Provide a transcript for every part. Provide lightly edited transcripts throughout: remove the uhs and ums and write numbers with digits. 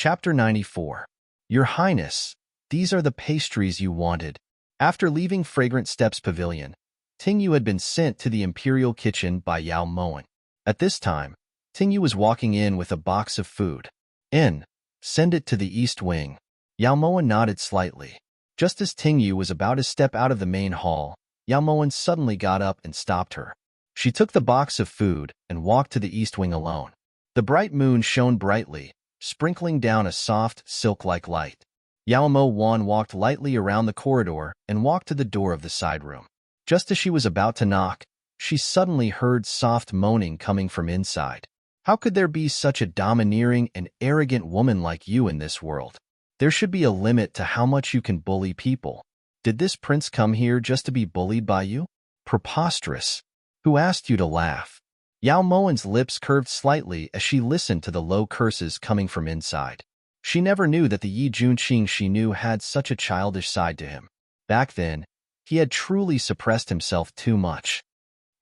Chapter 94. Your Highness, these are the pastries you wanted. After leaving Fragrant Steps Pavilion, Tingyu had been sent to the imperial kitchen by Yao Moen. At this time, Tingyu was walking in with a box of food. Send it to the east wing. Yao Moen nodded slightly. Just as Tingyu was about to step out of the main hall, Yao Moen suddenly got up and stopped her. She took the box of food and walked to the east wing alone. The bright moon shone brightly, sprinkling down a soft, silk-like light. Yao Moen walked lightly around the corridor and walked to the door of the side room. Just as she was about to knock, she suddenly heard soft moaning coming from inside. How could there be such a domineering and arrogant woman like you in this world? There should be a limit to how much you can bully people. Did this prince come here just to be bullied by you? Preposterous. Who asked you to laugh? Yao Moen's lips curved slightly as she listened to the low curses coming from inside. She never knew that the Yi Junqing she knew had such a childish side to him. Back then, he had truly suppressed himself too much.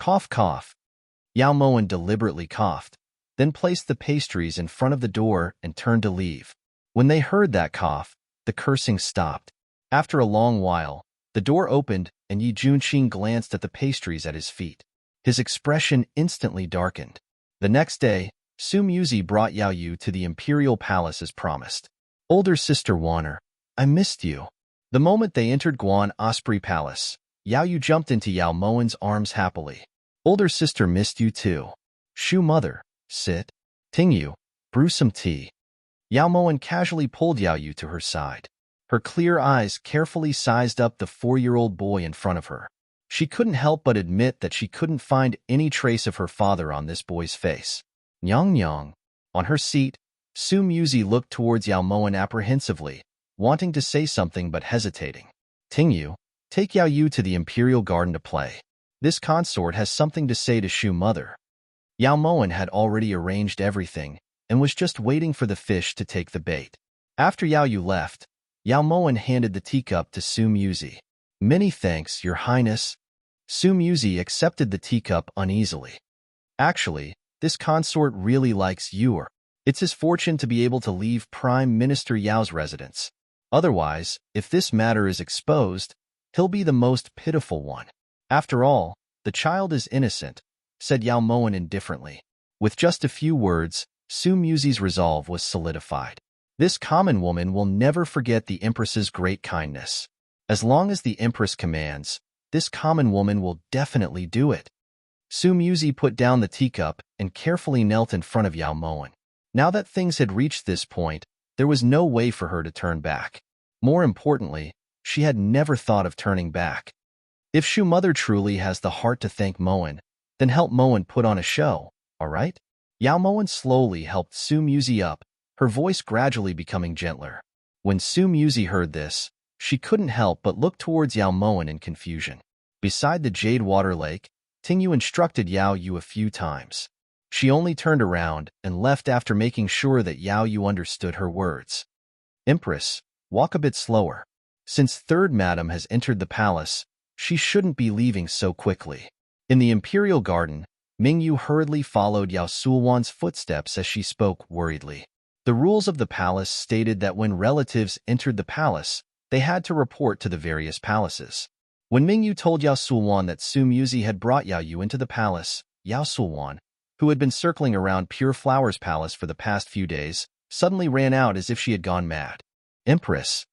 Cough, cough. Yao Moen deliberately coughed, then placed the pastries in front of the door and turned to leave. When they heard that cough, the cursing stopped. After a long while, the door opened and Yi Junqing glanced at the pastries at his feet. His expression instantly darkened. The next day, Su Muzi brought Yao Yu to the imperial palace as promised. Older sister Wanner, I missed you. The moment they entered Guan Osprey Palace, Yao Yu jumped into Yao Moen's arms happily. Older sister missed you too. Shu mother, sit. Tingyu, brew some tea. Yao Moen casually pulled Yao Yu to her side. Her clear eyes carefully sized up the 4-year-old boy in front of her. She couldn't help but admit that she couldn't find any trace of her father on this boy's face. Nyang Nyang. On her seat, Su Muzi looked towards Yao Moen apprehensively, wanting to say something but hesitating. Tingyu, take Yao Yu to the imperial garden to play. This consort has something to say to Shu mother. Yao Moen had already arranged everything and was just waiting for the fish to take the bait. After Yao Yu left, Yao Moen handed the teacup to Su Muzi. Many thanks, Your Highness. Su Muzi accepted the teacup uneasily. Actually, this consort really likes you. It's his fortune to be able to leave Prime Minister Yao's residence. Otherwise, if this matter is exposed, he'll be the most pitiful one. After all, the child is innocent, said Yao Moen indifferently. With just a few words, Su Muzi's resolve was solidified. This common woman will never forget the Empress's great kindness. As long as the Empress commands, this common woman will definitely do it. Su Muzi put down the teacup and carefully knelt in front of Yao Moen. Now that things had reached this point, there was no way for her to turn back. More importantly, she had never thought of turning back. If Shu mother truly has the heart to thank Moen, then help Moen put on a show, all right? Yao Moen slowly helped Su Muzi up, her voice gradually becoming gentler. When Su Muzi heard this, she couldn't help but look towards Yao Moen in confusion. Beside the Jade Water Lake, Tingyu instructed Yao Yu a few times. She only turned around and left after making sure that Yao Yu understood her words. Empress, walk a bit slower. Since Third Madam has entered the palace, she shouldn't be leaving so quickly. In the imperial garden, Mingyu hurriedly followed Yao Sulwan's footsteps as she spoke worriedly. The rules of the palace stated that when relatives entered the palace, they had to report to the various palaces. When Mingyu told Yao Sulwan that Su Muzi had brought Yao Yu into the palace, Yao Sulwan, who had been circling around Pure Flower's palace for the past few days, suddenly ran out as if she had gone mad. Empress.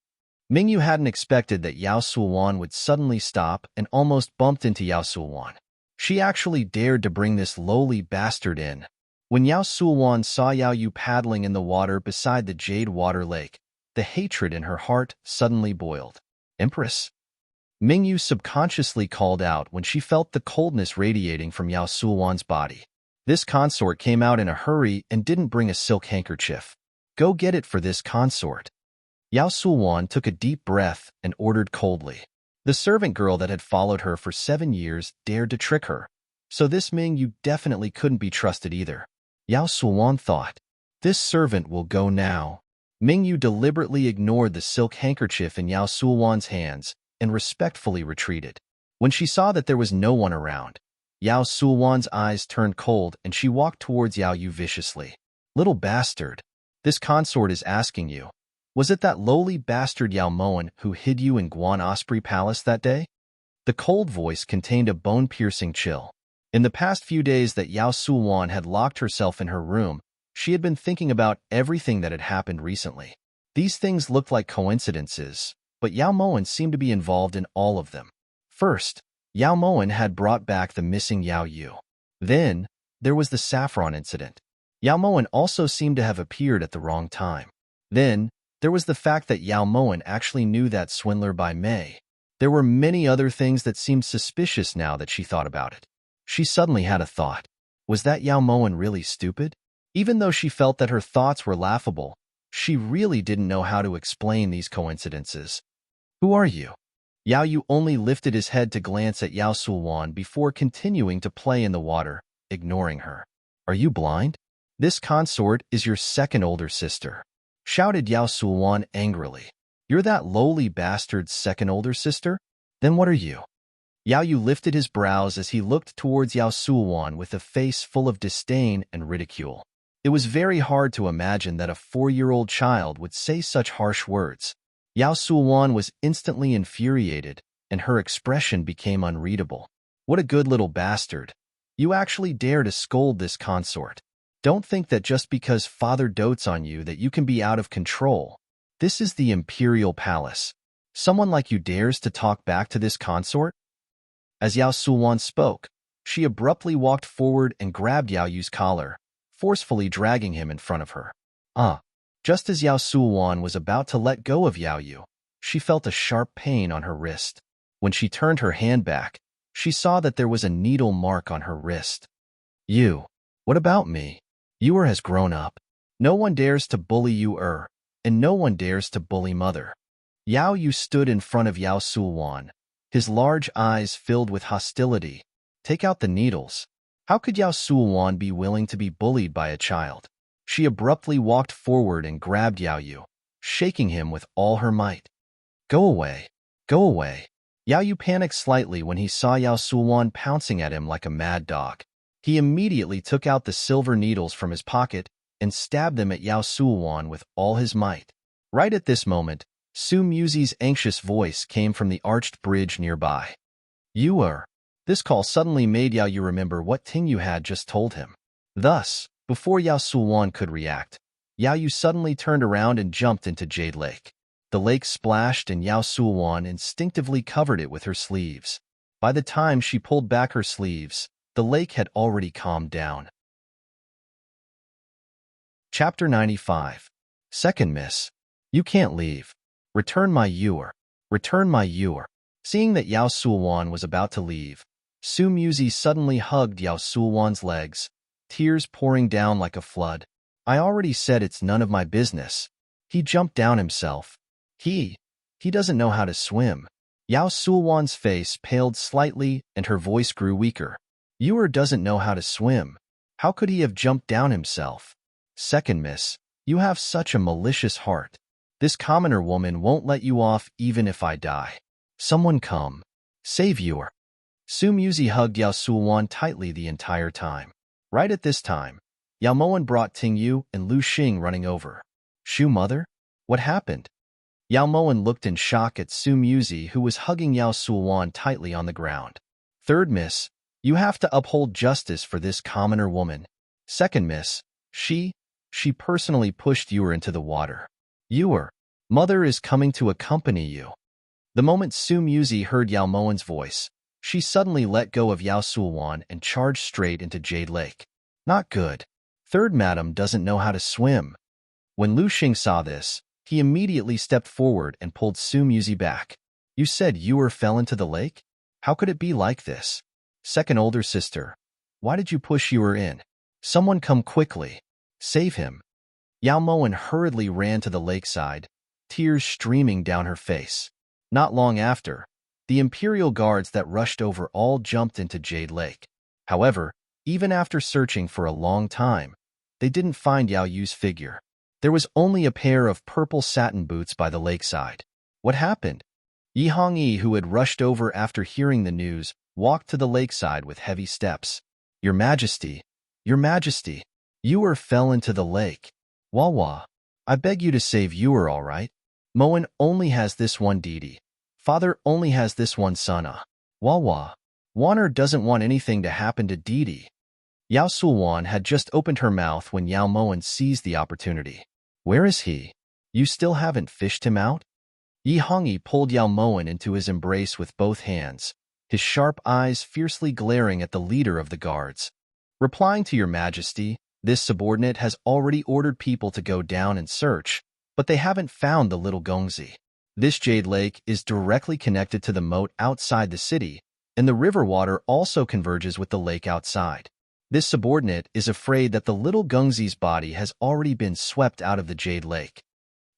Mingyu hadn't expected that Yao Sulwan would suddenly stop and almost bumped into Yao Sulwan. She actually dared to bring this lowly bastard in. When Yao Sulwan saw Yao Yu paddling in the water beside the Jade Water Lake, the hatred in her heart suddenly boiled. Empress. Mingyu subconsciously called out when she felt the coldness radiating from Yao Sulwan's body. This consort came out in a hurry and didn't bring a silk handkerchief. Go get it for this consort. Yao Sulwan took a deep breath and ordered coldly. The servant girl that had followed her for 7 years dared to trick her, so this Mingyu definitely couldn't be trusted either. Yao Sulwan thought, this servant will go now. Mingyu deliberately ignored the silk handkerchief in Yao Sulwan's hands and respectfully retreated. When she saw that there was no one around, Yao Sulwan's eyes turned cold and she walked towards Yao Yu viciously. Little bastard. This consort is asking you. Was it that lowly bastard Yao Moen who hid you in Guan Osprey Palace that day? The cold voice contained a bone-piercing chill. In the past few days that Yao Suwan had locked herself in her room, she had been thinking about everything that had happened recently. These things looked like coincidences, but Yao Moen seemed to be involved in all of them. First, Yao Moen had brought back the missing Yao Yu. Then, there was the saffron incident. Yao Moen also seemed to have appeared at the wrong time. Then, there was the fact that Yao Moen actually knew that swindler by May. There were many other things that seemed suspicious now that she thought about it. She suddenly had a thought. Was that Yao Moen really stupid? Even though she felt that her thoughts were laughable, she really didn't know how to explain these coincidences. Who are you? Yao Yu only lifted his head to glance at Yao Sulwan before continuing to play in the water, ignoring her. Are you blind? This consort is your second older sister, shouted Yao Sulwan angrily. You're that lowly bastard's second older sister? Then what are you? Yao Yu lifted his brows as he looked towards Yao Sulwan with a face full of disdain and ridicule. It was very hard to imagine that a 4-year-old child would say such harsh words. Yao Sulwan was instantly infuriated, and her expression became unreadable. What a good little bastard. You actually dare to scold this consort. Don't think that just because father dotes on you that you can be out of control. This is the Imperial Palace. Someone like you dares to talk back to this consort? As Yao Sulwan spoke, she abruptly walked forward and grabbed Yao Yu's collar, forcefully dragging him in front of her. Just as Yao Sulwan was about to let go of Yao Yu, she felt a sharp pain on her wrist. When she turned her hand back, she saw that there was a needle mark on her wrist. You. What about me? You has grown up. No one dares to bully you and no one dares to bully mother. Yao Yu stood in front of Yao Sulwan, his large eyes filled with hostility. Take out the needles. How could Yao Sulwan be willing to be bullied by a child? She abruptly walked forward and grabbed Yao Yu, shaking him with all her might. Go away. Go away. Yao Yu panicked slightly when he saw Yao Sulwan pouncing at him like a mad dog. He immediately took out the silver needles from his pocket and stabbed them at Yao Sulwan with all his might. Right at this moment, Su Muzi's anxious voice came from the arched bridge nearby. You are. This call suddenly made Yao Yu remember what Ting Yu had just told him. Thus, before Yao Sulwan could react, Yao Yu suddenly turned around and jumped into Jade Lake. The lake splashed and Yao Sulwan instinctively covered it with her sleeves. By the time she pulled back her sleeves, the lake had already calmed down. Chapter 95. Second Miss. You can't leave. Return my ewer. Return my ewer. Seeing that Yao Sulwan was about to leave, Su Muzi suddenly hugged Yao Sulwan's legs, tears pouring down like a flood. I already said it's none of my business. He jumped down himself. He doesn't know how to swim. Yao Sulwan's face paled slightly and her voice grew weaker. Ewer doesn't know how to swim. How could he have jumped down himself? Second Miss, you have such a malicious heart. This commoner woman won't let you off even if I die. Someone come. Save Ewer. Su Muzi hugged Yao Sulwan tightly the entire time. Right at this time, Yao Moen brought Ting Yu and Lu Xing running over. Shu mother? What happened? Yao Moen looked in shock at Su Muzi, who was hugging Yao Sulwan tightly on the ground. Third Miss, you have to uphold justice for this commoner woman. Second Miss, she personally pushed Ewer into the water. Ewer, mother is coming to accompany you. The moment Su Muzi heard Yao Moen's voice, she suddenly let go of Yao Sulwan and charged straight into Jade Lake. Not good. Third Madam doesn't know how to swim. When Lu Xing saw this, he immediately stepped forward and pulled Su Muzi back. You said Ewer fell into the lake? How could it be like this? Second older sister, why did you push Ewer in? Someone come quickly. Save him. Yao Moen hurriedly ran to the lakeside, tears streaming down her face. Not long after, the Imperial guards that rushed over all jumped into Jade Lake. However, even after searching for a long time, they didn't find Yao Yu's figure. There was only a pair of purple satin boots by the lakeside. What happened? Yi Hongyi, who had rushed over after hearing the news, walked to the lakeside with heavy steps. Your Majesty, Ewer fell into the lake. Wawa. I beg you to save Yuer, all right? Moen only has this one deity. Father only has this one son. Wawa. Waner doesn't want anything to happen to Didi. Yao Sulwan had just opened her mouth when Yao Moen seized the opportunity. Where is he? You still haven't fished him out? Yi Hongyi pulled Yao Moen into his embrace with both hands, his sharp eyes fiercely glaring at the leader of the guards. Replying to your majesty, this subordinate has already ordered people to go down and search, but they haven't found the little Gongzi. This jade lake is directly connected to the moat outside the city, and the river water also converges with the lake outside. This subordinate is afraid that the little Gungzi's body has already been swept out of the jade lake.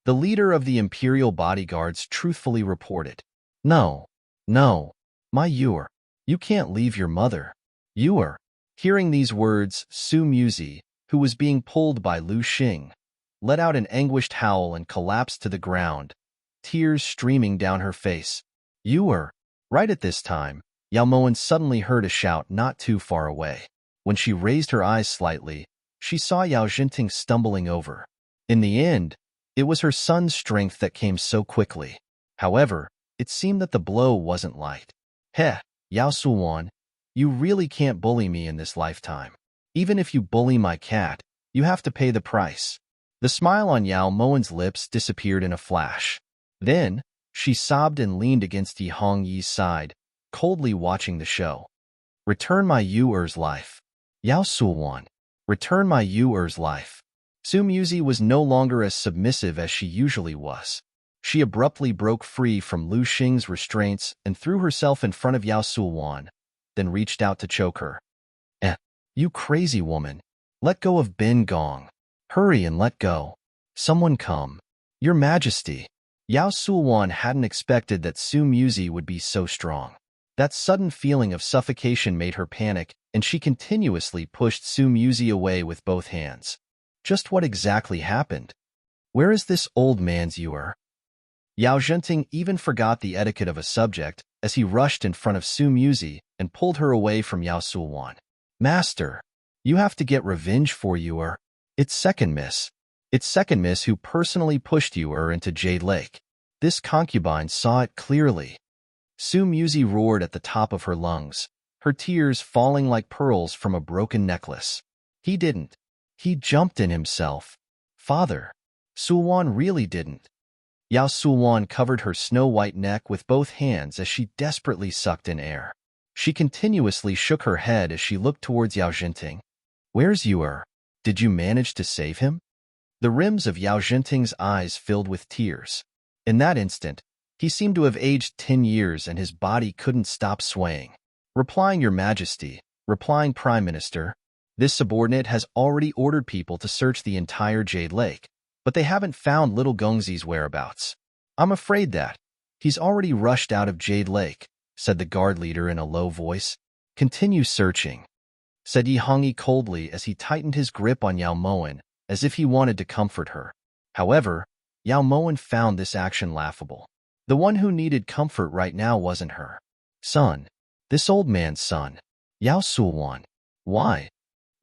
The leader of the imperial bodyguards truthfully reported, No, my Yuer, you can't leave your mother. Yuer. Hearing these words, Su Muzi, who was being pulled by Lu Xing, let out an anguished howl and collapsed to the ground, tears streaming down her face. Yuer. Right at this time, Yao Moen suddenly heard a shout not too far away. When she raised her eyes slightly, she saw Yao Jinting stumbling over. In the end, it was her son's strength that came so quickly. However, it seemed that the blow wasn't light. Heh, Yao Sulwan, you really can't bully me in this lifetime. Even if you bully my cat, you have to pay the price. The smile on Yao Moen's lips disappeared in a flash. Then, she sobbed and leaned against Yi Hongyi's side, coldly watching the show. Return my Yuer's life. Yao Sulwan. Return my Yuer's life. Su Muzi was no longer as submissive as she usually was. She abruptly broke free from Lu Xing's restraints and threw herself in front of Yao Sulwan, then reached out to choke her. You crazy woman. Let go of Bin Gong. Hurry and let go. Someone come. Your Majesty. Yao Sulwan hadn't expected that Su Muzi would be so strong. That sudden feeling of suffocation made her panic, and she continuously pushed Su Muzi away with both hands. Just what exactly happened? Where is this old man's Yuer? Yao Zhenting even forgot the etiquette of a subject as he rushed in front of Su Muzi and pulled her away from Yao Sulwan. Master, you have to get revenge for Yuer. It's Second Miss. It's Second Miss who personally pushed Yuer into Jade Lake. This concubine saw it clearly. Su Muzi roared at the top of her lungs, her tears falling like pearls from a broken necklace. He didn't. He jumped in himself. Father. Sulwan really didn't. Yao Sulwan covered her snow-white neck with both hands as she desperately sucked in air. She continuously shook her head as she looked towards Yao Jinting. Where's Yuer? Did you manage to save him? The rims of Yao Jinting's eyes filled with tears. In that instant, he seemed to have aged 10 years and his body couldn't stop swaying. Replying, Your Majesty, replying Prime Minister, this subordinate has already ordered people to search the entire Jade Lake, but they haven't found little Gongzi's whereabouts. I'm afraid that he's already rushed out of Jade Lake, said the guard leader in a low voice. Continue searching, said Yi Hongyi coldly as he tightened his grip on Yao Moen, as if he wanted to comfort her. However, Yao Moen found this action laughable. The one who needed comfort right now wasn't her son, this old man's son, Yao Sulwan. Why?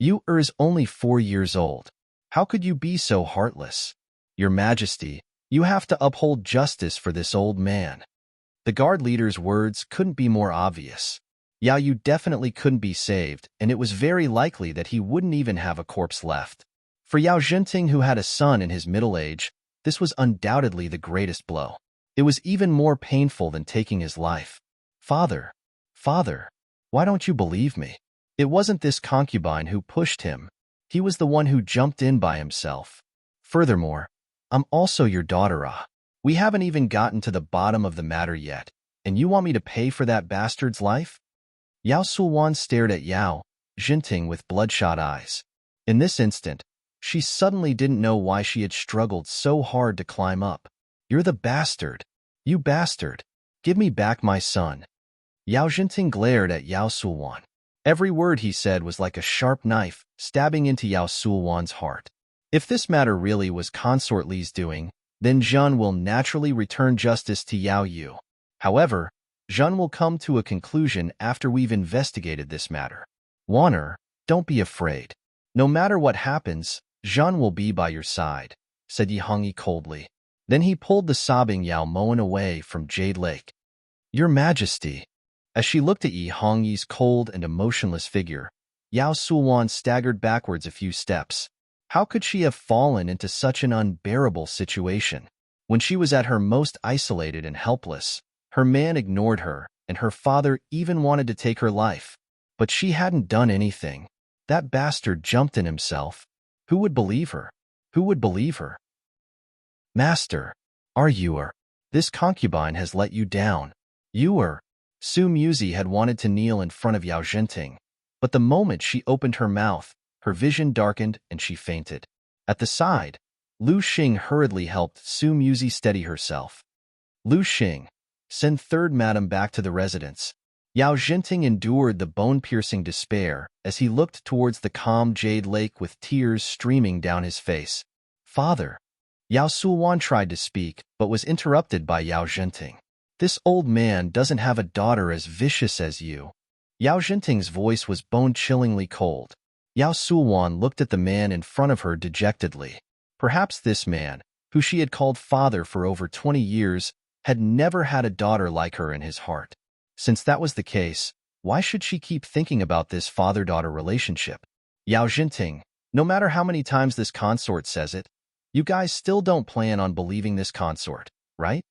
Yuer is only 4 years old. How could you be so heartless? Your Majesty, you have to uphold justice for this old man. The guard leader's words couldn't be more obvious. Yao Yu definitely couldn't be saved, and it was very likely that he wouldn't even have a corpse left. For Yao Jinting, who had a son in his middle age, this was undoubtedly the greatest blow. It was even more painful than taking his life. Father, why don't you believe me? It wasn't this concubine who pushed him. He was the one who jumped in by himself. Furthermore, I'm also your daughter. We haven't even gotten to the bottom of the matter yet, and you want me to pay for that bastard's life? Yao Sulwan stared at Yao Jinting with bloodshot eyes. In this instant, she suddenly didn't know why she had struggled so hard to climb up. You're the bastard. You bastard. Give me back my son. Yao Jinting glared at Yao Sulwan. Every word he said was like a sharp knife, stabbing into Yao Sulwan's heart. If this matter really was Consort Li's doing, then Zhen will naturally return justice to Yao Yu. However, Zhen will come to a conclusion after we've investigated this matter. Waner, don't be afraid. No matter what happens, Zhen will be by your side. said Yi Hongyi coldly. Then he pulled the sobbing Yao Moen away from Jade Lake. Your Majesty. As she looked at Yi Hongyi's cold and emotionless figure, Yao Sulwan staggered backwards a few steps. How could she have fallen into such an unbearable situation? When she was at her most isolated and helpless, her man ignored her, and her father even wanted to take her life. But she hadn't done anything. That bastard jumped in himself. Who would believe her? Who would believe her? Master, are you her? This concubine has let you down. You her. Su Muzi had wanted to kneel in front of Yao Zhenting, but the moment she opened her mouth, her vision darkened and she fainted. At the side, Lu Xing hurriedly helped Su Muzi steady herself. Lu Xing, send third madam back to the residence. Yao Zhenting endured the bone-piercing despair as he looked towards the calm Jade Lake with tears streaming down his face. Father. Yao Sulwan tried to speak, but was interrupted by Yao Zhenting. This old man doesn't have a daughter as vicious as you. Yao Zhenting's voice was bone-chillingly cold. Yao Sulwan looked at the man in front of her dejectedly. Perhaps this man, who she had called father for over 20 years, had never had a daughter like her in his heart. Since that was the case, why should she keep thinking about this father-daughter relationship? Yao Zhenting, no matter how many times this consort says it, you guys still don't plan on believing this consort, right?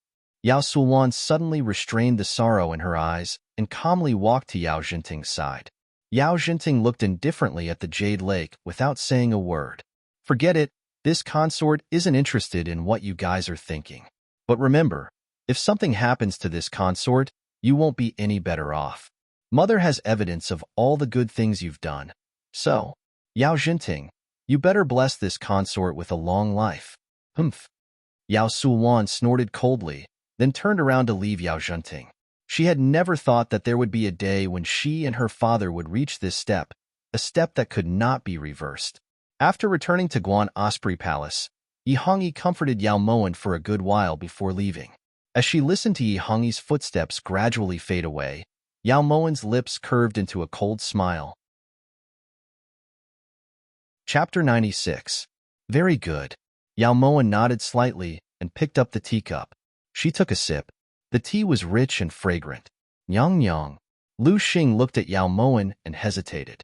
Yao Sulwan suddenly restrained the sorrow in her eyes and calmly walked to Yao Zhenting's side. Yao Zhenting looked indifferently at the Jade Lake without saying a word. Forget it, this consort isn't interested in what you guys are thinking. But remember, if something happens to this consort, you won't be any better off. Mother has evidence of all the good things you've done. So, Yao Zhenting, you better bless this consort with a long life. Humph. Yao Sulwan snorted coldly, then turned around to leave Yao Zhenting. She had never thought that there would be a day when she and her father would reach this step, a step that could not be reversed. After returning to Guan Osprey Palace, Yi Hongyi comforted Yao Moen for a good while before leaving. As she listened to Yi Hongyi's footsteps gradually fade away, Yao Moen's lips curved into a cold smile. Chapter 96. Very good. Yao Moen nodded slightly and picked up the teacup. She took a sip. The tea was rich and fragrant. Nyang nyang. Lu Xing looked at Yao Moen and hesitated.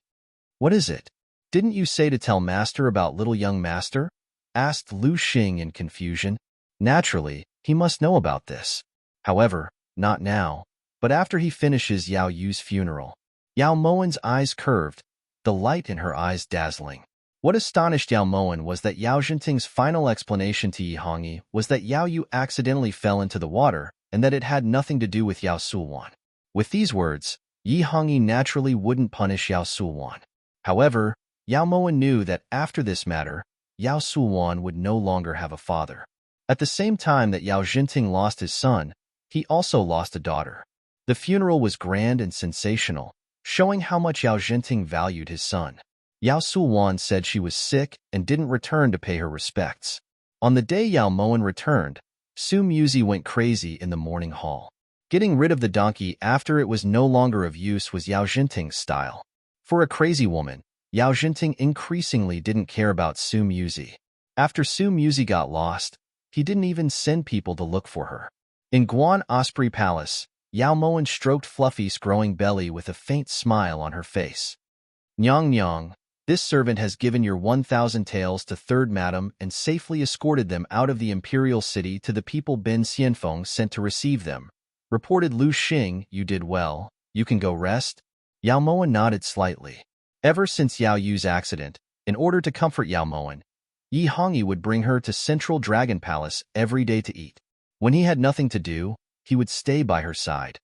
What is it? Didn't you say to tell Master about little young Master? Asked Lu Xing in confusion. Naturally, he must know about this. However, not now, but after he finishes Yao Yu's funeral. Yao Moen's eyes curved, the light in her eyes dazzling. What astonished Yao Moen was that Yao Zhenting's final explanation to Yi Hongyi was that Yao Yu accidentally fell into the water and that it had nothing to do with Yao Sulwan. With these words, Yi Hongyi naturally wouldn't punish Yao Sulwan. However, Yao Moen knew that after this matter, Yao Sulwan would no longer have a father. At the same time that Yao Zhenting lost his son, he also lost a daughter. The funeral was grand and sensational, showing how much Yao Zhenting valued his son. Yao Sulwan said she was sick and didn't return to pay her respects. On the day Yao Moen returned, Su Muzi went crazy in the morning hall. Getting rid of the donkey after it was no longer of use was Yao Zhenting's style. For a crazy woman, Yao Zhenting increasingly didn't care about Su Muzi. After Su Muzi got lost, he didn't even send people to look for her. In Guan Osprey Palace, Yao Moen stroked Fluffy's growing belly with a faint smile on her face. Nyang nyang, this servant has given your 1,000 taels to third madam and safely escorted them out of the imperial city to the people Ben Xianfeng sent to receive them. Reported Lu Xing, you did well. You can go rest? Yao Moen nodded slightly. Ever since Yao Yu's accident, in order to comfort Yao Moen, Yi Hongyi would bring her to Central Dragon Palace every day to eat. When he had nothing to do, he would stay by her side,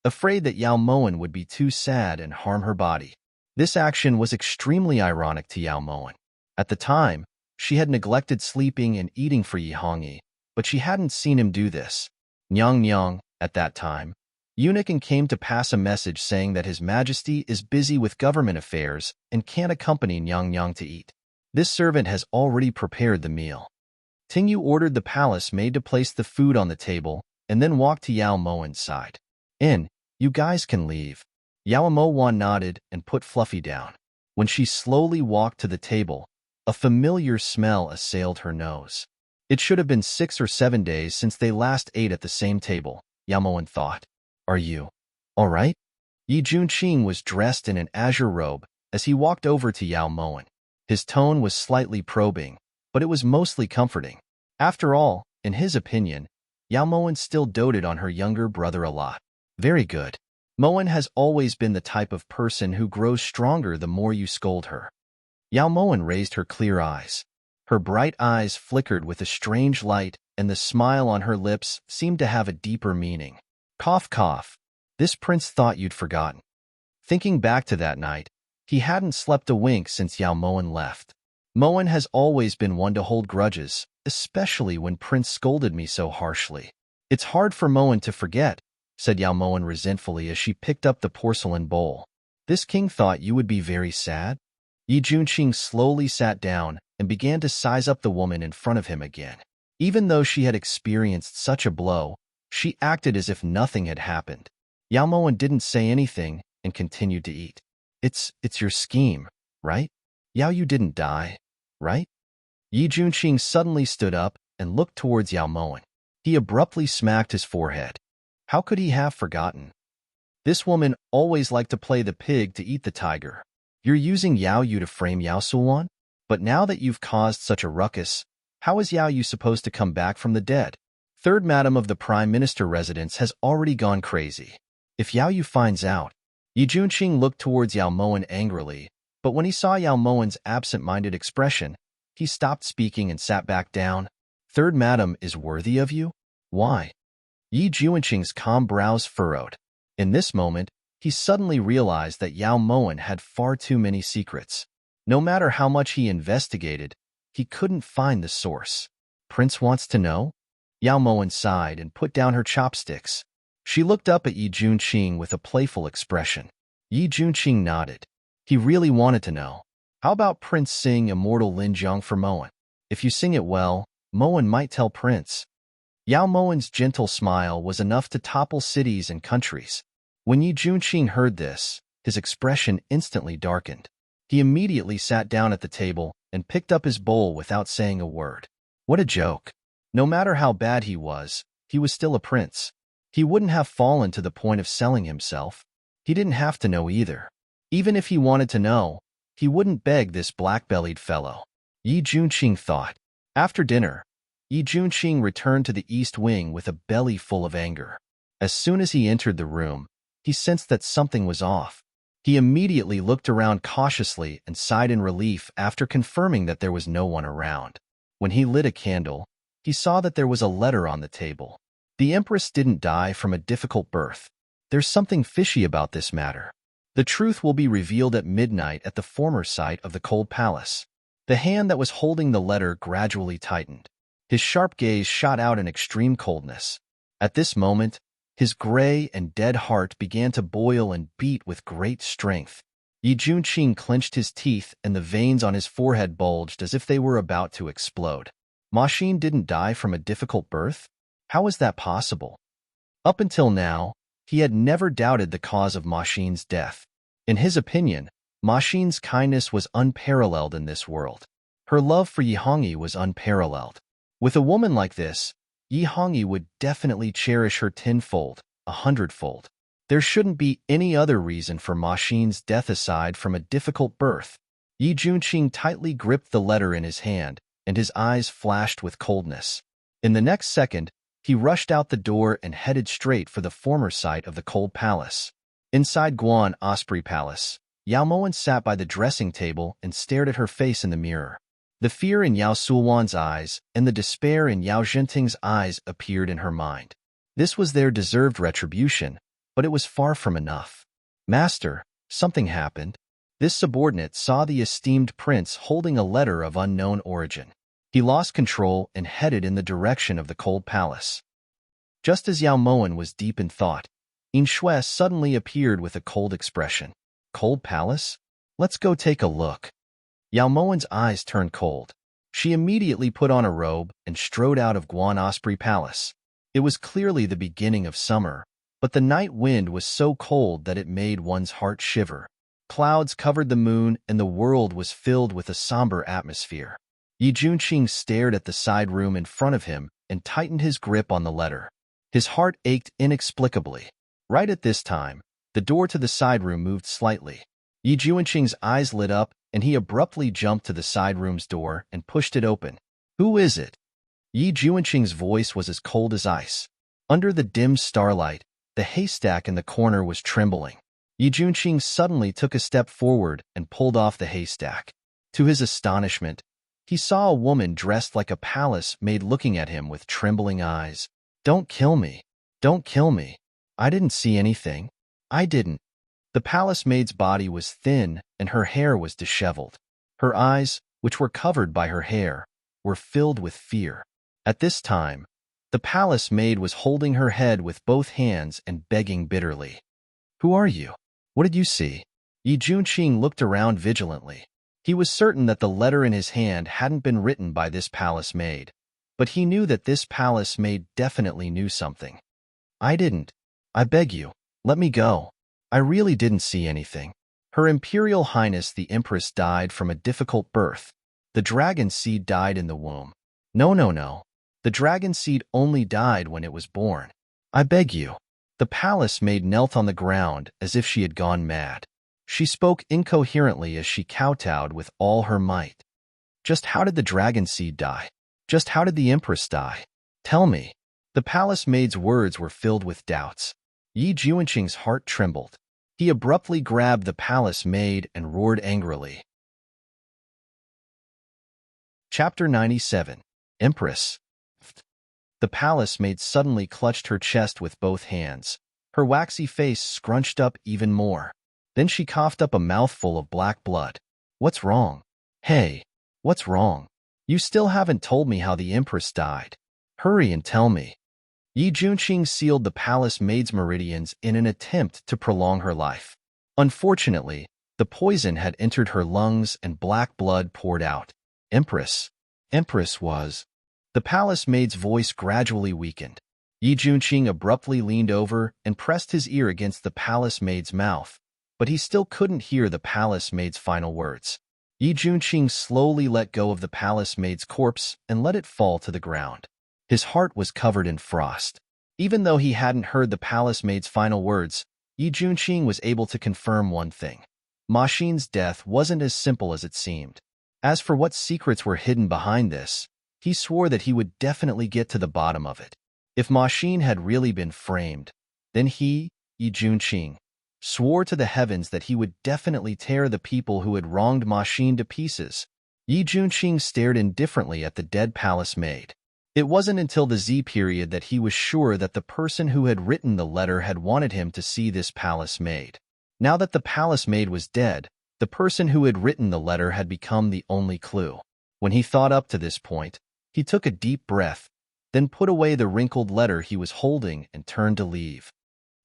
afraid that Yao Moen would be too sad and harm her body. This action was extremely ironic to Yao Moen. At the time, she had neglected sleeping and eating for Yi Hongyi, but she hadn't seen him do this. Nyang nyang, at that time, eunuch came to pass a message saying that His Majesty is busy with government affairs and can't accompany Nyang nyang to eat. This servant has already prepared the meal. Tingyu ordered the palace maid to place the food on the table and then walked to Yao Moen's side. You guys can leave. Yao Moen nodded and put Fluffy down. When she slowly walked to the table, a familiar smell assailed her nose. It should have been 6 or 7 days since they last ate at the same table, Yao Mowen thought. Are you all right? Yi Junqing was dressed in an azure robe as he walked over to Yao Mowen. His tone was slightly probing, but it was mostly comforting. After all, in his opinion, Yao Mowen still doted on her younger brother a lot. Very good. Mowen has always been the type of person who grows stronger the more you scold her. Yao Mowen raised her clear eyes. Her bright eyes flickered with a strange light, and the smile on her lips seemed to have a deeper meaning. Cough, cough. This prince thought you'd forgotten. Thinking back to that night, he hadn't slept a wink since Yao Mowen left. Mowen has always been one to hold grudges, especially when Prince scolded me so harshly. It's hard for Mowen to forget, said Yao Mowen resentfully as she picked up the porcelain bowl. This king thought you would be very sad? Yi Junqing slowly sat down and began to size up the woman in front of him again. Even though she had experienced such a blow, she acted as if nothing had happened. Yao Mowen didn't say anything and continued to eat. It's your scheme, right? Yao, you didn't die, right? Yi Junqing suddenly stood up and looked towards Yao Mowen. He abruptly smacked his forehead. How could he have forgotten? This woman always liked to play the pig to eat the tiger. You're using Yao Yu to frame Yao Sulan? But now that you've caused such a ruckus, how is Yao Yu supposed to come back from the dead? Third Madam of the Prime Minister residence has already gone crazy. If Yao Yu finds out, Yi Junqing looked towards Yao Mowen angrily, but when he saw Yao Mowen's absent-minded expression, he stopped speaking and sat back down. Third Madam is worthy of you? Why? Yi Junqing's calm brows furrowed. In this moment, he suddenly realized that Yao Mowen had far too many secrets. No matter how much he investigated, he couldn't find the source. Prince wants to know? Yao Mowen sighed and put down her chopsticks. She looked up at Yi Junqing with a playful expression. Yi Junqing nodded. He really wanted to know. How about Prince sing Immortal Lin Jiang for Mowen? If you sing it well, Mowen might tell Prince. Yao Mowen's gentle smile was enough to topple cities and countries. When Yi Junqing heard this, his expression instantly darkened. He immediately sat down at the table and picked up his bowl without saying a word. What a joke. No matter how bad he was still a prince. He wouldn't have fallen to the point of selling himself. He didn't have to know either. Even if he wanted to know, he wouldn't beg this black-bellied fellow. Yi Junqing thought. After dinner, Yi Junqing returned to the east wing with a belly full of anger. As soon as he entered the room, he sensed that something was off. He immediately looked around cautiously and sighed in relief after confirming that there was no one around. When he lit a candle, he saw that there was a letter on the table. The Empress didn't die from a difficult birth. There's something fishy about this matter. The truth will be revealed at midnight at the former site of the Cold Palace. The hand that was holding the letter gradually tightened. His sharp gaze shot out in extreme coldness. At this moment, his gray and dead heart began to boil and beat with great strength. Yi Junqing clenched his teeth and the veins on his forehead bulged as if they were about to explode. Ma Xin didn't die from a difficult birth? How is that possible? Up until now, he had never doubted the cause of Ma Xin's death. In his opinion, Ma Xin's kindness was unparalleled in this world. Her love for Yi Hongyi was unparalleled. With a woman like this, Yi Hongyi would definitely cherish her tenfold, 100-fold. There shouldn't be any other reason for Ma Xin's death aside from a difficult birth. Yi Junqing tightly gripped the letter in his hand, and his eyes flashed with coldness. In the next second, he rushed out the door and headed straight for the former site of the Cold Palace. Inside Guan Osprey Palace, Yao Mowen sat by the dressing table and stared at her face in the mirror. The fear in Yao Suwan's eyes and the despair in Yao Zhenting's eyes appeared in her mind. This was their deserved retribution, but it was far from enough. Master, something happened. This subordinate saw the esteemed prince holding a letter of unknown origin. He lost control and headed in the direction of the Cold Palace. Just as Yao Mowen was deep in thought, Yin Shui suddenly appeared with a cold expression. Cold Palace? Let's go take a look. Yao Mowen's eyes turned cold. She immediately put on a robe and strode out of Guan Osprey Palace. It was clearly the beginning of summer, but the night wind was so cold that it made one's heart shiver. Clouds covered the moon and the world was filled with a somber atmosphere. Yi Junqing stared at the side room in front of him and tightened his grip on the letter. His heart ached inexplicably. Right at this time, the door to the side room moved slightly. Yi Junqing's eyes lit up, and he abruptly jumped to the side room's door and pushed it open. "Who is it?" Yi Junqing's voice was as cold as ice. Under the dim starlight, the haystack in the corner was trembling. Yi Junqing suddenly took a step forward and pulled off the haystack. To his astonishment, he saw a woman dressed like a palace maid looking at him with trembling eyes. "Don't kill me. Don't kill me. I didn't see anything. I didn't." The palace maid's body was thin and her hair was disheveled. Her eyes, which were covered by her hair, were filled with fear. At this time, the palace maid was holding her head with both hands and begging bitterly. "Who are you? What did you see?" Yi Junqing looked around vigilantly. He was certain that the letter in his hand hadn't been written by this palace maid, but he knew that this palace maid definitely knew something. "I didn't. I beg you, let me go. I really didn't see anything. Her Imperial Highness the Empress died from a difficult birth. The dragon seed died in the womb." No. The dragon seed only died when it was born. "I beg you." The palace maid knelt on the ground as if she had gone mad. She spoke incoherently as she kowtowed with all her might. "Just how did the dragon seed die? Just how did the Empress die? Tell me." The palace maid's words were filled with doubts. Yi Junqing's heart trembled. He abruptly grabbed the palace maid and roared angrily. Chapter 97. Empress. The palace maid suddenly clutched her chest with both hands. Her waxy face scrunched up even more. Then she coughed up a mouthful of black blood. "What's wrong? Hey, what's wrong? You still haven't told me how the Empress died. Hurry and tell me." Yi Junqing sealed the palace maid's meridians in an attempt to prolong her life. Unfortunately, the poison had entered her lungs and black blood poured out. Empress was. The palace maid's voice gradually weakened. Yi Junqing abruptly leaned over and pressed his ear against the palace maid's mouth, but he still couldn't hear the palace maid's final words. Yi Junqing slowly let go of the palace maid's corpse and let it fall to the ground. His heart was covered in frost. Even though he hadn't heard the palace maid's final words, Yi Junqing was able to confirm one thing. Ma Xin's death wasn't as simple as it seemed. As for what secrets were hidden behind this, he swore that he would definitely get to the bottom of it. If Ma Xin had really been framed, then he, Yi Junqing, swore to the heavens that he would definitely tear the people who had wronged Ma Xin to pieces. Yi Junqing stared indifferently at the dead palace maid. It wasn't until the Z period that he was sure that the person who had written the letter had wanted him to see this palace maid. Now that the palace maid was dead, the person who had written the letter had become the only clue. When he thought up to this point, he took a deep breath, then put away the wrinkled letter he was holding and turned to leave.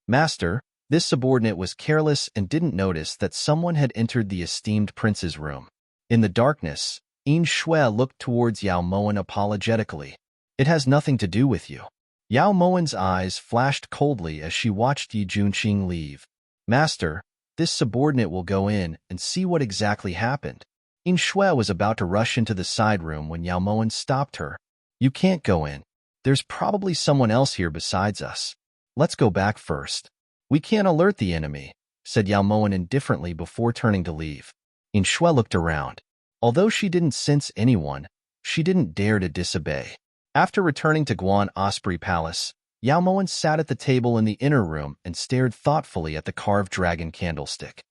"Master," this subordinate was careless and didn't notice that someone had entered the esteemed prince's room. In the darkness, Yin Shui looked towards Yao Moan apologetically. "It has nothing to do with you." Yao Moan's eyes flashed coldly as she watched Yi Junqing leave. "Master, this subordinate will go in and see what exactly happened." Yin Shui was about to rush into the side room when Yao Moan stopped her. "You can't go in. There's probably someone else here besides us. Let's go back first." "We can't alert the enemy," said Yao Moan indifferently before turning to leave. Yin Shui looked around. Although she didn't sense anyone, she didn't dare to disobey. After returning to Guan Osprey Palace, Yao Moan sat at the table in the inner room and stared thoughtfully at the carved dragon candlestick.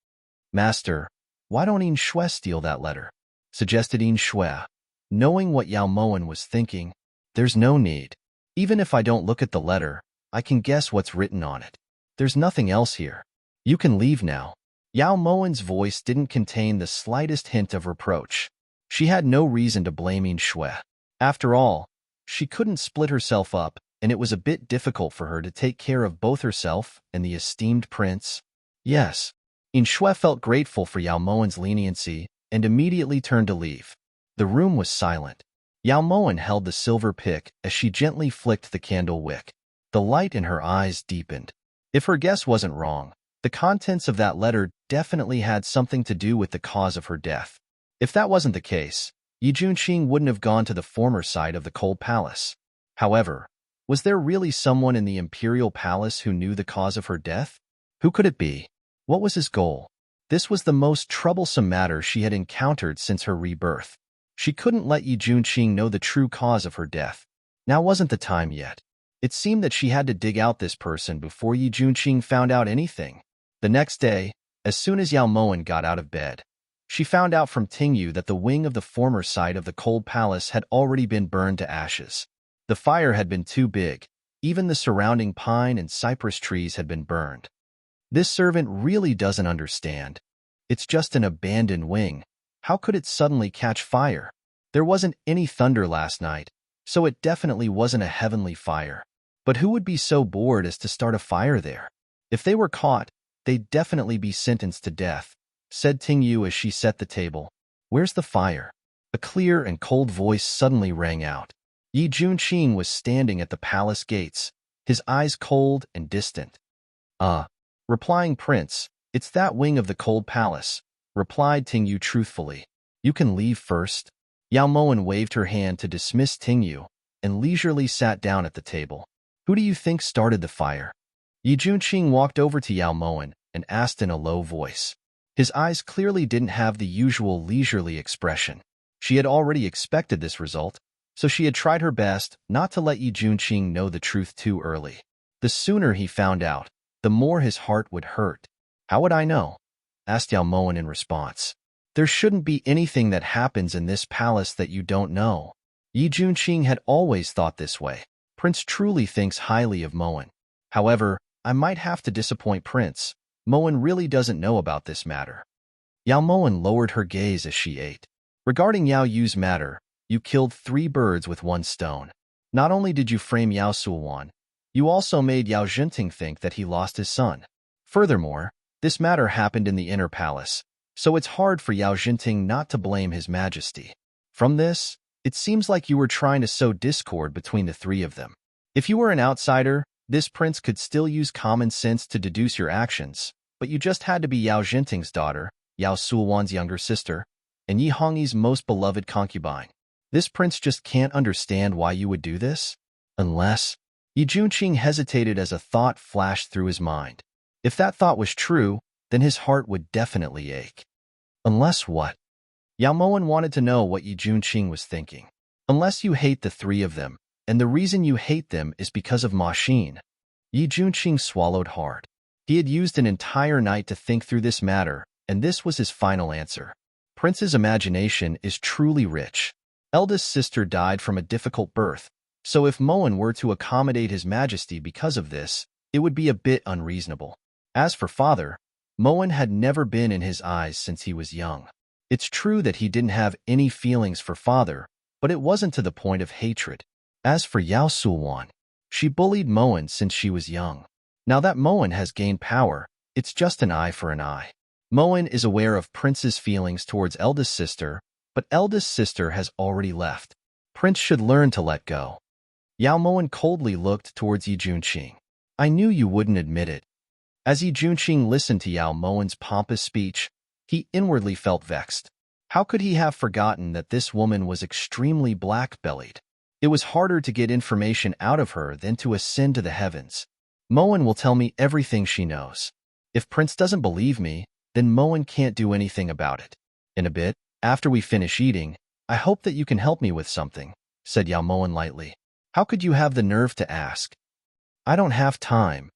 "Master, why don't Yin Shui steal that letter?" suggested Yin Shui. Knowing what Yao Moan was thinking, "There's no need. Even if I don't look at the letter, I can guess what's written on it. There's nothing else here. You can leave now." Yao Moan's voice didn't contain the slightest hint of reproach. She had no reason to blame Yin Shui. After all, she couldn't split herself up, and it was a bit difficult for her to take care of both herself and the esteemed prince. Yes, Yin Shui felt grateful for Yao Moan's leniency and immediately turned to leave. The room was silent. Yao Moan held the silver pick as she gently flicked the candle wick. The light in her eyes deepened. If her guess wasn't wrong, the contents of that letter definitely had something to do with the cause of her death. If that wasn't the case, Yi Junqing wouldn't have gone to the former site of the cold palace. However, was there really someone in the imperial palace who knew the cause of her death? Who could it be? What was his goal? This was the most troublesome matter she had encountered since her rebirth. She couldn't let Yi Junqing know the true cause of her death. Now wasn't the time yet. It seemed that she had to dig out this person before Yi Junqing found out anything. The next day, as soon as Yao Moen got out of bed, she found out from Tingyu that the wing of the former site of the cold palace had already been burned to ashes. The fire had been too big. Even the surrounding pine and cypress trees had been burned. This servant really doesn't understand. It's just an abandoned wing. How could it suddenly catch fire? There wasn't any thunder last night, so it definitely wasn't a heavenly fire. But who would be so bored as to start a fire there? If they were caught, they'd definitely be sentenced to death, said Tingyu as she set the table. Where's the fire? A clear and cold voice suddenly rang out. Yi Junqing was standing at the palace gates, his eyes cold and distant. Replying Prince, it's that wing of the cold palace, replied Tingyu truthfully. You can leave first. Yao Moen waved her hand to dismiss Tingyu and leisurely sat down at the table. Who do you think started the fire? Yi Junqing walked over to Yao Moen and asked in a low voice. His eyes clearly didn't have the usual leisurely expression. She had already expected this result, so she had tried her best not to let Yi Junqing know the truth too early. The sooner he found out, the more his heart would hurt. How would I know? Asked Yao Moen in response. There shouldn't be anything that happens in this palace that you don't know. Yi Junqing had always thought this way. Prince truly thinks highly of Moen. However, I might have to disappoint Prince. Moen really doesn't know about this matter. Yao Moen lowered her gaze as she ate. Regarding Yao Yu's matter, you killed 3 birds with 1 stone. Not only did you frame Yao Suwan, you also made Yao Zhenting think that he lost his son. Furthermore, this matter happened in the inner palace, so it's hard for Yao Zhenting not to blame his majesty. From this, it seems like you were trying to sow discord between the 3 of them. If you were an outsider, this prince could still use common sense to deduce your actions, but you just had to be Yao Zhenting's daughter, Yao Suwan's younger sister, and Yi Hongyi's most beloved concubine. This prince just can't understand why you would do this? Unless... Yi Junqing hesitated as a thought flashed through his mind. If that thought was true, then his heart would definitely ache. Unless what? Yao Moen wanted to know what Yi Junqing was thinking. Unless you hate the 3 of them, and the reason you hate them is because of Ma Xin. Yi Junqing swallowed hard. He had used an entire night to think through this matter, and this was his final answer. Prince's imagination is truly rich. Eldest sister died from a difficult birth, so if Moen were to accommodate his majesty because of this, it would be a bit unreasonable. As for father, Moen had never been in his eyes since he was young. It's true that he didn't have any feelings for father, but it wasn't to the point of hatred. As for Yao Suwan, she bullied Moen since she was young. Now that Moen has gained power, it's just an eye for an eye. Moen is aware of Prince's feelings towards eldest sister, but eldest sister has already left. Prince should learn to let go. Yao Moen coldly looked towards Yi Junqing. I knew you wouldn't admit it. As Yi Junqing listened to Yao Moen's pompous speech, he inwardly felt vexed. How could he have forgotten that this woman was extremely black-bellied? It was harder to get information out of her than to ascend to the heavens. Moen will tell me everything she knows. If Prince doesn't believe me, then Moen can't do anything about it. In a bit, after we finish eating, I hope that you can help me with something, said Yao Moen lightly. How could you have the nerve to ask? I don't have time.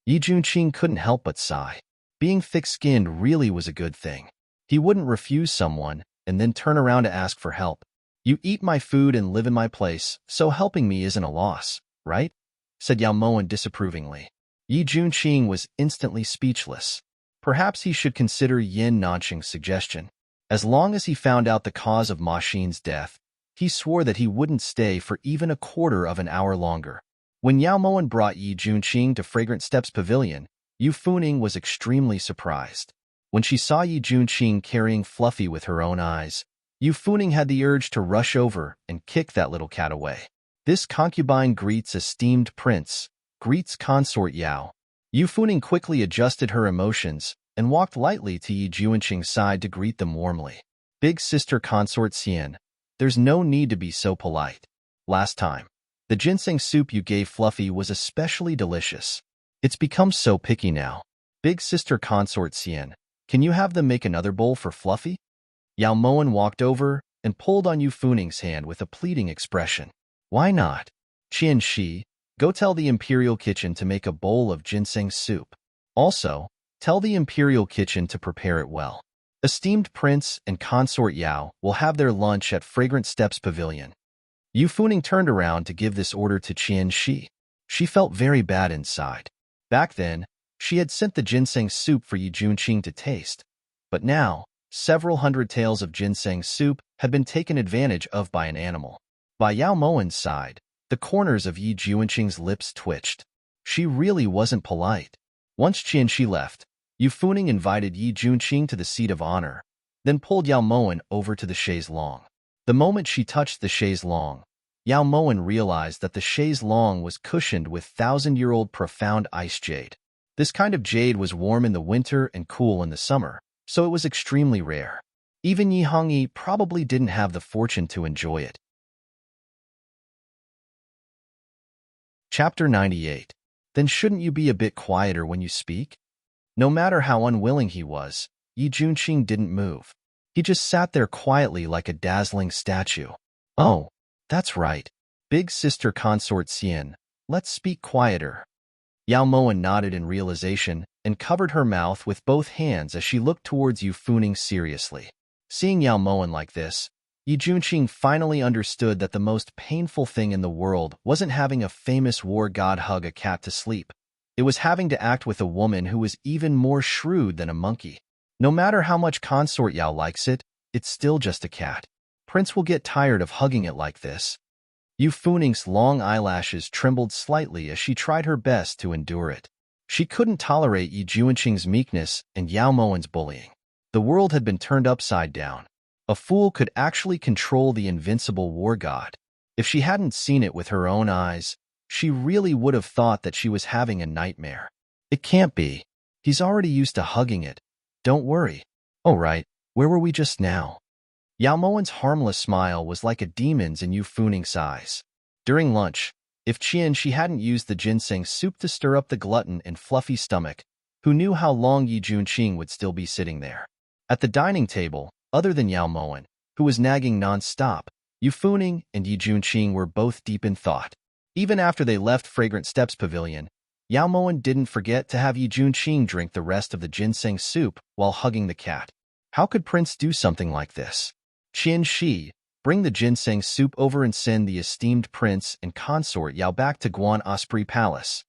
Yi Junqing couldn't help but sigh. Being thick-skinned really was a good thing. He wouldn't refuse someone and then turn around to ask for help. You eat my food and live in my place, so helping me isn't a loss, right? Said Yao Moen disapprovingly. Yi Junqing was instantly speechless. Perhaps he should consider Yin Nanqing's suggestion. As long as he found out the cause of Ma Xin's death, he swore that he wouldn't stay for even a quarter of an hour longer. When Yao Moen brought Yi Junqing to Fragrant Steps Pavilion, Yu Funing was extremely surprised. When she saw Yi Junqing carrying Fluffy with her own eyes, Yu Funing had the urge to rush over and kick that little cat away. This concubine greets esteemed prince, greets consort Yao. Yu Funing quickly adjusted her emotions and walked lightly to Yi Junqing's side to greet them warmly. Big sister consort Xian, There's no need to be so polite. Last time, the ginseng soup you gave Fluffy was especially delicious. It's become so picky now. Big sister consort Xian, can you have them make another bowl for Fluffy? Yao Moen walked over and pulled on Yu Funing's hand with a pleading expression. Why not? Qian Shi, go tell the Imperial Kitchen to make a bowl of ginseng soup. Also, tell the Imperial Kitchen to prepare it well. Esteemed Prince and Consort Yao will have their lunch at Fragrant Steps Pavilion. Yu Funing turned around to give this order to Qian Shi. She felt very bad inside. Back then, she had sent the ginseng soup for Yi Junqing to taste, but now, several hundred taels of ginseng soup had been taken advantage of by an animal. By Yao Moen's side, the corners of Yi Junqing's lips twitched. She really wasn't polite. Once Qian Shi left, Yu Funing invited Yi Junqing to the seat of honor, then pulled Yao Moen over to the chaise longue. The moment she touched the chaise longue, Yao Moen realized that the chaise longue was cushioned with thousand-year-old profound ice jade. This kind of jade was warm in the winter and cool in the summer, so it was extremely rare. Even Yi Hongyi probably didn't have the fortune to enjoy it. Chapter 98. Then shouldn't you be a bit quieter when you speak? No matter how unwilling he was, Yi Junqing didn't move. He just sat there quietly like a dazzling statue. Oh, that's right. Big sister consort Xian, let's speak quieter. Yao Moen nodded in realization and covered her mouth with both hands as she looked towards Yu Funing seriously. Seeing Yao Moen like this, Yi Junqing finally understood that the most painful thing in the world wasn't having a famous war god hug a cat to sleep. It was having to act with a woman who was even more shrewd than a monkey. No matter how much Consort Yao likes it, it's still just a cat. Prince will get tired of hugging it like this. Yu Funing's long eyelashes trembled slightly as she tried her best to endure it. She couldn't tolerate Yi Junqing's meekness and Yao Moen's bullying. The world had been turned upside down. A fool could actually control the invincible war god. If she hadn't seen it with her own eyes, she really would have thought that she was having a nightmare. It can't be. He's already used to hugging it. Don't worry. Oh right, where were we just now? Yao Moen's harmless smile was like a demon's in Yu Funing's eyes. During lunch, if Qian Shi hadn't used the ginseng soup to stir up the glutton in Fluffy stomach, who knew how long Yi Junqing would still be sitting there? At the dining table, other than Yao Moen, who was nagging non-stop, Yu Funing and Yi Junqing were both deep in thought. Even after they left Fragrant Steps Pavilion, Yao Moen didn't forget to have Yi Junqing drink the rest of the ginseng soup while hugging the cat. How could Prince do something like this? Qian Shi, bring the ginseng soup over and send the esteemed Prince and Consort Yao back to Guan Osprey Palace.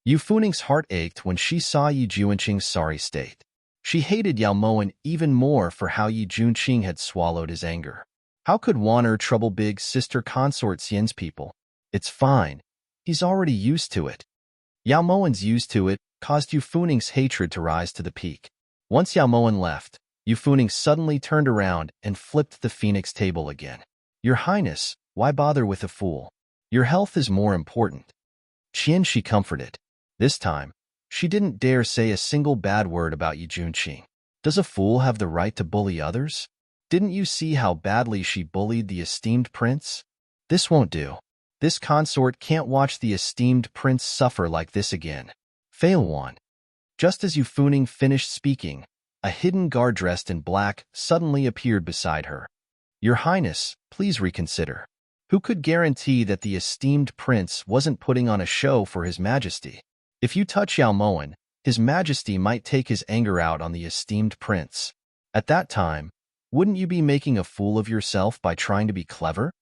Yu Funing's heart ached when she saw Yi Junqing's sorry state. She hated Yao Moen even more for how Yi Junqing had swallowed his anger. How could Wan'er trouble big sister consort Xian's people? It's fine. He's already used to it. Yao Moen's used to it caused Yu Funing's hatred to rise to the peak. Once Yao Moen left, Yu Funing suddenly turned around and flipped the phoenix table again. Your Highness, why bother with a fool? Your health is more important. Qian Shi comforted. This time, she didn't dare say a single bad word about Yi Junqing. Does a fool have the right to bully others? Didn't you see how badly she bullied the esteemed prince? This won't do. This consort can't watch the esteemed prince suffer like this again. Failwan. Just as Yu Funing finished speaking, a hidden guard dressed in black suddenly appeared beside her. Your Highness, please reconsider. Who could guarantee that the esteemed prince wasn't putting on a show for His Majesty? If you touch Yao Moen, His Majesty might take his anger out on the esteemed prince. At that time, wouldn't you be making a fool of yourself by trying to be clever?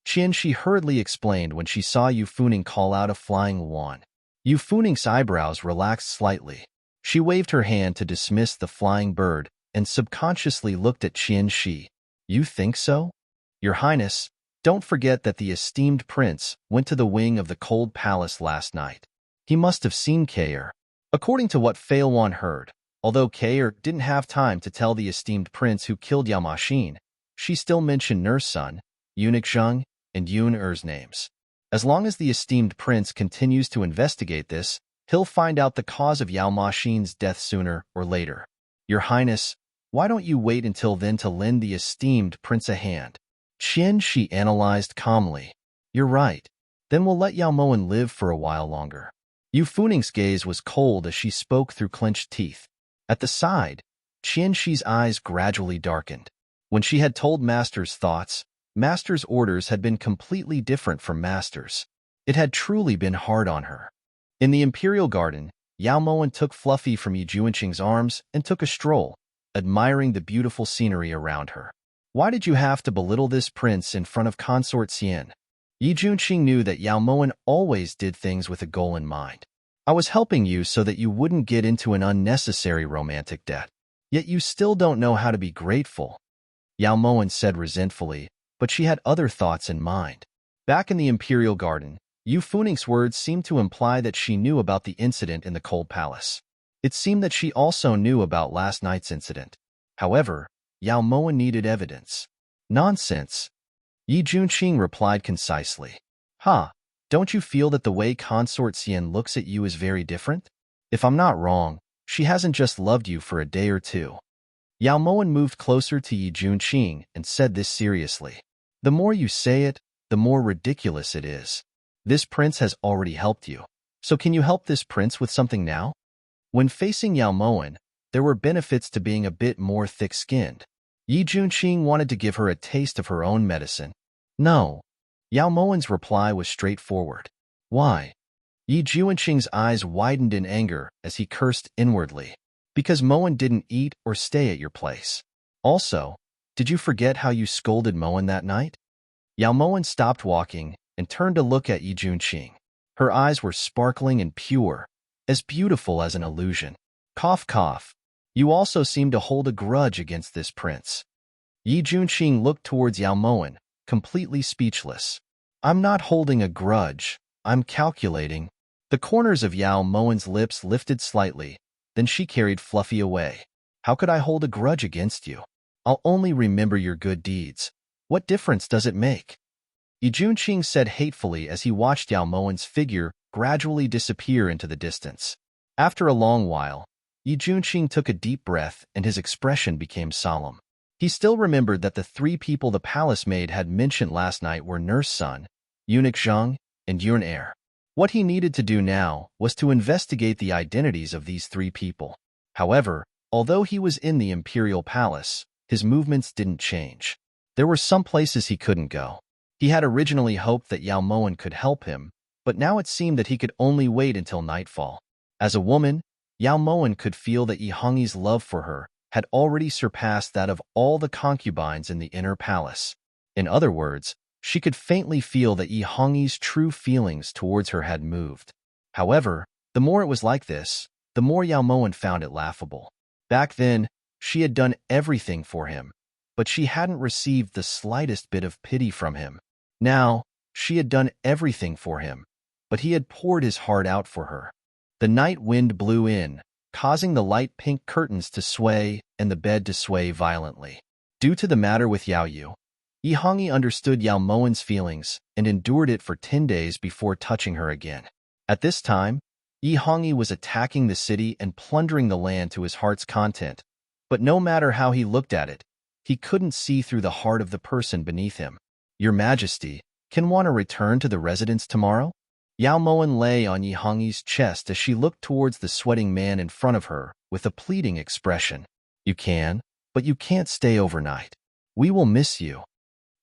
Qian Shi hurriedly explained when she saw Yu Funing call out a flying wand. Yu Funing's eyebrows relaxed slightly. She waved her hand to dismiss the flying bird and subconsciously looked at Qian Shi. You think so? Your Highness, don't forget that the esteemed prince went to the wing of the cold palace last night. He must have seen Kair. According to what Failwan heard, although Kair didn't have time to tell the esteemed prince who killed Yao Maxin, she still mentioned Nurse Sun, Eunuch Zheng, and Yun Er's names. As long as the esteemed prince continues to investigate this, he'll find out the cause of Yao Maxin's death sooner or later. Your Highness, why don't you wait until then to lend the esteemed prince a hand? She analyzed calmly. You're right. Then we'll let Yao Moen live for a while longer. Yu Funing's gaze was cold as she spoke through clenched teeth. At the side, Qianxi's eyes gradually darkened. When she had told Master's thoughts, Master's orders had been completely different from Master's. It had truly been hard on her. In the Imperial Garden, Yao Moen took Fluffy from Yi Juanqing's arms and took a stroll, admiring the beautiful scenery around her. Why did you have to belittle this prince in front of Consort Xian? Yi Juanqing knew that Yao Moen always did things with a goal in mind. I was helping you so that you wouldn't get into an unnecessary romantic debt. Yet you still don't know how to be grateful, Yao Moen said resentfully, but she had other thoughts in mind. Back in the Imperial Garden, Yu Funing's words seemed to imply that she knew about the incident in the Cold Palace. It seemed that she also knew about last night's incident. However, Yao Moen needed evidence. Nonsense, Yi Juanqing replied concisely. Don't you feel that the way Consort Xian looks at you is very different? If I'm not wrong, she hasn't just loved you for a day or two. Yao Moen moved closer to Yi Juanqing and said this seriously. The more you say it, the more ridiculous it is. This prince has already helped you. So can you help this prince with something now? When facing Yao Moen, there were benefits to being a bit more thick-skinned. Yi Juanqing wanted to give her a taste of her own medicine. No. Yao Moen's reply was straightforward. Why? Yi Juanqing's eyes widened in anger as he cursed inwardly. Because Moen didn't eat or stay at your place. Also, did you forget how you scolded Moen that night? Yao Moen stopped walking and turned to look at Yi Juanqing. Her eyes were sparkling and pure, as beautiful as an illusion. Cough, cough. You also seem to hold a grudge against this prince. Yi Juanqing looked towards Yao Moen, completely speechless. I'm not holding a grudge. I'm calculating. The corners of Yao Moen's lips lifted slightly, then she carried Fluffy away. How could I hold a grudge against you? I'll only remember your good deeds. What difference does it make? Yi Juanqing said hatefully as he watched Yao Moen's figure gradually disappear into the distance. After a long while, Yi Juanqing took a deep breath and his expression became solemn. He still remembered that the three people the palace maid had mentioned last night were Nurse Sun, Eunuch Zhang, and Yun Air. What he needed to do now was to investigate the identities of these three people. However, although he was in the Imperial Palace, his movements didn't change. There were some places he couldn't go. He had originally hoped that Yao Moen could help him, but now it seemed that he could only wait until nightfall. As a woman, Yao Moen could feel that Yi Hongyi's love for her had already surpassed that of all the concubines in the inner palace. In other words, she could faintly feel that Yi Hongyi's true feelings towards her had moved. However, the more it was like this, the more Yao Moen found it laughable. Back then, she had done everything for him, but she hadn't received the slightest bit of pity from him. Now, she had done everything for him, but he had poured his heart out for her. The night wind blew in, causing the light pink curtains to sway and the bed to sway violently. Due to the matter with Yao Yu, Yi Hongyi understood Yao Moen's feelings and endured it for 10 days before touching her again. At this time, Yi Hongyi was attacking the city and plundering the land to his heart's content, but no matter how he looked at it, he couldn't see through the heart of the person beneath him. Your Majesty, can one return to the residence tomorrow? Yao Moen lay on Yi Hongyi's chest as she looked towards the sweating man in front of her with a pleading expression. You can, but you can't stay overnight. We will miss you.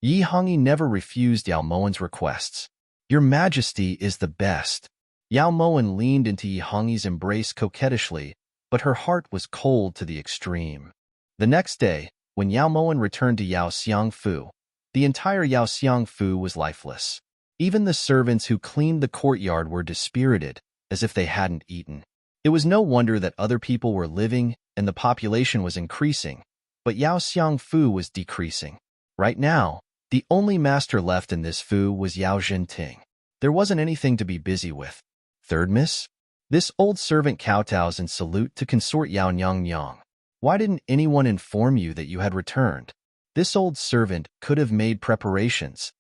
Yi Hongyi never refused Yao Moen's requests. Your Majesty is the best. Yao Moen leaned into Yi Hongyi's embrace coquettishly, but her heart was cold to the extreme. The next day, when Yao Moen returned to Yao Xiangfu, the entire Yao Xiangfu was lifeless. Even the servants who cleaned the courtyard were dispirited, as if they hadn't eaten. It was no wonder that other people were living and the population was increasing, but Yao Xiangfu was decreasing. Right now, the only master left in this fu was Yao Zhenting. There wasn't anything to be busy with. Third miss? This old servant kowtows in salute to consort Yao Nyang. Why didn't anyone inform you that you had returned? This old servant could have made preparations.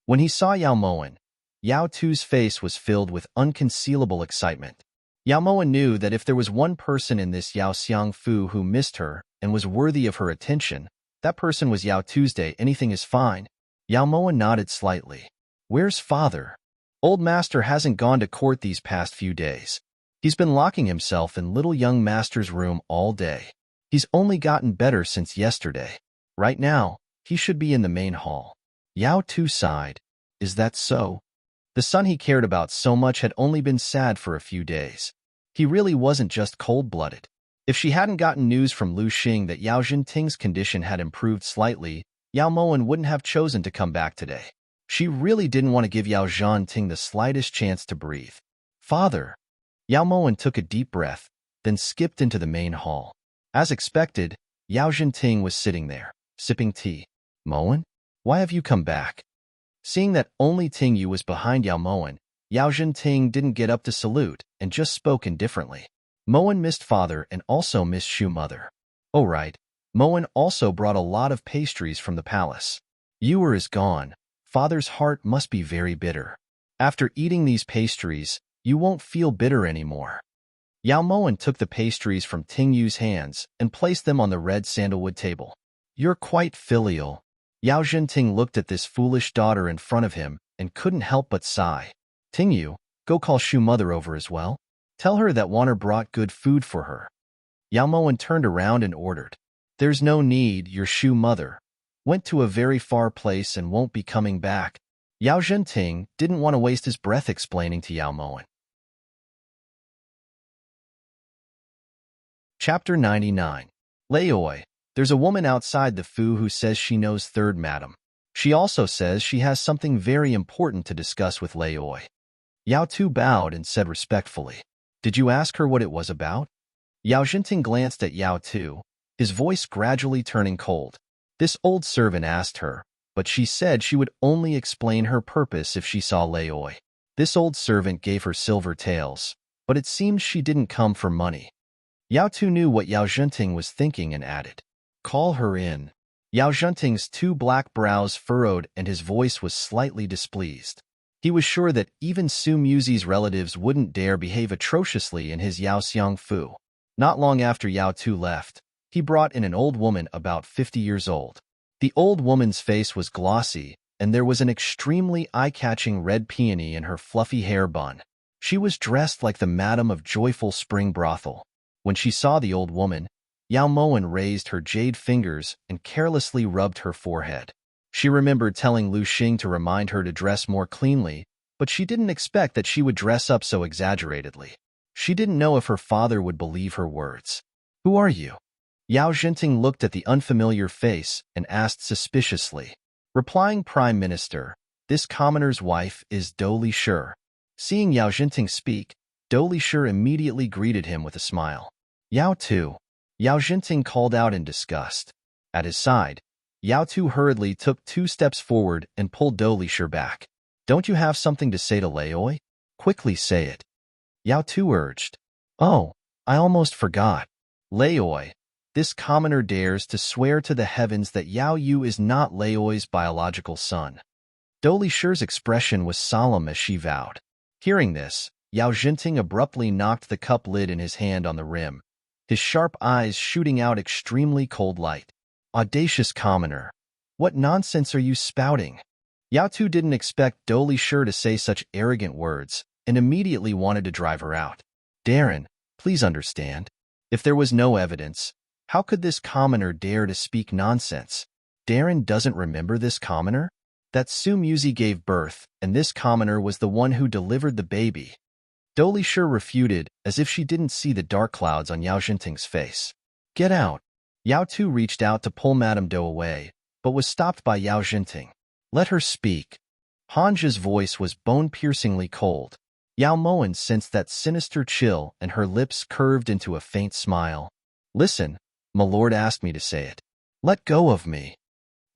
When he saw Yao Moen, Yao Tu's face was filled with unconcealable excitement. Yao Moen knew that if there was one person in this Yao Xiangfu who missed her and was worthy of her attention, that person was Yao Tuesday. Anything is fine. Yao Moen nodded slightly. Where's father? Old master hasn't gone to court these past few days. He's been locking himself in little young master's room all day. He's only gotten better since yesterday. Right now, he should be in the main hall. Yao Tu sighed. Is that so? The son he cared about so much had only been sad for a few days. He really wasn't just cold-blooded. If she hadn't gotten news from Lu Xing that Yao Jinting's condition had improved slightly, Yao Moen wouldn't have chosen to come back today. She really didn't want to give Yao Jinting the slightest chance to breathe. Father! Yao Moen took a deep breath, then skipped into the main hall. As expected, Yao Jinting was sitting there, sipping tea. Moen? Why have you come back? Seeing that only Ting Yu was behind Yao Moen, Yao Jinting didn't get up to salute and just spoke indifferently. Moen missed father and also missed Shu mother. Oh right, Moen also brought a lot of pastries from the palace. Yuer is gone. Father's heart must be very bitter. After eating these pastries, you won't feel bitter anymore. Yao Moen took the pastries from Ting Yu's hands and placed them on the red sandalwood table. You're quite filial. Yao Jinting looked at this foolish daughter in front of him and couldn't help but sigh. Ting Yu, go call Shu mother over as well. Tell her that Wanner brought good food for her. Yao Moen turned around and ordered. There's no need, your Shu mother went to a very far place and won't be coming back. Yao Jinting didn't want to waste his breath explaining to Yao Moen. Chapter 99. Laoi. There's a woman outside the Fu who says she knows third madam. She also says she has something very important to discuss with Laoi. Yao Tu bowed and said respectfully, Did you ask her what it was about? Yao Jinting glanced at Yao Tu, his voice gradually turning cold. This old servant asked her, but she said she would only explain her purpose if she saw Laoi. This old servant gave her silver taels, but it seemed she didn't come for money. Yao Tu knew what Yao Jinting was thinking and added, Call her in. Yao Jinting's two black brows furrowed and his voice was slightly displeased. He was sure that even Su Muzi's relatives wouldn't dare behave atrociously in his Yao Xiang Fu. Not long after Yao Tu left, he brought in an old woman about 50 years old. The old woman's face was glossy, and there was an extremely eye-catching red peony in her fluffy hair bun. She was dressed like the madam of joyful spring brothel. When she saw the old woman, Yao Moen raised her jade fingers and carelessly rubbed her forehead. She remembered telling Lu Xing to remind her to dress more cleanly, but she didn't expect that she would dress up so exaggeratedly. She didn't know if her father would believe her words. Who are you? Yao Jinting looked at the unfamiliar face and asked suspiciously. Replying Prime Minister, this commoner's wife is Dou Lisher. Seeing Yao Jinting speak, Dou Lisher immediately greeted him with a smile. Yao Tu. Yao Jinting called out in disgust. At his side, Yao Tu hurriedly took 2 steps forward and pulled Dou Lisher back. Don't you have something to say to Laoi? Quickly say it. Yao Tu urged. Oh, I almost forgot. Laoi. This commoner dares to swear to the heavens that Yao Yu is not Laoi's biological son. Dou Lisher's expression was solemn as she vowed. Hearing this, Yao Jinting abruptly knocked the cup lid in his hand on the rim, his sharp eyes shooting out extremely cold light. Audacious commoner. What nonsense are you spouting? Yao Tu didn't expect Dou Lisher to say such arrogant words, and immediately wanted to drive her out. Darren, please understand. If there was no evidence, how could this commoner dare to speak nonsense? Darren doesn't remember this commoner? That Su Muzi gave birth, and this commoner was the one who delivered the baby. Dou Lisher refuted, as if she didn't see the dark clouds on Yao Jinting's face. Get out. Yao Tu reached out to pull Madame Dou away, but was stopped by Yao Jinting. Let her speak. Hanja's voice was bone-piercingly cold. Yao Moen sensed that sinister chill and her lips curved into a faint smile. Listen, my lord asked me to say it. Let go of me.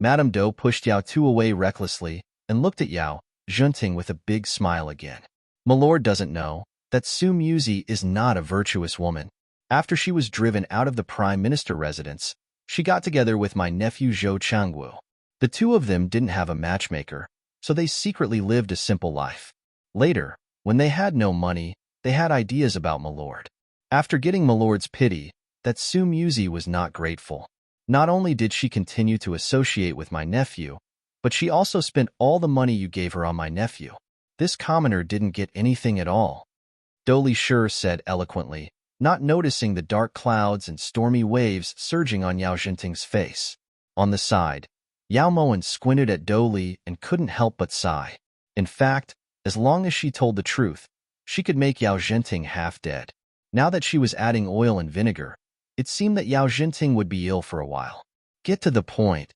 Madame Dou pushed Yao Tu away recklessly and looked at Yao Jinting with a big smile again. My lord doesn't know that Su Muzi is not a virtuous woman. After she was driven out of the Prime Minister residence, she got together with my nephew Zhou Changwu. The two of them didn't have a matchmaker, so they secretly lived a simple life. Later, when they had no money, they had ideas about my lord. After getting my lord's pity, that Su Muzi was not grateful. Not only did she continue to associate with my nephew, But she also spent all the money you gave her on my nephew. This commoner didn't get anything at all. Doli sure said eloquently, not noticing the dark clouds and stormy waves surging on Yao Jinting's face. On the side, Yao Moen squinted at Doli and couldn't help but sigh. In fact, as long as she told the truth, she could make Yao Jinting half dead. Now that she was adding oil and vinegar, it seemed that Yao Jinting would be ill for a while. Get to the point.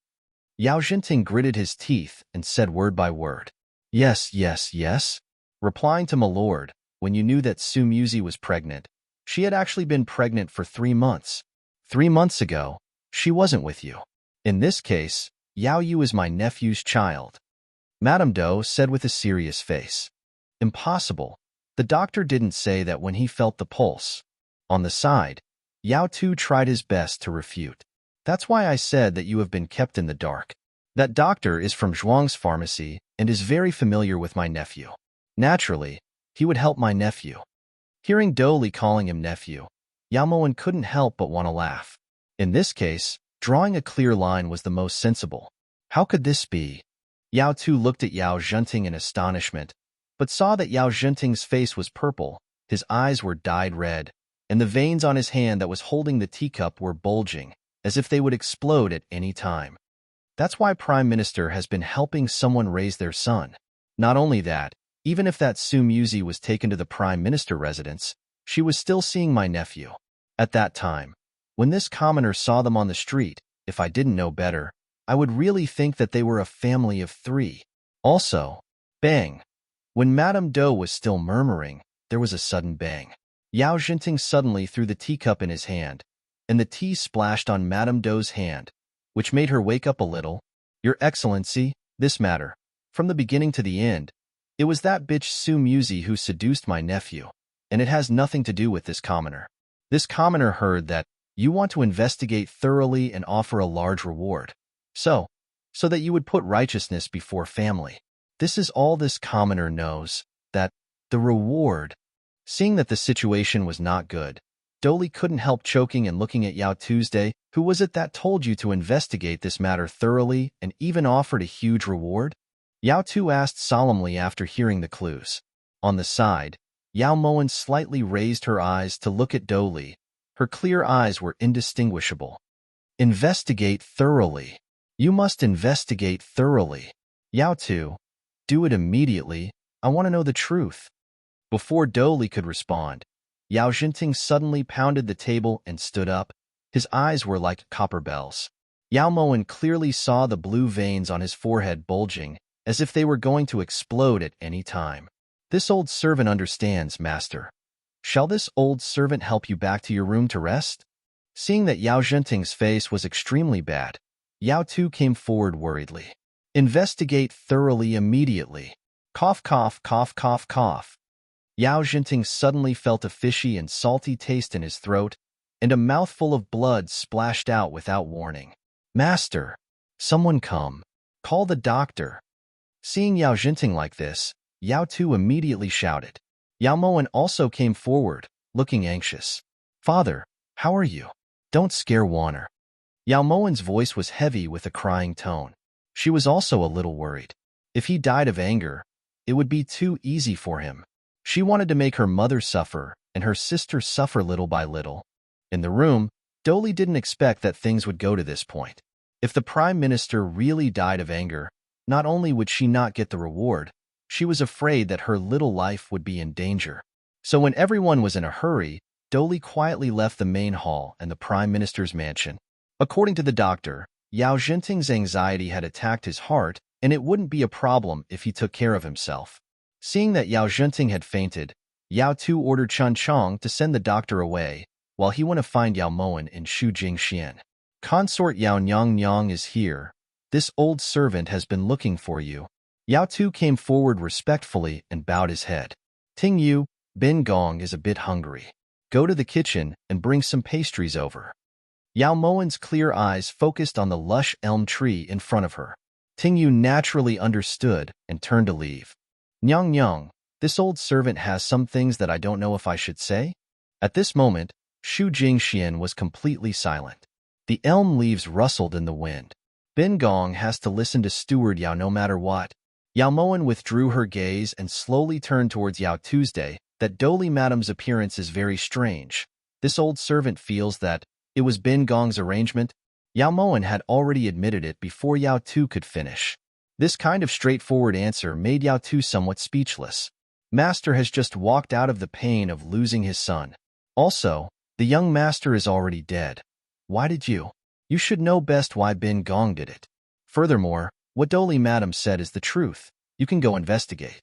Yao Jinting gritted his teeth and said word by word. Yes, yes, yes. Replying to my lord, when you knew that Su Muzi was pregnant, she had actually been pregnant for 3 months. 3 months ago, she wasn't with you. In this case, Yao Yu is my nephew's child. Madame Do said with a serious face. Impossible. The doctor didn't say that when he felt the pulse. On the side, Yao Tu tried his best to refute. That's why I said that you have been kept in the dark. That doctor is from Zhuang's pharmacy and is very familiar with my nephew. Naturally, he would help my nephew. Hearing Doli calling him nephew, Yao Moen couldn't help but want to laugh. In this case, drawing a clear line was the most sensible. How could this be? Yao Tu looked at Yao Jinting in astonishment, but saw that Yao Jinting's face was purple, his eyes were dyed red, and the veins on his hand that was holding the teacup were bulging, as if they would explode at any time. That's why Prime Minister has been helping someone raise their son. Not only that, even if that Su Muzi was taken to the Prime Minister residence, she was still seeing my nephew. At that time, when this commoner saw them on the street, if I didn't know better, I would really think that they were a family of 3. Also, bang. When Madame Do was still murmuring, there was a sudden bang. Yao Jinting suddenly threw the teacup in his hand, and the tea splashed on Madame Do's hand, which made her wake up a little. Your Excellency, this matter, from the beginning to the end, it was that bitch Su Muzi who seduced my nephew, and it has nothing to do with this commoner. This commoner heard that you want to investigate thoroughly and offer a large reward. So that you would put righteousness before family. This is all this commoner knows, that the reward. Seeing that the situation was not good, Doli couldn't help choking and looking at Yao Tuesday. Who was it that told you to investigate this matter thoroughly and even offered a huge reward? Yao Tu asked solemnly after hearing the clues. On the side, Yao Moen slightly raised her eyes to look at Doli. Her clear eyes were indistinguishable. Investigate thoroughly. You must investigate thoroughly. Yao Tu, do it immediately. I want to know the truth. Before Doli could respond, Yao Jinting suddenly pounded the table and stood up. His eyes were like copper bells. Yao Moen clearly saw the blue veins on his forehead bulging, as if they were going to explode at any time. This old servant understands, master. Shall this old servant help you back to your room to rest? Seeing that Yao Jinting's face was extremely bad, Yao Tu came forward worriedly. Investigate thoroughly immediately. Cough, cough, cough, cough, cough. Yao Jinting suddenly felt a fishy and salty taste in his throat, and a mouthful of blood splashed out without warning. Master, someone come. Call the doctor. Seeing Yao Jinting like this, Yao Tu immediately shouted. Yao Moen also came forward, looking anxious. Father, how are you? Don't scare Warner. Yao Moen's voice was heavy with a crying tone. She was also a little worried. If he died of anger, it would be too easy for him. She wanted to make her mother suffer and her sister suffer little by little. In the room, Doli didn't expect that things would go to this point. If the Prime Minister really died of anger, not only would she not get the reward, she was afraid that her little life would be in danger. So when everyone was in a hurry, Doli quietly left the main hall and the Prime Minister's mansion. According to the doctor, Yao Jinting's anxiety had attacked his heart, and it wouldn't be a problem if he took care of himself. Seeing that Yao Jinting had fainted, Yao Tu ordered Chen Chong to send the doctor away, while he went to find Yao Moen in Shu Jingxian. Consort Yao Nyang Nyang is here. This old servant has been looking for you. Yao Tu came forward respectfully and bowed his head. Ting Yu, Bin Gong is a bit hungry. Go to the kitchen and bring some pastries over. Yao Moen's clear eyes focused on the lush elm tree in front of her. Ting Yu naturally understood and turned to leave. Nyang Nyang, this old servant has some things that I don't know if I should say. At this moment, Shu Jingxian was completely silent. The elm leaves rustled in the wind. Bin Gong has to listen to Steward Yao no matter what. Yao Moen withdrew her gaze and slowly turned towards Yao Tuesday. That Doli Madam's appearance is very strange. This old servant feels that it was Bin Gong's arrangement. Yao Moen had already admitted it before Yao Tu could finish. This kind of straightforward answer made Yao Tu somewhat speechless. Master has just walked out of the pain of losing his son. Also, the young master is already dead. Why did you? You should know best why Bin Gong did it. Furthermore, what Doli Madam said is the truth. You can go investigate.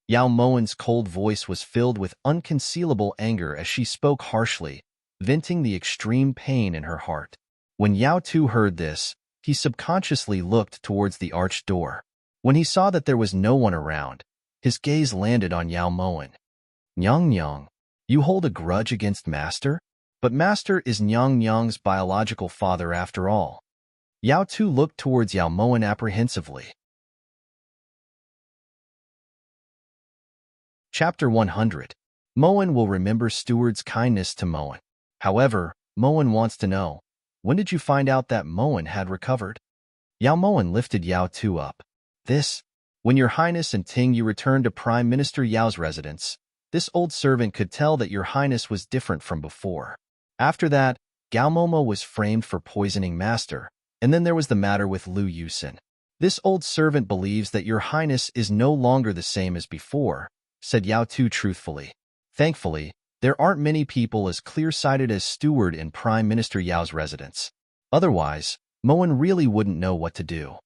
Yao Moen's cold voice was filled with unconcealable anger as she spoke harshly, venting the extreme pain in her heart. When Yao Tu heard this, he subconsciously looked towards the arched door. When he saw that there was no one around, his gaze landed on Yao Moen. Nyang Nyang, you hold a grudge against Master? But Master is Nyang Nyang's biological father after all. Yao Tu looked towards Yao Moen apprehensively. Chapter 100. Moen will remember Steward's kindness to Moen. However, Moen wants to know, when did you find out that Moen had recovered? Yao Moen lifted Yao Tu up. When Your Highness and Ting you returned to Prime Minister Yao's residence, this old servant could tell that Your Highness was different from before. After that, Gao Momo was framed for poisoning Master, and then there was the matter with Lu Yusin. This old servant believes that Your Highness is no longer the same as before, said Yao Tu truthfully. Thankfully, there aren't many people as clear-sighted as Steward in Prime Minister Yao's residence. Otherwise, Moen really wouldn't know what to do.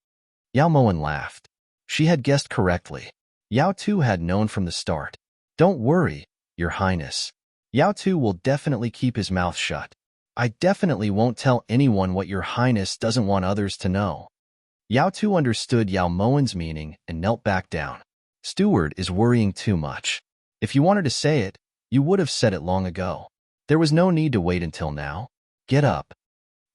Yao Moen laughed. She had guessed correctly. Yao Tu had known from the start. Don't worry, Your Highness. Yao Tu will definitely keep his mouth shut. I definitely won't tell anyone what Your Highness doesn't want others to know. Yao Tu understood Yao Moen's meaning and knelt back down. Steward is worrying too much. If you wanted to say it, you would have said it long ago. There was no need to wait until now. Get up.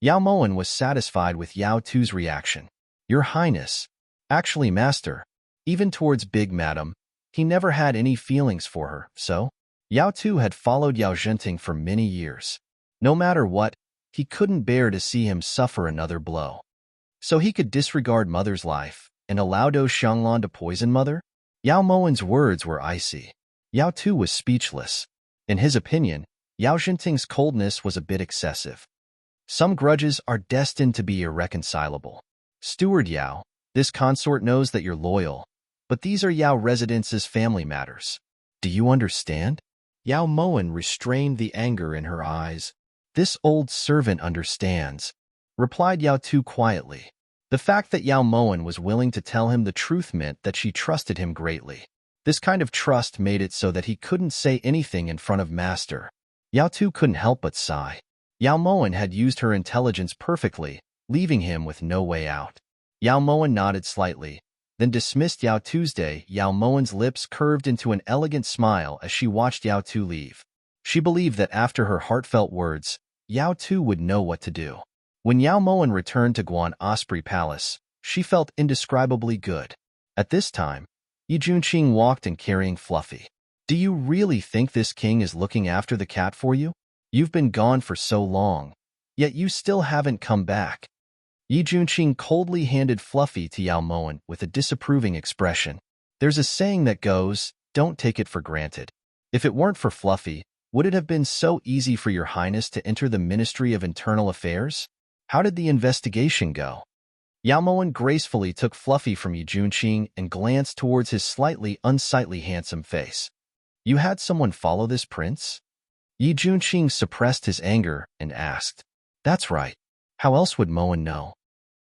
Yao Moen was satisfied with Yao Tu's reaction. Your Highness. Actually, Master. Even towards Big Madam, he never had any feelings for her, so? Yao Tu had followed Yao Zhenting for many years. No matter what, he couldn't bear to see him suffer another blow. So he could disregard Mother's life and allow Do Xianglan to poison Mother? Yao Moen's words were icy. Yao Tu was speechless. In his opinion, Yao Zhenting's coldness was a bit excessive. Some grudges are destined to be irreconcilable. Steward Yao, this consort knows that you're loyal, but these are Yao Residence's family matters. Do you understand? Yao Moen restrained the anger in her eyes. This old servant understands, replied Yao Tu quietly. The fact that Yao Moen was willing to tell him the truth meant that she trusted him greatly. This kind of trust made it so that he couldn't say anything in front of Master. Yao Tu couldn't help but sigh. Yao Moen had used her intelligence perfectly, leaving him with no way out. Yao Moen nodded slightly, then dismissed Yao Tuesday. Yao Moen's lips curved into an elegant smile as she watched Yao Tu leave. She believed that after her heartfelt words, Yao Tu would know what to do. When Yao Moen returned to Guan Osprey Palace, she felt indescribably good. At this time, Yi Junqing walked in carrying Fluffy. Do you really think this king is looking after the cat for you? You've been gone for so long, yet you still haven't come back. Yi Junqing coldly handed Fluffy to Yao Moen with a disapproving expression. There's a saying that goes, don't take it for granted. If it weren't for Fluffy, would it have been so easy for Your Highness to enter the Ministry of Internal Affairs? How did the investigation go? Yao Moen gracefully took Fluffy from Yi Junqing and glanced towards his slightly unsightly handsome face. You had someone follow this prince? Yi Junqing suppressed his anger and asked. That's right. How else would Moen know?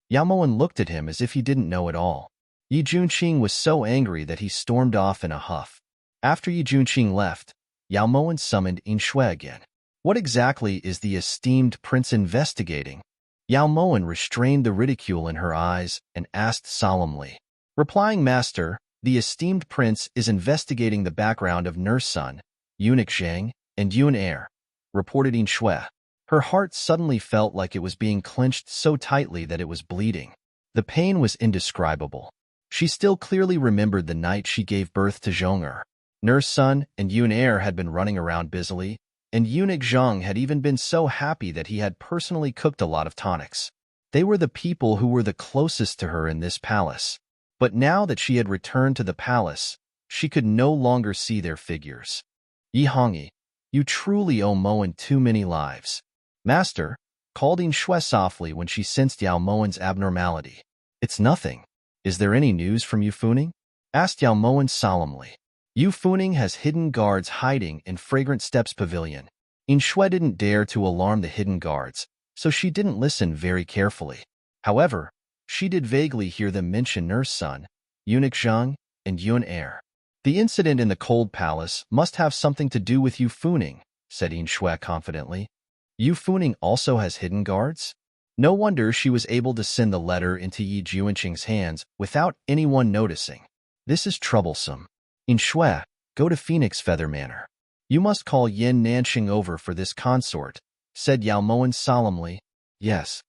Yao Moen looked at him as if he didn't know at all. Yi Junqing was so angry that he stormed off in a huff. After Yi Junqing left, Yao Moen summoned Inshui again. What exactly is the esteemed prince investigating? Yao Moen restrained the ridicule in her eyes and asked solemnly. Replying, Master, the esteemed prince is investigating the background of Nurse Sun, Eunuch Zhang, and Yun Air, reported Inshui. Her heart suddenly felt like it was being clenched so tightly that it was bleeding. The pain was indescribable. She still clearly remembered the night she gave birth to Zhong'er. Nurse Sun and Yun Air had been running around busily, and Eunuch Zhang had even been so happy that he had personally cooked a lot of tonics. They were the people who were the closest to her in this palace. But now that she had returned to the palace, she could no longer see their figures. Yi Hongyi, you truly owe Moen too many lives. Master, called In Shui softly when she sensed Yao Moen's abnormality. It's nothing. Is there any news from Yu Funing? Asked Yao Moen solemnly. Yu Funing has hidden guards hiding in Fragrant Steps Pavilion. In Shui didn't dare to alarm the hidden guards, so she didn't listen very carefully. However, she did vaguely hear them mention Nurse Sun, Eunuch Zhang, and Yun Er. The incident in the Cold Palace must have something to do with Yu Funing, said In Shui confidently. Yu Funing also has hidden guards? No wonder she was able to send the letter into Yi Juanqing's hands without anyone noticing. This is troublesome. In Shui, go to Phoenix Feather Manor. You must call Yin Nanxing over for this consort, said Yao Moen solemnly. Yes.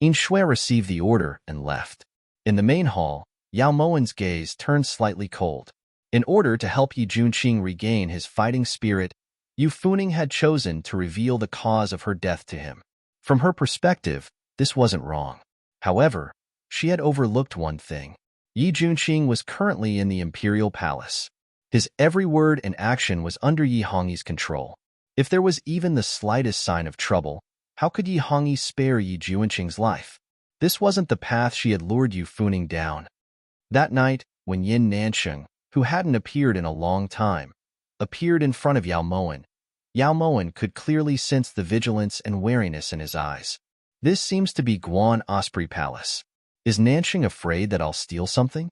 In Shui received the order and left. In the main hall, Yao Moen's gaze turned slightly cold. In order to help Yi Juanqing regain his fighting spirit, Yu Funing had chosen to reveal the cause of her death to him. From her perspective, this wasn't wrong. However, she had overlooked one thing. Yi Juanqing was currently in the Imperial Palace. His every word and action was under Yi Hongyi's control. If there was even the slightest sign of trouble, how could Yi Hongyi spare Yi Juanqing's life? This wasn't the path she had lured Yu Funing down. That night, when Yin Nanxing, who hadn't appeared in a long time, appeared in front of Yao Moen could clearly sense the vigilance and wariness in his eyes. This seems to be Guan Osprey Palace. Is Nanxing afraid that I'll steal something?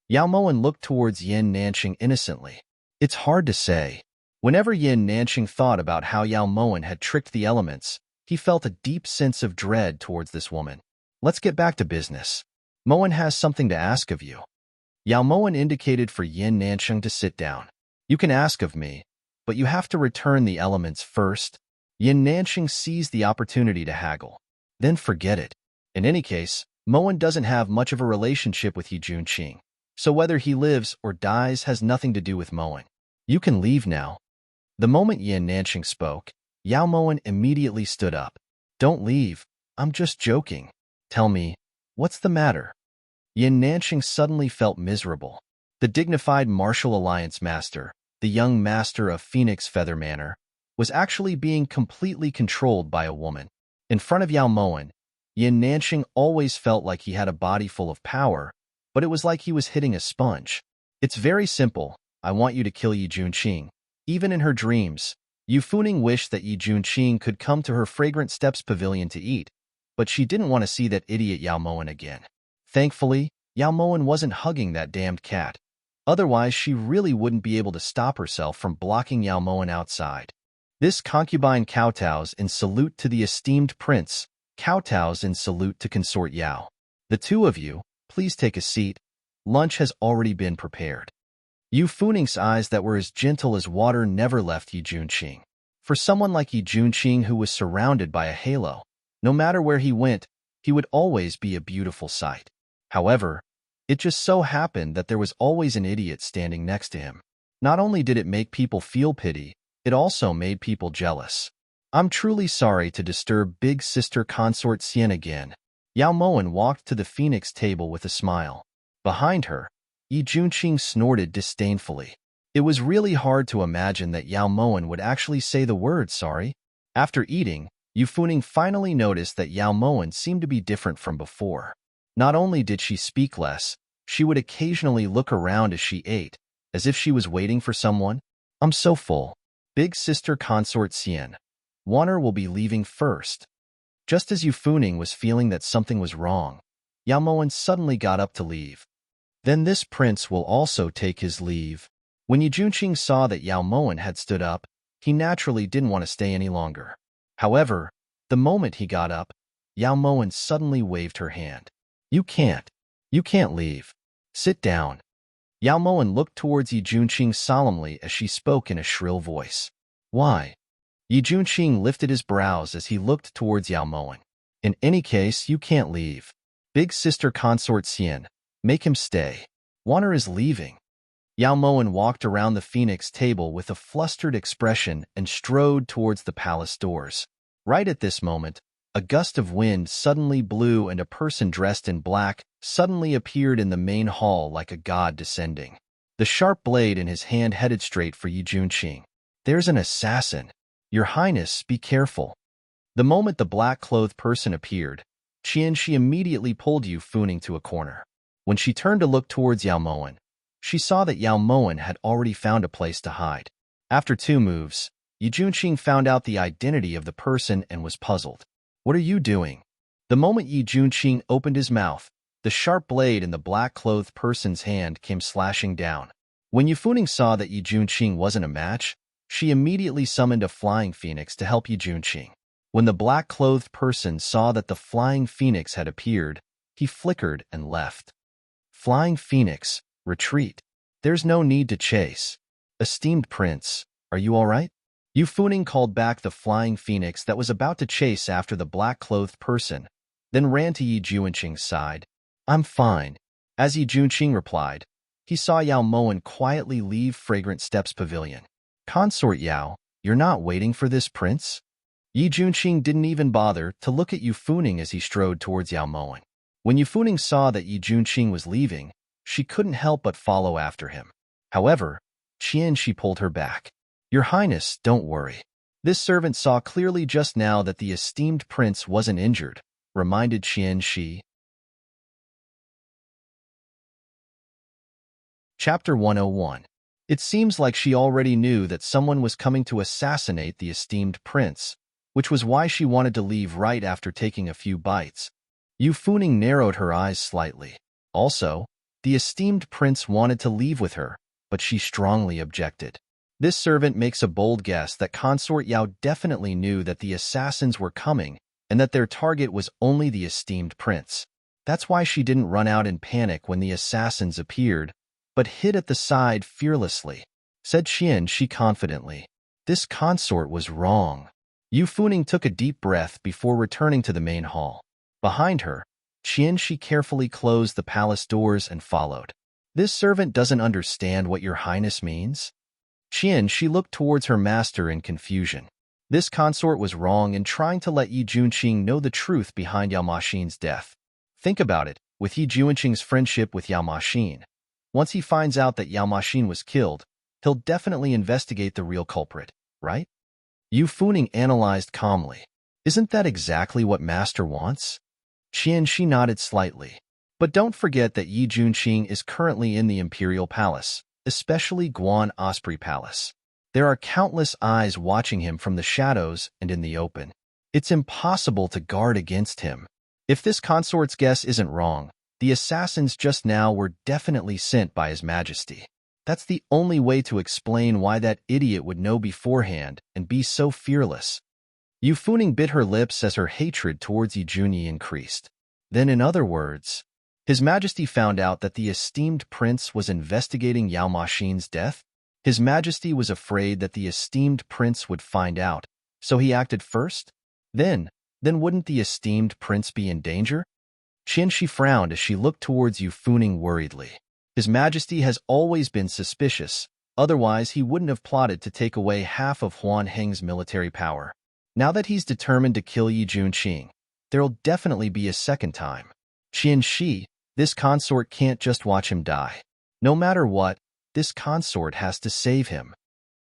Yao Moen looked towards Yin Nanxing innocently. It's hard to say. Whenever Yin Nanxing thought about how Yao Moen had tricked the elements, he felt a deep sense of dread towards this woman. Let's get back to business. Moen has something to ask of you. Yao Moen indicated for Yin Nanxing to sit down. You can ask of me, but you have to return the elements first. Yin Nanxing seized the opportunity to haggle. Then forget it. In any case, Moen doesn't have much of a relationship with Yi Juanqing, so whether he lives or dies has nothing to do with Moen. You can leave now. The moment Yin Nanxing spoke, Yao Moen immediately stood up. Don't leave. I'm just joking. Tell me, what's the matter? Yin Nanxing suddenly felt miserable. The dignified martial alliance master, the young master of Phoenix Feather Manor, was actually being completely controlled by a woman. In front of Yao Moen, Yin Nanxing always felt like he had a body full of power, but it was like he was hitting a sponge. It's very simple. I want you to kill Yi Juanqing. Even in her dreams, Yu Funing wished that Yi Juanqing could come to her Fragrant Steps Pavilion to eat, but she didn't want to see that idiot Yao Moen again. Thankfully, Yao Moen wasn't hugging that damned cat. Otherwise, she really wouldn't be able to stop herself from blocking Yao Moen outside. This concubine kowtows in salute to the esteemed prince, kowtows in salute to consort Yao. The two of you, please take a seat. Lunch has already been prepared. Yu Funing's eyes that were as gentle as water never left Yi Juanqing. For someone like Yi Juanqing who was surrounded by a halo, no matter where he went, he would always be a beautiful sight. However, it just so happened that there was always an idiot standing next to him. Not only did it make people feel pity, it also made people jealous. I'm truly sorry to disturb Big Sister Consort Xian again. Yao Moen walked to the Phoenix table with a smile. Behind her, Yi Juanqing snorted disdainfully. It was really hard to imagine that Yao Moen would actually say the word sorry. After eating, Yu Funing finally noticed that Yao Moen seemed to be different from before. Not only did she speak less, she would occasionally look around as she ate, as if she was waiting for someone. I'm so full. Big Sister Consort Xian. Wanner will be leaving first. Just as Yu Funing was feeling that something was wrong, Yao Moen suddenly got up to leave. Then this prince will also take his leave. When Yi Juanqing saw that Yao Moen had stood up, he naturally didn't want to stay any longer. However, the moment he got up, Yao Moen suddenly waved her hand. You can't leave. Sit down. Yao Moen looked towards Yi Juanqing solemnly as she spoke in a shrill voice. Why? Yi Juanqing lifted his brows as he looked towards Yao Moen. In any case, you can't leave. Big Sister Consort Xian, make him stay. Wanner is leaving. Yao Moen walked around the Phoenix table with a flustered expression and strode towards the palace doors. Right at this moment, A gust of wind suddenly blew and a person dressed in black suddenly appeared in the main hall like a god descending. The sharp blade in his hand headed straight for Yi Junqing. "There's an assassin. Your Highness, be careful." The moment the black-clothed person appeared, Qianxi immediately pulled Yu Funing to a corner. When she turned to look towards Yao Moen, she saw that Yao Moen had already found a place to hide. After 2 moves, Yi Junqing found out the identity of the person and was puzzled. "What are you doing?" The moment Yi Junqing opened his mouth, the sharp blade in the black-clothed person's hand came slashing down. When Yu Funing saw that Yi Junqing wasn't a match, she immediately summoned a flying phoenix to help Yi Junqing. When the black-clothed person saw that the flying phoenix had appeared, he flickered and left. "Flying phoenix, retreat. There's no need to chase. Esteemed prince, are you all right?" Yu Funing called back the flying phoenix that was about to chase after the black-clothed person, then ran to Yi Junqing's side. "I'm fine." As Yi Junqing replied, he saw Yao Moen quietly leave Fragrant Steps Pavilion. "Consort Yao, you're not waiting for this prince?" Yi Junqing didn't even bother to look at Yu Funing as he strode towards Yao Moen. When Yu Funing saw that Yi Junqing was leaving, she couldn't help but follow after him. However, Qianxi pulled her back. "Your Highness, don't worry. This servant saw clearly just now that the esteemed prince wasn't injured," reminded Qianxi. Chapter 101. It seems like she already knew that someone was coming to assassinate the esteemed prince, which was why she wanted to leave right after taking a few bites. Yu Funing narrowed her eyes slightly. Also, the esteemed prince wanted to leave with her, but she strongly objected. This servant makes a bold guess that Consort Yao definitely knew that the assassins were coming and that their target was only the esteemed prince. That's why she didn't run out in panic when the assassins appeared, but hid at the side fearlessly. Said Qianxi confidently. This consort was wrong. Yu Funing took a deep breath before returning to the main hall. Behind her, Qianxi carefully closed the palace doors and followed. "This servant doesn't understand what your highness means?" Qianxi looked towards her master in confusion. This consort was wrong in trying to let Yi Junqing know the truth behind Yao Maxin's death. Think about it, with Yi Junqing's friendship with Yao Maxin. Once he finds out that Yao Maxin was killed, he'll definitely investigate the real culprit, right? Yu Funing analyzed calmly. "Isn't that exactly what Master wants?" Qianxi nodded slightly. "But don't forget that Yi Junqing is currently in the Imperial Palace, especially Guan Osprey Palace. There are countless eyes watching him from the shadows and in the open. It's impossible to guard against him. If this consort's guess isn't wrong, the assassins just now were definitely sent by His Majesty. That's the only way to explain why that idiot would know beforehand and be so fearless." Yu Funing bit her lips as her hatred towards Yi Junyi increased. Then, in other words, His Majesty found out that the esteemed prince was investigating Yao Maxin's death? His Majesty was afraid that the esteemed prince would find out, so he acted first? Then wouldn't the esteemed prince be in danger? Qianxi frowned as she looked towards Yu Funing worriedly. His Majesty has always been suspicious, otherwise he wouldn't have plotted to take away half of Huan Heng's military power. Now that he's determined to kill Yi Junqing, there'll definitely be a second time. Qianxi, this consort can't just watch him die. No matter what, this consort has to save him.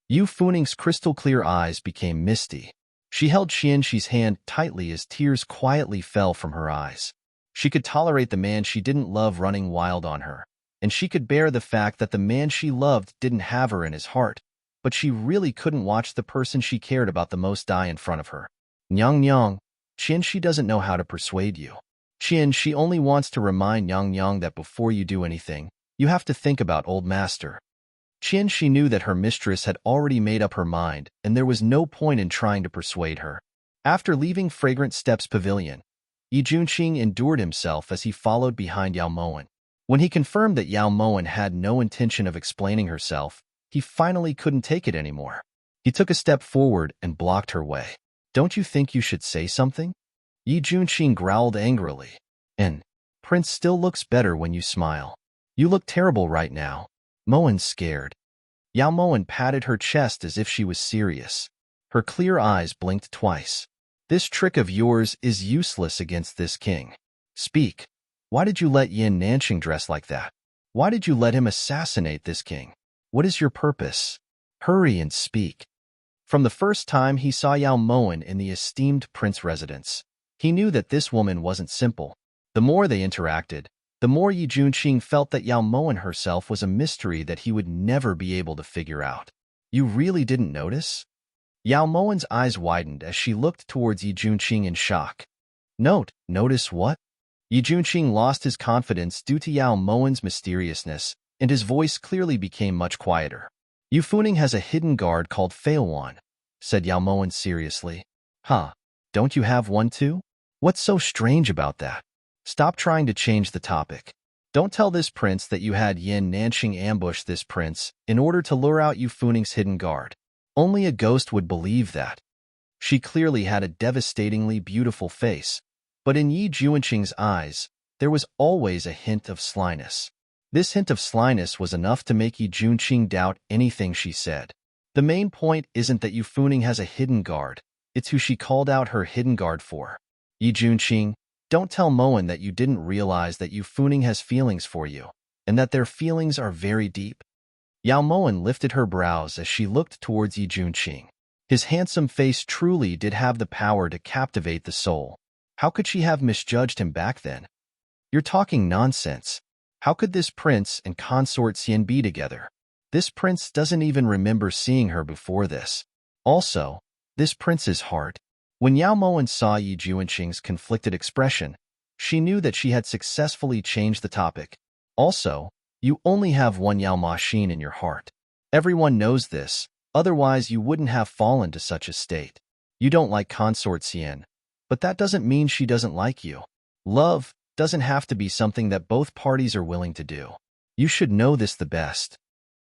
Yu Funing's crystal-clear eyes became misty. She held Qianxi's hand tightly as tears quietly fell from her eyes. She could tolerate the man she didn't love running wild on her, and she could bear the fact that the man she loved didn't have her in his heart, but she really couldn't watch the person she cared about the most die in front of her. Nyang, Qianxi doesn't know how to persuade you. She only wants to remind Yang that before you do anything, you have to think about old master. Qianxi knew that her mistress had already made up her mind, and there was no point in trying to persuade her. After leaving Fragrant Steps Pavilion, Yi Junqing endured himself as he followed behind Yao Moen. When he confirmed that Yao Moen had no intention of explaining herself, he finally couldn't take it anymore. He took a step forward and blocked her way. "Don't you think you should say something?" Yi Junqing growled angrily. "And Prince still looks better when you smile. You look terrible right now." Moen's scared. Yao Moen patted her chest as if she was serious. Her clear eyes blinked twice. This trick of yours is useless against this king. Speak. Why did you let Yin Nanxing dress like that? Why did you let him assassinate this king? What is your purpose? Hurry and speak. From the first time he saw Yao Moen in the esteemed prince residence, he knew that this woman wasn't simple. The more they interacted, the more Yi Junqing felt that Yao Moen herself was a mystery that he would never be able to figure out. You really didn't notice? Yao Moen's eyes widened as she looked towards Yi Junqing in shock. Notice what? Yi Junqing lost his confidence due to Yao Moen's mysteriousness, and his voice clearly became much quieter. Yu Funing has a hidden guard called Feilwan, said Yao Moen seriously. Huh, don't you have one too? What's so strange about that? Stop trying to change the topic. Don't tell this prince that you had Yin Nanxing ambush this prince in order to lure out Yu Funing's hidden guard. Only a ghost would believe that. She clearly had a devastatingly beautiful face, but in Yi Junqing's eyes, there was always a hint of slyness. This hint of slyness was enough to make Yi Junqing doubt anything she said. The main point isn't that Yu Funing has a hidden guard, it's who she called out her hidden guard for. Yi Junqing, don't tell Moen that you didn't realize that Yu Funing has feelings for you, and that their feelings are very deep. Yao Moen lifted her brows as she looked towards Yi Junqing. His handsome face truly did have the power to captivate the soul. How could she have misjudged him back then? You're talking nonsense. How could this prince and consort Xian be together? This prince doesn't even remember seeing her before this. Also, this prince's heart. When Yao Moen saw Yi Junqing's conflicted expression, she knew that she had successfully changed the topic. Also, you only have one Yao Machine in your heart. Everyone knows this, otherwise you wouldn't have fallen to such a state. You don't like consort Xian, but that doesn't mean she doesn't like you. Love doesn't have to be something that both parties are willing to do. You should know this the best.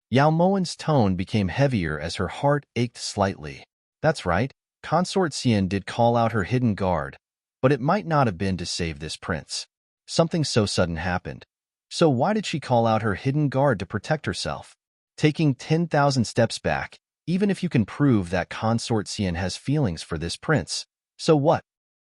Yao Moen's tone became heavier as her heart ached slightly. That's right, Consort Xian did call out her hidden guard, but it might not have been to save this prince. Something so sudden happened. So why did she call out her hidden guard to protect herself? Taking 10,000 steps back, even if you can prove that Consort Xian has feelings for this prince, so what?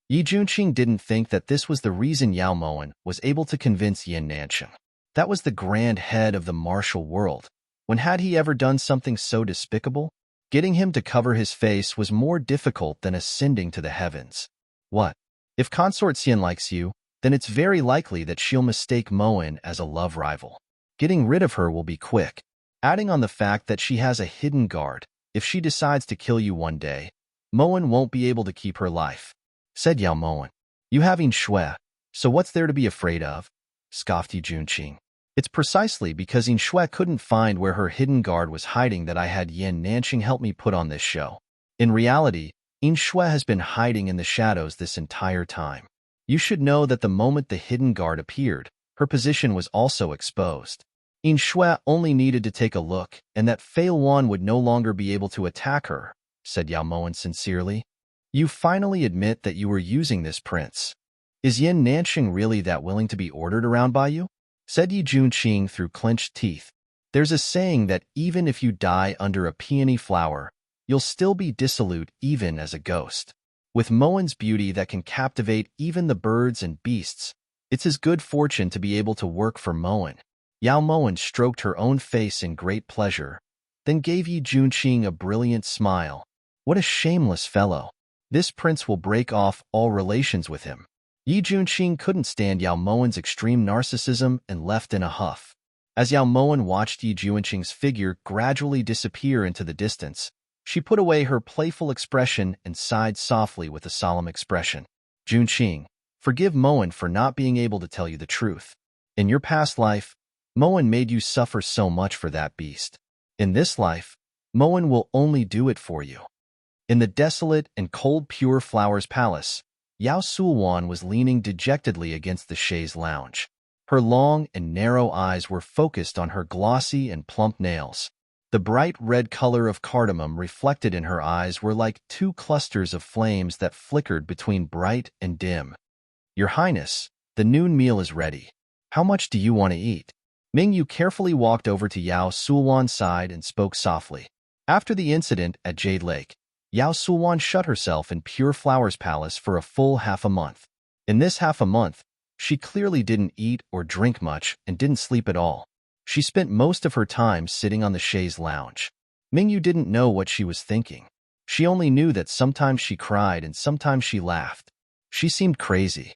Yi Junqing didn't think that this was the reason Yao Moen was able to convince Yin Nanxing. That was the grand head of the martial world. When had he ever done something so despicable? Getting him to cover his face was more difficult than ascending to the heavens. What? If Consort Xian likes you, then it's very likely that she'll mistake Moen as a love rival. Getting rid of her will be quick. Adding on the fact that she has a hidden guard, if she decides to kill you one day, Moen won't be able to keep her life. Said Yao Moen. You having Shui, so what's there to be afraid of? Scoffed Yi Junqing. It's precisely because Yin Shui couldn't find where her hidden guard was hiding that I had Yin Nanxing help me put on this show. In reality, Yin Shui has been hiding in the shadows this entire time. You should know that the moment the hidden guard appeared, her position was also exposed. Yin Shui only needed to take a look, and that Feilwan would no longer be able to attack her, said Yao Moen sincerely. You finally admit that you were using this prince. Is Yin Nanxing really that willing to be ordered around by you? Said Yi Junqing through clenched teeth. There's a saying that even if you die under a peony flower, you'll still be dissolute even as a ghost. With Moen's beauty that can captivate even the birds and beasts, it's his good fortune to be able to work for Moen. Yao Moen stroked her own face in great pleasure, then gave Yi Junqing a brilliant smile. What a shameless fellow. This prince will break off all relations with him. Yi Junqing couldn't stand Yao Moen's extreme narcissism and left in a huff. As Yao Moen watched Yi Junqing's figure gradually disappear into the distance, she put away her playful expression and sighed softly with a solemn expression. Junqing, forgive Moen for not being able to tell you the truth. In your past life, Moen made you suffer so much for that beast. In this life, Moen will only do it for you. In the desolate and cold Pure Flowers Palace, Yao Sulwan was leaning dejectedly against the chaise lounge. Her long and narrow eyes were focused on her glossy and plump nails. The bright red color of cardamom reflected in her eyes were like two clusters of flames that flickered between bright and dim. Your Highness, the noon meal is ready. How much do you want to eat? Mingyu carefully walked over to Yao Sulwan's side and spoke softly. After the incident at Jade Lake, Yao Sulwan shut herself in Pure Flowers Palace for a full half a month. In this half a month, she clearly didn't eat or drink much and didn't sleep at all. She spent most of her time sitting on the chaise lounge. Mingyu didn't know what she was thinking. She only knew that sometimes she cried and sometimes she laughed. She seemed crazy.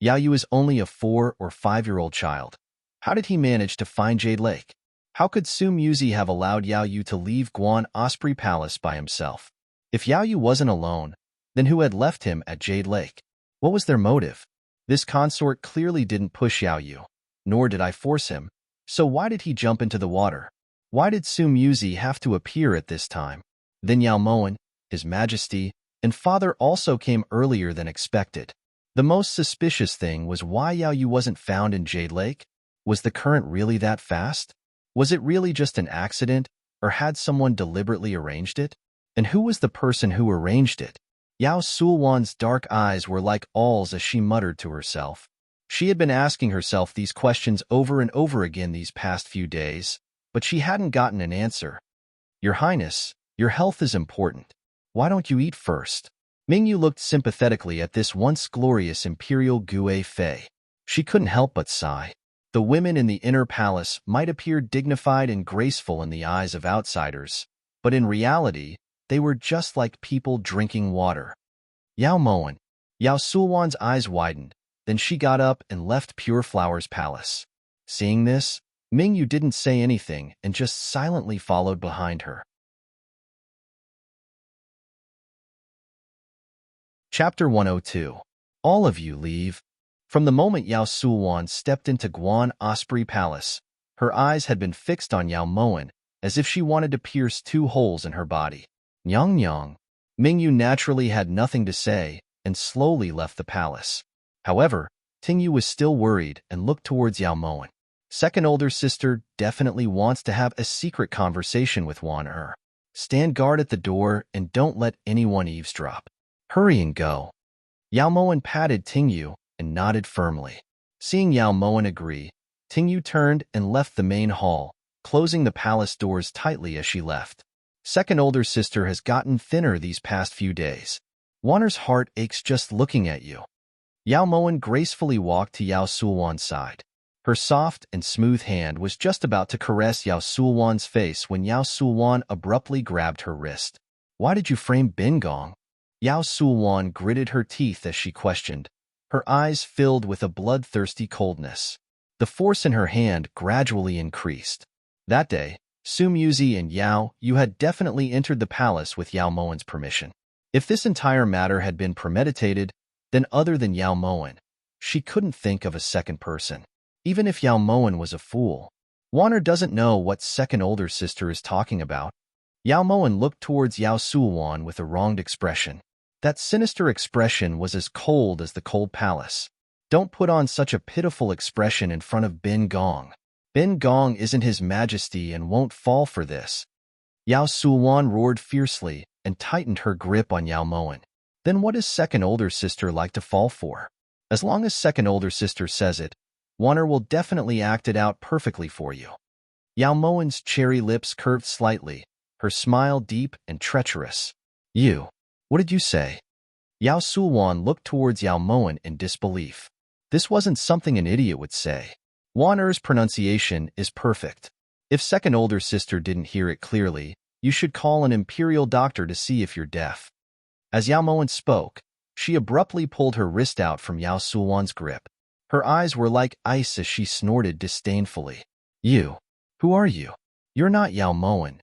Yao Yu is only a 4 or 5-year-old child. How did he manage to find Jade Lake? How could Su Muzi have allowed Yao Yu to leave Guan Osprey Palace by himself? If Yao Yu wasn't alone, then who had left him at Jade Lake? What was their motive? This consort clearly didn't push Yao Yu, nor did I force him. So why did he jump into the water? Why did Su Muzi have to appear at this time? Then Yao Moen, His Majesty, and father also came earlier than expected. The most suspicious thing was why Yao Yu wasn't found in Jade Lake. Was the current really that fast? Was it really just an accident, or had someone deliberately arranged it? And who was the person who arranged it? Yao Sulwan's dark eyes were like owls as she muttered to herself. She had been asking herself these questions over and over again these past few days, but she hadn't gotten an answer. Your Highness, your health is important. Why don't you eat first? Mingyu looked sympathetically at this once glorious imperial Gue Fei. She couldn't help but sigh. The women in the inner palace might appear dignified and graceful in the eyes of outsiders, but in reality, they were just like people drinking water. Yao Moen. Yao Sulwan's eyes widened. Then she got up and left Pure Flowers Palace. Seeing this, Mingyu didn't say anything and just silently followed behind her. Chapter 102. All of you leave. From the moment Yao Sulwan stepped into Guan Osprey Palace, her eyes had been fixed on Yao Moen, as if she wanted to pierce 2 holes in her body. Nyang Nyang. Mingyu naturally had nothing to say and slowly left the palace. However, Tingyu was still worried and looked towards Yao Moen. Second older sister definitely wants to have a secret conversation with Wan Er. Stand guard at the door and don't let anyone eavesdrop. Hurry and go. Yao Moen patted Tingyu and nodded firmly. Seeing Yao Moen agree, Tingyu turned and left the main hall, closing the palace doors tightly as she left. Second older sister has gotten thinner these past few days. Wan Er's heart aches just looking at you. Yao Moen gracefully walked to Yao Sulwan's side. Her soft and smooth hand was just about to caress Yao Sulwan's face when Yao Sulwan abruptly grabbed her wrist. Why did you frame Bin Gong? Yao Sulwan gritted her teeth as she questioned, her eyes filled with a bloodthirsty coldness. The force in her hand gradually increased. That day, Su Muzi and Yao Yu had definitely entered the palace with Yao Moen's permission. If this entire matter had been premeditated, then other than Yao Moen, she couldn't think of a second person. Even if Yao Moen was a fool, Wan Er doesn't know what second older sister is talking about. Yao Moen looked towards Yao Sulwan with a wronged expression. That sinister expression was as cold as the cold palace. Don't put on such a pitiful expression in front of Bin Gong. Bin Gong isn't His Majesty and won't fall for this. Yao Sulwan roared fiercely and tightened her grip on Yao Moen. Then what is second older sister like to fall for? As long as second older sister says it, Wan Er will definitely act it out perfectly for you. Yao Moen's cherry lips curved slightly, her smile deep and treacherous. You. What did you say? Yao Sulwan looked towards Yao Moen in disbelief. This wasn't something an idiot would say. Wan Er's pronunciation is perfect. If second older sister didn't hear it clearly, you should call an imperial doctor to see if you're deaf. As Yao Moen spoke, she abruptly pulled her wrist out from Yao Sulwan's grip. Her eyes were like ice as she snorted disdainfully. You. Who are you? You're not Yao Moen.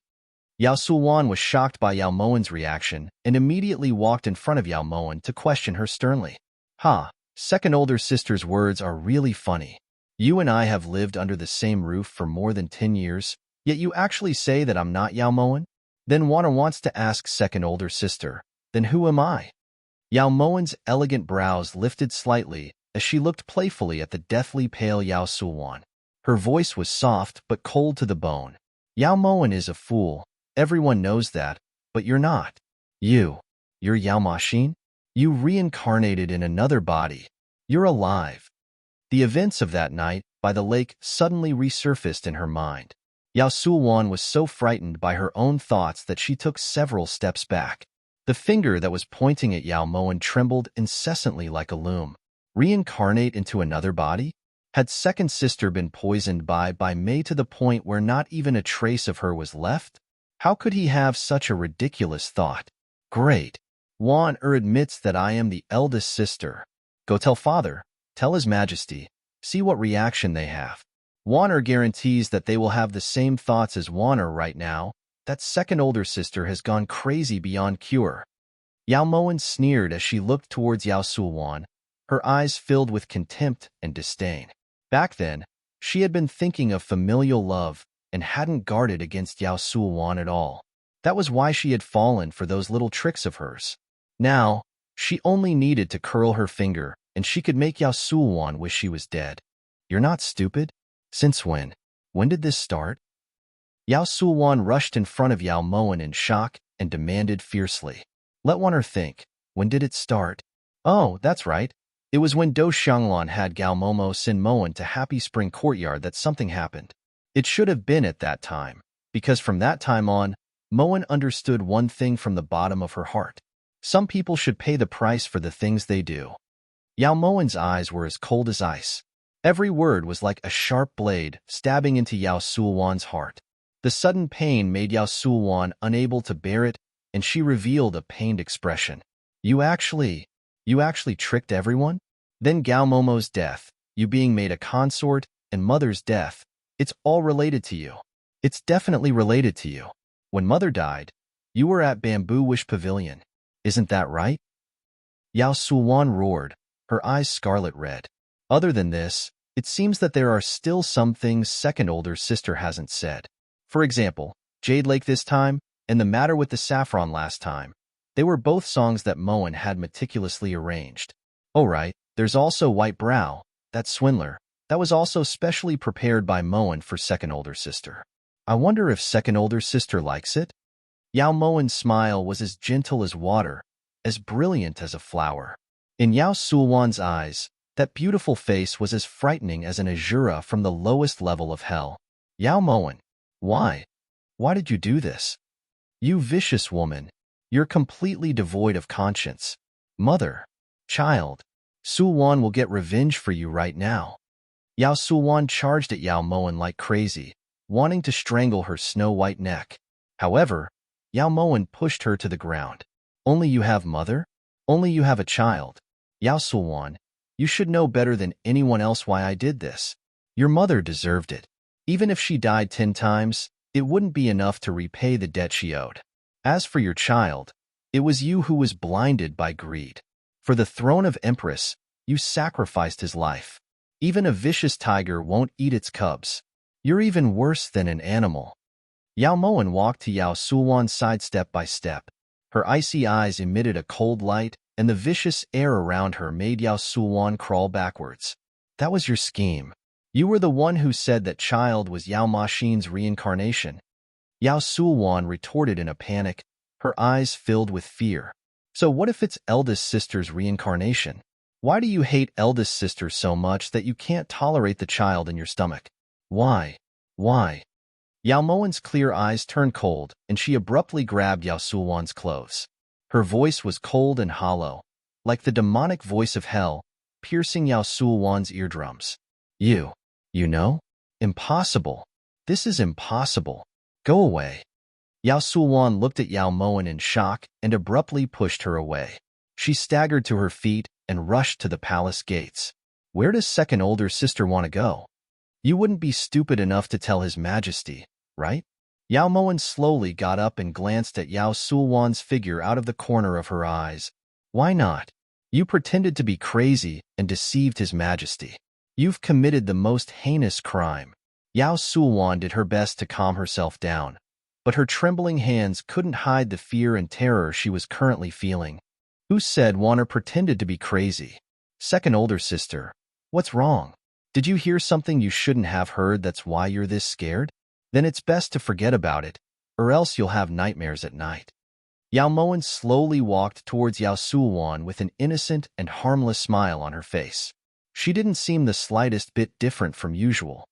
Yao Sulwan was shocked by Yao Moen's reaction and immediately walked in front of Yao Moen to question her sternly. Ha, second older sister's words are really funny. You and I have lived under the same roof for more than 10 years, yet you actually say that I'm not Yao Moen? Then Wan Er wants to ask second older sister, then who am I? Yao Moen's elegant brows lifted slightly as she looked playfully at the deathly pale Yao Sulwan. Her voice was soft but cold to the bone. Yao Moen is a fool. Everyone knows that, but you're not. You're Yao Maxin? You reincarnated in another body. You're alive. The events of that night by the lake suddenly resurfaced in her mind. Yao Sulwan was so frightened by her own thoughts that she took several steps back. The finger that was pointing at Yao Moen trembled incessantly like a loom. Reincarnate into another body? Had second sister been poisoned by Mei to the point where not even a trace of her was left? How could he have such a ridiculous thought? Great. Wan admits that I am the eldest sister. Go tell father, tell his majesty, see what reaction they have. Wan guarantees that they will have the same thoughts as Wan right now. That second older sister has gone crazy beyond cure. Yao Moen sneered as she looked towards Yao Sulwan, her eyes filled with contempt and disdain. Back then, she had been thinking of familial love and hadn't guarded against Yao Sulwan at all. That was why she had fallen for those little tricks of hers. Now, she only needed to curl her finger and she could make Yao Sulwan wish she was dead. You're not stupid? Since when? When did this start? Yao Sulwan rushed in front of Yao Moen in shock and demanded fiercely. Let Wanner think. When did it start? Oh, that's right. It was when Do Xianglan had Gao Momo send Moen to Happy Spring Courtyard that something happened. It should have been at that time, because from that time on, Moen understood one thing from the bottom of her heart. Some people should pay the price for the things they do. Yao Moen's eyes were as cold as ice. Every word was like a sharp blade stabbing into Yao Sulwan's heart. The sudden pain made Yao Sulwan unable to bear it, and she revealed a pained expression. You actually tricked everyone? Then Gao Momo's death, you being made a consort, and Mother's death, it's all related to you. It's definitely related to you. When Mother died, you were at Bamboo Wish Pavilion. Isn't that right? Yao Sulwan roared, her eyes scarlet red. Other than this, it seems that there are still some things second older sister hasn't said. For example, Jade Lake this time, and The Matter with the Saffron last time. They were both songs that Moen had meticulously arranged. Oh right, there's also White Brow, that swindler. That was also specially prepared by Moen for second older sister. I wonder if second older sister likes it? Yao Moen's smile was as gentle as water, as brilliant as a flower. In Yao Sulwan's eyes, that beautiful face was as frightening as an Azura from the lowest level of hell. Yao Moen. Why? Why did you do this? You vicious woman. You're completely devoid of conscience. Mother. Child. Sulwan will get revenge for you right now. Yao Sulwan charged at Yao Moen like crazy, wanting to strangle her snow-white neck. However, Yao Moen pushed her to the ground. Only you have mother? Only you have a child. Yao Sulwan, you should know better than anyone else why I did this. Your mother deserved it. Even if she died 10 times, it wouldn't be enough to repay the debt she owed. As for your child, it was you who was blinded by greed. For the throne of Empress, you sacrificed his life. Even a vicious tiger won't eat its cubs. You're even worse than an animal. Yao Moen walked to Yao Sulwan's side step by step. Her icy eyes emitted a cold light, and the vicious air around her made Yao Sulwan crawl backwards. That was your scheme. You were the one who said that child was Yao Maxin's reincarnation. Yao Sulwan retorted in a panic, her eyes filled with fear. So what if it's eldest sister's reincarnation? Why do you hate eldest sister so much that you can't tolerate the child in your stomach? Why? Why? Yao Moen's clear eyes turned cold, and she abruptly grabbed Yao Sulwan's clothes. Her voice was cold and hollow, like the demonic voice of hell, piercing Yao Sulwan's eardrums. You know? Impossible. This is impossible. Go away. Yao Sulwan looked at Yao Moen in shock and abruptly pushed her away. She staggered to her feet and rushed to the palace gates. Where does second older sister want to go? You wouldn't be stupid enough to tell his majesty, right? Yao Moen slowly got up and glanced at Yao Sulwan's figure out of the corner of her eyes. Why not? You pretended to be crazy and deceived his majesty. You've committed the most heinous crime. Yao Sulwan did her best to calm herself down, but her trembling hands couldn't hide the fear and terror she was currently feeling. Who said Wanner pretended to be crazy? Second older sister. What's wrong? Did you hear something you shouldn't have heard that's why you're this scared? Then it's best to forget about it, or else you'll have nightmares at night. Yao Moen slowly walked towards Yao Sulwan with an innocent and harmless smile on her face. She didn't seem the slightest bit different from usual.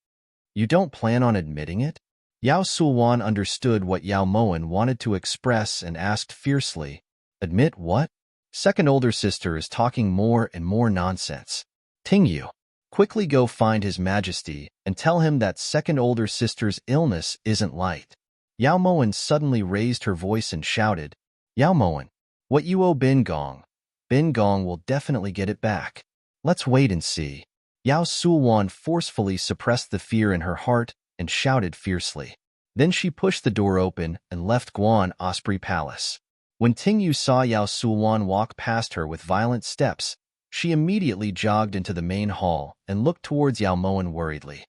You don't plan on admitting it? Yao Sulwan understood what Yao Moen wanted to express and asked fiercely, Admit what? Second older sister is talking more and more nonsense. Tingyu, quickly go find His Majesty and tell him that second older sister's illness isn't light. Yao Moen suddenly raised her voice and shouted, Yao Moen, what you owe Bin Gong? Bin Gong will definitely get it back. Let's wait and see. Yao Sulwan forcefully suppressed the fear in her heart and shouted fiercely. Then she pushed the door open and left Guan Osprey Palace. When Tingyu saw Yao Sulwan walk past her with violent steps, she immediately jogged into the main hall and looked towards Yao Moen worriedly.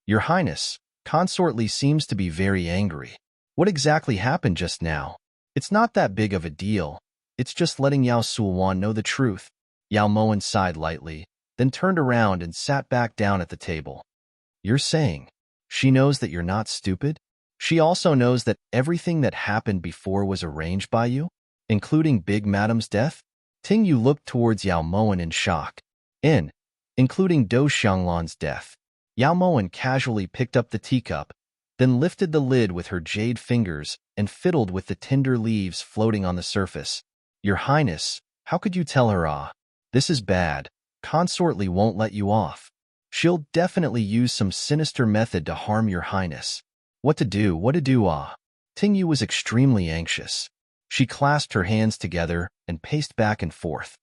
Your Highness, Consort Li seems to be very angry. What exactly happened just now? It's not that big of a deal. It's just letting Yao Sulwan know the truth. Yao Moen sighed lightly, then turned around and sat back down at the table. You're saying she knows that you're not stupid? She also knows that everything that happened before was arranged by you, including Big Madam's death? Tingyu looked towards Yao Moen in shock. Including Do Xianglan's death. Yao Moen casually picked up the teacup, then lifted the lid with her jade fingers and fiddled with the tinder leaves floating on the surface. Your Highness, how could you tell her? This is bad. Consort Li won't let you off. She'll definitely use some sinister method to harm your Highness. What to do? Tingyu was extremely anxious. She clasped her hands together and paced back and forth.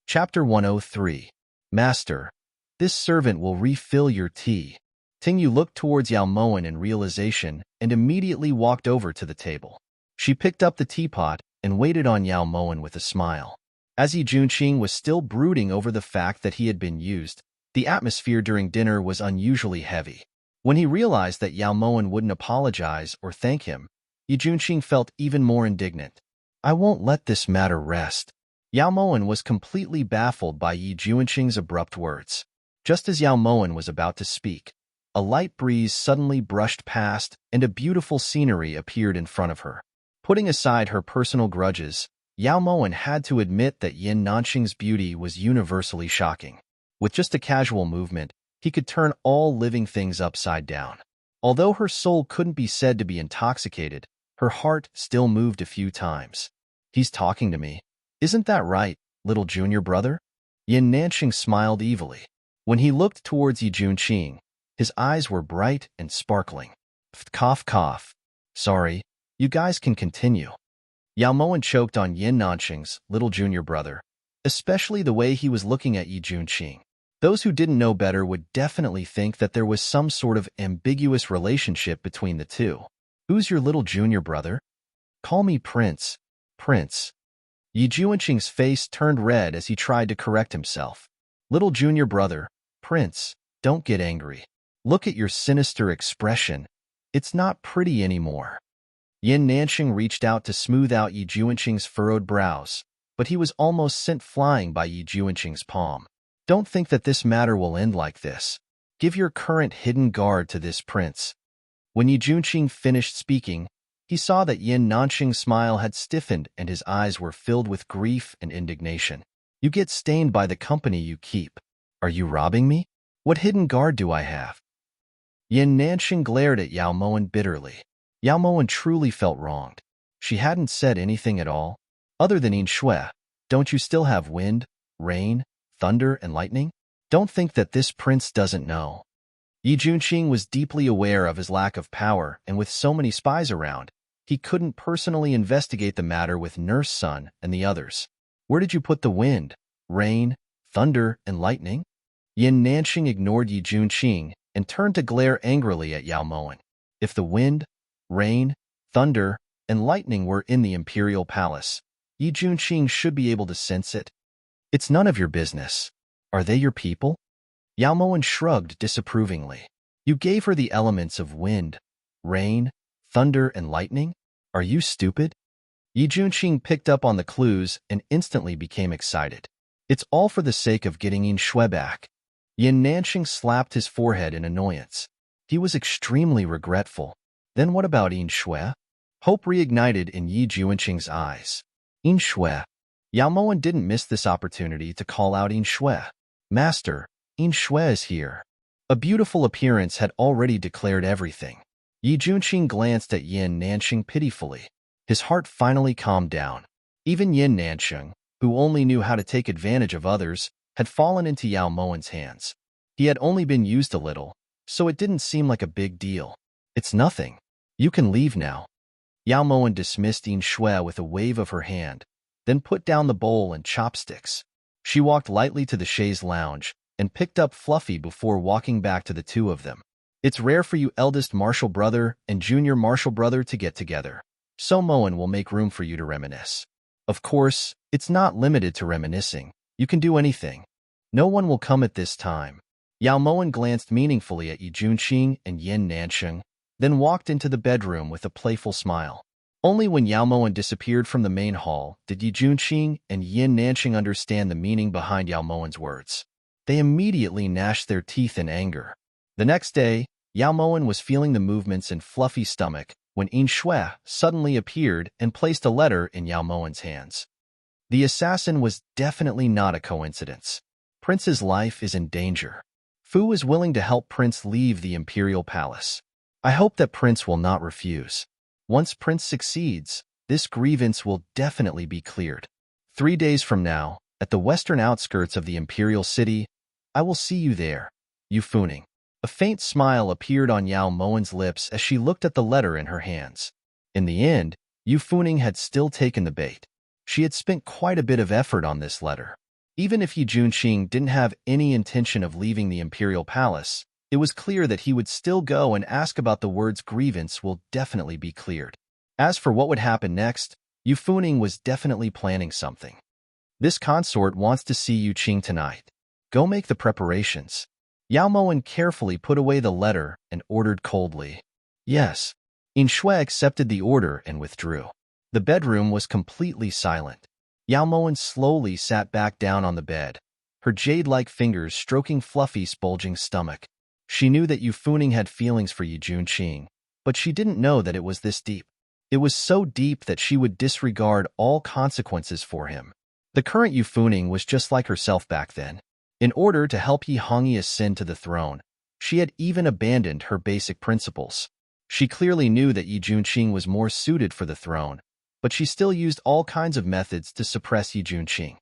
Chapter 103. Master, this servant will refill your tea. Tingyu looked towards Yao Moen in realization and immediately walked over to the table. She picked up the teapot and waited on Yao Moen with a smile. As Yi Junqing was still brooding over the fact that he had been used, the atmosphere during dinner was unusually heavy. When he realized that Yao Moen wouldn't apologize or thank him, Yi Junqing felt even more indignant. I won't let this matter rest. Yao Moen was completely baffled by Yi Junqing's abrupt words. Just as Yao Moen was about to speak, a light breeze suddenly brushed past and a beautiful scenery appeared in front of her. Putting aside her personal grudges, Yao Moen had to admit that Yin Nanqing's beauty was universally shocking. With just a casual movement, he could turn all living things upside down. Although her soul couldn't be said to be intoxicated, her heart still moved a few times. He's talking to me. Isn't that right, little junior brother? Yin Nanqing smiled evilly. When he looked towards Yi Junqing, his eyes were bright and sparkling. Cough, cough. Sorry, you guys can continue. Yao Moen choked on Yin Nanqing's little junior brother, especially the way he was looking at Yi Junqing. Those who didn't know better would definitely think that there was some sort of ambiguous relationship between the two. Who's your little junior brother? Call me Prince. Prince. Yi Junqing's face turned red as he tried to correct himself. Little junior brother, Prince, don't get angry. Look at your sinister expression. It's not pretty anymore. Yin Nanqing reached out to smooth out Yi Junqing's furrowed brows, but he was almost sent flying by Yi Junqing's palm. Don't think that this matter will end like this. Give your current hidden guard to this prince. When Yi Junqing finished speaking, he saw that Yin Nanqing's smile had stiffened and his eyes were filled with grief and indignation. You get stained by the company you keep. Are you robbing me? What hidden guard do I have? Yin Nanqing glared at Yao Moen bitterly. Yao Moen truly felt wronged. She hadn't said anything at all. Other than Yin Shui, don't you still have wind, rain, thunder, and lightning? Don't think that this prince doesn't know. Yi Junqing was deeply aware of his lack of power, and with so many spies around, he couldn't personally investigate the matter with Nurse Sun and the others. Where did you put the wind, rain, thunder, and lightning? Yin Nanqing ignored Yi Junqing and turned to glare angrily at Yao Moen. If the wind, rain, thunder, and lightning were in the imperial palace, Yi Junqing should be able to sense it. It's none of your business. Are they your people? Yao Moen shrugged disapprovingly. You gave her the elements of wind, rain, thunder, and lightning? Are you stupid? Yi Junqing picked up on the clues and instantly became excited. It's all for the sake of getting Yin Shui back. Yin Nanqing slapped his forehead in annoyance. He was extremely regretful. Then what about Yin Shui? Hope reignited in Yi Junqing's eyes. Yin Shui. Yao Moen didn't miss this opportunity to call out Yin Shui. Master, Yin Shui is here. A beautiful appearance had already declared everything. Yi Junqing glanced at Yin Nanxing pitifully. His heart finally calmed down. Even Yin Nanxing, who only knew how to take advantage of others, had fallen into Yao Mowen's hands. He had only been used a little, so it didn't seem like a big deal. It's nothing. You can leave now. Yao Mowen dismissed Yin Shui with a wave of her hand, then put down the bowl and chopsticks. She walked lightly to the chaise lounge and picked up Fluffy before walking back to the two of them. It's rare for you eldest martial brother and junior martial brother to get together, so Mowen will make room for you to reminisce. Of course, it's not limited to reminiscing. You can do anything. No one will come at this time. Yao Mowen glanced meaningfully at Yi Junqing and Yin Nanxing, then walked into the bedroom with a playful smile. Only when Yao Mowen disappeared from the main hall did Yi Junqing and Yin Nanxing understand the meaning behind Yao Mowen's words. They immediately gnashed their teeth in anger. The next day, Yao Mowen was feeling the movements in Fluffy's stomach when Yin Shui suddenly appeared and placed a letter in Yao Mowen's hands. The assassin was definitely not a coincidence. Prince's life is in danger. Fu is willing to help Prince leave the imperial palace. I hope that Prince will not refuse. Once Prince succeeds, this grievance will definitely be cleared. 3 days from now, at the western outskirts of the imperial city, I will see you there, Yu Funing. A faint smile appeared on Yao Mowen's lips as she looked at the letter in her hands. In the end, Yu Funing had still taken the bait. She had spent quite a bit of effort on this letter. Even if Yi Junqing didn't have any intention of leaving the imperial palace, it was clear that he would still go and ask about the words grievance will definitely be cleared. As for what would happen next, Yu Funing was definitely planning something. This consort wants to see Yu Qing tonight. Go make the preparations. Yao Mowen carefully put away the letter and ordered coldly. Yes. Yin Shui accepted the order and withdrew. The bedroom was completely silent. Yao Mowen slowly sat back down on the bed, her jade-like fingers stroking Fluffy's bulging stomach. She knew that Yu Funing had feelings for Yi Junqing, but she didn't know that it was this deep. It was so deep that she would disregard all consequences for him. The current Yu Funing was just like herself back then. In order to help Yi Hongyi ascend to the throne, she had even abandoned her basic principles. She clearly knew that Yi Junqing was more suited for the throne, but she still used all kinds of methods to suppress Yi Junqing.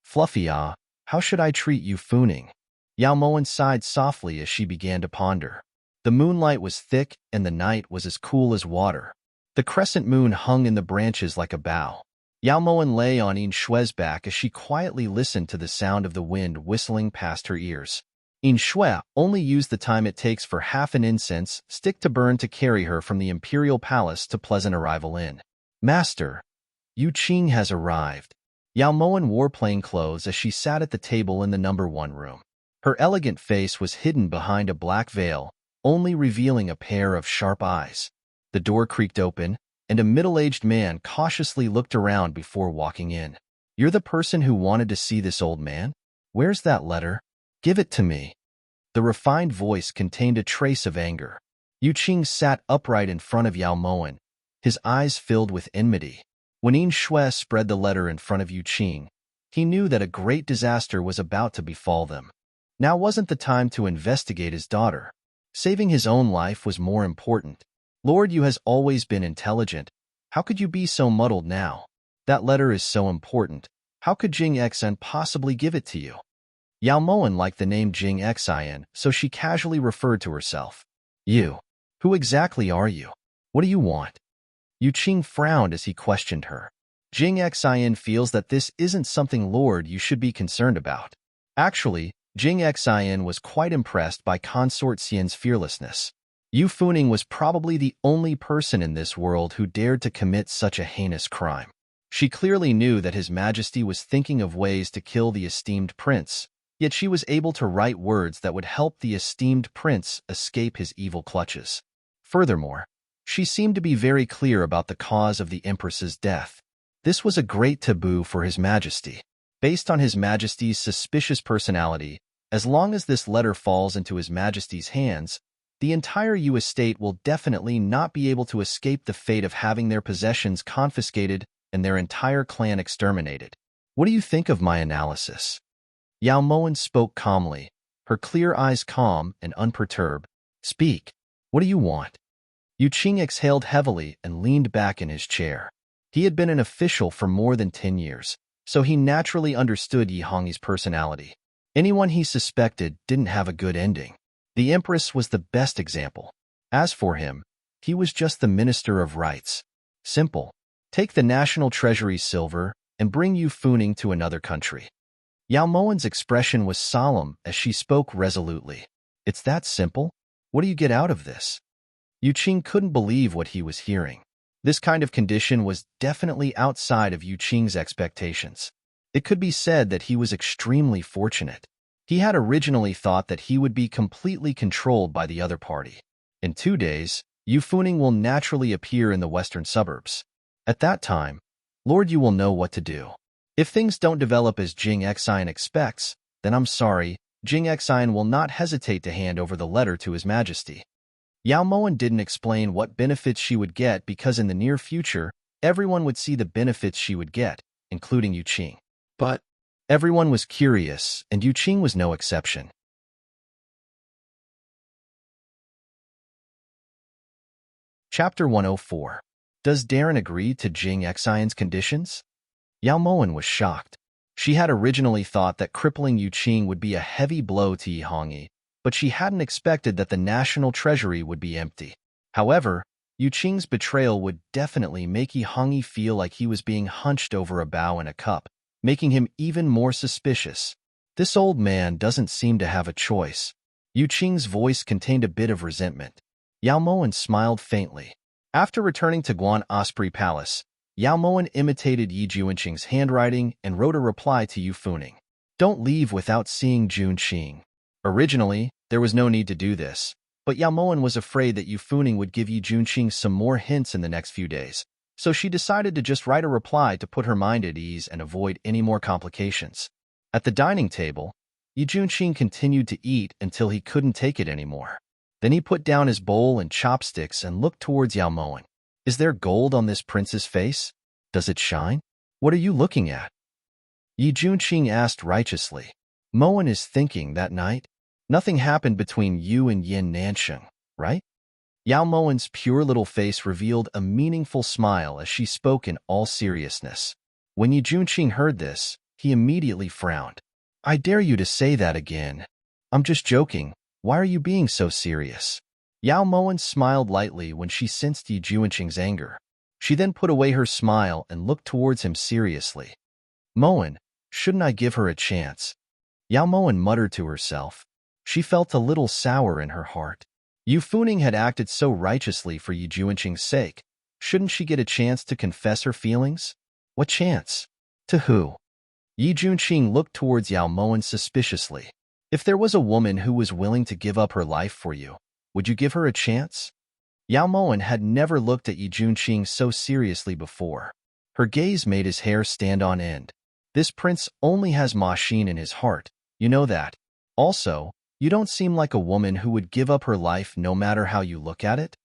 Fluffy, how should I treat Yu Funing? Yao Mowen sighed softly as she began to ponder. The moonlight was thick and the night was as cool as water. The crescent moon hung in the branches like a bow. Yao Mowen lay on Yin Shui's back as she quietly listened to the sound of the wind whistling past her ears. Yin Shui only used the time it takes for half an incense stick to burn to carry her from the imperial palace to Pleasant Arrival Inn. Master, Yu Qing has arrived. Yao Mowen wore plain clothes as she sat at the table in the #1 room. Her elegant face was hidden behind a black veil, only revealing a pair of sharp eyes. The door creaked open, and a middle-aged man cautiously looked around before walking in. You're the person who wanted to see this old man? Where's that letter? Give it to me. The refined voice contained a trace of anger. Yu Qing sat upright in front of Yao Mowen, his eyes filled with enmity. When Yin Shui spread the letter in front of Yu Qing, he knew that a great disaster was about to befall them. Now wasn't the time to investigate his daughter. Saving his own life was more important. Lord Yu has always been intelligent. How could you be so muddled now? That letter is so important. How could Jing Xin possibly give it to you? Yao Mowen liked the name Jing Xin, so she casually referred to herself. You. Who exactly are you? What do you want? Yu Qing frowned as he questioned her. Jing Xin feels that this isn't something Lord Yu should be concerned about. Actually, Jing Xin was quite impressed by Consort Xian's fearlessness. Yu Funing was probably the only person in this world who dared to commit such a heinous crime. She clearly knew that His Majesty was thinking of ways to kill the esteemed prince, yet she was able to write words that would help the esteemed prince escape his evil clutches. Furthermore, she seemed to be very clear about the cause of the Empress's death. This was a great taboo for His Majesty. Based on His Majesty's suspicious personality, as long as this letter falls into His Majesty's hands, the entire Yu estate will definitely not be able to escape the fate of having their possessions confiscated and their entire clan exterminated. What do you think of my analysis? Yao Mowen spoke calmly, her clear eyes calm and unperturbed. Speak. What do you want? Yu Qing exhaled heavily and leaned back in his chair. He had been an official for more than 10 years, so he naturally understood Yi Hongyi's personality. Anyone he suspected didn't have a good ending. The Empress was the best example. As for him, he was just the Minister of Rights. Simple. Take the national treasury's silver and bring Yu Funing to another country. Yao Mowen's expression was solemn as she spoke resolutely. It's that simple? What do you get out of this? Yu Qing couldn't believe what he was hearing. This kind of condition was definitely outside of Yu Qing's expectations. It could be said that he was extremely fortunate. He had originally thought that he would be completely controlled by the other party. In 2 days, Yu Funing will naturally appear in the western suburbs. At that time, Lord Yu will know what to do. If things don't develop as Jing Xian expects, then I'm sorry, Jing Xian will not hesitate to hand over the letter to His Majesty. Yao Mowen didn't explain what benefits she would get because in the near future, everyone would see the benefits she would get, including Yu Qing. But everyone was curious, and Yu Qing was no exception. Chapter 104. Does Darren agree to Jing Xian's conditions? Yao Mowen was shocked. She had originally thought that crippling Yu Qing would be a heavy blow to Yi Hongyi, but she hadn't expected that the national treasury would be empty. However, Yu Qing's betrayal would definitely make Yi Hongyi feel like he was being hunched over a bow in a cup, making him even more suspicious. This old man doesn't seem to have a choice. Yu Qing's voice contained a bit of resentment. Yao Mowen smiled faintly. After returning to Guan Osprey Palace, Yao Mowen imitated Yi Juanqing's handwriting and wrote a reply to Yu Funing. Don't leave without seeing Jun Qing. Originally, there was no need to do this, but Yao Mowen was afraid that Yu Funing would give Yi Juanqing some more hints in the next few days, so she decided to just write a reply to put her mind at ease and avoid any more complications. At the dining table, Yi Juanqing continued to eat until he couldn't take it anymore. Then he put down his bowl and chopsticks and looked towards Yao Mowen. Is there gold on this prince's face? Does it shine? What are you looking at? Yi Juanqing asked righteously. Mowen is thinking that night. Nothing happened between you and Yin Nansheng, right? Yao Mowen's pure little face revealed a meaningful smile as she spoke in all seriousness. When Yi Juanqing heard this, he immediately frowned. I dare you to say that again. I'm just joking. Why are you being so serious? Yao Mowen smiled lightly when she sensed Yi Juanqing's anger. She then put away her smile and looked towards him seriously. Mowen, shouldn't I give her a chance? Yao Mowen muttered to herself. She felt a little sour in her heart. Yu Funing had acted so righteously for Yi Juanqing's sake. Shouldn't she get a chance to confess her feelings? What chance? To who? Yi Juanqing looked towards Yao Mowen suspiciously. If there was a woman who was willing to give up her life for you, would you give her a chance? Yao Mowen had never looked at Yi Juanqing so seriously before. Her gaze made his hair stand on end. This prince only has Ma Xin in his heart, you know that. Also, you don't seem like a woman who would give up her life no matter how you look at it.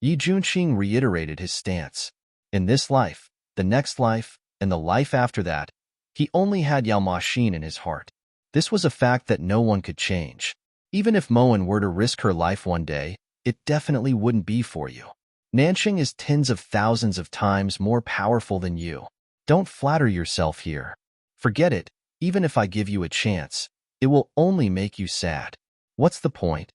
Yi Juanqing reiterated his stance. In this life, the next life, and the life after that, he only had Yao Ma Xin in his heart. This was a fact that no one could change. Even if Mowen were to risk her life one day, it definitely wouldn't be for you. Nansheng is tens of thousands of times more powerful than you. Don't flatter yourself here. Forget it, even if I give you a chance, it will only make you sad. What's the point?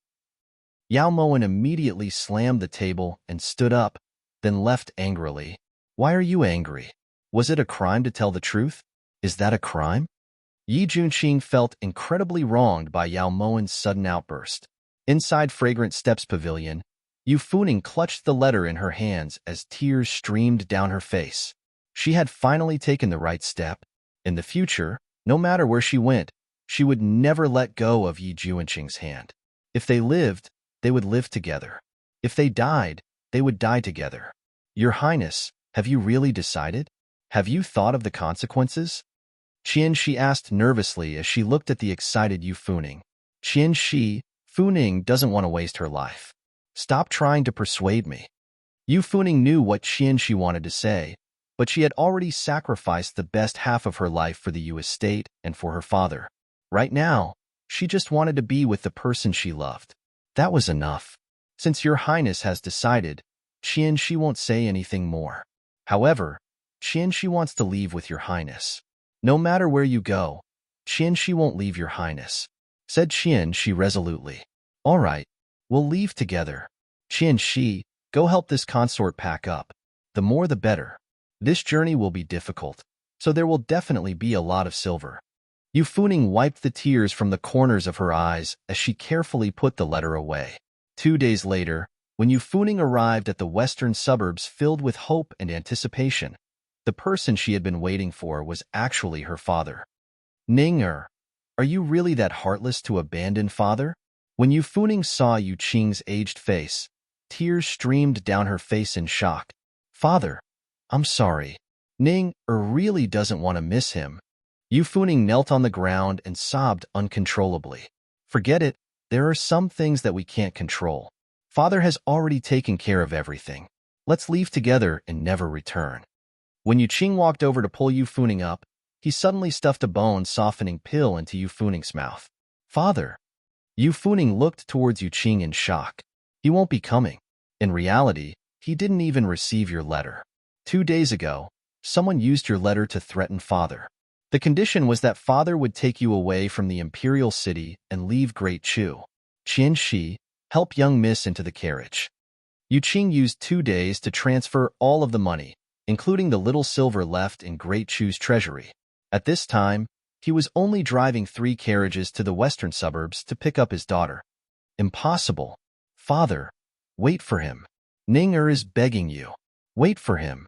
Yao Mowen immediately slammed the table and stood up, then left angrily. Why are you angry? Was it a crime to tell the truth? Is that a crime? Yi Juanqing felt incredibly wronged by Yao Mowen's sudden outburst. Inside Fragrant Steps Pavilion, Yu Funing clutched the letter in her hands as tears streamed down her face. She had finally taken the right step. In the future, no matter where she went, she would never let go of Yi Juanqing's hand. If they lived, they would live together. If they died, they would die together. Your Highness, have you really decided? Have you thought of the consequences? Qianshi asked nervously as she looked at the excited Yu Funing. Qianshi, Funing doesn't want to waste her life. Stop trying to persuade me. Yu Funing knew what Qianshi wanted to say, but she had already sacrificed the best half of her life for the Yu estate and for her father. Right now, she just wanted to be with the person she loved. That was enough. Since your Highness has decided, Qianxi won't say anything more. However, Qianxi wants to leave with your highness. No matter where you go, Qianxi won't leave your highness, said Qianxi resolutely. All right, we'll leave together. Qianxi, go help this consort pack up. The more the better. This journey will be difficult, so there will definitely be a lot of silver. Yu Funing wiped the tears from the corners of her eyes as she carefully put the letter away. 2 days later, when Yu Funing arrived at the western suburbs filled with hope and anticipation, the person she had been waiting for was actually her father. Ning-er, are you really that heartless to abandon father? When Yu Funing saw Yu Qing's aged face, tears streamed down her face in shock. Father, I'm sorry. Ning-er really doesn't want to miss him. Yu Funing knelt on the ground and sobbed uncontrollably. Forget it, there are some things that we can't control. Father has already taken care of everything. Let's leave together and never return. When Yu Qing walked over to pull Yu Funing up, he suddenly stuffed a bone-softening pill into Yu Funing's mouth. Father! Yu Funing looked towards Yu Qing in shock. He won't be coming. In reality, he didn't even receive your letter. 2 days ago, someone used your letter to threaten father. The condition was that father would take you away from the imperial city and leave Great Chu. Qianxi, help young miss into the carriage. Yu Qing used 2 days to transfer all of the money, including the little silver left in Great Chu's treasury. At this time, he was only driving 3 carriages to the western suburbs to pick up his daughter. Impossible. Father, wait for him. Ning-er is begging you. Wait for him.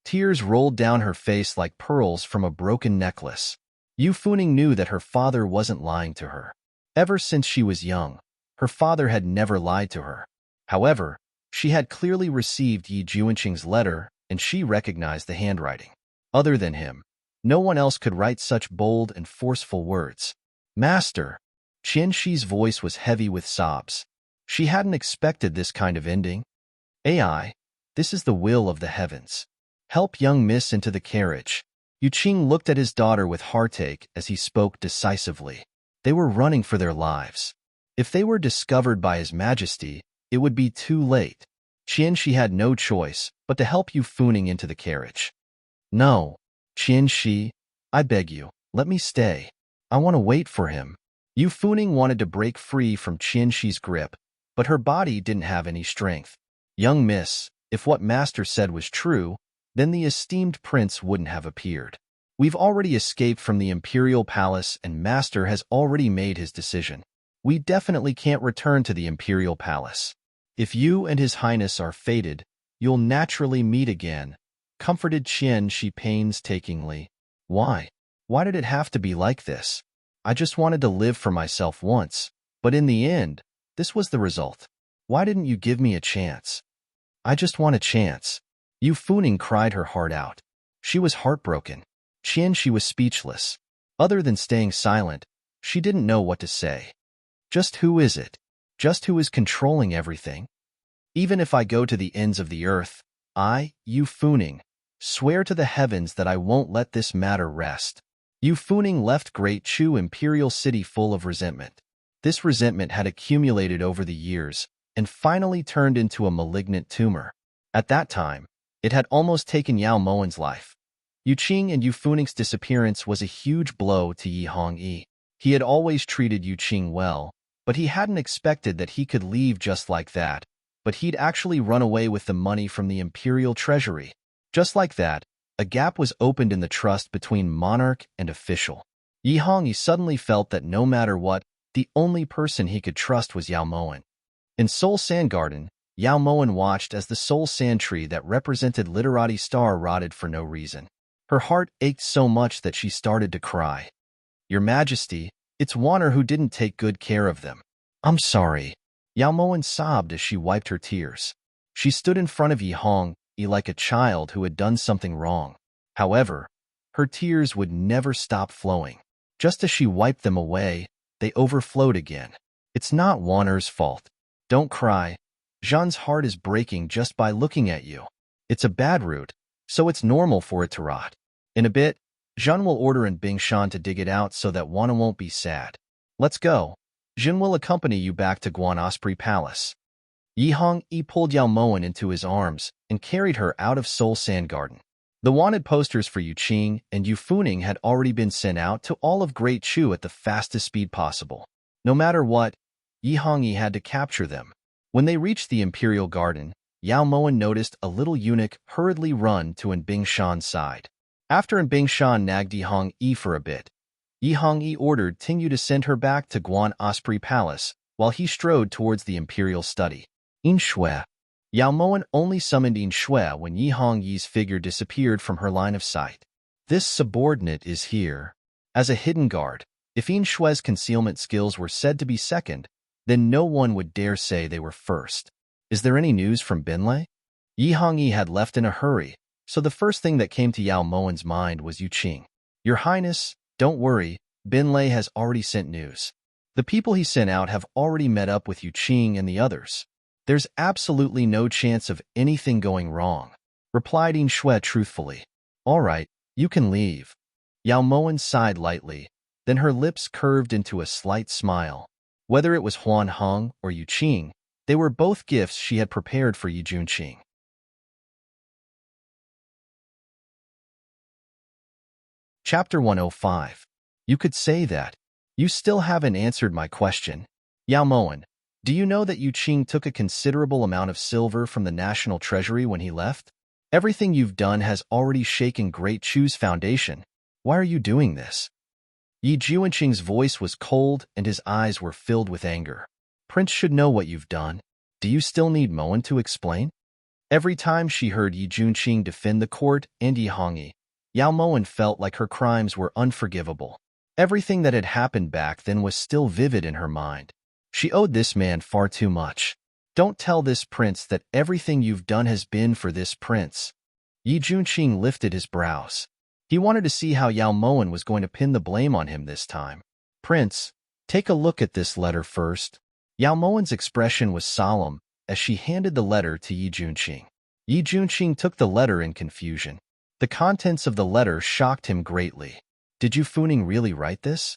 Tears rolled down her face like pearls from a broken necklace. Yu Funing knew that her father wasn't lying to her. Ever since she was young, her father had never lied to her. However, she had clearly received Yi Juanqing's letter, and she recognized the handwriting. Other than him, no one else could write such bold and forceful words. Master! Qianxi's voice was heavy with sobs. She hadn't expected this kind of ending. AI, this is the will of the heavens. Help young miss into the carriage. Yu Qing looked at his daughter with heartache as he spoke decisively. They were running for their lives. If they were discovered by His Majesty, it would be too late. Qianxi had no choice but to help Yu Funing into the carriage. No, Qianxi, I beg you, let me stay. I want to wait for him. Yu Funing wanted to break free from Qianxi's grip, but her body didn't have any strength. Young miss, if what Master said was true, then the esteemed prince wouldn't have appeared. We've already escaped from the imperial palace and Master has already made his decision. We definitely can't return to the imperial palace. If you and His Highness are fated, you'll naturally meet again, comforted Qianxi painstakingly. Why? Why did it have to be like this? I just wanted to live for myself once, but in the end, this was the result. Why didn't you give me a chance? I just want a chance. Yu Funing cried her heart out. She was heartbroken. Qianxi was speechless. Other than staying silent, she didn't know what to say. Just who is it? Just who is controlling everything? Even if I go to the ends of the earth, I, Yu Funing, swear to the heavens that I won't let this matter rest. Yu Funing left Great Chu Imperial City full of resentment. This resentment had accumulated over the years and finally turned into a malignant tumor. At that time, it had almost taken Yao Mowen's life. Yu Qing and Yu Funing's disappearance was a huge blow to Yi Hongyi. He had always treated Yu Qing well, but he hadn't expected that he could leave just like that, but he'd actually run away with the money from the imperial treasury. Just like that, a gap was opened in the trust between monarch and official. Yi Hongyi suddenly felt that no matter what, the only person he could trust was Yao Mowen. In Seoul Sand Garden, Yao Mowen watched as the Seoul Sand tree that represented Literati Star rotted for no reason. Her heart ached so much that she started to cry. Your Majesty, it's Wanner who didn't take good care of them. I'm sorry. Yao Mowen sobbed as she wiped her tears. She stood in front of Yi Hongyi like a child who had done something wrong. However, her tears would never stop flowing. Just as she wiped them away, they overflowed again. It's not Wanner's fault. Don't cry. Jean's heart is breaking just by looking at you. It's a bad root, so it's normal for it to rot. In a bit, Jean will order in Bingshan to dig it out so that Wanna won't be sad. Let's go. Jean will accompany you back to Guan Osprey Palace. Yi Hongyi pulled Yao Moen into his arms and carried her out of Seoul Sand Garden. The wanted posters for Yu Qing and Yu Funing had already been sent out to all of Great Chu at the fastest speed possible. No matter what, Yi Hongyi had to capture them. When they reached the Imperial Garden, Yao Moen noticed a little eunuch hurriedly run to Bingshan's side. After Bingshan nagged Yi Hongyi for a bit, Yi Hongyi ordered Tingyu to send her back to Guan Osprey Palace while he strode towards the Imperial study. In Shui. Yao Moen only summoned In Shui when Yi Hongyi's figure disappeared from her line of sight. This subordinate is here. As a hidden guard, if In Shui's concealment skills were said to be second, then no one would dare say they were first. Is there any news from Binlei? Yi Hongyi had left in a hurry, so the first thing that came to Yao Moen's mind was Yu Qing. Your Highness, don't worry, Binlei has already sent news. The people he sent out have already met up with Yu Qing and the others. There's absolutely no chance of anything going wrong, replied In Shui truthfully. All right, you can leave. Yao Moen sighed lightly, then her lips curved into a slight smile. Whether it was Huan Heng or Yu Qing, they were both gifts she had prepared for Yi Junqing. Chapter 105. You could say that. You still haven't answered my question. Yao Moen, do you know that Yu Qing took a considerable amount of silver from the national treasury when he left? Everything you've done has already shaken Great Chu's foundation. Why are you doing this? Yi Junqing's voice was cold and his eyes were filled with anger. Prince should know what you've done. Do you still need Moen to explain? Every time she heard Yi Junqing defend the court and Yi Hongyi, Yao Moen felt like her crimes were unforgivable. Everything that had happened back then was still vivid in her mind. She owed this man far too much. Don't tell this prince that everything you've done has been for this prince. Yi Junqing lifted his brows. He wanted to see how Yao Moen was going to pin the blame on him this time. Prince, take a look at this letter first. Yao Moen's expression was solemn as she handed the letter to Yi Junqing. Yi Junqing took the letter in confusion. The contents of the letter shocked him greatly. Did Yu Funing really write this?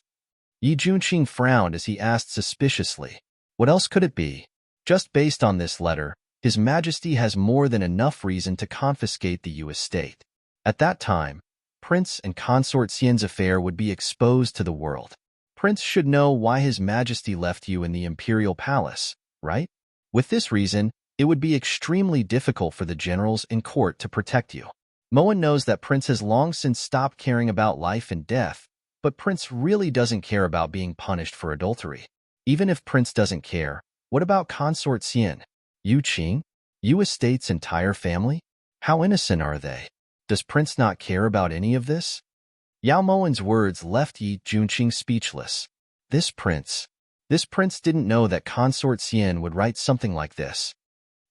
Yi Junqing frowned as he asked suspiciously. What else could it be? Just based on this letter, His Majesty has more than enough reason to confiscate the Yu estate. At that time, Prince and Consort Xian's affair would be exposed to the world. Prince should know why His Majesty left you in the Imperial Palace, right? With this reason, it would be extremely difficult for the generals in court to protect you. Moen knows that Prince has long since stopped caring about life and death, but Prince really doesn't care about being punished for adultery. Even if Prince doesn't care, what about Consort Xian? Yu Qing? Yu estate's entire family? How innocent are they? Does Prince not care about any of this? Yao Moen's words left Yi Junqing speechless. This prince didn't know that Consort Xian would write something like this.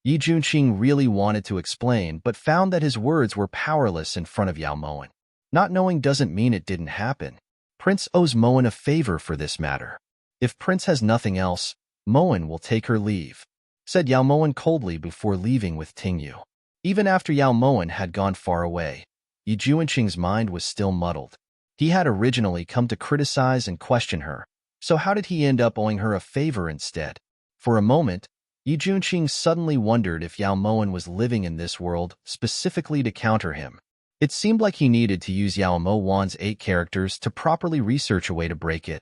Yi Junqing really wanted to explain, but found that his words were powerless in front of Yao Moen. Not knowing doesn't mean it didn't happen. Prince owes Moen a favor for this matter. If Prince has nothing else, Moen will take her leave, said Yao Moen coldly before leaving with Tingyu. Even after Yao Moen had gone far away, Yi Junqing's mind was still muddled. He had originally come to criticize and question her, so how did he end up owing her a favor instead? For a moment, Yi Junqing suddenly wondered if Yao Moen was living in this world specifically to counter him. It seemed like he needed to use Yao Moen's 8 characters to properly research a way to break it.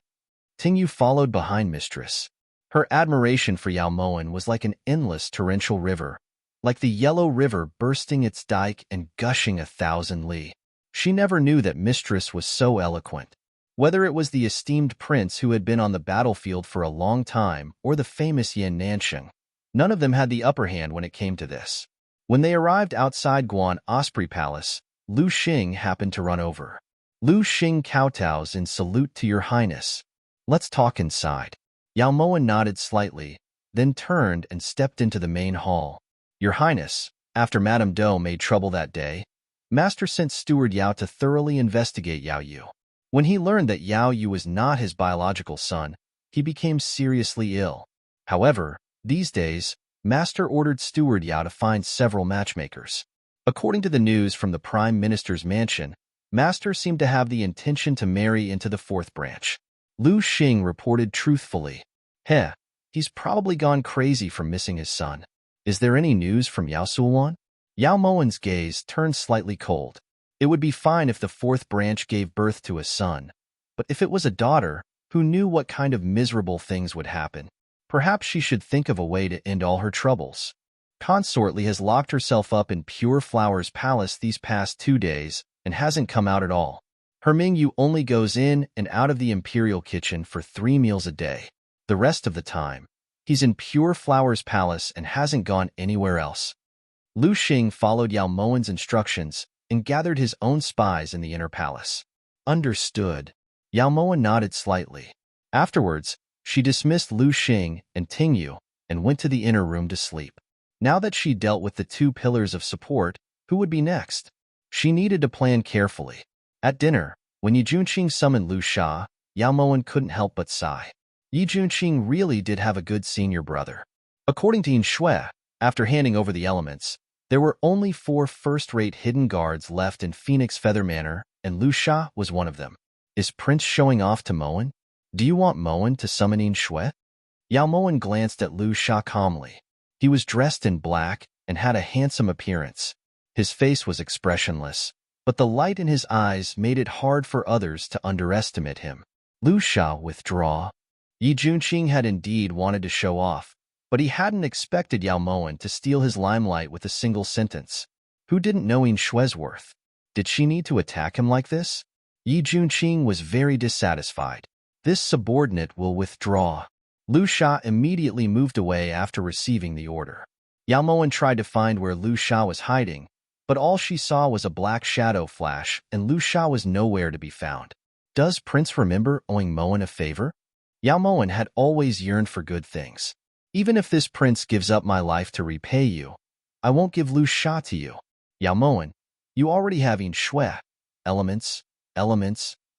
Tingyu followed behind Mistress. Her admiration for Yao Moen was like an endless torrential river, like the Yellow River bursting its dike and gushing 1,000 li. She never knew that Mistress was so eloquent. Whether it was the esteemed prince who had been on the battlefield for a long time or the famous Yan Nansheng, none of them had the upper hand when it came to this. When they arrived outside Guan Osprey Palace, Lu Xing happened to run over. Lu Xing kowtows in salute to your highness. Let's talk inside. Yao Moen nodded slightly, then turned and stepped into the main hall. Your highness, after Madame Dou made trouble that day, Master sent Steward Yao to thoroughly investigate Yao Yu. When he learned that Yao Yu was not his biological son, he became seriously ill. However, these days, Master ordered Steward Yao to find several matchmakers. According to the news from the Prime Minister's mansion, Master seemed to have the intention to marry into the 4th branch. Lu Xing reported truthfully. He's probably gone crazy from missing his son. Is there any news from Yao Sulwan? Yao Mowen's gaze turned slightly cold. It would be fine if the fourth branch gave birth to a son, but if it was a daughter, who knew what kind of miserable things would happen? Perhaps she should think of a way to end all her troubles. Consortly has locked herself up in Pure Flower's palace these past 2 days and hasn't come out at all. Her Mingyu only goes in and out of the imperial kitchen for 3 meals a day. The rest of the time, he's in Pure Flower's palace and hasn't gone anywhere else. Lu Xing followed Yao Mowen's instructions and gathered his own spies in the inner palace. Understood. Yao Mowen nodded slightly. Afterwards, she dismissed Lu Xing and Tingyu and went to the inner room to sleep. Now that she dealt with the 2 pillars of support, who would be next? She needed to plan carefully. At dinner, when Yi Junqing summoned Lu Sha, Yao Mowen couldn't help but sigh. Yi Junqing really did have a good senior brother. According to Yin Shui, after handing over the elements, there were only 4 first-rate hidden guards left in Phoenix Feather Manor, and Lu Sha was one of them. Is Prince showing off to Mowen? Do you want Mowen to summon Yin Shui? Yao Mowen glanced at Lu Sha calmly. He was dressed in black and had a handsome appearance. His face was expressionless, but the light in his eyes made it hard for others to underestimate him. Lu Sha withdraw. Yi Junqing had indeed wanted to show off, but he hadn't expected Yao Mowen to steal his limelight with a single sentence. Who didn't know Yin Shui's worth? Did she need to attack him like this? Yi Junqing was very dissatisfied. This subordinate will withdraw. Lu Sha immediately moved away after receiving the order. Yao Mowen tried to find where Lu Sha was hiding, but all she saw was a black shadow flash, and Lu Sha was nowhere to be found. Does Prince remember owing Mowen a favor? Yao Mowen had always yearned for good things. Even if this prince gives up my life to repay you, I won't give Lu Sha to you. Yao Mowen, you already have Yin Shui, elements,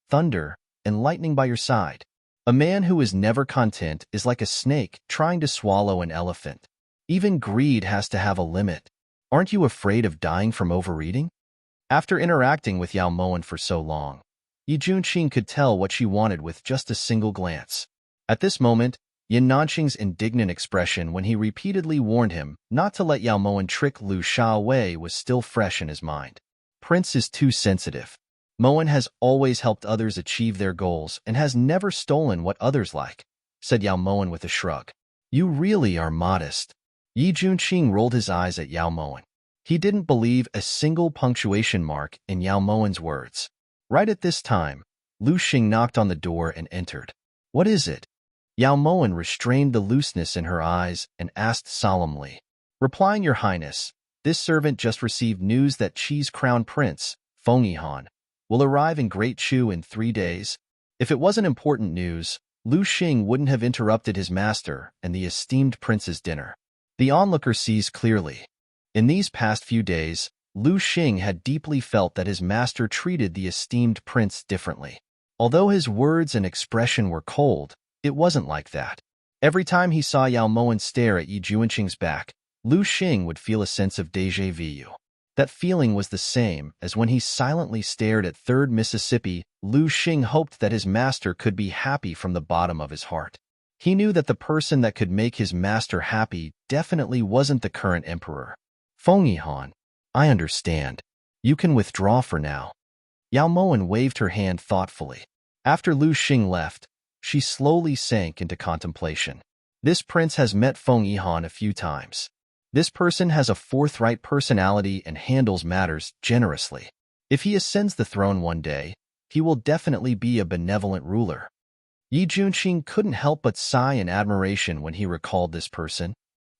thunder, and lightning by your side. A man who is never content is like a snake trying to swallow an elephant. Even greed has to have a limit. Aren't you afraid of dying from overeating? After interacting with Yao Mowen for so long, Yi Junqing could tell what she wanted with just a single glance. At this moment, Yin Nanqing's indignant expression when he repeatedly warned him not to let Yao Mowen trick Lu Sha away was still fresh in his mind. Prince is too sensitive. Mowen has always helped others achieve their goals and has never stolen what others like, said Yao Mowen with a shrug. You really are modest. Yi Junqing rolled his eyes at Yao Mowen. He didn't believe a single punctuation mark in Yao Mowen's words. Right at this time, Lu Xing knocked on the door and entered. What is it? Yao Mowen restrained the looseness in her eyes and asked solemnly. Replying, Your Highness, this servant just received news that Qi's crown prince, Feng Yihan, will arrive in Great Chu in 3 days. If it wasn't important news, Lu Xing wouldn't have interrupted his master and the esteemed prince's dinner. The onlooker sees clearly. In these past few days, Lu Xing had deeply felt that his master treated the esteemed prince differently. Although his words and expression were cold, it wasn't like that. Every time he saw Yao Mowen stare at Yi Junqing's back, Lu Xing would feel a sense of déjà vu. That feeling was the same as when he silently stared at 3rd Mississippi. Lu Xing hoped that his master could be happy from the bottom of his heart. He knew that the person that could make his master happy definitely wasn't the current emperor. Feng Yihan, I understand. You can withdraw for now. Yao Mowen waved her hand thoughtfully. After Lu Xing left, she slowly sank into contemplation. This prince has met Feng Yihan a few times. This person has a forthright personality and handles matters generously. If he ascends the throne one day, he will definitely be a benevolent ruler. Yi Junqing couldn't help but sigh in admiration when he recalled this person.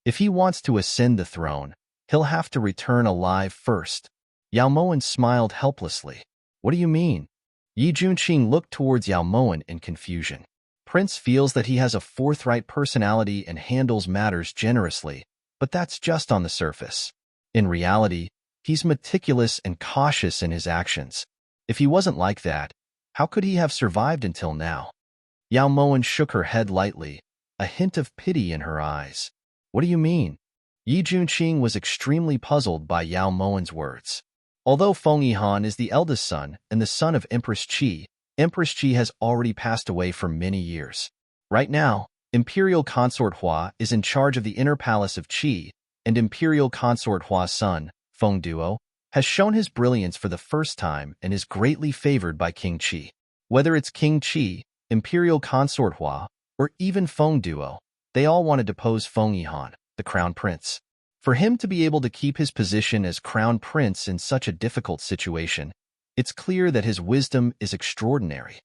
If he wants to ascend the throne, he'll have to return alive first. Yao Mowen smiled helplessly. What do you mean? Yi Junqing looked towards Yao Mowen in confusion. Prince feels that he has a forthright personality and handles matters generously, but that's just on the surface. In reality, he's meticulous and cautious in his actions. If he wasn't like that, how could he have survived until now? Yao Mowen shook her head lightly, a hint of pity in her eyes. What do you mean? Yi Junqing was extremely puzzled by Yao Mowen's words. Although Feng Yihan is the eldest son and the son of Empress Qi has already passed away for many years. Right now, Imperial Consort Hua is in charge of the inner palace of Qi, and Imperial Consort Hua's son, Feng Duo, has shown his brilliance for the first time and is greatly favored by King Qi. Whether it's King Qi, Imperial Consort Hua, or even Feng Duo, they all want to depose Feng Yihan, the crown prince. For him to be able to keep his position as crown prince in such a difficult situation, it's clear that his wisdom is extraordinary.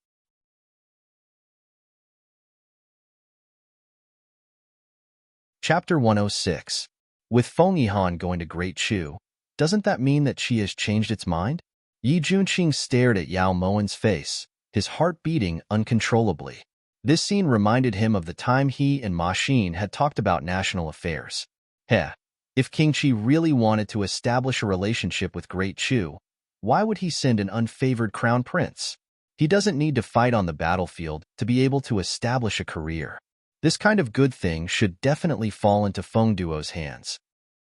Chapter 106. With Feng Yihan going to Great Chu, doesn't that mean that Qi has changed its mind? Yi Junqing stared at Yao Mowen's face, his heart beating uncontrollably. This scene reminded him of the time he and Ma Xin had talked about national affairs. If King Qi really wanted to establish a relationship with Great Chu, why would he send an unfavored crown prince? He doesn't need to fight on the battlefield to be able to establish a career. This kind of good thing should definitely fall into Feng Duo's hands.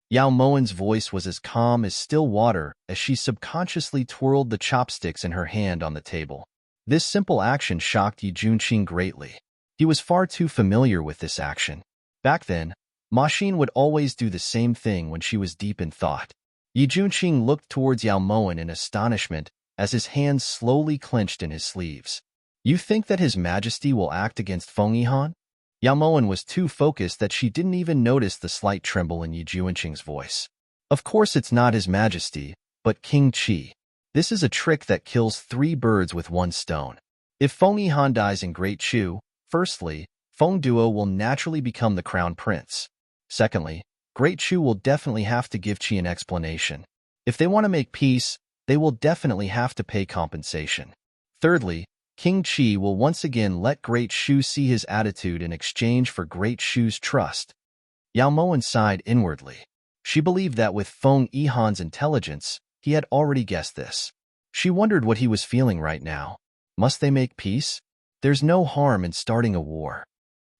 Yao Mowen's voice was as calm as still water as she subconsciously twirled the chopsticks in her hand on the table. This simple action shocked Yi Junqing greatly. He was far too familiar with this action. Back then, Ma Xin would always do the same thing when she was deep in thought. Yi Junqing looked towards Yao Mowen in astonishment as his hands slowly clenched in his sleeves. You think that His Majesty will act against Feng Yihan? Yao Mowen was too focused that she didn't even notice the slight tremble in Yi Junqing's voice. Of course it's not His Majesty, but King Qi. This is a trick that kills 3 birds with 1 stone. If Feng Yihan dies in Great Chu, firstly, Feng Duo will naturally become the crown prince. Secondly, Great Chu will definitely have to give Qi an explanation. If they want to make peace, they will definitely have to pay compensation. Thirdly, King Qi will once again let Great Chu see his attitude in exchange for Great Chu's trust. Yao Mowen sighed inwardly. She believed that with Feng Yihan's intelligence, he had already guessed this. She wondered what he was feeling right now. Must they make peace? There's no harm in starting a war.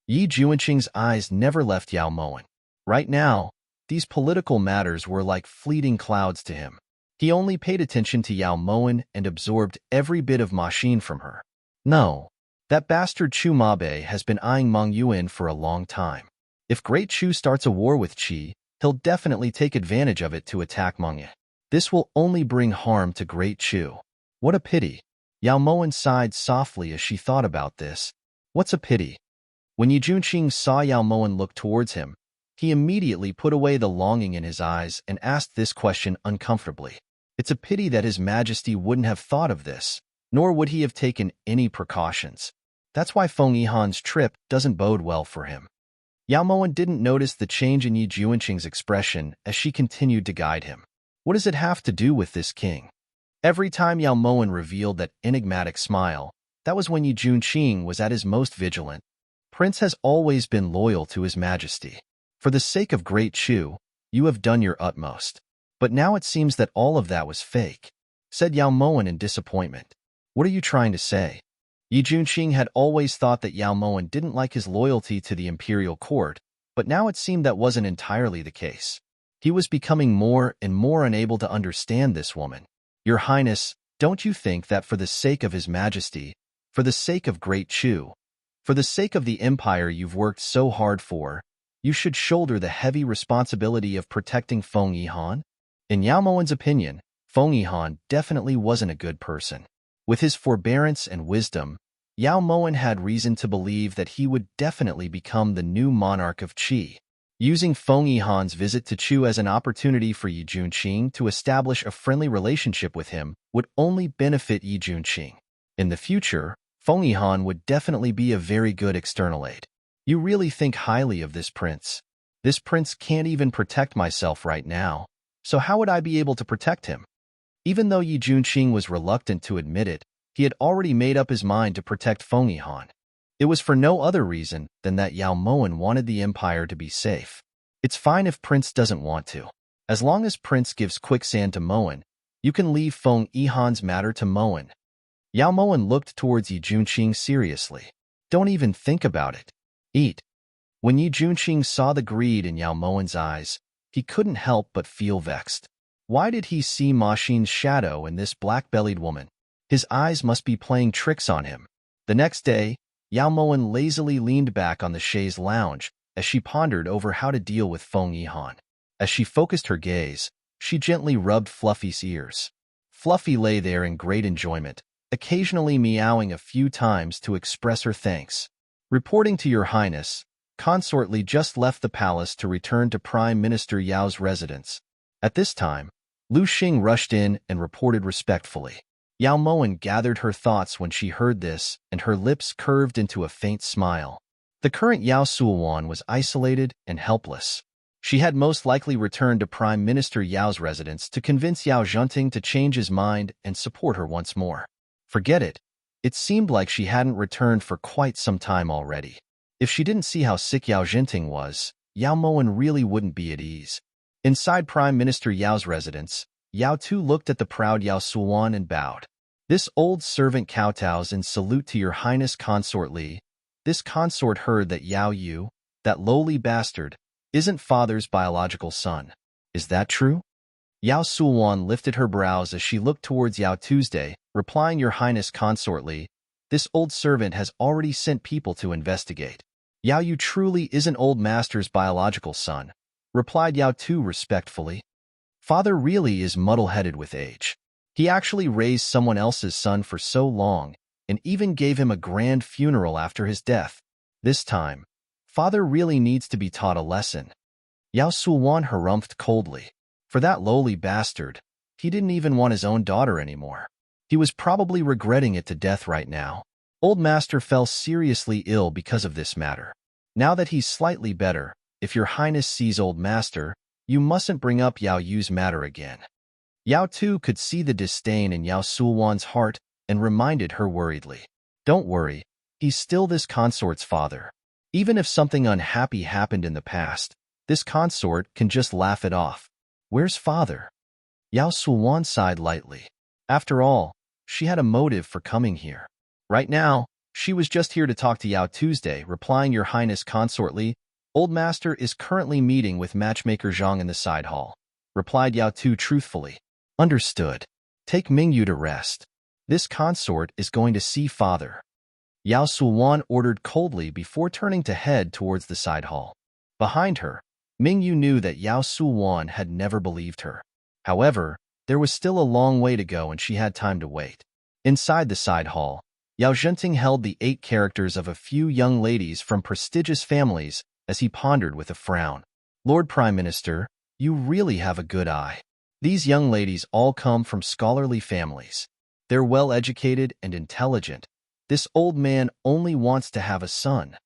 Yi Junqing's eyes never left Yao Mowen. Right now, these political matters were like fleeting clouds to him. He only paid attention to Yao Mowen and absorbed every bit of Ma Xin from her. No, that bastard Chu Mabe has been eyeing Meng Yuan for a long time. If Great Chu starts a war with Qi, he'll definitely take advantage of it to attack Meng Ye. This will only bring harm to Great Chu. What a pity. Yao Mowen sighed softly as she thought about this. What's a pity? When Yi Junqing saw Yao Mowen look towards him, he immediately put away the longing in his eyes and asked this question uncomfortably. It's a pity that His Majesty wouldn't have thought of this, nor would he have taken any precautions. That's why Feng Yihan's trip doesn't bode well for him. Yao Mowen didn't notice the change in Yi Junqing's expression as she continued to guide him. What does it have to do with this king? Every time Yao Mowen revealed that enigmatic smile, that was when Yi Junqing was at his most vigilant. Prince has always been loyal to His Majesty. For the sake of Great Chu, you have done your utmost. But now it seems that all of that was fake, said Yao Mowen in disappointment. What are you trying to say? Yi Junqing had always thought that Yao Mowen didn't like his loyalty to the imperial court, but now it seemed that wasn't entirely the case. He was becoming more and more unable to understand this woman. Your Highness, don't you think that for the sake of His Majesty, for the sake of Great Chu, for the sake of the empire you've worked so hard for, you should shoulder the heavy responsibility of protecting Feng Yihan? In Yao Mowen's opinion, Feng Yihan definitely wasn't a good person. With his forbearance and wisdom, Yao Mowen had reason to believe that he would definitely become the new monarch of Qi. Using Feng Yihan's visit to Chu as an opportunity for Yi Junqing to establish a friendly relationship with him would only benefit Yi Junqing. In the future, Feng Yihan would definitely be a very good external aid. You really think highly of this prince. This prince can't even protect myself right now, so how would I be able to protect him? Even though Yi Junqing was reluctant to admit it, he had already made up his mind to protect Feng Yihan. It was for no other reason than that Yao Mowen wanted the empire to be safe. It's fine if Prince doesn't want to. As long as Prince gives quicksand to Mowen, you can leave Feng Yihan's matter to Mowen. Yao Mowen looked towards Yi Junqing seriously. Don't even think about it. Eat. When Yi Junqing saw the greed in Yao Mowen's eyes, he couldn't help but feel vexed. Why did he see Ma Xin's shadow in this black-bellied woman? His eyes must be playing tricks on him. The next day, Yao Mowen lazily leaned back on the chaise lounge as she pondered over how to deal with Feng Yihan. As she focused her gaze, she gently rubbed Fluffy's ears. Fluffy lay there in great enjoyment, occasionally meowing a few times to express her thanks. Reporting to Your Highness, Consort Li just left the palace to return to Prime Minister Yao's residence. At this time, Lu Xing rushed in and reported respectfully. Yao Moen gathered her thoughts when she heard this, and her lips curved into a faint smile. The current Yao Suowan was isolated and helpless. She had most likely returned to Prime Minister Yao's residence to convince Yao Zhenting to change his mind and support her once more. Forget it. It seemed like she hadn't returned for quite some time already. If she didn't see how sick Yao Zhenting was, Yao Moen really wouldn't be at ease. Inside Prime Minister Yao's residence, Yao Tu looked at the proud Yao Suowan and bowed. This old servant kowtows in salute to Your Highness Consort Li. This consort heard that Yao Yu, that lowly bastard, isn't father's biological son. Is that true? Yao Suowan lifted her brows as she looked towards Yao Tuesday, replying, Your Highness Consort Li, this old servant has already sent people to investigate. Yao Yu truly isn't old master's biological son, replied Yao Tu respectfully. Father really is muddle-headed with age. He actually raised someone else's son for so long, and even gave him a grand funeral after his death. This time, Father really needs to be taught a lesson. Yao Suowan harumphed coldly. For that lowly bastard, he didn't even want his own daughter anymore. He was probably regretting it to death right now. Old Master fell seriously ill because of this matter. Now that he's slightly better, if Your Highness sees Old Master, you mustn't bring up Yao Yu's matter again. Yao Tu could see the disdain in Yao Suowan's heart and reminded her worriedly. Don't worry, he's still this consort's father. Even if something unhappy happened in the past, this consort can just laugh it off. Where's father? Yao Suowan sighed lightly. After all, she had a motive for coming here. Right now, she was just here to talk to Yao Tuesday, replying, Your Highness Consort Li, Old Master is currently meeting with Matchmaker Zhang in the side hall, replied Yao Tu truthfully. Understood. Take Mingyu to rest. This consort is going to see father. Yao Suowan ordered coldly before turning to head towards the side hall. Behind her, Mingyu knew that Yao Suowan had never believed her. However, there was still a long way to go and she had time to wait. Inside the side hall, Yao Zhenting held the 8 characters of a few young ladies from prestigious families as he pondered with a frown. Lord Prime Minister, you really have a good eye. These young ladies all come from scholarly families. They're well-educated and intelligent. This old man only wants to have a son.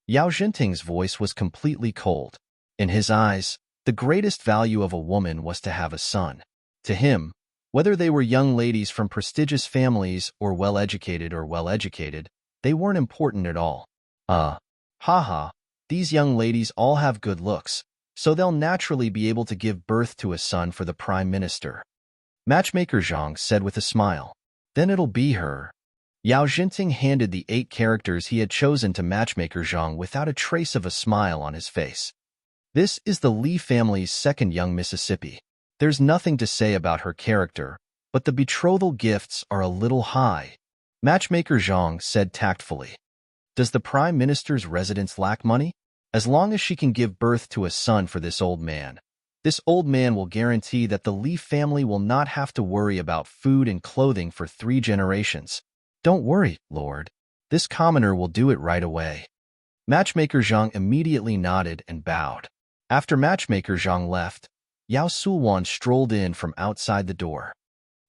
Yao Zhenting's voice was completely cold. In his eyes, the greatest value of a woman was to have a son. To him, whether they were young ladies from prestigious families or well-educated, they weren't important at all. Haha, these young ladies all have good looks, so they'll naturally be able to give birth to a son for the Prime Minister. Matchmaker Zhang said with a smile. Then it'll be her. Yao Zhenting handed the 8 characters he had chosen to Matchmaker Zhang without a trace of a smile on his face. This is the Li family's second young Mississippi. There's nothing to say about her character, but the betrothal gifts are a little high. Matchmaker Zhang said tactfully. Does the Prime Minister's residence lack money? As long as she can give birth to a son for this old man will guarantee that the Li family will not have to worry about food and clothing for 3 generations. Don't worry, Lord. This commoner will do it right away. Matchmaker Zhang immediately nodded and bowed. After Matchmaker Zhang left, Yao Suowan strolled in from outside the door.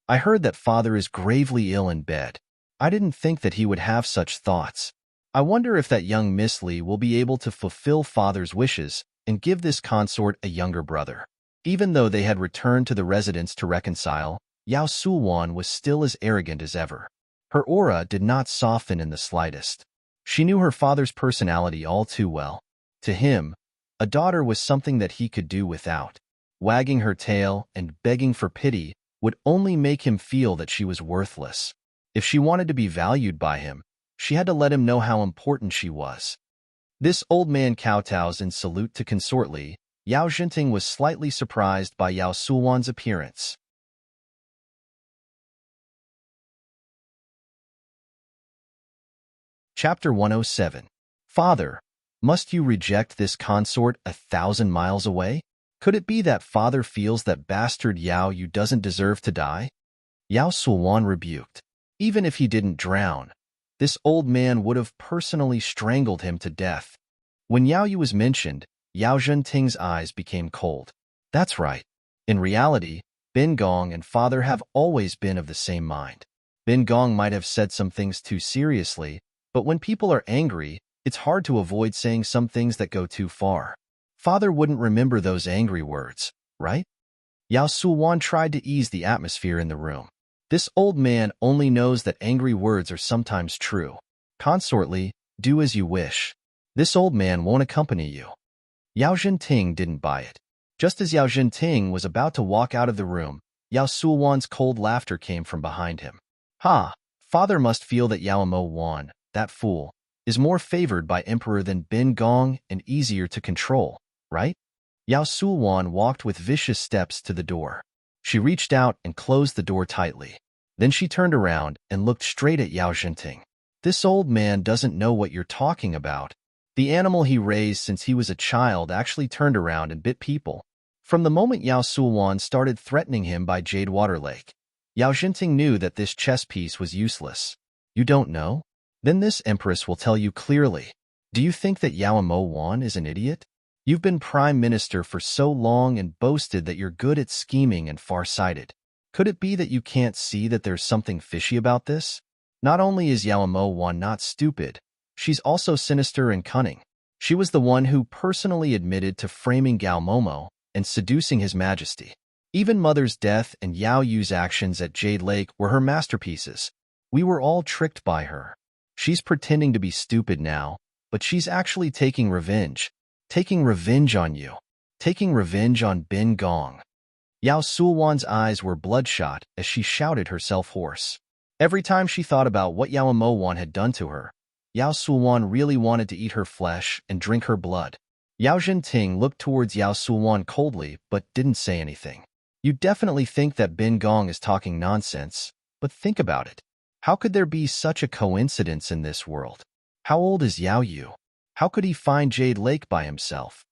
I heard that father is gravely ill in bed. I didn't think that he would have such thoughts. I wonder if that young Miss Li will be able to fulfill father's wishes and give this consort a younger brother. Even though they had returned to the residence to reconcile, Yao Suowan was still as arrogant as ever. Her aura did not soften in the slightest. She knew her father's personality all too well. To him, a daughter was something that he could do without. Wagging her tail and begging for pity would only make him feel that she was worthless. If she wanted to be valued by him, she had to let him know how important she was. This old man kowtows in salute to Consort Li. Yao Zhenting was slightly surprised by Yao Suowan's appearance. Chapter 107. Father, must you reject this consort 1,000 miles away? Could it be that father feels that bastard Yao Yu doesn't deserve to die? Yao Sulwan rebuked. Even if he didn't drown, this old man would have personally strangled him to death. When Yao Yu was mentioned, Yao Zhenting's eyes became cold. That's right. In reality, Bin Gong and father have always been of the same mind. Bin Gong might have said some things too seriously, but when people are angry, it's hard to avoid saying some things that go too far. Father wouldn't remember those angry words, right? Yao Sulwan tried to ease the atmosphere in the room. This old man only knows that angry words are sometimes true. Consortly, do as you wish. This old man won't accompany you. Yao Zhenting didn't buy it. Just as Yao Zhenting was about to walk out of the room, Yao Sulwan's cold laughter came from behind him. Ha! Father must feel that Yao Mo Wan, that fool, is more favored by Emperor than Bin Gong and easier to control, right? Yao Sulwan walked with vicious steps to the door. She reached out and closed the door tightly. Then she turned around and looked straight at Yao Zhenting. This old man doesn't know what you're talking about. The animal he raised since he was a child actually turned around and bit people. From the moment Yao Sulwan started threatening him by Jade Water Lake, Yao Zhenting knew that this chess piece was useless. You don't know? Then this empress will tell you clearly. Do you think that Yao Mo Wan is an idiot? You've been prime minister for so long and boasted that you're good at scheming and far-sighted. Could it be that you can't see that there's something fishy about this? Not only is Yao Mo Wan not stupid, she's also sinister and cunning. She was the one who personally admitted to framing Gao Momo and seducing His Majesty. Even Mother's death and Yao Yu's actions at Jade Lake were her masterpieces. We were all tricked by her. She's pretending to be stupid now, but she's actually taking revenge. Taking revenge on you. Taking revenge on Bin Gong. Yao Sulwan's eyes were bloodshot as she shouted herself hoarse. Every time she thought about what Yao Mo Wan had done to her, Yao Sulwan really wanted to eat her flesh and drink her blood. Yao Zhenting looked towards Yao Sulwan coldly but didn't say anything. You definitely think that Bin Gong is talking nonsense, but think about it. How could there be such a coincidence in this world? How old is Yao Yu? How could he find Jade Lake by himself?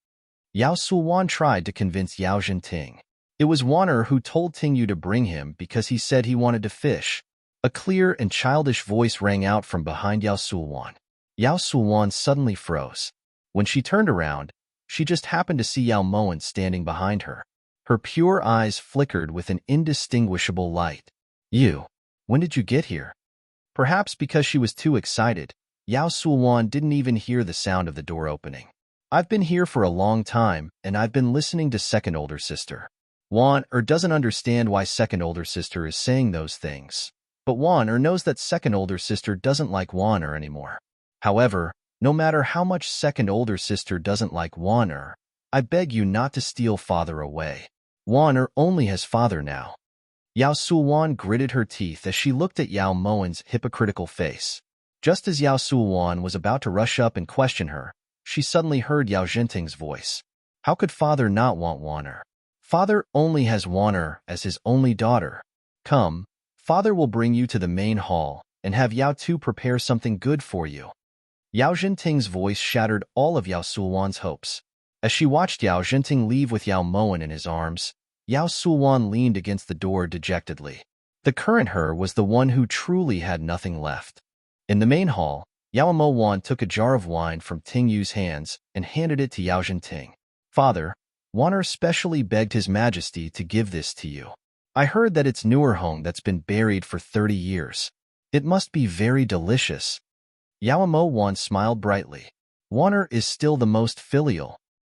Yao Sulwan tried to convince Yao Zhenting. It was Wanner who told Tingyu to bring him because he said he wanted to fish. A clear and childish voice rang out from behind Yao Sulwan. Yao Sulwan suddenly froze. When she turned around, she just happened to see Yao Moen standing behind her. Her pure eyes flickered with an indistinguishable light. You, when did you get here? Perhaps because she was too excited, Yao Sulwan didn't even hear the sound of the door opening. I've been here for a long time, and I've been listening to second older sister. Wan doesn't understand why second older sister is saying those things. But Wan knows that second older sister doesn't like Wan anymore. However, no matter how much second older sister doesn't like Wan, I beg you not to steal father away. Wan only has father now. Yao Sulwan gritted her teeth as she looked at Yao Moen's hypocritical face. Just as Yao Sulwan was about to rush up and question her, she suddenly heard Yao Zhenting's voice. How could father not want Wanner? Father only has Wanner as his only daughter. Come, father will bring you to the main hall and have Yao Tu prepare something good for you. Yao Zhenting's voice shattered all of Yao Sulwan's hopes. As she watched Yao Zhenting leave with Yao Moen in his arms, Yao Sulwan leaned against the door dejectedly. The current her was the one who truly had nothing left. In the main hall, Yao Mo Wan took a jar of wine from Ting Yu's hands and handed it to Yao Zhenting. Father, Wanner specially begged His Majesty to give this to you. I heard that it's newer home that's been buried for 30 years. It must be very delicious. Yao Mo Wan smiled brightly. Wanner is still the most filial.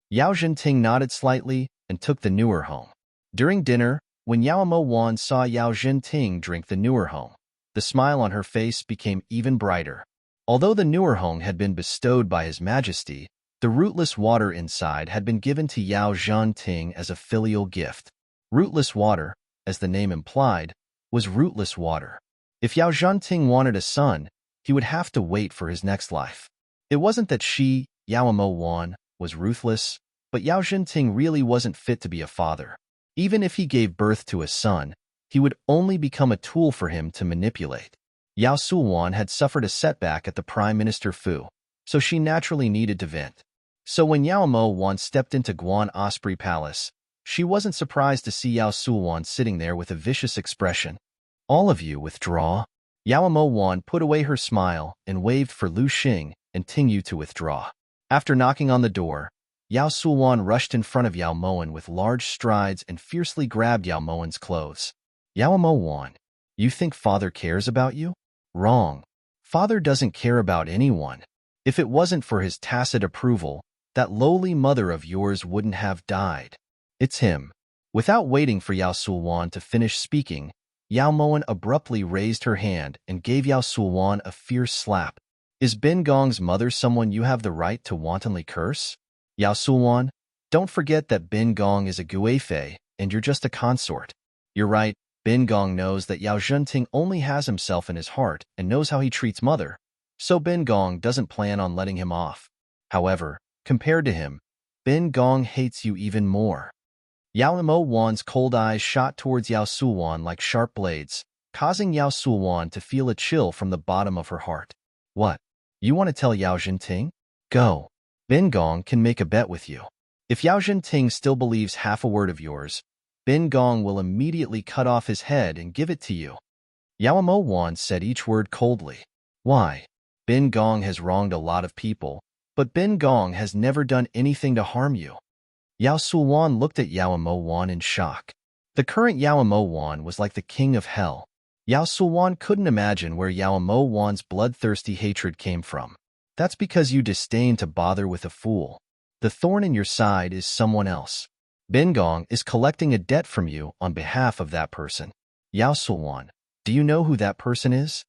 Yao Zhenting nodded slightly and took the newer home. During dinner, when Yao Mo Wan saw Yao Zhenting drink the newer home, the smile on her face became even brighter. Although the newer home had been bestowed by His Majesty, the rootless water inside had been given to Yao Zhenting as a filial gift. Rootless water, as the name implied, was rootless water. If Yao Zhenting wanted a son, he would have to wait for his next life. It wasn't that she, Yao Mo Wan, was ruthless, but Yao Zhenting really wasn't fit to be a father. Even if he gave birth to a son, he would only become a tool for him to manipulate. Yao Sulwan had suffered a setback at the Prime Minister Fu, so she naturally needed to vent. So when Yao Mo Wan stepped into Guan Osprey Palace, She wasn't surprised to see Yao Suwan sitting there with a vicious expression. All of you withdraw. Yao Mo put away her smile and waved for Lu Xing and Ting to withdraw. After knocking on the door, Yao Suwan rushed in front of Yao Moan with large strides and fiercely grabbed Yao Moan's clothes. Yao Mo, you think father cares about you? Wrong. Father doesn't care about anyone. If it wasn't for his tacit approval, that lowly mother of yours wouldn't have died. It's him. Without waiting for Yao Suwan to finish speaking, Yao Moan abruptly raised her hand and gave Yao Suwan a fierce slap. Is Bin Gong's mother someone you have the right to wantonly curse? Yao Suwan, don't forget that Bin Gong is a guifei and you're just a consort. You're right, Bin Gong knows that Yao Zhenting only has himself in his heart and knows how he treats mother, so Bin Gong doesn't plan on letting him off. However, compared to him, Bin Gong hates you even more. Yao Mo Wan's cold eyes shot towards Yao Suwan like sharp blades, causing Yao Suwan to feel a chill from the bottom of her heart. What? You want to tell Yao Zhenting? Go. Bin Gong can make a bet with you. If Yao Zhenting still believes half a word of yours, Bin Gong will immediately cut off his head and give it to you. Yao Mo Wan said each word coldly. Why? Bin Gong has wronged a lot of people, but Bin Gong has never done anything to harm you. Yao Suwan looked at Yao Mo Wan in shock. The current Yao Mo Wan was like the king of hell. Yao Suwan couldn't imagine where Yao Mo Wan's bloodthirsty hatred came from. That's because you disdain to bother with a fool. The thorn in your side is someone else. Bin Gong is collecting a debt from you on behalf of that person. Yao Suwan, do you know who that person is?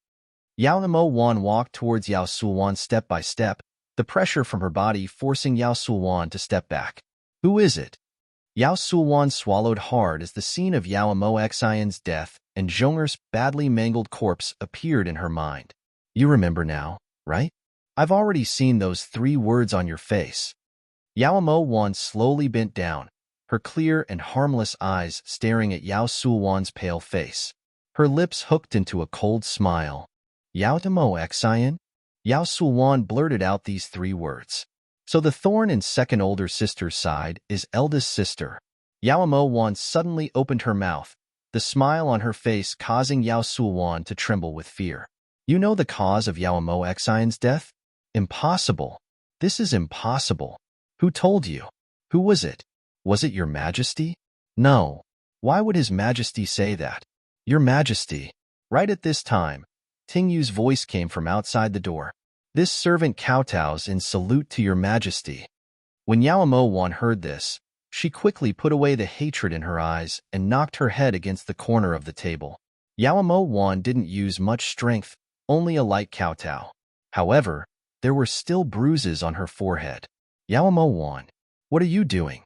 Yao Mo Wan walked towards Yao Suwan step by step, the pressure from her body forcing Yao Suwan to step back. Who is it? Yao Suwan swallowed hard as the scene of Yao Mo Xian's death and Zhonger's badly mangled corpse appeared in her mind. You remember now, right? I've already seen those 3 words on your face. Yao Mo Wan slowly bent down, her clear and harmless eyes staring at Yao Suwan's pale face. Her lips hooked into a cold smile. Yao Mo Xian? Yao Suwan blurted out these 3 words. So the thorn in second older sister's side is eldest sister. Yao Mo Wan suddenly opened her mouth, the smile on her face causing Yao Suwan to tremble with fear. You know the cause of Yao Mo Xian's death? Impossible. This is impossible. Who told you? Who was it? Was it your majesty? No. Why would his majesty say that? Your majesty. Right at this time, Ting Yu's voice came from outside the door. This servant kowtows in salute to your majesty. When Yao Mo Wan heard this, she quickly put away the hatred in her eyes and knocked her head against the corner of the table. Yao Mo Wan didn't use much strength, only a light kowtow. However, there were still bruises on her forehead. Yao Mo Wan, what are you doing?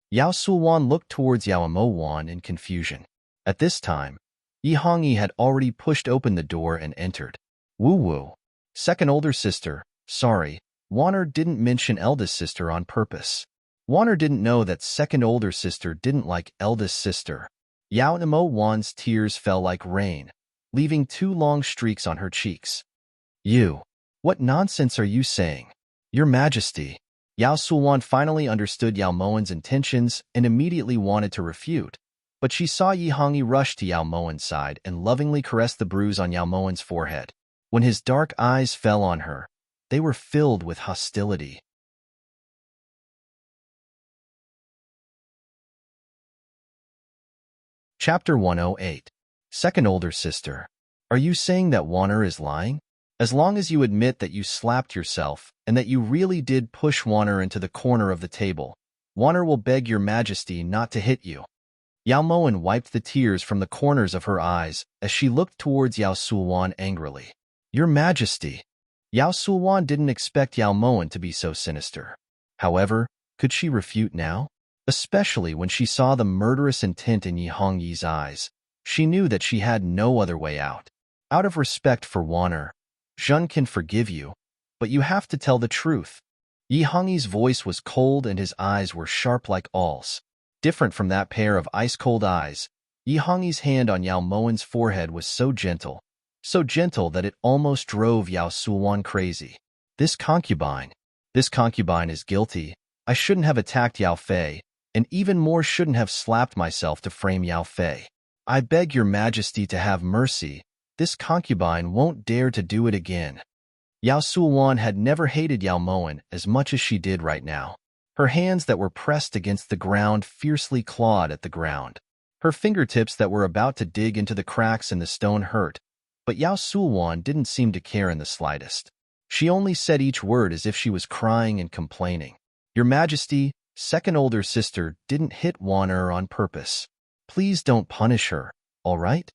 Yao Suwan looked towards Yao Mo Wan in confusion. At this time, Yi Hongyi had already pushed open the door and entered. Woo-woo. Second older sister, sorry, Warner didn't mention eldest sister on purpose. Warner didn't know that second older sister didn't like eldest sister. Yao Mo Wan's tears fell like rain, leaving 2 long streaks on her cheeks. You, what nonsense are you saying? Your Majesty. Yao Suwan finally understood Yao Moan's intentions and immediately wanted to refute, but she saw Yi Hongyi rush to Yao Moan's side and lovingly caress the bruise on Yao Moan's forehead. When his dark eyes fell on her, they were filled with hostility. Chapter 108. Second older sister. Are you saying that Warner is lying? As long as you admit that you slapped yourself and that you really did push Warner into the corner of the table, Warner will beg your majesty not to hit you. Yao Moan wiped the tears from the corners of her eyes as she looked towards Yao Suwan angrily. Your Majesty. Yao Suwan didn't expect Yao Moan to be so sinister. However, could she refute now? Especially when she saw the murderous intent in Yi Hongyi's eyes, she knew that she had no other way out. Out of respect for Warner, Zhen can forgive you, but you have to tell the truth. Yi Hongyi's voice was cold and his eyes were sharp like awls. Different from that pair of ice-cold eyes, Yi Hongyi's hand on Yao Moan's forehead was so gentle that it almost drove Yao Suwan crazy. This concubine is guilty. I shouldn't have attacked Yao Fei, and even more shouldn't have slapped myself to frame Yao Fei. I beg your majesty to have mercy. This concubine won't dare to do it again. Yao Suwan had never hated Yao Moan as much as she did right now. Her hands that were pressed against the ground fiercely clawed at the ground. Her fingertips that were about to dig into the cracks in the stone hurt, but Yao Suwan didn't seem to care in the slightest. She only said each word as if she was crying and complaining. Your Majesty, second older sister didn't hit Wan on purpose. Please don't punish her, all right?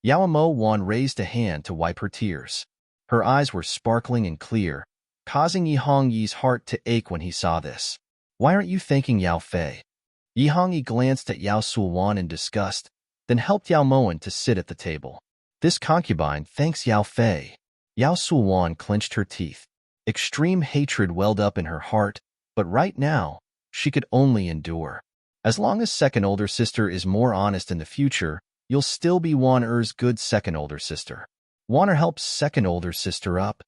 Yao Mo Wan raised a hand to wipe her tears. Her eyes were sparkling and clear, causing Yi Hongyi's heart to ache when he saw this. Why aren't you thanking Yao Fei? Yi Hongyi glanced at Yao Suwan in disgust, then helped Yao Moan to sit at the table. This concubine thanks Yao Fei. Yao Suwan clenched her teeth. Extreme hatred welled up in her heart, but right now, she could only endure. As long as second older sister is more honest in the future, you'll still be Wan-er's good second older sister. Wan-er helps second older sister up.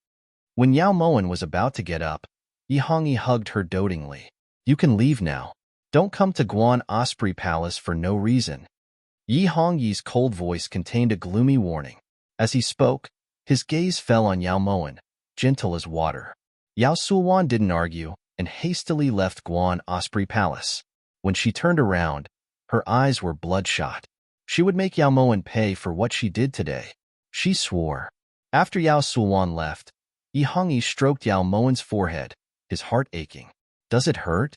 When Yao Moan was about to get up, Yi Hongyi hugged her dotingly. You can leave now. Don't come to Guan Osprey Palace for no reason. Yi Hongyi's cold voice contained a gloomy warning. As he spoke, his gaze fell on Yao Moan, gentle as water. Yao Suwan didn't argue and hastily left Guan Osprey Palace. When she turned around, her eyes were bloodshot. She would make Yao Moan pay for what she did today. She swore. After Yao Suwan left, Yi Hongyi stroked Yao Moan's forehead, his heart aching. Does it hurt?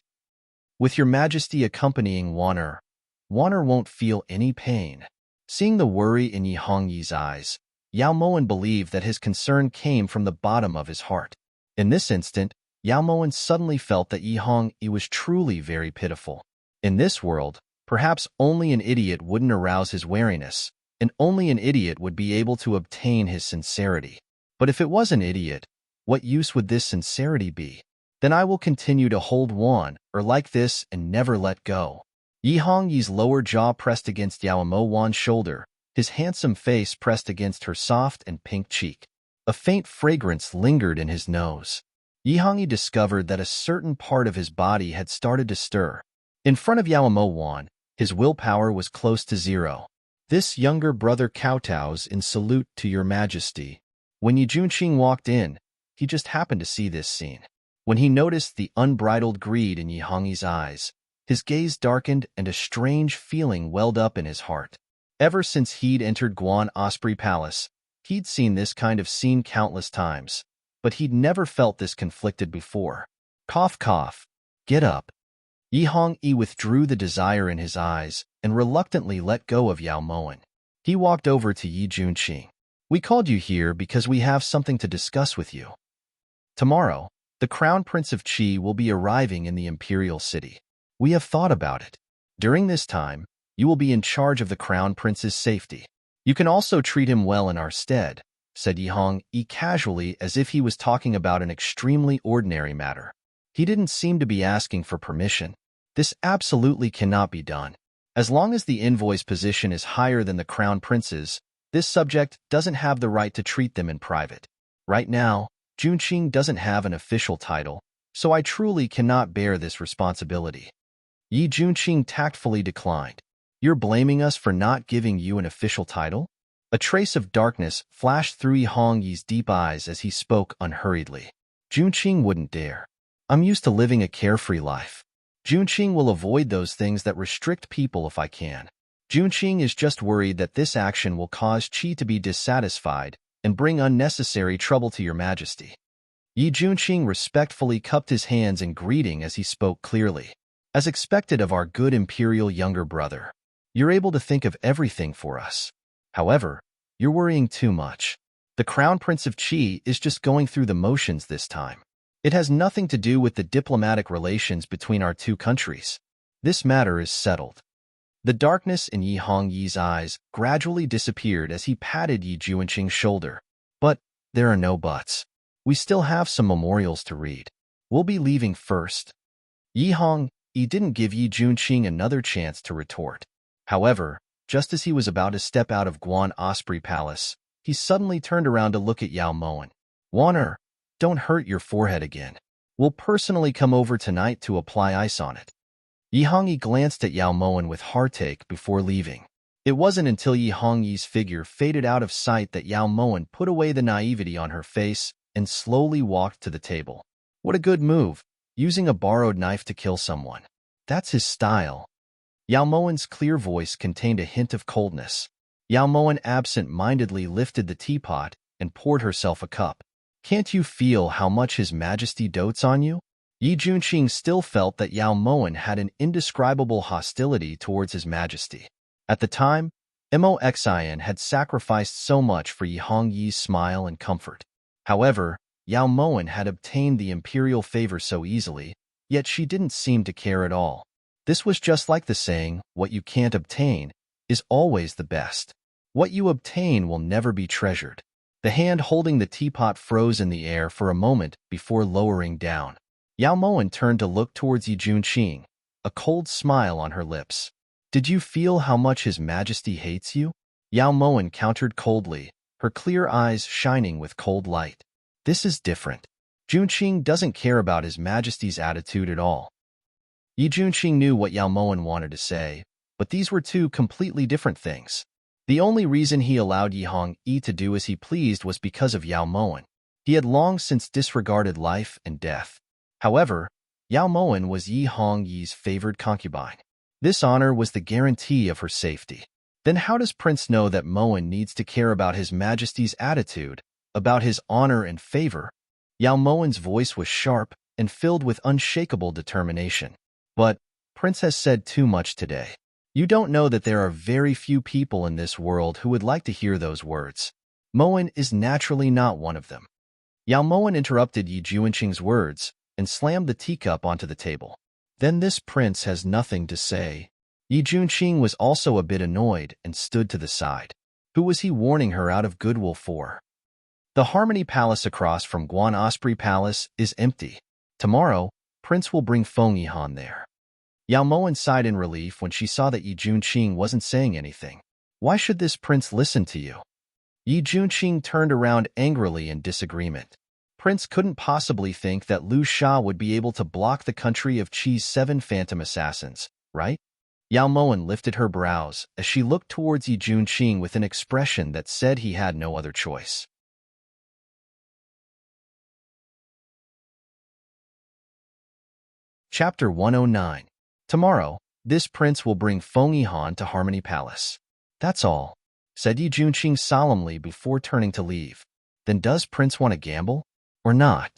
With your majesty accompanying Wan-er won't feel any pain. Seeing the worry in Yi Hongyi's eyes, Yao Moan believed that his concern came from the bottom of his heart. In this instant, Yao Moan suddenly felt that Yi Hongyi was truly very pitiful. In this world, perhaps only an idiot wouldn't arouse his wariness, and only an idiot would be able to obtain his sincerity. But if it was an idiot, what use would this sincerity be? Then I will continue to hold Wan-er like this and never let go. Yi Hongyi's lower jaw pressed against Yao Mo Wan's shoulder, his handsome face pressed against her soft and pink cheek. A faint fragrance lingered in his nose. Yi Hongyi discovered that a certain part of his body had started to stir. In front of Yao Mo Wan, his willpower was close to zero. This younger brother kowtows in salute to your majesty. When Yi Junqing walked in, he just happened to see this scene. When he noticed the unbridled greed in Yi Hongyi's eyes, his gaze darkened and a strange feeling welled up in his heart. Ever since he'd entered Guan Osprey Palace, he'd seen this kind of scene countless times, but he'd never felt this conflicted before. Cough cough. Get up. Yi Hongyi withdrew the desire in his eyes and reluctantly let go of Yao Moan. He walked over to Yi Junqing. We called you here because we have something to discuss with you. Tomorrow, the Crown Prince of Qi will be arriving in the Imperial City. We have thought about it. During this time, you will be in charge of the Crown Prince's safety. You can also treat him well in our stead, said Yi Hongyi casually as if he was talking about an extremely ordinary matter. He didn't seem to be asking for permission. This absolutely cannot be done. As long as the envoy's position is higher than the Crown Prince's, this subject doesn't have the right to treat them in private. Right now, Junqing doesn't have an official title, so I truly cannot bear this responsibility. Yi Junqing tactfully declined. You're blaming us for not giving you an official title? A trace of darkness flashed through Yi Hongyi's deep eyes as he spoke unhurriedly. Junqing wouldn't dare. I'm used to living a carefree life. Junqing will avoid those things that restrict people if I can. Junqing is just worried that this action will cause Qi to be dissatisfied and bring unnecessary trouble to your majesty. Yi Junqing respectfully cupped his hands in greeting as he spoke clearly. As expected of our good imperial younger brother, you're able to think of everything for us. However, you're worrying too much. The Crown Prince of Qi is just going through the motions this time. It has nothing to do with the diplomatic relations between our two countries. This matter is settled. The darkness in Yi Hongyi's eyes gradually disappeared as he patted Yi Junqing's shoulder. But there are no buts. We still have some memorials to read. We'll be leaving first. Yi Hongyi didn't give Yi Junqing another chance to retort. However, just as he was about to step out of Guan Osprey Palace, he suddenly turned around to look at Yao Moan. Wan-er, don't hurt your forehead again. We'll personally come over tonight to apply ice on it. Yi Hongyi glanced at Yao Moen with heartache before leaving. It wasn't until Yi Hongyi's figure faded out of sight that Yao Moen put away the naivety on her face and slowly walked to the table. What a good move, using a borrowed knife to kill someone. That's his style. Yao Moen's clear voice contained a hint of coldness. Yao Moen absent-mindedly lifted the teapot and poured herself a cup. Can't you feel how much His Majesty dotes on you? Yi Junqing still felt that Yao Moen had an indescribable hostility towards His Majesty. At the time, Mo Xian had sacrificed so much for Yi Hongyi's smile and comfort. However, Yao Moen had obtained the imperial favor so easily, yet she didn't seem to care at all. This was just like the saying, what you can't obtain is always the best. What you obtain will never be treasured. The hand holding the teapot froze in the air for a moment before lowering down. Yao Moen turned to look towards Yi Junqing, a cold smile on her lips. Did you feel how much His Majesty hates you? Yao Moen countered coldly, her clear eyes shining with cold light. This is different. Junqing doesn't care about His Majesty's attitude at all. Yi Junqing knew what Yao Moen wanted to say, but these were two completely different things. The only reason he allowed Yi Hongyi to do as he pleased was because of Yao Moen. He had long since disregarded life and death. However, Yao Moen was Yi Hongyi's favored concubine. This honor was the guarantee of her safety. Then how does Prince know that Moen needs to care about His Majesty's attitude, about his honor and favor? Yao Moen's voice was sharp and filled with unshakable determination. But, Prince has said too much today. You don't know that there are very few people in this world who would like to hear those words. Moen is naturally not one of them. Yao Moen interrupted Yi Junqing's words and slammed the teacup onto the table. Then this prince has nothing to say. Yi Junqing was also a bit annoyed and stood to the side. Who was he warning her out of goodwill for? The Harmony Palace across from Guan Osprey Palace is empty. Tomorrow, Prince will bring Feng Yihan there. Yao Moen sighed in relief when she saw that Yi Junqing wasn't saying anything. Why should this prince listen to you? Yi Junqing turned around angrily in disagreement. Prince couldn't possibly think that Liu Sha would be able to block the country of Qi's 7 phantom assassins, right? Yao Moen lifted her brows as she looked towards Yi Junqing with an expression that said he had no other choice. Chapter 109. Tomorrow, this prince will bring Feng Yihan to Harmony Palace. That's all, said Yi Junqing solemnly before turning to leave. Then does Prince want to gamble? Or not?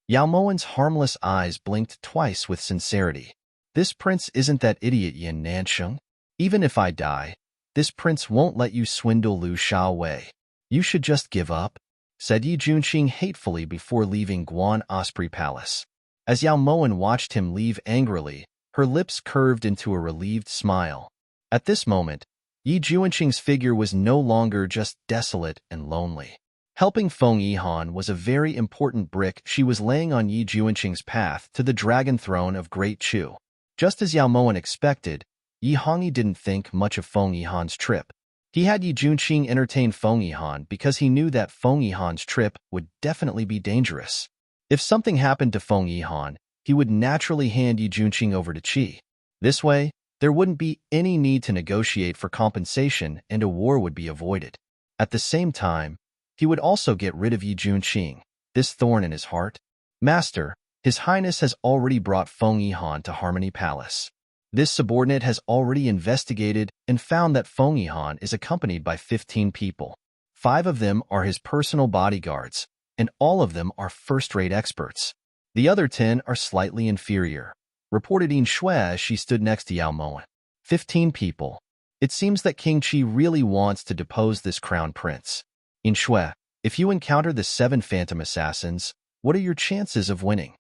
Yao Moen's harmless eyes blinked twice with sincerity. This prince isn't that idiot Yin Nansheng. Even if I die, this prince won't let you swindle Liu Sha away. You should just give up, said Yi Junqing hatefully before leaving Guan Osprey Palace. As Yao Moen watched him leave angrily, her lips curved into a relieved smile. At this moment, Yi Junqing's figure was no longer just desolate and lonely. Helping Feng Yihan was a very important brick she was laying on Yi Junqing's path to the Dragon Throne of Great Chu. Just as Yao Moen expected, Yi Hongyi didn't think much of Feng Yihan's trip. He had Yi Junqing entertain Feng Yihan because he knew that Feng Yihan's trip would definitely be dangerous. If something happened to Feng Yihan, he would naturally hand Yi Junqing over to Qi. This way, there wouldn't be any need to negotiate for compensation and a war would be avoided. At the same time, he would also get rid of Yi Junqing, this thorn in his heart. Master, His Highness has already brought Feng Yihan to Harmony Palace. This subordinate has already investigated and found that Feng Yihan is accompanied by 15 people. 5 of them are his personal bodyguards, and all of them are first-rate experts. The other 10 are slightly inferior, reported Yin Shui as she stood next to Yao Moen. 15 people. It seems that King Qi really wants to depose this crown prince. Yin Shui, if you encounter the 7 phantom assassins, what are your chances of winning?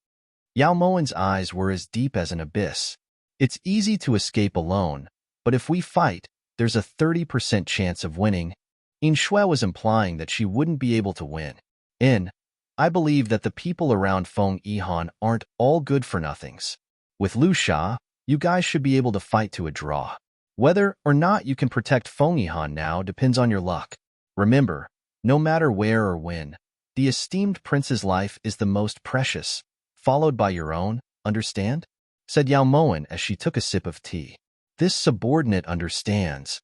Yao Moen's eyes were as deep as an abyss. It's easy to escape alone, but if we fight, there's a 30% chance of winning. Yin Shui was implying that she wouldn't be able to win. I believe that the people around Feng Yihan aren't all good-for-nothings. With Liu Sha, you guys should be able to fight to a draw. Whether or not you can protect Feng Yihan now depends on your luck. Remember, no matter where or when, the esteemed prince's life is the most precious, followed by your own, understand? said Yao Moen as she took a sip of tea. This subordinate understands.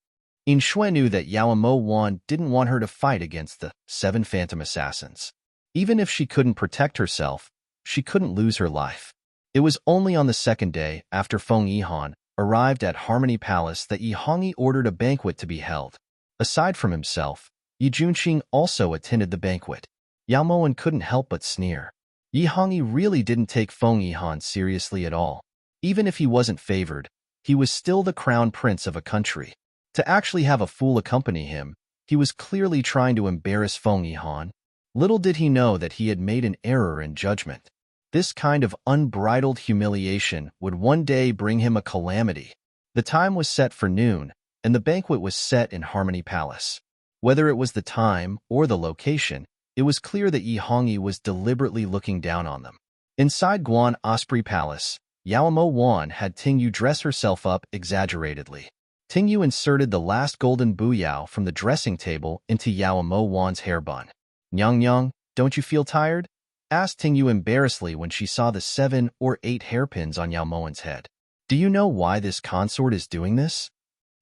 In Shui knew that Yao Mo didn't want her to fight against the 7 phantom assassins. Even if she couldn't protect herself, she couldn't lose her life. It was only on the second day after Feng Yihan arrived at Harmony Palace that Yi Hongyi ordered a banquet to be held. Aside from himself, Yi Junqing also attended the banquet. Yao Moen couldn't help but sneer. Yi Hongyi really didn't take Feng Yihan seriously at all. Even if he wasn't favored, he was still the crown prince of a country. To actually have a fool accompany him, he was clearly trying to embarrass Feng Yihan. Little did he know that he had made an error in judgment. This kind of unbridled humiliation would one day bring him a calamity. The time was set for noon, and the banquet was set in Harmony Palace. Whether it was the time or the location, it was clear that Yi Hongyi was deliberately looking down on them. Inside Guan Osprey Palace, Yao Mo had Tingyu dress herself up exaggeratedly. Tingyu inserted the last golden buyao from the dressing table into Yao Mo's hair bun. "Nyang, don't you feel tired?" asked Tingyu embarrassedly when she saw the 7 or 8 hairpins on Yao Mo's head. "Do you know why this consort is doing this?"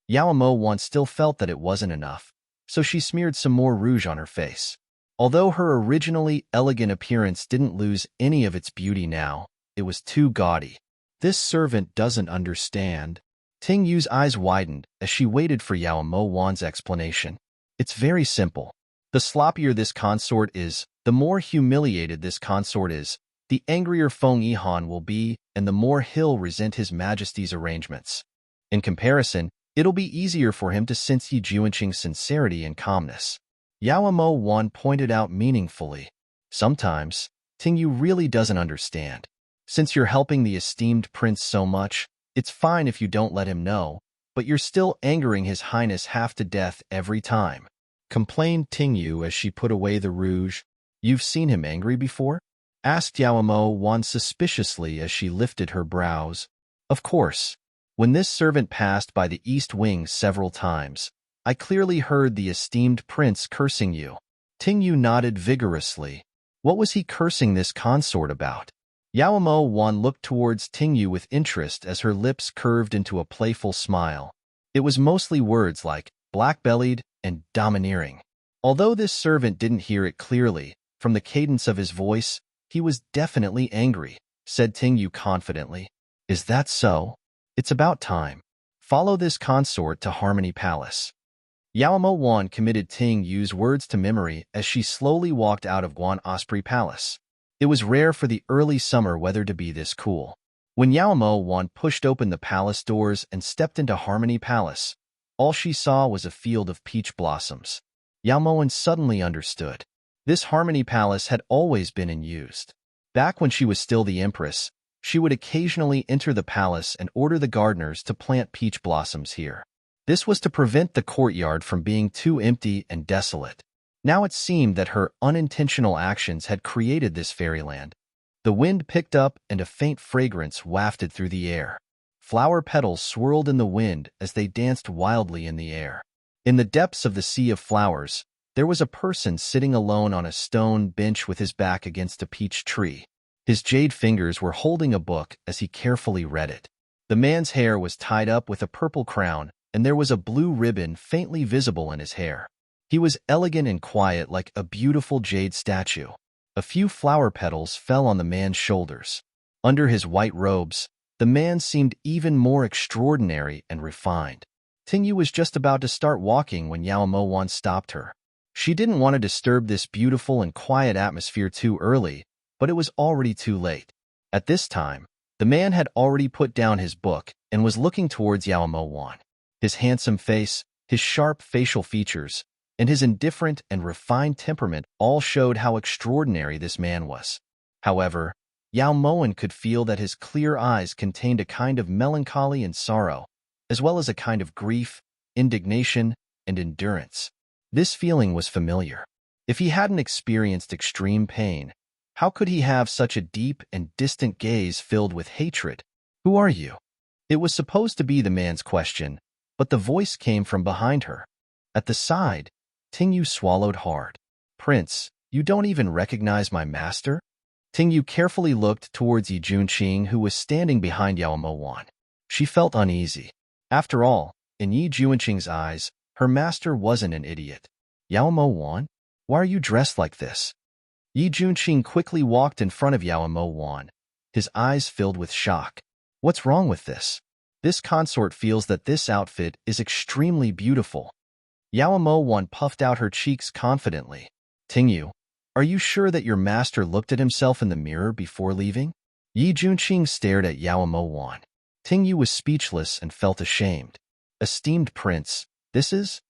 Yao Mo still felt that it wasn't enough, so she smeared some more rouge on her face. Although her originally elegant appearance didn't lose any of its beauty now, it was too gaudy. "This servant doesn't understand." Tingyu's eyes widened as she waited for Yao Mo's explanation. "It's very simple. The sloppier this consort is, the more humiliated this consort is, the angrier Feng Yihan will be, and the more he'll resent His Majesty's arrangements. In comparison, it'll be easier for him to sense Yi Junqing's sincerity and calmness." Yao Mo pointed out meaningfully. "Sometimes, Tingyu really doesn't understand. Since you're helping the esteemed prince so much, it's fine if you don't let him know, but you're still angering His Highness half to death every time," complained Tingyu as she put away the rouge. "You've seen him angry before?" asked Yao Mo suspiciously as she lifted her brows. "Of course. When this servant passed by the east wing several times, I clearly heard the esteemed prince cursing you." Tingyu nodded vigorously. What was he cursing this consort about? Yao Mo looked towards Tingyu with interest as her lips curved into a playful smile. It was mostly words like black-bellied and domineering. Although this servant didn't hear it clearly, from the cadence of his voice, he was definitely angry, said Tingyu confidently. "Is that so? It's about time. Follow this consort to Harmony Palace." Yao Mo committed Tingyu's words to memory as she slowly walked out of Guan Osprey Palace. It was rare for the early summer weather to be this cool. When Yao Mo pushed open the palace doors and stepped into Harmony Palace, all she saw was a field of peach blossoms. Yao Mo suddenly understood. This Harmony Palace had always been in use. Back when she was still the Empress, she would occasionally enter the palace and order the gardeners to plant peach blossoms here. This was to prevent the courtyard from being too empty and desolate. Now it seemed that her unintentional actions had created this fairyland. The wind picked up and a faint fragrance wafted through the air. Flower petals swirled in the wind as they danced wildly in the air. In the depths of the sea of flowers, there was a person sitting alone on a stone bench with his back against a peach tree. His jade fingers were holding a book as he carefully read it. The man's hair was tied up with a purple crown, and there was a blue ribbon faintly visible in his hair. He was elegant and quiet like a beautiful jade statue. A few flower petals fell on the man's shoulders. Under his white robes, the man seemed even more extraordinary and refined. Tingyu was just about to start walking when Yao Mo stopped her. She didn't want to disturb this beautiful and quiet atmosphere too early, but it was already too late. At this time, the man had already put down his book and was looking towards Yao Mo. His handsome face, his sharp facial features, and his indifferent and refined temperament all showed how extraordinary this man was. However, Yao Mo could feel that his clear eyes contained a kind of melancholy and sorrow, as well as a kind of grief, indignation, and endurance. This feeling was familiar. If he hadn't experienced extreme pain, how could he have such a deep and distant gaze filled with hatred? "Who are you?" It was supposed to be the man's question, but the voice came from behind her. At the side, Tingyu swallowed hard. "Prince, you don't even recognize my master?" Tingyu carefully looked towards Yi Junqing, who was standing behind Yao Mo. She felt uneasy. After all, in Yi Junqing's eyes, her master wasn't an idiot. Yao Mo, why are you dressed like this? Yi Junqing quickly walked in front of Yao Mo, his eyes filled with shock. What's wrong with this? This consort feels that this outfit is extremely beautiful. Yao Mo puffed out her cheeks confidently. Tingyu, are you sure that your master looked at himself in the mirror before leaving? Yi Junqing stared at Yao Mo. Tingyu was speechless and felt ashamed. Esteemed prince, this is?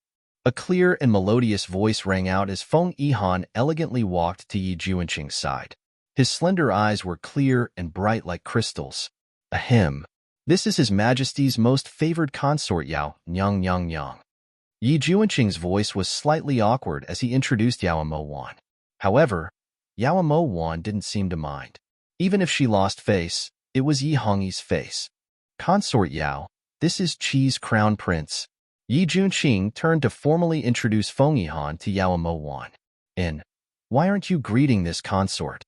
A clear and melodious voice rang out as Feng Yihan elegantly walked to Yi Junqing's side. His slender eyes were clear and bright like crystals. Ahem. This is His Majesty's most favored consort Yao, Nyang Nyang Nyang. Yi Junqing's voice was slightly awkward as he introduced Yao Mo. However, Yao Mo didn't seem to mind. Even if she lost face, it was Yi Hongyi's face. Consort Yao, this is Qi's crown prince. Yi Junqing turned to formally introduce Feng Yihan to Yao Mo. And, why aren't you greeting this consort?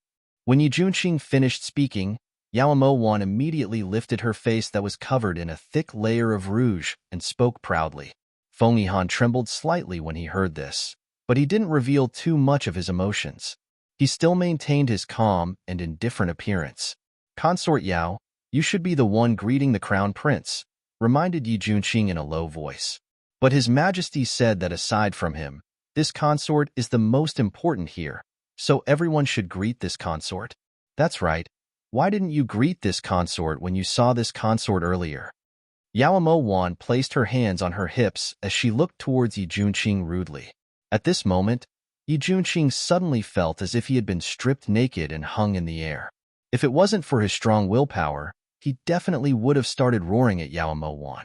When Yi Junqing finished speaking, Yao Mo immediately lifted her face that was covered in a thick layer of rouge and spoke proudly. Feng Yihan trembled slightly when he heard this, but he didn't reveal too much of his emotions. He still maintained his calm and indifferent appearance. Consort Yao, you should be the one greeting the crown prince, reminded Yi Junqing in a low voice. But His Majesty said that aside from him, this consort is the most important here, so everyone should greet this consort. That's right. Why didn't you greet this consort when you saw this consort earlier? Yao Mo placed her hands on her hips as she looked towards Yi Junqing rudely. At this moment, Yi Junqing suddenly felt as if he had been stripped naked and hung in the air. If it wasn't for his strong willpower, he definitely would have started roaring at Yao Mo.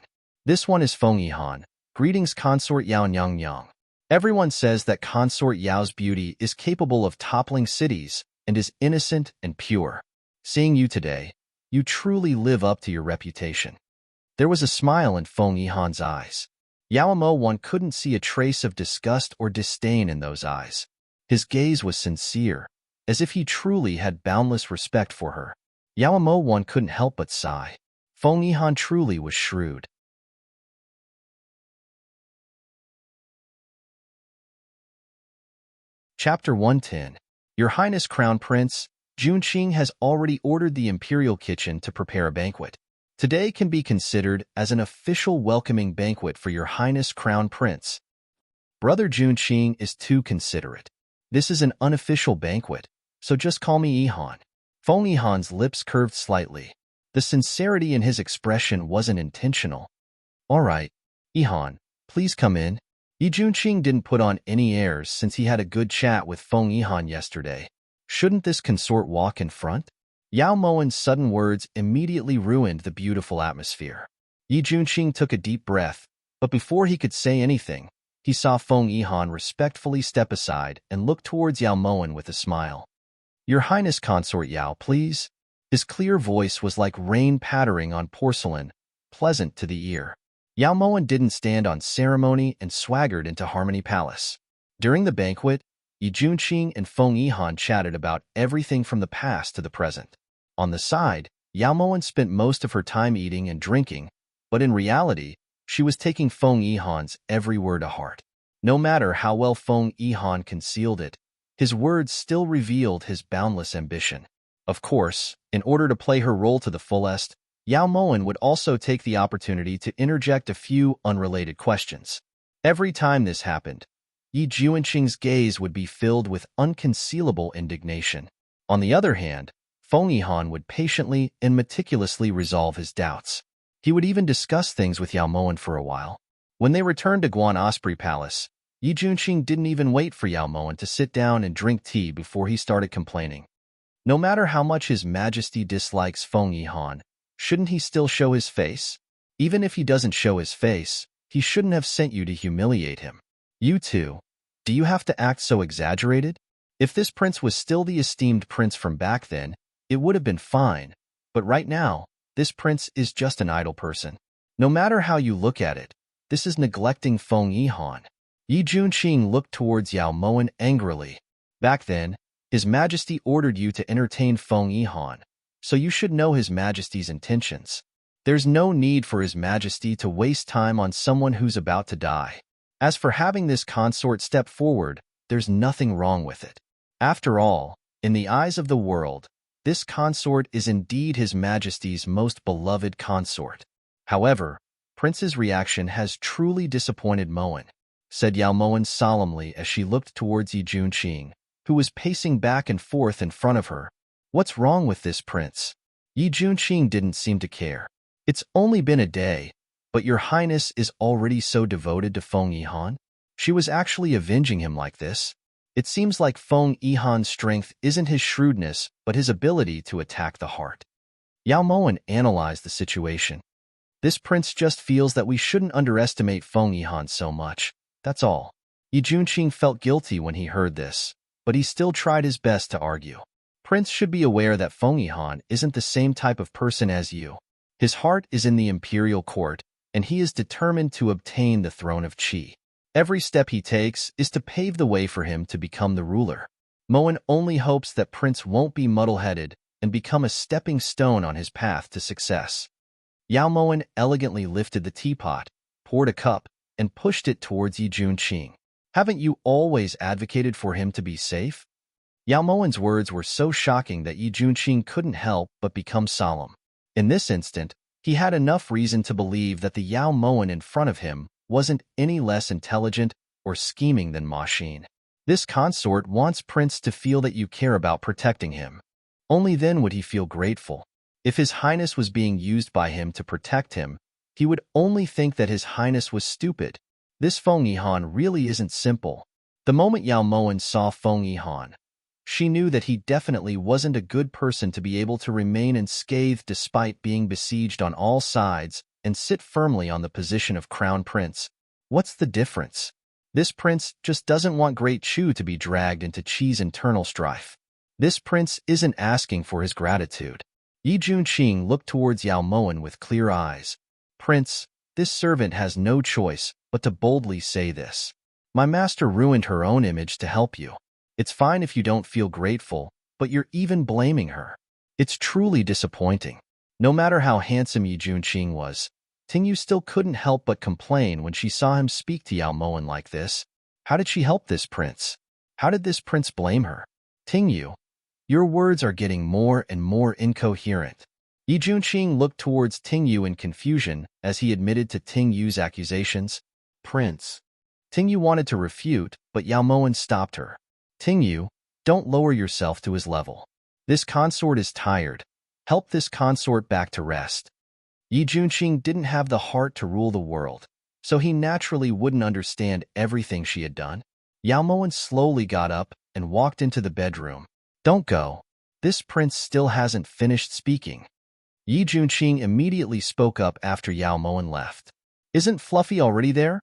This one is Feng Yihan. Greetings consort Yao Nyang Yang. Everyone says that consort Yao's beauty is capable of toppling cities and is innocent and pure. Seeing you today, you truly live up to your reputation. There was a smile in Feng Yihan's eyes. Yao Mo couldn't see a trace of disgust or disdain in those eyes. His gaze was sincere, as if he truly had boundless respect for her. Yao Mo couldn't help but sigh. Feng Yihan truly was shrewd. Chapter 110. Your Highness Crown Prince, Junqing has already ordered the Imperial Kitchen to prepare a banquet. Today can be considered as an official welcoming banquet for Your Highness Crown Prince. Brother Junqing is too considerate. This is an unofficial banquet, so just call me Yihan. Feng Yihan's lips curved slightly. The sincerity in his expression wasn't intentional. All right, Yihan, please come in. Yi Junqing didn't put on any airs since he had a good chat with Feng Yihan yesterday. Shouldn't this consort walk in front? Yao Mo's sudden words immediately ruined the beautiful atmosphere. Yi Junqing took a deep breath, but before he could say anything, he saw Feng Yihan respectfully step aside and look towards Yao Mo with a smile. Your Highness Consort Yao, please. His clear voice was like rain pattering on porcelain, pleasant to the ear. Yao Mo didn't stand on ceremony and swaggered into Harmony Palace. During the banquet, Yi Junqing and Feng Yihan chatted about everything from the past to the present. On the side, Yao Mo spent most of her time eating and drinking, but in reality, she was taking Feng Yihan's every word to heart. No matter how well Feng Yihan concealed it, his words still revealed his boundless ambition. Of course, in order to play her role to the fullest, Yao Mo would also take the opportunity to interject a few unrelated questions. Every time this happened, Yi Junqing's gaze would be filled with unconcealable indignation. On the other hand, Feng Yihan would patiently and meticulously resolve his doubts. He would even discuss things with Yao Mo for a while. When they returned to Guan Osprey Palace, Yi Junqing didn't even wait for Yao Mo to sit down and drink tea before he started complaining. No matter how much His Majesty dislikes Feng Yihan, shouldn't he still show his face? Even if he doesn't show his face, he shouldn't have sent you to humiliate him. You too. Do you have to act so exaggerated? If this prince was still the esteemed prince from back then, it would have been fine. But right now, this prince is just an idle person. No matter how you look at it, this is neglecting Feng Yihan. Yi Junqing looked towards Yao Mo angrily. Back then, His Majesty ordered you to entertain Feng Yihan, so you should know His Majesty's intentions. There's no need for His Majesty to waste time on someone who's about to die. As for having this consort step forward, there's nothing wrong with it. After all, in the eyes of the world, this consort is indeed His Majesty's most beloved consort. However, Prince's reaction has truly disappointed Moen, said Yao Moen solemnly as she looked towards Yi Junqing, who was pacing back and forth in front of her. What's wrong with this prince? Yi Junqing didn't seem to care. It's only been a day, but your highness is already so devoted to Feng Yihan? She was actually avenging him like this. It seems like Feng Yihan's strength isn't his shrewdness, but his ability to attack the heart. Yao Moen analyzed the situation. This prince just feels that we shouldn't underestimate Feng Yihan so much. That's all. Yi Junqing felt guilty when he heard this, but he still tried his best to argue. Prince should be aware that Feng Yihan isn't the same type of person as you. His heart is in the imperial court, and he is determined to obtain the throne of Qi. Every step he takes is to pave the way for him to become the ruler. Moen only hopes that Prince won't be muddle-headed and become a stepping stone on his path to success. Yao Moen elegantly lifted the teapot, poured a cup, and pushed it towards Yi Junqing. Haven't you always advocated for him to be safe? Yao Moen's words were so shocking that Yi Junqing couldn't help but become solemn. In this instant, he had enough reason to believe that the Yao Moen in front of him wasn't any less intelligent or scheming than Ma Xin. This consort wants Prince to feel that you care about protecting him. Only then would he feel grateful. If His Highness was being used by him to protect him, he would only think that His Highness was stupid. This Feng Yihan really isn't simple. The moment Yao Moen saw Feng Yihan, she knew that he definitely wasn't a good person to be able to remain unscathed despite being besieged on all sides and sit firmly on the position of crown prince. What's the difference? This prince just doesn't want Great Chu to be dragged into Qi's internal strife. This prince isn't asking for his gratitude. Yi Junqing looked towards Yao Moen with clear eyes. Prince, this servant has no choice but to boldly say this. My master ruined her own image to help you. It's fine if you don't feel grateful, but you're even blaming her. It's truly disappointing. No matter how handsome Yi Junqing was, Tingyu still couldn't help but complain when she saw him speak to Yao Moen like this. How did she help this prince? How did this prince blame her? Tingyu, your words are getting more and more incoherent. Yi Junqing looked towards Tingyu in confusion as he admitted to Tingyu's accusations. Prince. Tingyu wanted to refute, but Yao Moen stopped her. Tingyu, don't lower yourself to his level. This consort is tired. Help this consort back to rest. Yi Junqing didn't have the heart to rule the world, so he naturally wouldn't understand everything she had done. Yao Moen slowly got up and walked into the bedroom. Don't go. This prince still hasn't finished speaking. Yi Junqing immediately spoke up after Yao Moen left. Isn't Fluffy already there?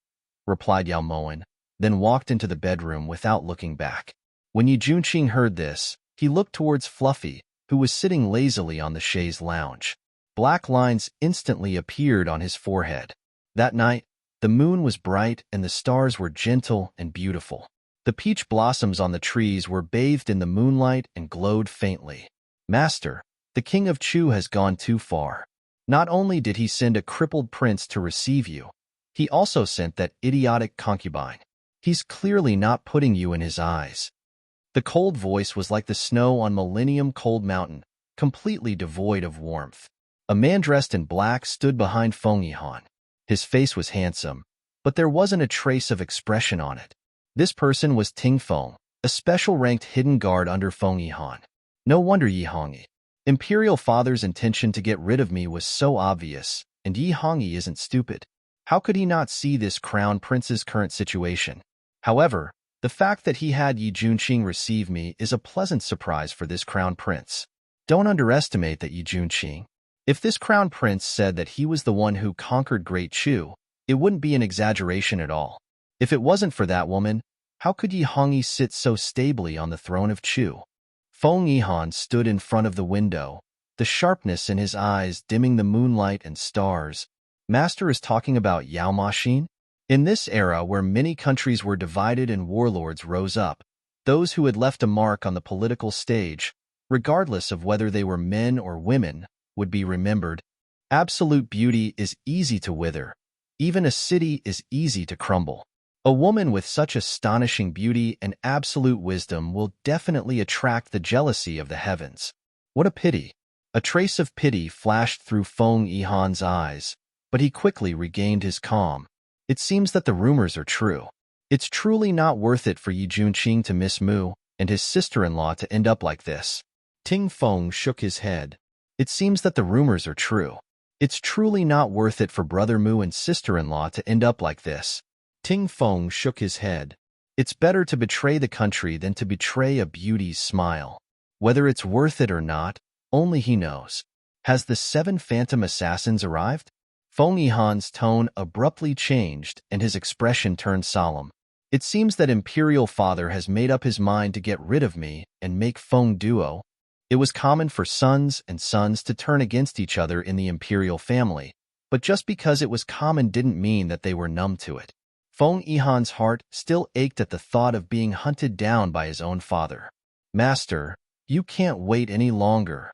Replied Yao Moen, then walked into the bedroom without looking back. When Yi Junqing heard this, he looked towards Fluffy, who was sitting lazily on the chaise lounge. Black lines instantly appeared on his forehead. That night, the moon was bright and the stars were gentle and beautiful. The peach blossoms on the trees were bathed in the moonlight and glowed faintly. Master, the king of Chu has gone too far. Not only did he send a crippled prince to receive you, he also sent that idiotic concubine. He's clearly not putting you in his eyes. The cold voice was like the snow on Millennium Cold Mountain, completely devoid of warmth. A man dressed in black stood behind Feng Yihan. His face was handsome, but there wasn't a trace of expression on it. This person was Ting Feng, a special-ranked hidden guard under Feng Yihan. No wonder Yi Hongyi. Imperial Father's intention to get rid of me was so obvious, and Yi Hongyi isn't stupid. How could he not see this crown prince's current situation? However, the fact that he had Yi Junqing receive me is a pleasant surprise for this crown prince. Don't underestimate that Yi Junqing. If this crown prince said that he was the one who conquered Great Chu, it wouldn't be an exaggeration at all. If it wasn't for that woman, how could Yi Hongyi sit so stably on the throne of Chu? Feng Yihan stood in front of the window, the sharpness in his eyes dimming the moonlight and stars. Master is talking about Yao Ma Xin? In this era where many countries were divided and warlords rose up, Those who had left a mark on the political stage, regardless of whether they were men or women, would be remembered. Absolute beauty is easy to wither. Even a city is easy to crumble. A woman with such astonishing beauty and absolute wisdom will definitely attract the jealousy of the heavens. What a pity. A trace of pity flashed through Feng Yihan's eyes, but he quickly regained his calm. It seems that the rumors are true. It's truly not worth it for Yi Junqing to miss Mu and his sister-in-law to end up like this. Ting Feng shook his head. It seems that the rumors are true. It's truly not worth it for brother Mu and sister-in-law to end up like this. Ting Feng shook his head. It's better to betray the country than to betray a beauty's smile. Whether it's worth it or not, only he knows. Has the 7 phantom assassins arrived? Feng Yihan's tone abruptly changed and his expression turned solemn. It seems that Imperial Father has made up his mind to get rid of me and make Feng Duo. It was common for sons and sons to turn against each other in the imperial family, but just because it was common didn't mean that they were numb to it. Feng Yihan's heart still ached at the thought of being hunted down by his own father. Master, you can't wait any longer.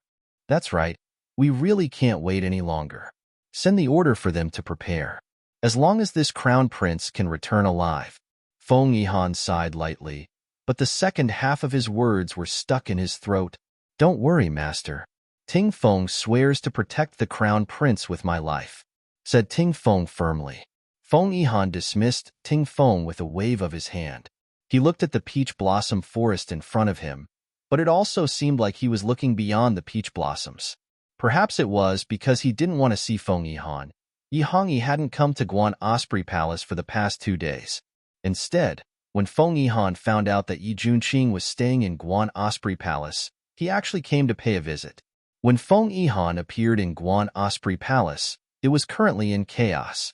That's right, we really can't wait any longer. Send the order for them to prepare. As long as this crown prince can return alive. Feng Yihan sighed lightly, but the second half of his words were stuck in his throat. Don't worry, master. Ting Feng swears to protect the crown prince with my life, said Ting Feng firmly. Feng Yihan dismissed Ting Feng with a wave of his hand. He looked at the peach blossom forest in front of him, but it also seemed like he was looking beyond the peach blossoms. Perhaps it was because he didn't want to see Feng Yihan. Yihangi hadn't come to Guan Osprey Palace for the past 2 days. Instead, when Feng Yihan found out that Yi Junqing was staying in Guan Osprey Palace, he actually came to pay a visit. When Feng Yihan appeared in Guan Osprey Palace, it was currently in chaos.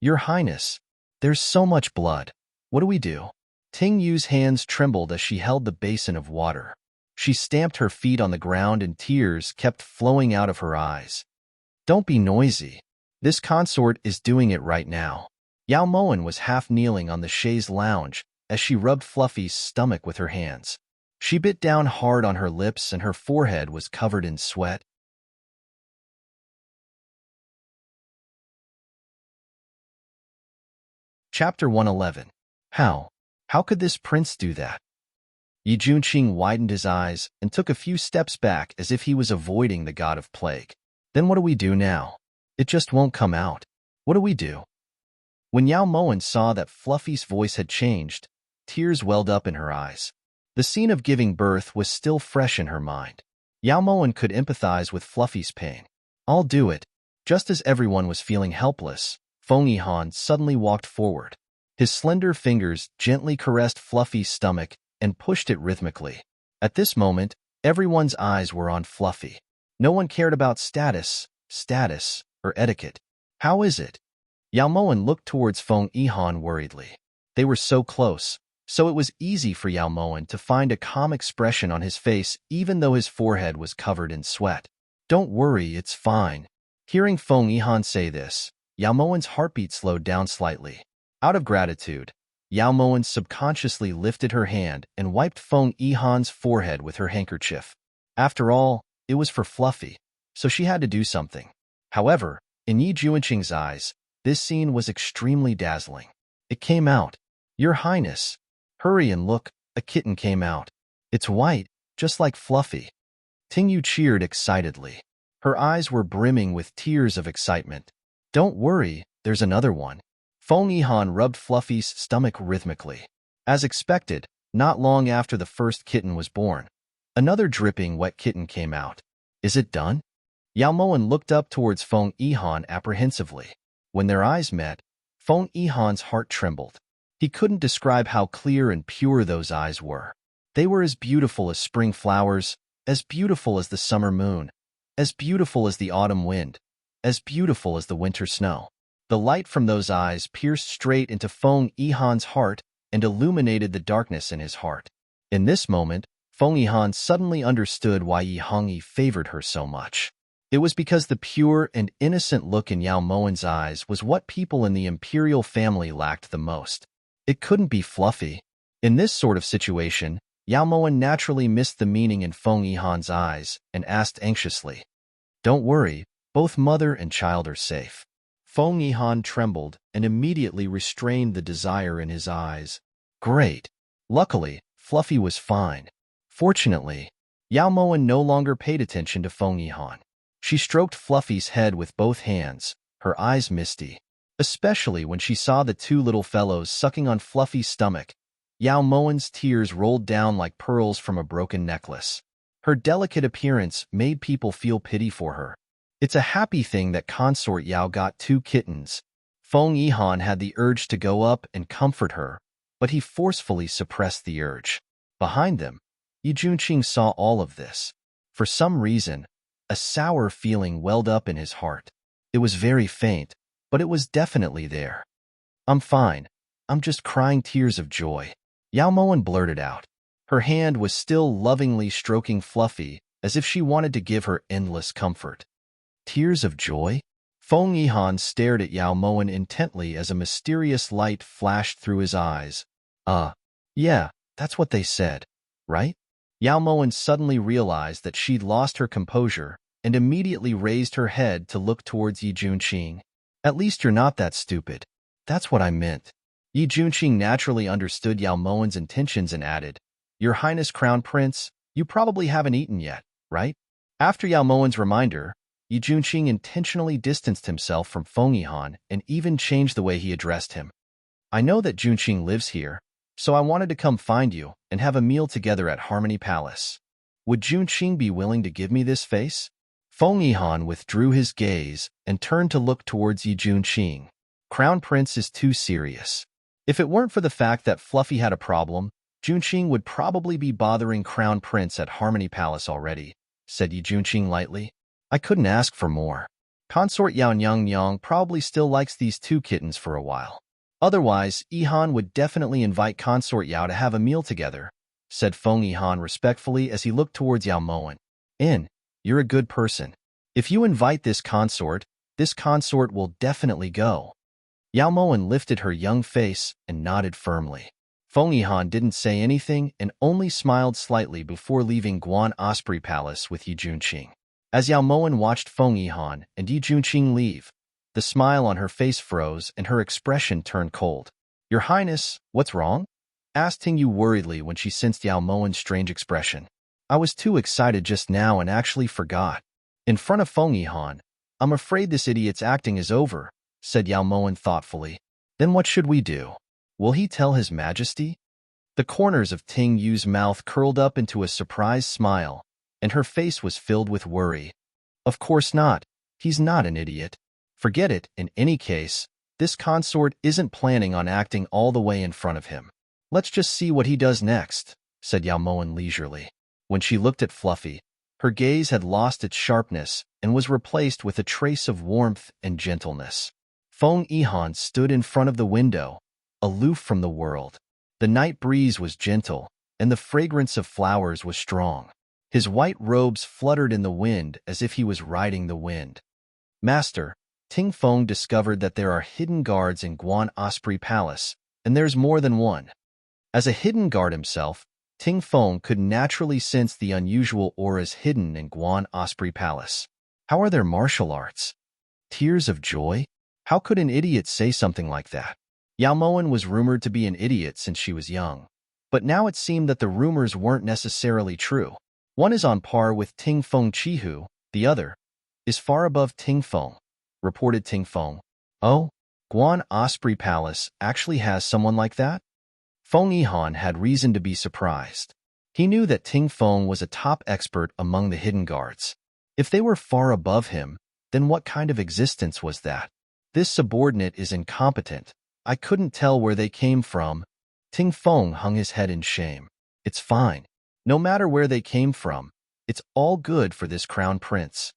Your Highness, there's so much blood. What do we do? Ting Yu's hands trembled as she held the basin of water. She stamped her feet on the ground and tears kept flowing out of her eyes. Don't be noisy. This consort is doing it right now. Yao Moen was half kneeling on the chaise lounge as she rubbed Fluffy's stomach with her hands. She bit down hard on her lips and her forehead was covered in sweat. Chapter 111. How? How could this prince do that? Yi Junqing widened his eyes and took a few steps back as if he was avoiding the god of plague. Then what do we do now? It just won't come out. What do we do? When Yao Moen saw that Fluffy's voice had changed, tears welled up in her eyes. The scene of giving birth was still fresh in her mind. Yao Moen could empathize with Fluffy's pain. I'll do it. Just as everyone was feeling helpless, Feng Yihan suddenly walked forward. His slender fingers gently caressed Fluffy's stomach and pushed it rhythmically. At this moment, everyone's eyes were on Fluffy. No one cared about status, or etiquette. How is it? Yao Moen looked towards Feng Yihan worriedly. They were so close, so it was easy for Yao Moen to find a calm expression on his face even though his forehead was covered in sweat. Don't worry, it's fine. Hearing Feng Yihan say this, Yao Moen's heartbeat slowed down slightly. Out of gratitude, Yao Moen subconsciously lifted her hand and wiped Feng Yihan's forehead with her handkerchief. After all, it was for Fluffy, so she had to do something. However, in Yi Junqing's eyes, this scene was extremely dazzling. It came out. Your Highness, hurry and look, a kitten came out. It's white, just like Fluffy. Ting Yu cheered excitedly. Her eyes were brimming with tears of excitement. Don't worry, there's another one. Feng Yihan rubbed Fluffy's stomach rhythmically. As expected, not long after the first kitten was born, another dripping wet kitten came out. Is it done? Yao Moen looked up towards Feng Yihan apprehensively. When their eyes met, Feng Yihan's heart trembled. He couldn't describe how clear and pure those eyes were. They were as beautiful as spring flowers, as beautiful as the summer moon, as beautiful as the autumn wind, as beautiful as the winter snow. The light from those eyes pierced straight into Feng Yihan's heart and illuminated the darkness in his heart. In this moment, Feng Yihan suddenly understood why Yi Hongyi favored her so much. It was because the pure and innocent look in Yao Moen's eyes was what people in the imperial family lacked the most. It couldn't be Fluffy. In this sort of situation, Yao Moen naturally missed the meaning in Feng Yihan's eyes and asked anxiously, "Don't worry, both mother and child are safe." Feng Yihan trembled and immediately restrained the desire in his eyes. Great. Luckily, Fluffy was fine. Fortunately, Yao Moen no longer paid attention to Feng Yihan. She stroked Fluffy's head with both hands, her eyes misty. Especially when she saw the two little fellows sucking on Fluffy's stomach, Yao Moen's tears rolled down like pearls from a broken necklace. Her delicate appearance made people feel pity for her. It's a happy thing that Consort Yao got 2 kittens. Feng Yihan had the urge to go up and comfort her, but he forcefully suppressed the urge. Behind them, Yi Junqing saw all of this. For some reason, a sour feeling welled up in his heart. It was very faint, but it was definitely there. "I'm fine. I'm just crying tears of joy," Yao Moen blurted out. Her hand was still lovingly stroking Fluffy as if she wanted to give her endless comfort. Tears of joy? Feng Yihan stared at Yao Moen intently as a mysterious light flashed through his eyes. Yeah, that's what they said, right?" Yao Moen suddenly realized that she'd lost her composure and immediately raised her head to look towards Yi Junqing. "At least you're not that stupid. That's what I meant." Yi Junqing naturally understood Yao Moen's intentions and added, "Your Highness Crown Prince, you probably haven't eaten yet, right?" After Yao Moen's reminder, Yi Junqing intentionally distanced himself from Feng Yihan and even changed the way he addressed him. "I know that Junqing lives here, so I wanted to come find you and have a meal together at Harmony Palace. Would Junqing be willing to give me this face?" Feng Yihan withdrew his gaze and turned to look towards Yi Junqing. "Crown Prince is too serious. If it weren't for the fact that Fluffy had a problem, Junqing would probably be bothering Crown Prince at Harmony Palace already," said Yi Junqing lightly. "I couldn't ask for more. Consort Yao Nyang probably still likes these 2 kittens for a while. Otherwise, Yihan would definitely invite Consort Yao to have a meal together," said Feng Yihan respectfully as he looked towards Yao Moen. You're a good person. If you invite this consort will definitely go." Yao Moen lifted her young face and nodded firmly. Feng Yihan didn't say anything and only smiled slightly before leaving Guan Osprey Palace with Yi Junqing. As Yao Moen watched Feng Yihan and Yi Junqing leave, the smile on her face froze and her expression turned cold. "Your Highness, what's wrong?" asked Tingyu worriedly when she sensed Yao Moen's strange expression. "I was too excited just now and actually forgot." In front of Feng Yihan, "I'm afraid this idiot's acting is over," said Yao Moen thoughtfully. "Then what should we do? Will he tell His Majesty?" The corners of Ting Yu's mouth curled up into a surprised smile, and her face was filled with worry. "Of course not. He's not an idiot. Forget it. In any case, this consort isn't planning on acting all the way in front of him. Let's just see what he does next," said Yao Moen leisurely. When she looked at Fluffy, her gaze had lost its sharpness and was replaced with a trace of warmth and gentleness. Feng Yihan stood in front of the window, aloof from the world. The night breeze was gentle, and the fragrance of flowers was strong. His white robes fluttered in the wind as if he was riding the wind. "Master," Ting Feng discovered that there are hidden guards in Guan Osprey Palace, and there's more than one. As a hidden guard himself, Ting Feng could naturally sense the unusual auras hidden in Guan Osprey Palace. How are their martial arts? Tears of joy? How could an idiot say something like that? Yao Moen was rumored to be an idiot since she was young, but now it seemed that the rumors weren't necessarily true. One is on par with Ting Feng Chihu, the other is far above Ting Feng, reported Ting Feng. "Oh, Guan Osprey Palace actually has someone like that?" Feng Yihan had reason to be surprised. He knew that Ting Feng was a top expert among the hidden guards. If they were far above him, then what kind of existence was that? "This subordinate is incompetent. I couldn't tell where they came from." Ting Feng hung his head in shame. "It's fine. No matter where they came from, it's all good for this crown prince."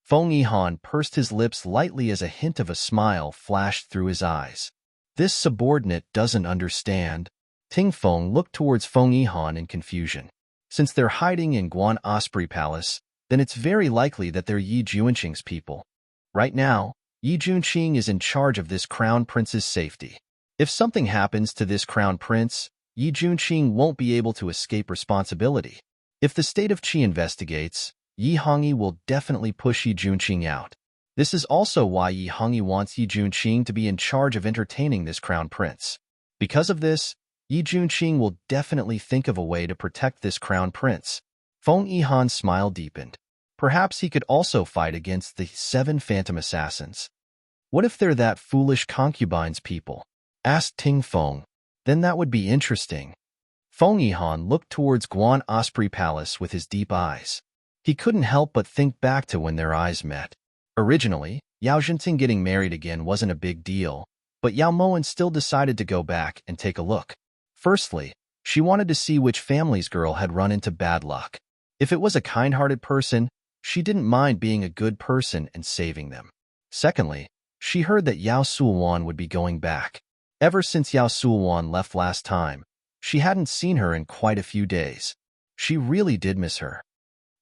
Feng Yihan pursed his lips lightly as a hint of a smile flashed through his eyes. "This subordinate doesn't understand." Ting Feng looked towards Feng Yihan in confusion. Since they're hiding in Guan Osprey Palace, then it's very likely that they're Yi Junqing's people. Right now, Yi Junqing is in charge of this crown prince's safety. If something happens to this crown prince, Yi Junqing won't be able to escape responsibility. If the state of Qi investigates, Yi Hongyi will definitely push Yi Junqing out. This is also why Yi Hongyi wants Yi Junqing to be in charge of entertaining this crown prince. Because of this, Yi Junqing will definitely think of a way to protect this crown prince. Feng Yihan's smile deepened. Perhaps he could also fight against the 7 phantom assassins. What if they're that foolish concubines people? Asked Ting Feng. Then that would be interesting. Feng Yihan looked towards Guan Osprey Palace with his deep eyes. He couldn't help but think back to when their eyes met. Originally, Yao Zhenting getting married again wasn't a big deal, but Yao Moen still decided to go back and take a look. Firstly, she wanted to see which family's girl had run into bad luck. If it was a kind-hearted person, she didn't mind being a good person and saving them. Secondly, she heard that Yao Suowan would be going back. Ever since Yao Suowan left last time, she hadn't seen her in quite a few days. She really did miss her.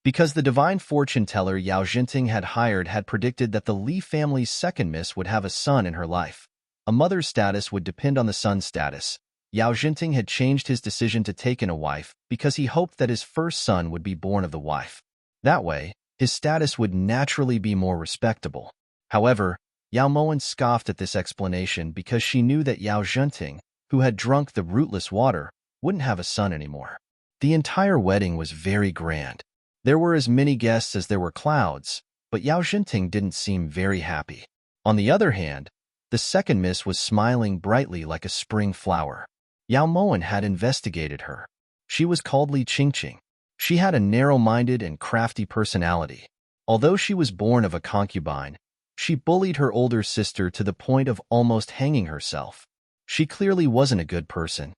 Because the divine fortune teller Yao Zhenting had hired had predicted that the Li family's second miss would have a son in her life. A mother's status would depend on the son's status. Yao Zhenting had changed his decision to take in a wife because he hoped that his first son would be born of the wife. That way, his status would naturally be more respectable. However, Yao Moen scoffed at this explanation because she knew that Yao Zhenting, who had drunk the rootless water, wouldn't have a son anymore. The entire wedding was very grand. There were as many guests as there were clouds, but Yao Zhenting didn't seem very happy. On the other hand, the second miss was smiling brightly like a spring flower. Yao Moen had investigated her. She was called Li Qingqing. She had a narrow-minded and crafty personality. Although she was born of a concubine, she bullied her older sister to the point of almost hanging herself. She clearly wasn't a good person.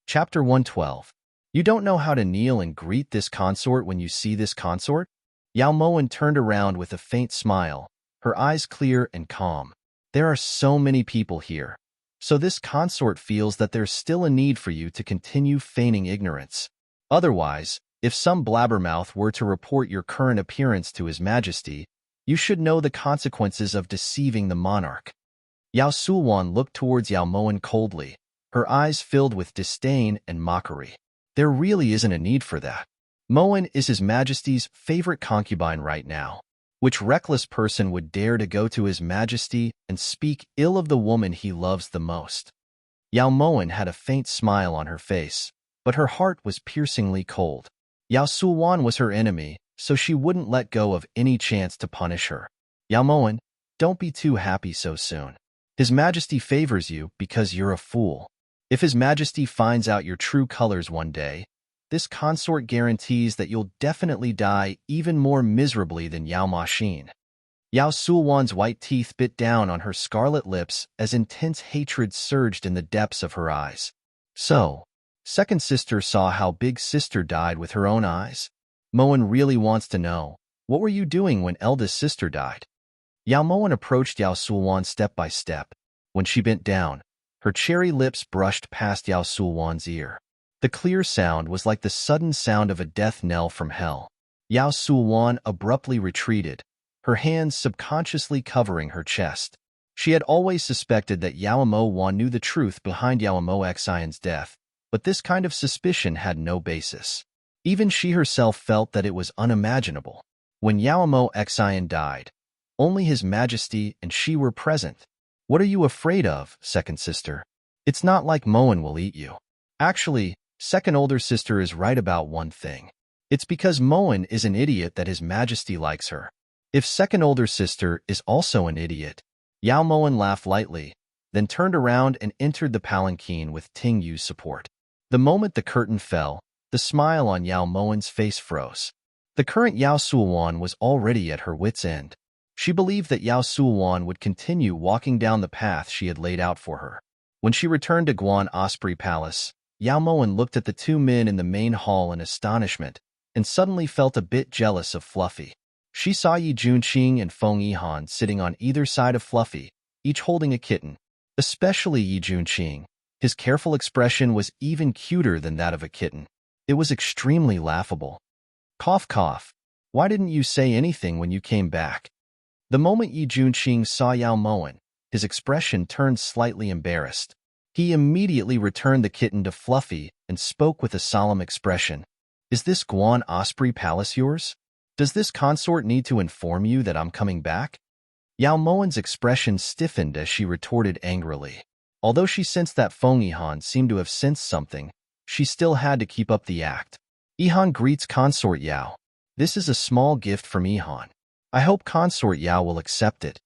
Chapter 112. You don't know how to kneel and greet this consort when you see this consort? Yao Moen turned around with a faint smile, her eyes clear and calm. There are so many people here, so this consort feels that there's still a need for you to continue feigning ignorance. Otherwise, if some blabbermouth were to report your current appearance to His Majesty, you should know the consequences of deceiving the monarch. Yao Suowan looked towards Yao Moen coldly, her eyes filled with disdain and mockery. There really isn't a need for that. Moen is His Majesty's favorite concubine right now. Which reckless person would dare to go to His Majesty and speak ill of the woman he loves the most? Yao Moen had a faint smile on her face, but her heart was piercingly cold. Yao Suowan was her enemy, so she wouldn't let go of any chance to punish her. Yao Moen, don't be too happy so soon. His Majesty favors you because you're a fool. If His Majesty finds out your true colors one day, this consort guarantees that you'll definitely die even more miserably than Yao Maxin. Yao Suowan's white teeth bit down on her scarlet lips as intense hatred surged in the depths of her eyes. So, second sister saw how big sister died with her own eyes? Moen really wants to know, what were you doing when eldest sister died? Yao Moen approached Yao Suowan step by step. When she bent down, her cherry lips brushed past Yao Suowan's ear. The clear sound was like the sudden sound of a death knell from hell. Yao Suowan abruptly retreated, her hands subconsciously covering her chest. She had always suspected that Yao Mo knew the truth behind Yao Mo Xian's death, but this kind of suspicion had no basis. Even she herself felt that it was unimaginable. When Yao Mo Xian died, only His Majesty and she were present. What are you afraid of, second sister? It's not like Moen will eat you. Actually, second older sister is right about one thing. It's because Moen is an idiot that His Majesty likes her. If second older sister is also an idiot. Yao Moen laughed lightly, then turned around and entered the palanquin with Ting Yu's support. The moment the curtain fell, the smile on Yao Moen's face froze. The current Yao Suowan was already at her wit's end. She believed that Yao Suowan would continue walking down the path she had laid out for her. When she returned to Guan Osprey Palace, Yao Moen looked at the 2 men in the main hall in astonishment and suddenly felt a bit jealous of Fluffy. She saw Yi Junqing and Feng Yihan sitting on either side of Fluffy, each holding a kitten. Especially Yi Junqing. His careful expression was even cuter than that of a kitten. It was extremely laughable. Cough cough. Why didn't you say anything when you came back? The moment Yi Junqing saw Yao Moen, his expression turned slightly embarrassed. He immediately returned the kitten to Fluffy and spoke with a solemn expression. Is this Guan Osprey Palace yours? Does this consort need to inform you that I'm coming back? Yao Moen's expression stiffened as she retorted angrily. Although she sensed that Feng Yihan seemed to have sensed something, she still had to keep up the act. Yihan greets Consort Yao. This is a small gift from Yihan. I hope Consort Yao will accept it.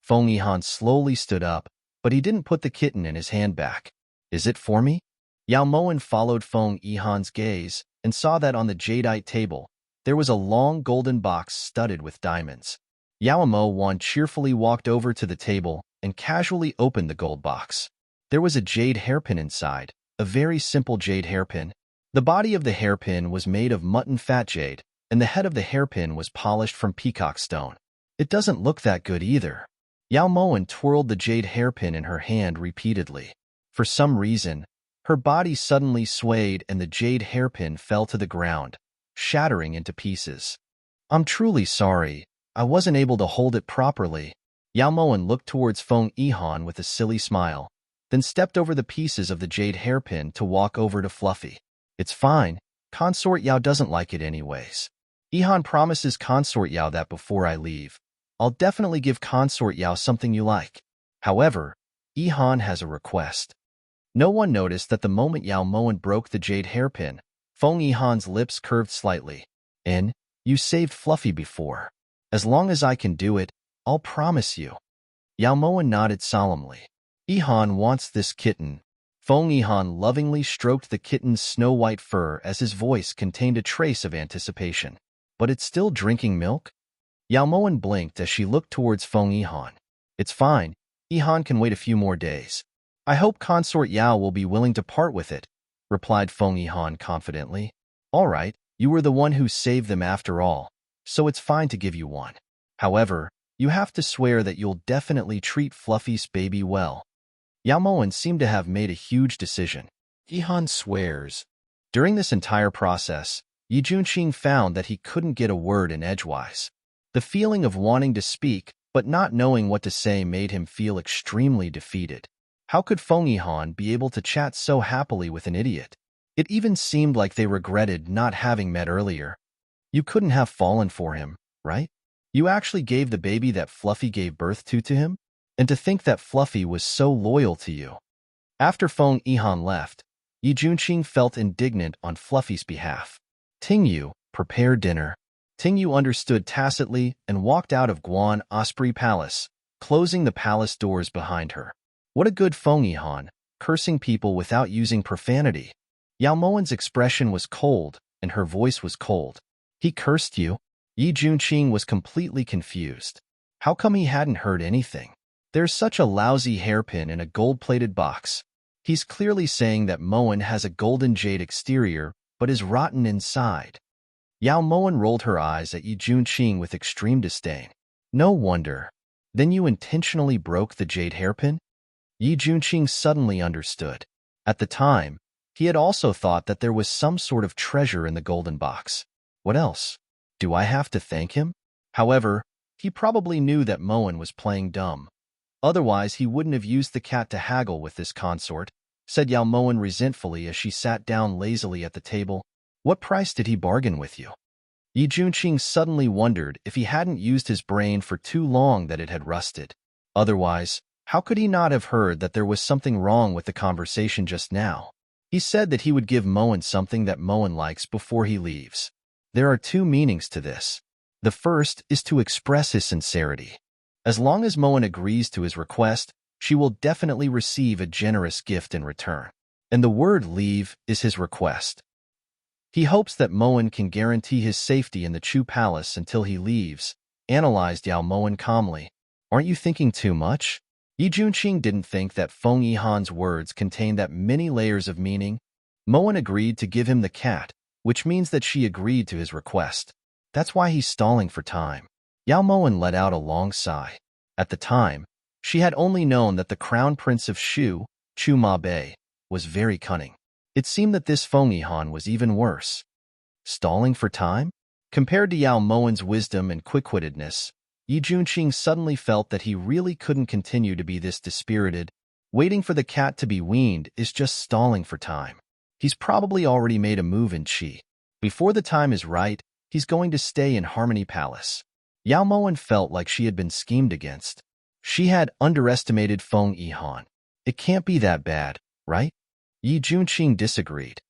Feng Yihan slowly stood up, but he didn't put the kitten in his hand back. Is it for me? Yao Moen followed Feng Yihan's gaze and saw that on the jadeite table, there was a long golden box studded with diamonds. Yao Moen cheerfully walked over to the table and casually opened the gold box. There was a jade hairpin inside, a very simple jade hairpin. The body of the hairpin was made of mutton fat jade, and the head of the hairpin was polished from peacock stone. It doesn't look that good either. Yao Moen twirled the jade hairpin in her hand repeatedly. For some reason, her body suddenly swayed and the jade hairpin fell to the ground, shattering into pieces. I'm truly sorry. I wasn't able to hold it properly. Yao Moen looked towards Feng Yihan with a silly smile, then stepped over the pieces of the jade hairpin to walk over to Fluffy. It's fine. Consort Yao doesn't like it anyways. Yihan promises Consort Yao that before I leave, I'll definitely give Consort Yao something you like. However, Yihan has a request. No one noticed that the moment Yao Moen broke the jade hairpin, Feng Yihan's lips curved slightly. You saved Fluffy before. As long as I can do it, I'll promise you. Yao Moen nodded solemnly. Yihan wants this kitten. Feng Yihan lovingly stroked the kitten's snow-white fur as his voice contained a trace of anticipation. But it's still drinking milk? Yao Moen blinked as she looked towards Feng Yihan. It's fine. Yihan can wait a few more days. I hope Consort Yao will be willing to part with it, replied Feng Yihan confidently. All right, you were the one who saved them after all, so it's fine to give you one. However, you have to swear that you'll definitely treat Fluffy's baby well. Yao Moen seemed to have made a huge decision. Yihan swears. During this entire process, Yi Junqing found that he couldn't get a word in edgewise. The feeling of wanting to speak but not knowing what to say made him feel extremely defeated. How could Feng Yihan be able to chat so happily with an idiot? It even seemed like they regretted not having met earlier. You couldn't have fallen for him, right? You actually gave the baby that Fluffy gave birth to him? And to think that Fluffy was so loyal to you. After Feng Yihan left, Yi Junqing felt indignant on Fluffy's behalf. Tingyu, prepare dinner. Tingyu understood tacitly and walked out of Guan Osprey Palace, closing the palace doors behind her. What a good Feng Yihan, cursing people without using profanity. Yao Moen's expression was cold, and her voice was cold. He cursed you? Yi Junqing was completely confused. How come he hadn't heard anything? There's such a lousy hairpin in a gold-plated box. He's clearly saying that Moen has a golden jade exterior, but is rotten inside. Yao Moen rolled her eyes at Yi Junqing with extreme disdain. No wonder. Then you intentionally broke the jade hairpin? Yi Junqing suddenly understood. At the time, he had also thought that there was some sort of treasure in the golden box. What else? Do I have to thank him? However, he probably knew that Moen was playing dumb. Otherwise, he wouldn't have used the cat to haggle with this consort, said Yao Moen resentfully as she sat down lazily at the table. What price did he bargain with you? Yi Junqing suddenly wondered if he hadn't used his brain for too long that it had rusted. Otherwise, how could he not have heard that there was something wrong with the conversation just now? He said that he would give Moen something that Moen likes before he leaves. There are two meanings to this. The first is to express his sincerity. As long as Moen agrees to his request, she will definitely receive a generous gift in return. And the word leave is his request. He hopes that Moen can guarantee his safety in the Chu Palace until he leaves, analyzed Yao Moen calmly. Aren't you thinking too much? Yi Junqing didn't think that Feng Yihan's words contained that many layers of meaning. Moen agreed to give him the cat, which means that she agreed to his request. That's why he's stalling for time. Yao Moen let out a long sigh. At the time, she had only known that the crown prince of Shu, Chu Ma Bei, was very cunning. It seemed that this Feng Yihan was even worse. Stalling for time? Compared to Yao Moen's wisdom and quick-wittedness, Yi Junqing suddenly felt that he really couldn't continue to be this dispirited. Waiting for the cat to be weaned is just stalling for time. He's probably already made a move in Qi. Before the time is right, he's going to stay in Harmony Palace. Yao Moen felt like she had been schemed against. She had underestimated Feng Yihan. It can't be that bad, right? Yi Junqing disagreed.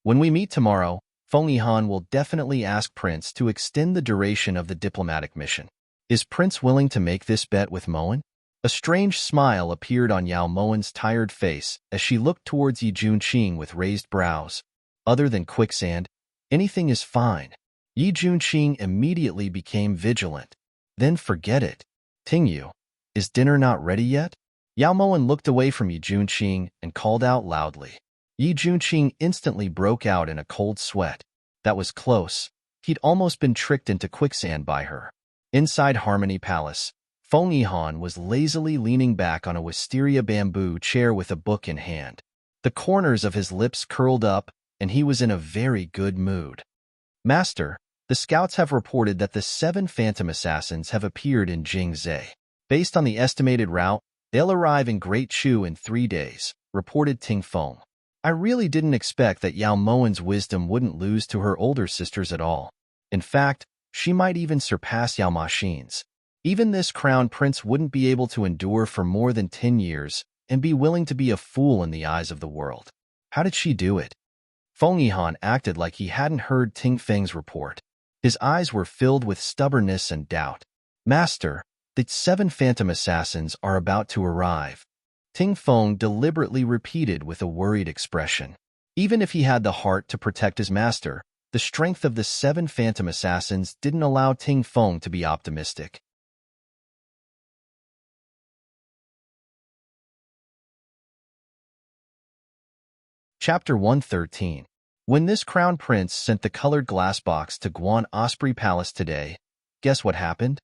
When we meet tomorrow, Feng Yihan will definitely ask Prince to extend the duration of the diplomatic mission. Is Prince willing to make this bet with Moen? A strange smile appeared on Yao Moen's tired face as she looked towards Yi Junqing with raised brows. Other than quicksand, anything is fine. Yi Junqing immediately became vigilant. Then forget it. Tingyu, is dinner not ready yet? Yao Moen looked away from Yi Junqing and called out loudly. Yi Junqing instantly broke out in a cold sweat. That was close. He'd almost been tricked into quicksand by her. Inside Harmony Palace, Feng Yihan was lazily leaning back on a wisteria bamboo chair with a book in hand. The corners of his lips curled up, and he was in a very good mood. Master, the scouts have reported that the 7 phantom assassins have appeared in Jingzhe. Based on the estimated route, they'll arrive in Great Chu in 3 days, reported Ting Feng. I really didn't expect that Yao Moen's wisdom wouldn't lose to her older sisters at all. In fact, she might even surpass Yao Maxin's. Even this crown prince wouldn't be able to endure for more than 10 years and be willing to be a fool in the eyes of the world. How did she do it? Feng Yihan acted like he hadn't heard Ting Feng's report. His eyes were filled with stubbornness and doubt. Master, the 7 phantom assassins are about to arrive. Ting Feng deliberately repeated with a worried expression. Even if he had the heart to protect his master, the strength of the 7 phantom assassins didn't allow Ting Feng to be optimistic. Chapter 113. When this crown prince sent the colored glass box to Guan Osprey Palace today, guess what happened?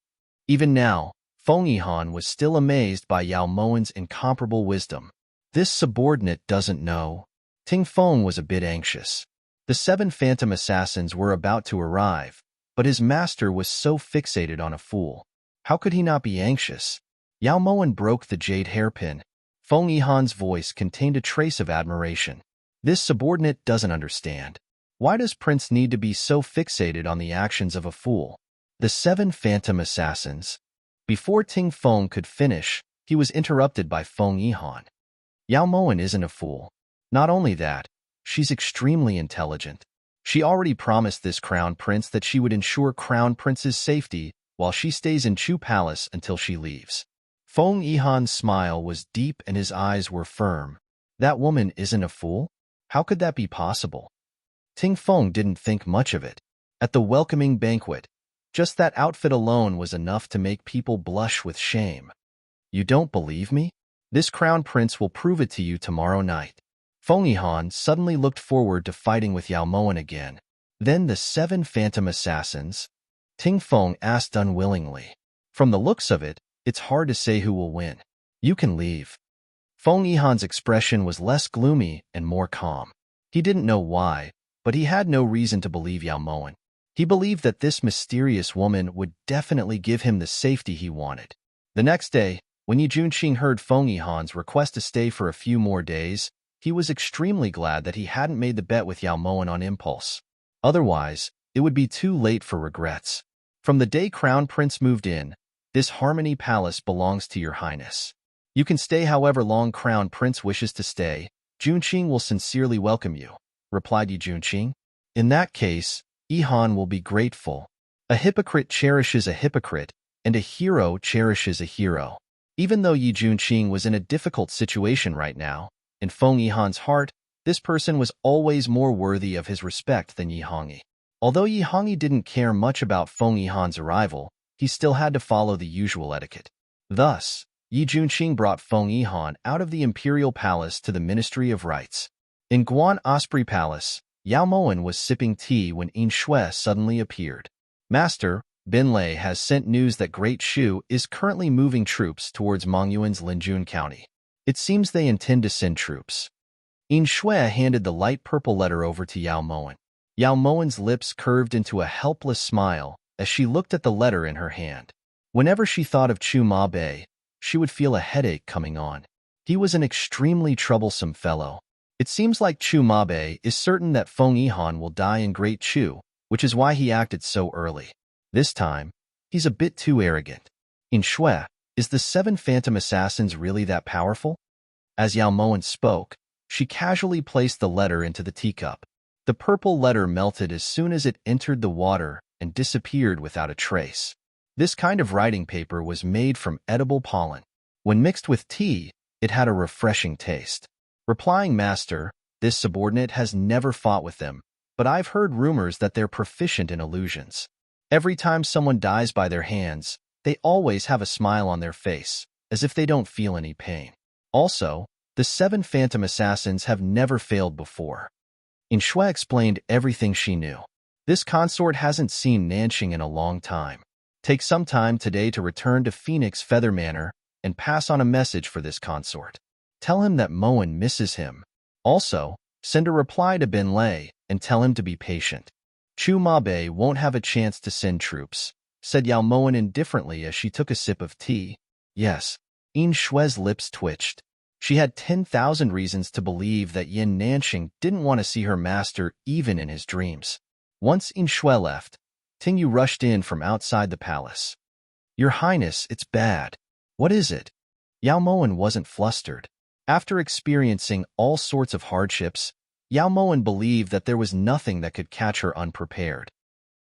Even now, Feng Yihan was still amazed by Yao Moen's incomparable wisdom. This subordinate doesn't know. Ting Feng was a bit anxious. The 7 phantom assassins were about to arrive, but his master was so fixated on a fool. How could he not be anxious? Yao Moen broke the jade hairpin. Feng Yihan's voice contained a trace of admiration. This subordinate doesn't understand. Why does Prince need to be so fixated on the actions of a fool? The 7 phantom assassins. Before Ting Feng could finish, he was interrupted by Feng Yihan. Yao Moen isn't a fool. Not only that, she's extremely intelligent. She already promised this crown prince that she would ensure crown prince's safety while she stays in Chu Palace until she leaves. Feng Yihan's smile was deep and his eyes were firm. That woman isn't a fool? How could that be possible? Ting Feng didn't think much of it. At the welcoming banquet, just that outfit alone was enough to make people blush with shame. You don't believe me? This crown prince will prove it to you tomorrow night. Feng Yihan suddenly looked forward to fighting with Yao Moen again. Then the 7 phantom assassins? Ting Feng asked unwillingly. From the looks of it, it's hard to say who will win. You can leave. Feng Yihan's expression was less gloomy and more calm. He didn't know why, but he had no reason to believe Yao Moen. He believed that this mysterious woman would definitely give him the safety he wanted. The next day, when Yi Junqing heard Feng Yihan's request to stay for a few more days, he was extremely glad that he hadn't made the bet with Yao Moen on impulse. Otherwise, it would be too late for regrets. From the day Crown Prince moved in, this Harmony Palace belongs to your highness. You can stay however long Crown Prince wishes to stay. Junqing will sincerely welcome you, replied Yi Junqing. In that case, Yihan will be grateful. A hypocrite cherishes a hypocrite, and a hero cherishes a hero. Even though Yi Junqing was in a difficult situation right now, in Feng Yihan's heart, this person was always more worthy of his respect than Yi Hongyi. Although Yi Hongyi didn't care much about Feng Yihan's arrival, he still had to follow the usual etiquette. Thus, Yi Junqing brought Feng Yihan out of the imperial palace to the Ministry of Rites. In Guan Osprey Palace, Yao Moen was sipping tea when Yin Shui suddenly appeared. Master, Bin Lei has sent news that Great Shu is currently moving troops towards Mongyuan's Linjun County. It seems they intend to send troops. Yin Shui handed the light purple letter over to Yao Moen. Yao Moen's lips curved into a helpless smile as she looked at the letter in her hand. Whenever she thought of Chu Ma Bei, she would feel a headache coming on. He was an extremely troublesome fellow. It seems like Chu Ma Bei is certain that Feng Yihan will die in Great Chu, which is why he acted so early. This time, he's a bit too arrogant. In Shui, is the 7 phantom assassins really that powerful? As Yao Moen spoke, she casually placed the letter into the teacup. The purple letter melted as soon as it entered the water and disappeared without a trace. This kind of writing paper was made from edible pollen. When mixed with tea, it had a refreshing taste. Replying, Master, this subordinate has never fought with them, but I've heard rumors that they're proficient in illusions. Every time someone dies by their hands, they always have a smile on their face, as if they don't feel any pain. Also, the 7 phantom assassins have never failed before. Shui explained everything she knew. This consort hasn't seen Nanxing in a long time. Take some time today to return to Phoenix Feather Manor and pass on a message for this consort. Tell him that Moen misses him. Also, send a reply to Bin Lei and tell him to be patient. Chu Ma Bei won't have a chance to send troops, said Yao Moen indifferently as she took a sip of tea. Yes. Shui's lips twitched. She had 10,000 reasons to believe that Yin Nanxing didn't want to see her master even in his dreams. Once Shui left, Tingyu rushed in from outside the palace. Your Highness, it's bad. What is it? Yao Moen wasn't flustered. After experiencing all sorts of hardships, Yao Moen believed that there was nothing that could catch her unprepared.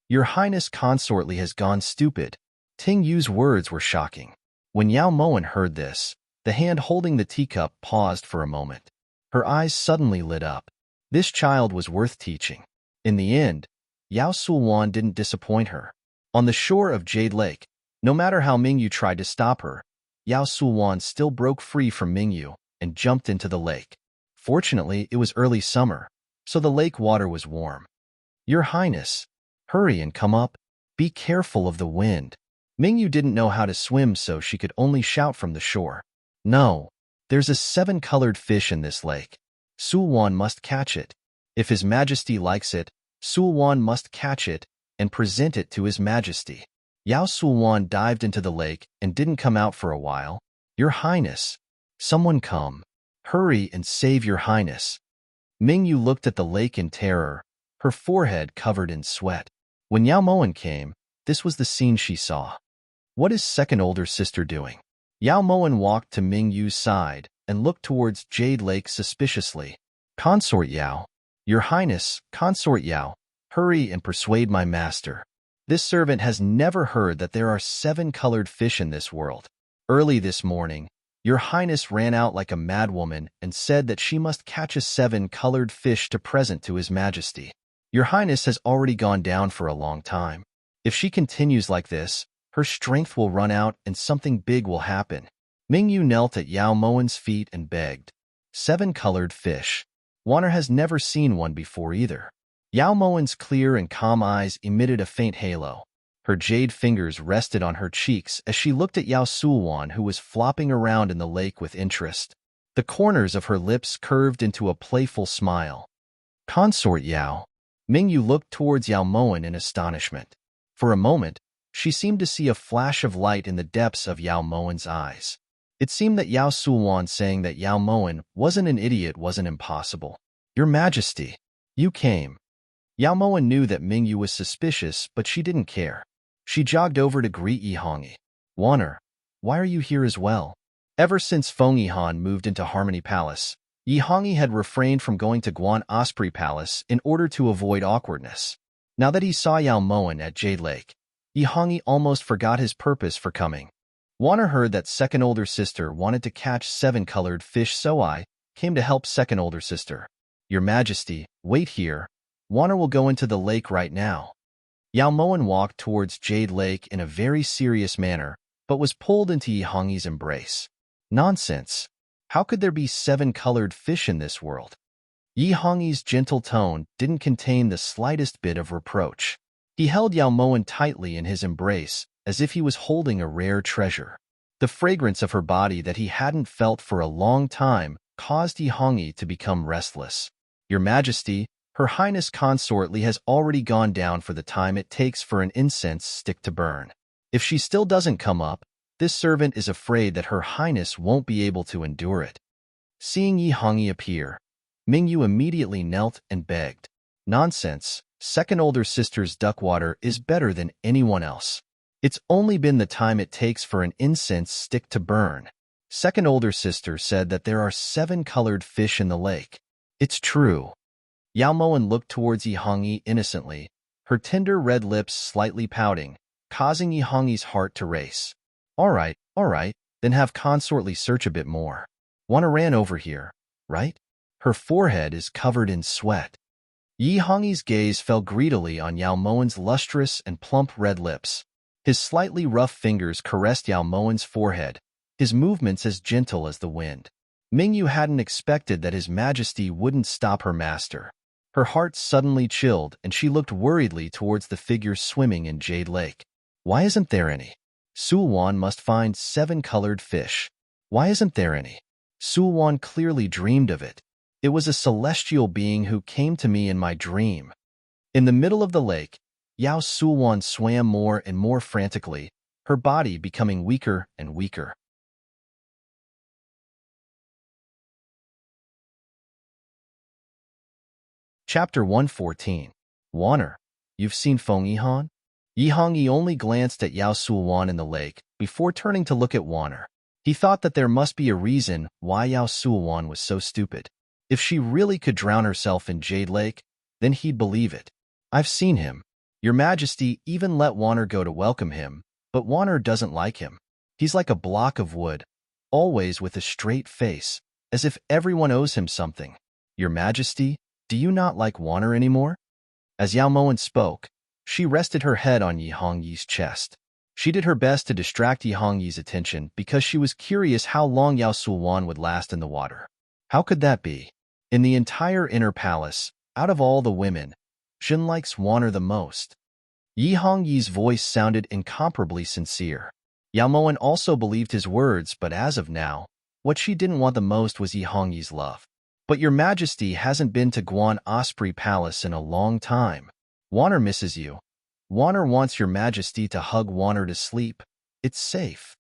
Your Highness consortly has gone stupid. Tingyu's words were shocking. When Yao Moen heard this, the hand holding the teacup paused for a moment. Her eyes suddenly lit up. This child was worth teaching. In the end, Yao Sulwan didn't disappoint her. On the shore of Jade Lake, no matter how Mingyu tried to stop her, Yao Sulwan still broke free from Mingyu and jumped into the lake. Fortunately, it was early summer, so the lake water was warm. Your Highness, hurry and come up. Be careful of the wind. Mingyu didn't know how to swim, so she could only shout from the shore. No, there's a 7-colored fish in this lake. Sulwan must catch it. If His Majesty likes it, Sulwan must catch it and present it to His Majesty. Yao Sulwan dived into the lake and didn't come out for a while. Your Highness, someone come. Hurry and save Your Highness. Mingyu looked at the lake in terror, her forehead covered in sweat. When Yao Moen came, this was the scene she saw. What is second older sister doing? Yao Moen walked to Mingyu's side and looked towards Jade Lake suspiciously. Consort Yao. Your Highness, Consort Yao, hurry and persuade my master. This servant has never heard that there are 7-colored fish in this world. Early this morning, Your Highness ran out like a madwoman and said that she must catch a 7-colored fish to present to His Majesty. Your Highness has already gone down for a long time. If she continues like this, her strength will run out and something big will happen. Mingyu knelt at Yao Moen's feet and begged. 7-colored fish. Wanner has never seen one before either. Yao Moen's clear and calm eyes emitted a faint halo. Her jade fingers rested on her cheeks as she looked at Yao Sulwan, who was flopping around in the lake with interest. The corners of her lips curved into a playful smile. Consort Yao. Mingyu looked towards Yao Moen in astonishment. For a moment, she seemed to see a flash of light in the depths of Yao Moen's eyes. It seemed that Yao Sulwan saying that Yao Moen wasn't an idiot wasn't impossible. Your Majesty, you came. Yao Moen knew that Mingyu was suspicious, but she didn't care. She jogged over to greet Yihangi. Wanner, why are you here as well? Ever since Feng Yihan moved into Harmony Palace, Yihangi had refrained from going to Guan Osprey Palace in order to avoid awkwardness. Now that he saw Yao Moen at Jade Lake, Yihangi almost forgot his purpose for coming. Wanner heard that second older sister wanted to catch 7-colored fish, so I came to help second older sister. Your Majesty, wait here. Wanner will go into the lake right now. Yao Moen walked towards Jade Lake in a very serious manner, but was pulled into Yihangi's embrace. Nonsense. How could there be 7-colored fish in this world? Yihangi's gentle tone didn't contain the slightest bit of reproach. He held Yao Moen tightly in his embrace, as if he was holding a rare treasure. The fragrance of her body that he hadn't felt for a long time caused Yihangi to become restless. Your Majesty, Her Highness Consortly has already gone down for the time it takes for an incense stick to burn. If she still doesn't come up, this servant is afraid that Her Highness won't be able to endure it. Seeing Yi Hongyi appear, Mingyu immediately knelt and begged. Nonsense, second older sister's duckwater is better than anyone else. It's only been the time it takes for an incense stick to burn. Second older sister said that there are 7 colored fish in the lake. It's true. Yao Moen looked towards Yi Hongyi innocently, her tender red lips slightly pouting, causing Yi Hongyi's heart to race. All right, then have consortly search a bit more. Wanna ran over here, right? Her forehead is covered in sweat. Yi Hongyi's gaze fell greedily on Yao Moen's lustrous and plump red lips. His slightly rough fingers caressed Yao Moen's forehead, his movements as gentle as the wind. Mingyu hadn't expected that His Majesty wouldn't stop her master. Her heart suddenly chilled, and she looked worriedly towards the figure swimming in Jade Lake. Why isn't there any? Sulwan must find 7 colored fish. Why isn't there any? Sulwan clearly dreamed of it. It was a celestial being who came to me in my dream. In the middle of the lake, Yao Sulwan swam more and more frantically, her body becoming weaker and weaker. Chapter 114. Wanner, you've seen Feng Yihan? Yi Hongyi only glanced at Yao Sulwan in the lake before turning to look at Wanner. He thought that there must be a reason why Yao Sulwan was so stupid. If she really could drown herself in Jade Lake, then he'd believe it. I've seen him. Your Majesty even let Wanner go to welcome him, but Wanner doesn't like him. He's like a block of wood, always with a straight face, as if everyone owes him something. Your Majesty, do you not like Wanner anymore? As Yao Moen spoke, she rested her head on Yi Hongyi's chest. She did her best to distract Yi Hongyi's attention because she was curious how long Yao Sulwan would last in the water. How could that be? In the entire inner palace, out of all the women, Jin likes Wanner the most. Yi Hongyi's voice sounded incomparably sincere. Yao Moen also believed his words, but as of now, what she didn't want the most was Yi Hongyi's love. But your Majesty hasn't been to Guan Osprey Palace in a long time. Wanner misses you. Wanner wants your Majesty to hug Wanner to sleep. It's safe.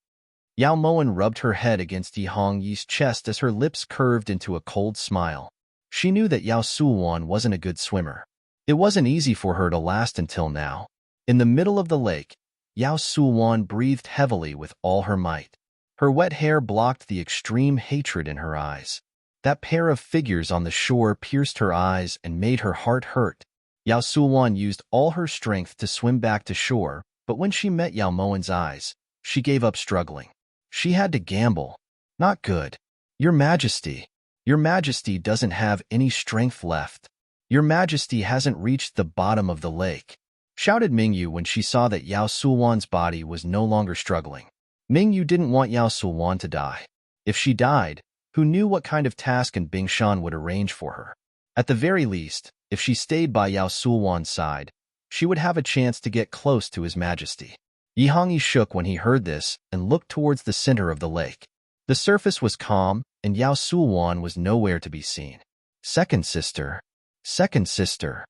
Yao Moen rubbed her head against Yi Hongyi's chest as her lips curved into a cold smile. She knew that Yao Sulwan wasn't a good swimmer. It wasn't easy for her to last until now. In the middle of the lake, Yao Sulwan breathed heavily with all her might. Her wet hair blocked the extreme hatred in her eyes. That pair of figures on the shore pierced her eyes and made her heart hurt. Yao Sulwan used all her strength to swim back to shore, but when she met Yao Moen's eyes, she gave up struggling. She had to gamble. Not good. Your Majesty. Your Majesty doesn't have any strength left. Your Majesty hasn't reached the bottom of the lake, shouted Mingyu when she saw that Yao Sulwan's body was no longer struggling. Mingyu didn't want Yao Sulwan to die. If she died, who knew what kind of task and Bingshan would arrange for her? At the very least, if she stayed by Yao Sulwan's side, she would have a chance to get close to His Majesty. Yi Hongyi shook when he heard this and looked towards the center of the lake. The surface was calm, and Yao Sulwan was nowhere to be seen. Second sister. Second sister.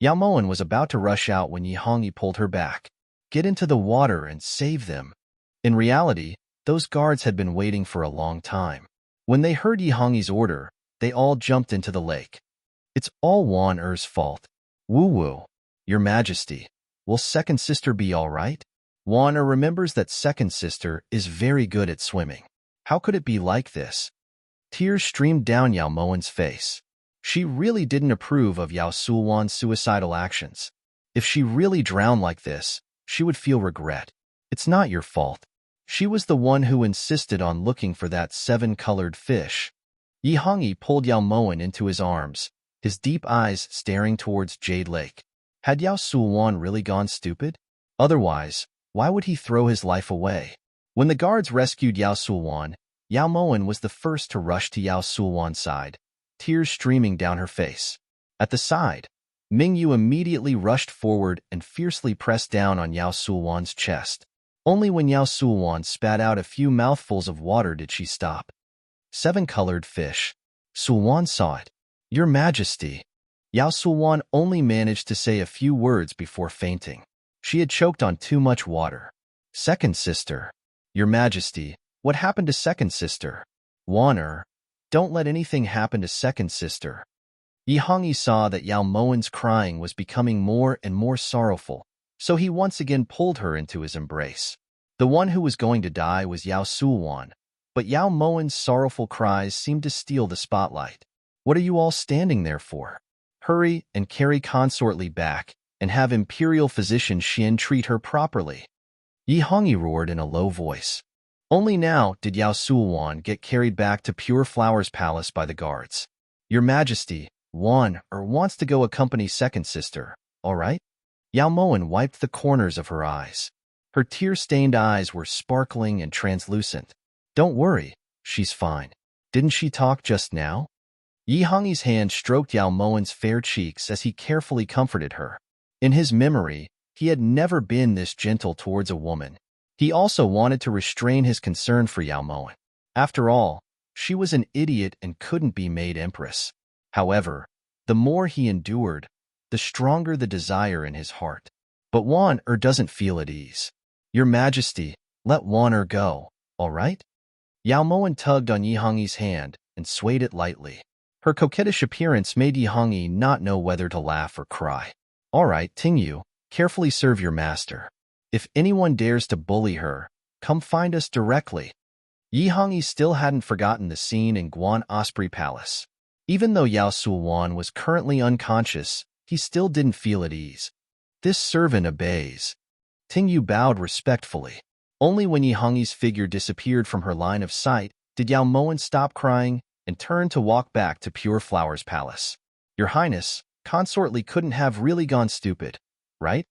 Yao Moen was about to rush out when Yi Hongyi pulled her back. Get into the water and save them. In reality, those guards had been waiting for a long time. When they heard Yi Hongyi's order, they all jumped into the lake. It's all Wanner's fault. Woo-woo. Your Majesty, will second sister be all right? Wanner remembers that second sister is very good at swimming. How could it be like this? Tears streamed down Yao Moen's face. She really didn't approve of Yao Sulwan's suicidal actions. If she really drowned like this, she would feel regret. It's not your fault. She was the one who insisted on looking for that 7-colored fish. Yi Hongyi pulled Yao Moen into his arms, his deep eyes staring towards Jade Lake. Had Yao Sulwan really gone stupid? Otherwise, why would he throw his life away? When the guards rescued Yao Sulwan, Yao Moen was the first to rush to Yao Sulwan's side, tears streaming down her face. At the side, Mingyu immediately rushed forward and fiercely pressed down on Yao Sulwan's chest. Only when Yao Sulwan spat out a few mouthfuls of water did she stop. 7-colored fish. Sulwan saw it. Your Majesty. Yao Sulwan only managed to say a few words before fainting. She had choked on too much water. Second sister. Your Majesty, what happened to second sister? Wan'er, don't let anything happen to second sister. Yi Hongyi saw that Yao Moan's crying was becoming more and more sorrowful, so he once again pulled her into his embrace. The one who was going to die was Yao Sulwan, but Yao Moan's sorrowful cries seemed to steal the spotlight. What are you all standing there for? Hurry and carry consortly back, and have Imperial Physician Xian treat her properly. Yi Hongyi roared in a low voice. Only now did Yao Sulwan get carried back to Pure Flowers Palace by the guards. Your Majesty, wants to go accompany second sister, all right? Yao Moan wiped the corners of her eyes. Her tear-stained eyes were sparkling and translucent. Don't worry, she's fine. Didn't she talk just now? Yi Hongyi's hand stroked Yao Moan's fair cheeks as he carefully comforted her. In his memory, he had never been this gentle towards a woman. He also wanted to restrain his concern for Yao Moan. After all, she was an idiot and couldn't be made empress. However, the more he endured, the stronger the desire in his heart. But Wan'er doesn't feel at ease. Your Majesty, let Wan'er go, all right? Yao Moan tugged on Yi Hongyi's hand and swayed it lightly. Her coquettish appearance made Yi Hongyi not know whether to laugh or cry. All right, Tingyu, carefully serve your master. If anyone dares to bully her, come find us directly. Yi Hongyi still hadn't forgotten the scene in Guan Osprey Palace. Even though Yao Sulwan was currently unconscious, he still didn't feel at ease. This servant obeys. Tingyu bowed respectfully. Only when Yi Hongyi's figure disappeared from her line of sight did Yao Moan stop crying and turn to walk back to Pure Flowers Palace. Your Highness, consortly couldn't have really gone stupid, right?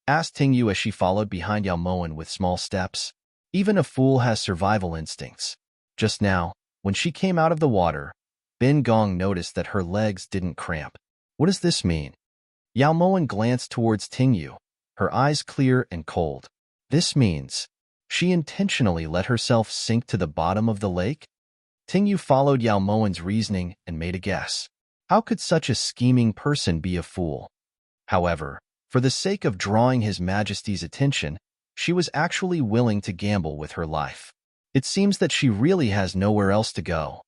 Asked Tingyu as she followed behind Yao Moan with small steps. Even a fool has survival instincts. Just now, when she came out of the water, Ben Gong noticed that her legs didn't cramp. What does this mean? Yao Moan glanced towards Tingyu, her eyes clear and cold. This means she intentionally let herself sink to the bottom of the lake? Tingyu followed Yao Moan's reasoning and made a guess. How could such a scheming person be a fool? However, for the sake of drawing His Majesty's attention, she was actually willing to gamble with her life. It seems that she really has nowhere else to go.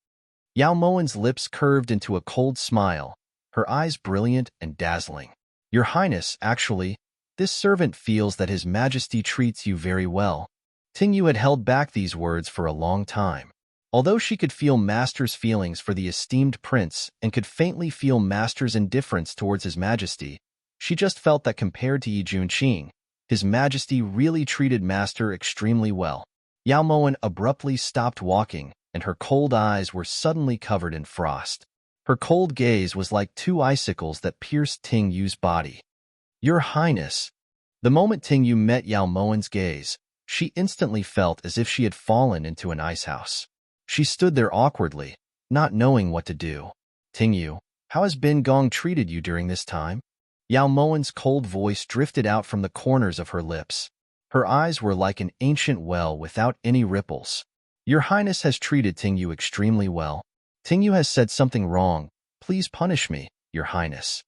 Yao Moan's lips curved into a cold smile, her eyes brilliant and dazzling. Your Highness, actually, this servant feels that His Majesty treats you very well. Tingyu had held back these words for a long time. Although she could feel Master's feelings for the esteemed prince and could faintly feel Master's indifference towards His Majesty, she just felt that compared to Yi Junqing, His Majesty really treated Master extremely well. Yao Moan abruptly stopped walking, and her cold eyes were suddenly covered in frost. Her cold gaze was like two icicles that pierced Tingyu's body. Your Highness. The moment Tingyu met Yao Moan's gaze, she instantly felt as if she had fallen into an icehouse. She stood there awkwardly, not knowing what to do. Tingyu, how has Ben Gong treated you during this time? Yao Moan's cold voice drifted out from the corners of her lips. Her eyes were like an ancient well without any ripples. Your Highness has treated Tingyu extremely well. Tingyu has said something wrong. Please punish me, Your Highness.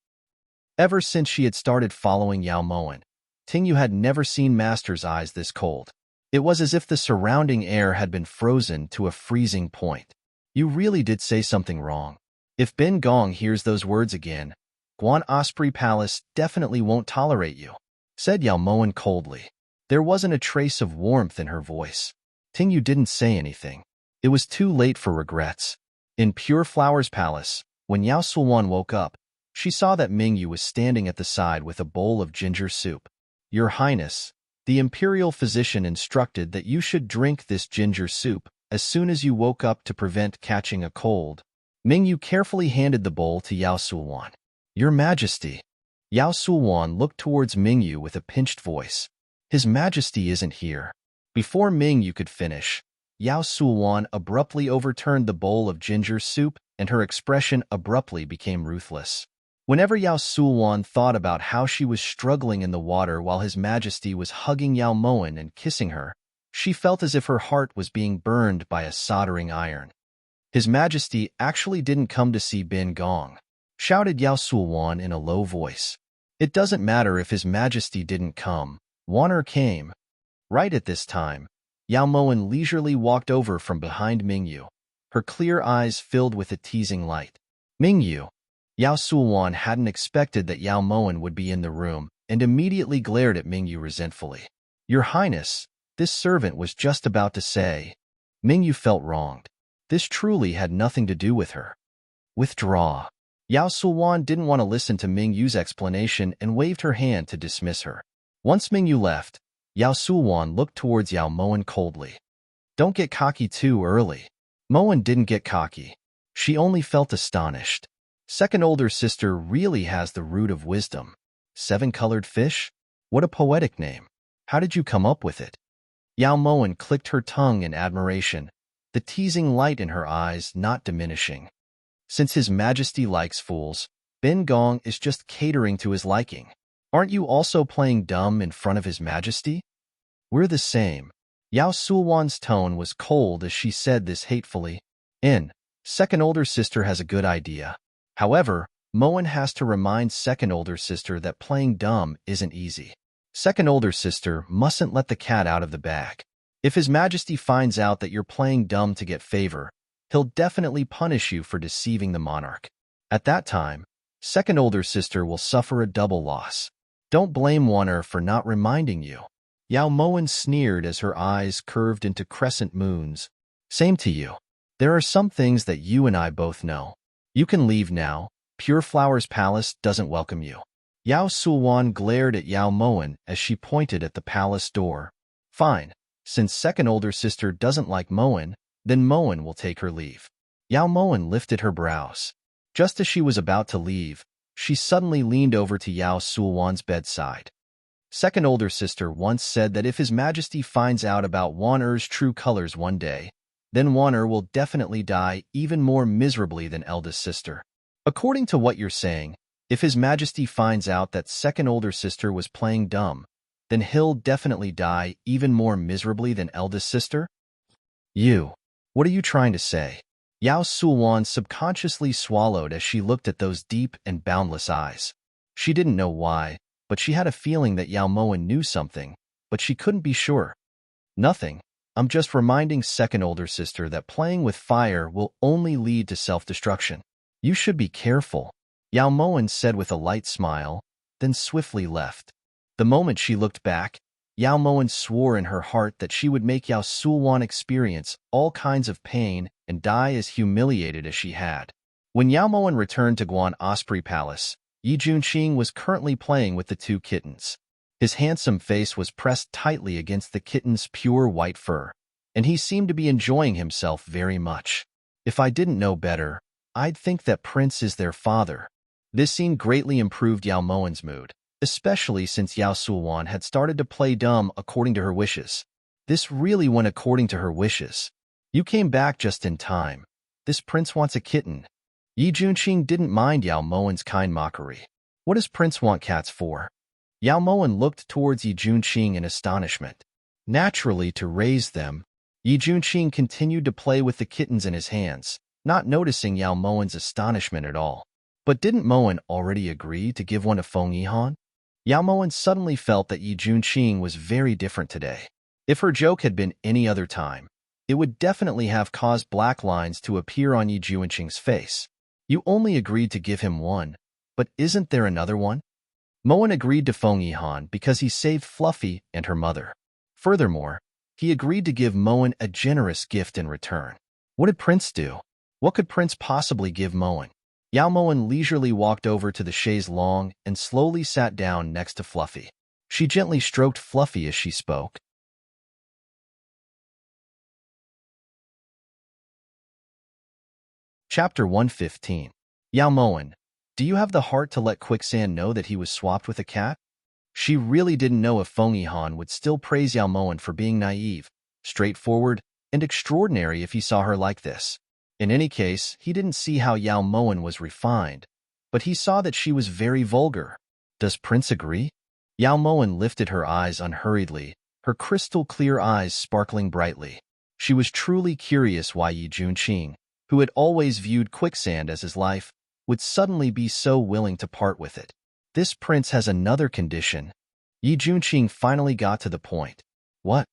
Ever since she had started following Yao Moan, Tingyu had never seen Master's eyes this cold. It was as if the surrounding air had been frozen to a freezing point. You really did say something wrong. If Ben Gong hears those words again, Guan Osprey Palace definitely won't tolerate you, said Yao Moan coldly. There wasn't a trace of warmth in her voice. Tingyu didn't say anything. It was too late for regrets. In Pure Flowers Palace, when Yao Sulwan woke up, she saw that Mingyu was standing at the side with a bowl of ginger soup. Your Highness, the imperial physician instructed that you should drink this ginger soup as soon as you woke up to prevent catching a cold. Mingyu carefully handed the bowl to Yao Sulwan. Your Majesty. Yao Sulwan looked towards Mingyu with a pinched voice. His Majesty isn't here. Before Mingyu could finish, Yao Sulwan abruptly overturned the bowl of ginger soup and her expression abruptly became ruthless. Whenever Yao Sulwan thought about how she was struggling in the water while His Majesty was hugging Yao Moan and kissing her, she felt as if her heart was being burned by a soldering iron. His Majesty actually didn't come to see Ben Gong, shouted Yao Sulwan in a low voice. It doesn't matter if His Majesty didn't come. Wan'er came. Right at this time, Yao Moen leisurely walked over from behind Mingyu, her clear eyes filled with a teasing light. Mingyu. Yao Sulwan hadn't expected that Yao Moen would be in the room and immediately glared at Mingyu resentfully. Your Highness, this servant was just about to say. Mingyu felt wronged. This truly had nothing to do with her. Withdraw. Yao Sulwan didn't want to listen to Mingyu's explanation and waved her hand to dismiss her. Once Mingyu left, Yao Sulwan looked towards Yao Moen coldly. Don't get cocky too early. Moen didn't get cocky. She only felt astonished. Second older sister really has the root of wisdom. 7-colored fish? What a poetic name. How did you come up with it? Yao Moen clicked her tongue in admiration, the teasing light in her eyes not diminishing. Since His Majesty likes fools, Ben Gong is just catering to his liking. Aren't you also playing dumb in front of His Majesty? We're the same. Yao Sulwan's tone was cold as she said this hatefully. Second older sister has a good idea. However, Moen has to remind second older sister that playing dumb isn't easy. Second older sister mustn't let the cat out of the bag. If His Majesty finds out that you're playing dumb to get favor, he'll definitely punish you for deceiving the monarch. At that time, second older sister will suffer a double loss. Don't blame Wanner for not reminding you. Yao Moen sneered as her eyes curved into crescent moons. Same to you. There are some things that you and I both know. You can leave now. Pure Flower's palace doesn't welcome you. Yao Sulwan glared at Yao Moen as she pointed at the palace door. Fine. Since second older sister doesn't like Moen, then Moen will take her leave. Yao Moen lifted her brows. Just as she was about to leave, she suddenly leaned over to Yao Sulwan's bedside. Second older sister once said that if His Majesty finds out about Wanner's true colors one day, then Wanner will definitely die even more miserably than eldest sister. According to what you're saying, if His Majesty finds out that second older sister was playing dumb, then he'll definitely die even more miserably than eldest sister? What are you trying to say? Yao Sulwan subconsciously swallowed as she looked at those deep and boundless eyes. She didn't know why, but she had a feeling that Yao Moen knew something, but she couldn't be sure. Nothing. I'm just reminding second older sister that playing with fire will only lead to self-destruction. You should be careful, Yao Moen said with a light smile, then swiftly left. The moment she looked back, Yao Moen swore in her heart that she would make Yao Sulwan experience all kinds of pain and die as humiliated as she had. When Yao Moen returned to Guan Osprey Palace, Yi Junqing was currently playing with the two kittens. His handsome face was pressed tightly against the kitten's pure white fur, and he seemed to be enjoying himself very much. If I didn't know better, I'd think that Prince is their father. This scene greatly improved Yao Moen's mood, especially since Yao Sulwan had started to play dumb according to her wishes. This really went according to her wishes. You came back just in time. This prince wants a kitten. Yi Junqing didn't mind Yao Moen's kind mockery. What does Prince want cats for? Yao Moen looked towards Yi Junqing in astonishment. Naturally, to raise them. Yi Junqing continued to play with the kittens in his hands, not noticing Yao Moen's astonishment at all. But didn't Moen already agree to give one to Feng Yihan? Yao Moen suddenly felt that Yi Junqing was very different today. If her joke had been any other time, it would definitely have caused black lines to appear on Yi Junqing's face. You only agreed to give him one, but isn't there another one? Moen agreed to Feng Yihan because he saved Fluffy and her mother. Furthermore, he agreed to give Moen a generous gift in return. What did Prince do? What could Prince possibly give Moen? Yao Moen leisurely walked over to the chaise longue and slowly sat down next to Fluffy. She gently stroked Fluffy as she spoke. Chapter 115. Yao Moen, do you have the heart to let Quicksand know that he was swapped with a cat? She really didn't know if Feng Yihan would still praise Yao Moen for being naive, straightforward, and extraordinary if he saw her like this. In any case, he didn't see how Yao Moen was refined, but he saw that she was very vulgar. Does Prince agree? Yao Moen lifted her eyes unhurriedly, her crystal-clear eyes sparkling brightly. She was truly curious why Yi Junqing, who had always viewed Quicksand as his life, would suddenly be so willing to part with it. This prince has another condition. Yi Junqing finally got to the point. What?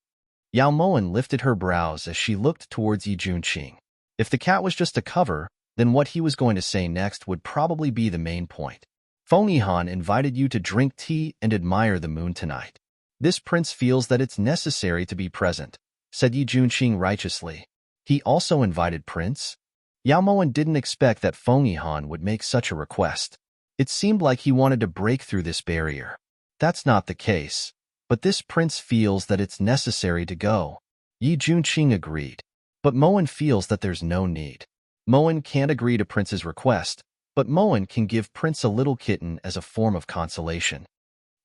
Yao Moen lifted her brows as she looked towards Yi Junqing. If the cat was just a cover, then what he was going to say next would probably be the main point. Feng Yihan invited you to drink tea and admire the moon tonight. This prince feels that it's necessary to be present, said Yi Junqing righteously. He also invited Prince? Yao Moen didn't expect that Feng Yihan would make such a request. It seemed like he wanted to break through this barrier. That's not the case, but this prince feels that it's necessary to go. Yi Junqing agreed, but Moen feels that there's no need. Moen can't agree to Prince's request, but Moen can give Prince a little kitten as a form of consolation.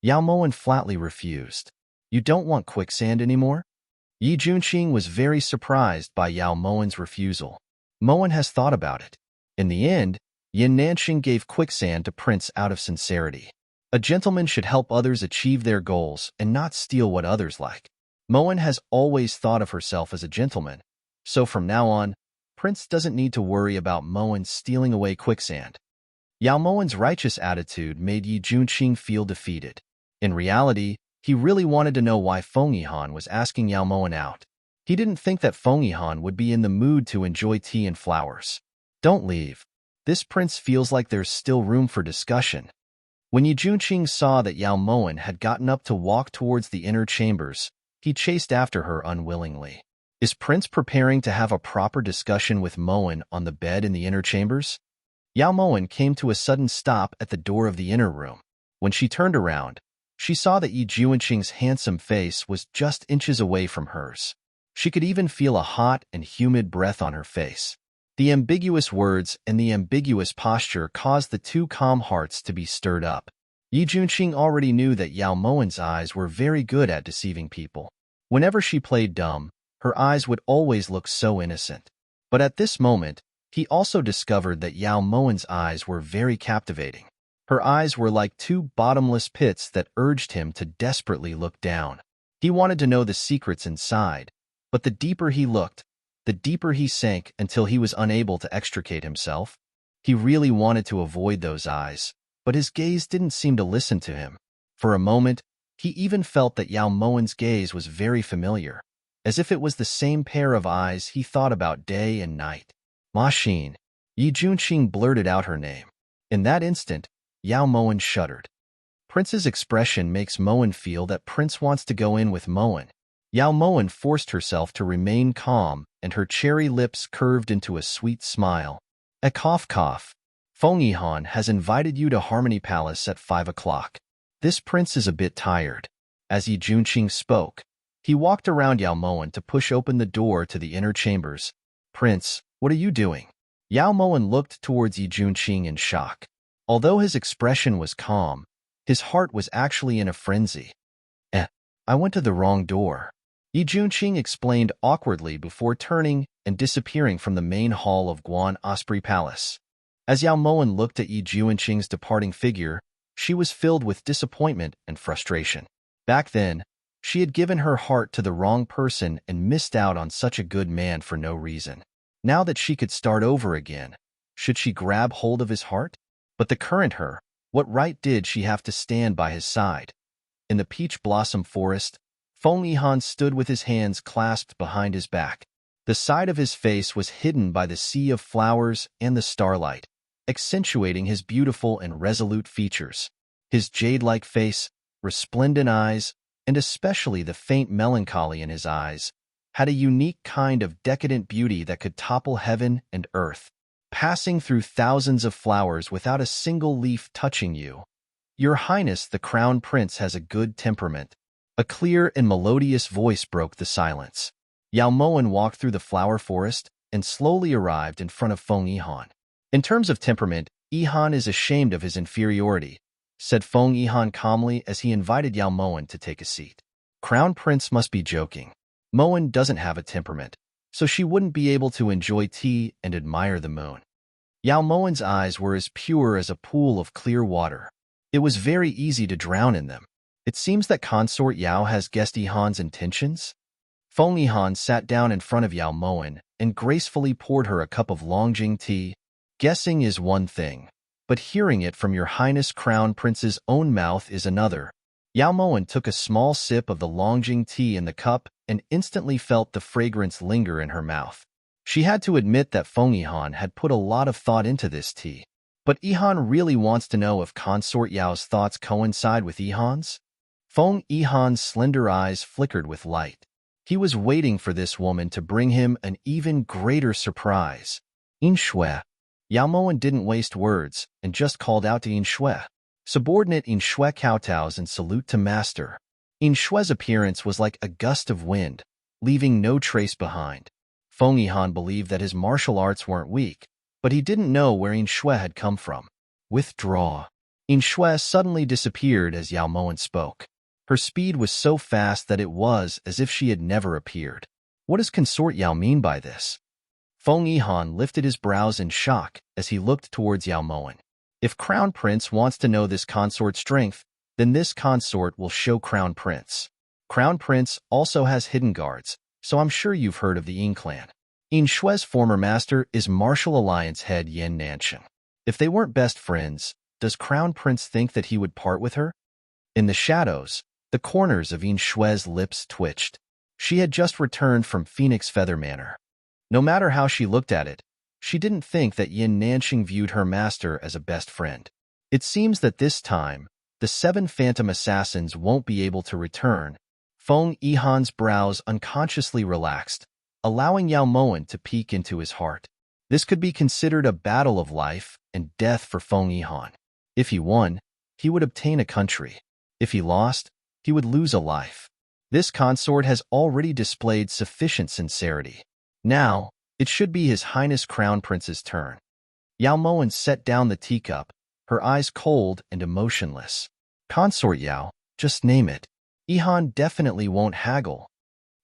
Yao Moen flatly refused. You don't want quicksand anymore? Yi Junqing was very surprised by Yao Moen's refusal. Moen has thought about it. In the end, Yin Nanxing gave quicksand to Prince out of sincerity. A gentleman should help others achieve their goals and not steal what others like. Moen has always thought of herself as a gentleman, so from now on, Prince doesn't need to worry about Moen stealing away quicksand. Yao Moen's righteous attitude made Yi Junqing feel defeated. In reality, he really wanted to know why Feng Yihan was asking Yao Moen out. He didn't think that Feng Yihan would be in the mood to enjoy tea and flowers. Don't leave. This prince feels like there's still room for discussion. When Yi Junqing saw that Yao Moen had gotten up to walk towards the inner chambers, he chased after her unwillingly. Is Prince preparing to have a proper discussion with Moen on the bed in the inner chambers? Yao Moen came to a sudden stop at the door of the inner room. When she turned around, she saw that Yi Junqing's handsome face was just inches away from hers. She could even feel a hot and humid breath on her face. The ambiguous words and the ambiguous posture caused the two calm hearts to be stirred up. Yi Junqing already knew that Yao Moen's eyes were very good at deceiving people. Whenever she played dumb, her eyes would always look so innocent. But at this moment, he also discovered that Yao Moen's eyes were very captivating. Her eyes were like two bottomless pits that urged him to desperately look down. He wanted to know the secrets inside, but the deeper he looked, the deeper he sank until he was unable to extricate himself. He really wanted to avoid those eyes, but his gaze didn't seem to listen to him. For a moment, he even felt that Yao Moen's gaze was very familiar, as if it was the same pair of eyes he thought about day and night. Ma Xin. Yi Junqing blurted out her name. In that instant, Yao Moen shuddered. Prince's expression makes Moen feel that Prince wants to go in with Moen. Yao Moen forced herself to remain calm, and her cherry lips curved into a sweet smile. A cough cough. Feng Yihan has invited you to Harmony Palace at 5 o'clock. This prince is a bit tired. As Yi Junqing spoke, he walked around Yao Moen to push open the door to the inner chambers. Prince, what are you doing? Yao Moen looked towards Yi Junqing in shock. Although his expression was calm, his heart was actually in a frenzy. I went to the wrong door. Yi Junqing explained awkwardly before turning and disappearing from the main hall of Guan Osprey Palace. As Yao Moen looked at Yi Junqing's departing figure, she was filled with disappointment and frustration. Back then, she had given her heart to the wrong person and missed out on such a good man for no reason. Now that she could start over again, should she grab hold of his heart? But the current her, what right did she have to stand by his side? In the peach blossom forest, Feng Yihan stood with his hands clasped behind his back. The side of his face was hidden by the sea of flowers and the starlight, accentuating his beautiful and resolute features. His jade-like face, resplendent eyes, and especially the faint melancholy in his eyes, had a unique kind of decadent beauty that could topple heaven and earth. Passing through thousands of flowers without a single leaf touching you. Your Highness, the Crown Prince has a good temperament. A clear and melodious voice broke the silence. Yao Moen walked through the flower forest and slowly arrived in front of Feng Yihan. In terms of temperament, Yihan is ashamed of his inferiority, said Feng Yihan calmly as he invited Yao Moen to take a seat. Crown Prince must be joking. Moen doesn't have a temperament, so she wouldn't be able to enjoy tea and admire the moon. Yao Moen's eyes were as pure as a pool of clear water. It was very easy to drown in them. It seems that Consort Yao has guessed Yihan's intentions. Feng Yihan sat down in front of Yao Moen and gracefully poured her a cup of Longjing tea. Guessing is one thing, but hearing it from your Highness Crown Prince's own mouth is another. Yao Moen took a small sip of the Longjing tea in the cup and instantly felt the fragrance linger in her mouth. She had to admit that Feng Yihan had put a lot of thought into this tea. But Yihan really wants to know if Consort Yao's thoughts coincide with Yihan's? Feng Yihan's slender eyes flickered with light. He was waiting for this woman to bring him an even greater surprise. "Yin Shui." Yao Moen didn't waste words and just called out to Yin Shui. Subordinate Yin Shui kowtows and salute to master. Yin Shui's appearance was like a gust of wind, leaving no trace behind. Feng Yihan believed that his martial arts weren't weak, but he didn't know where Yin Shui had come from. "Withdraw." Yin Shui suddenly disappeared as Yao Moen spoke. Her speed was so fast that it was as if she had never appeared. What does Consort Yao mean by this? Feng Yihan lifted his brows in shock as he looked towards Yao Moen. If Crown Prince wants to know this consort's strength, then this consort will show Crown Prince. Crown Prince also has hidden guards, so I'm sure you've heard of the Yin clan. Yin Shui's former master is Martial Alliance head Yin Nansheng. If they weren't best friends, does Crown Prince think that he would part with her? In the shadows, the corners of Yin Shui's lips twitched. She had just returned from Phoenix Feather Manor. No matter how she looked at it, she didn't think that Yin Nansheng viewed her master as a best friend. It seems that this time, the 7 phantom assassins won't be able to return. Feng Yihan's brows unconsciously relaxed, allowing Yao Moen to peek into his heart. This could be considered a battle of life and death for Feng Yihan. If he won, he would obtain a country. If he lost, he would lose a life. This consort has already displayed sufficient sincerity. Now, it should be His Highness Crown Prince's turn. Yao Moen set down the teacup, her eyes cold and emotionless. "Consort Yao, just name it. Yihan definitely won't haggle."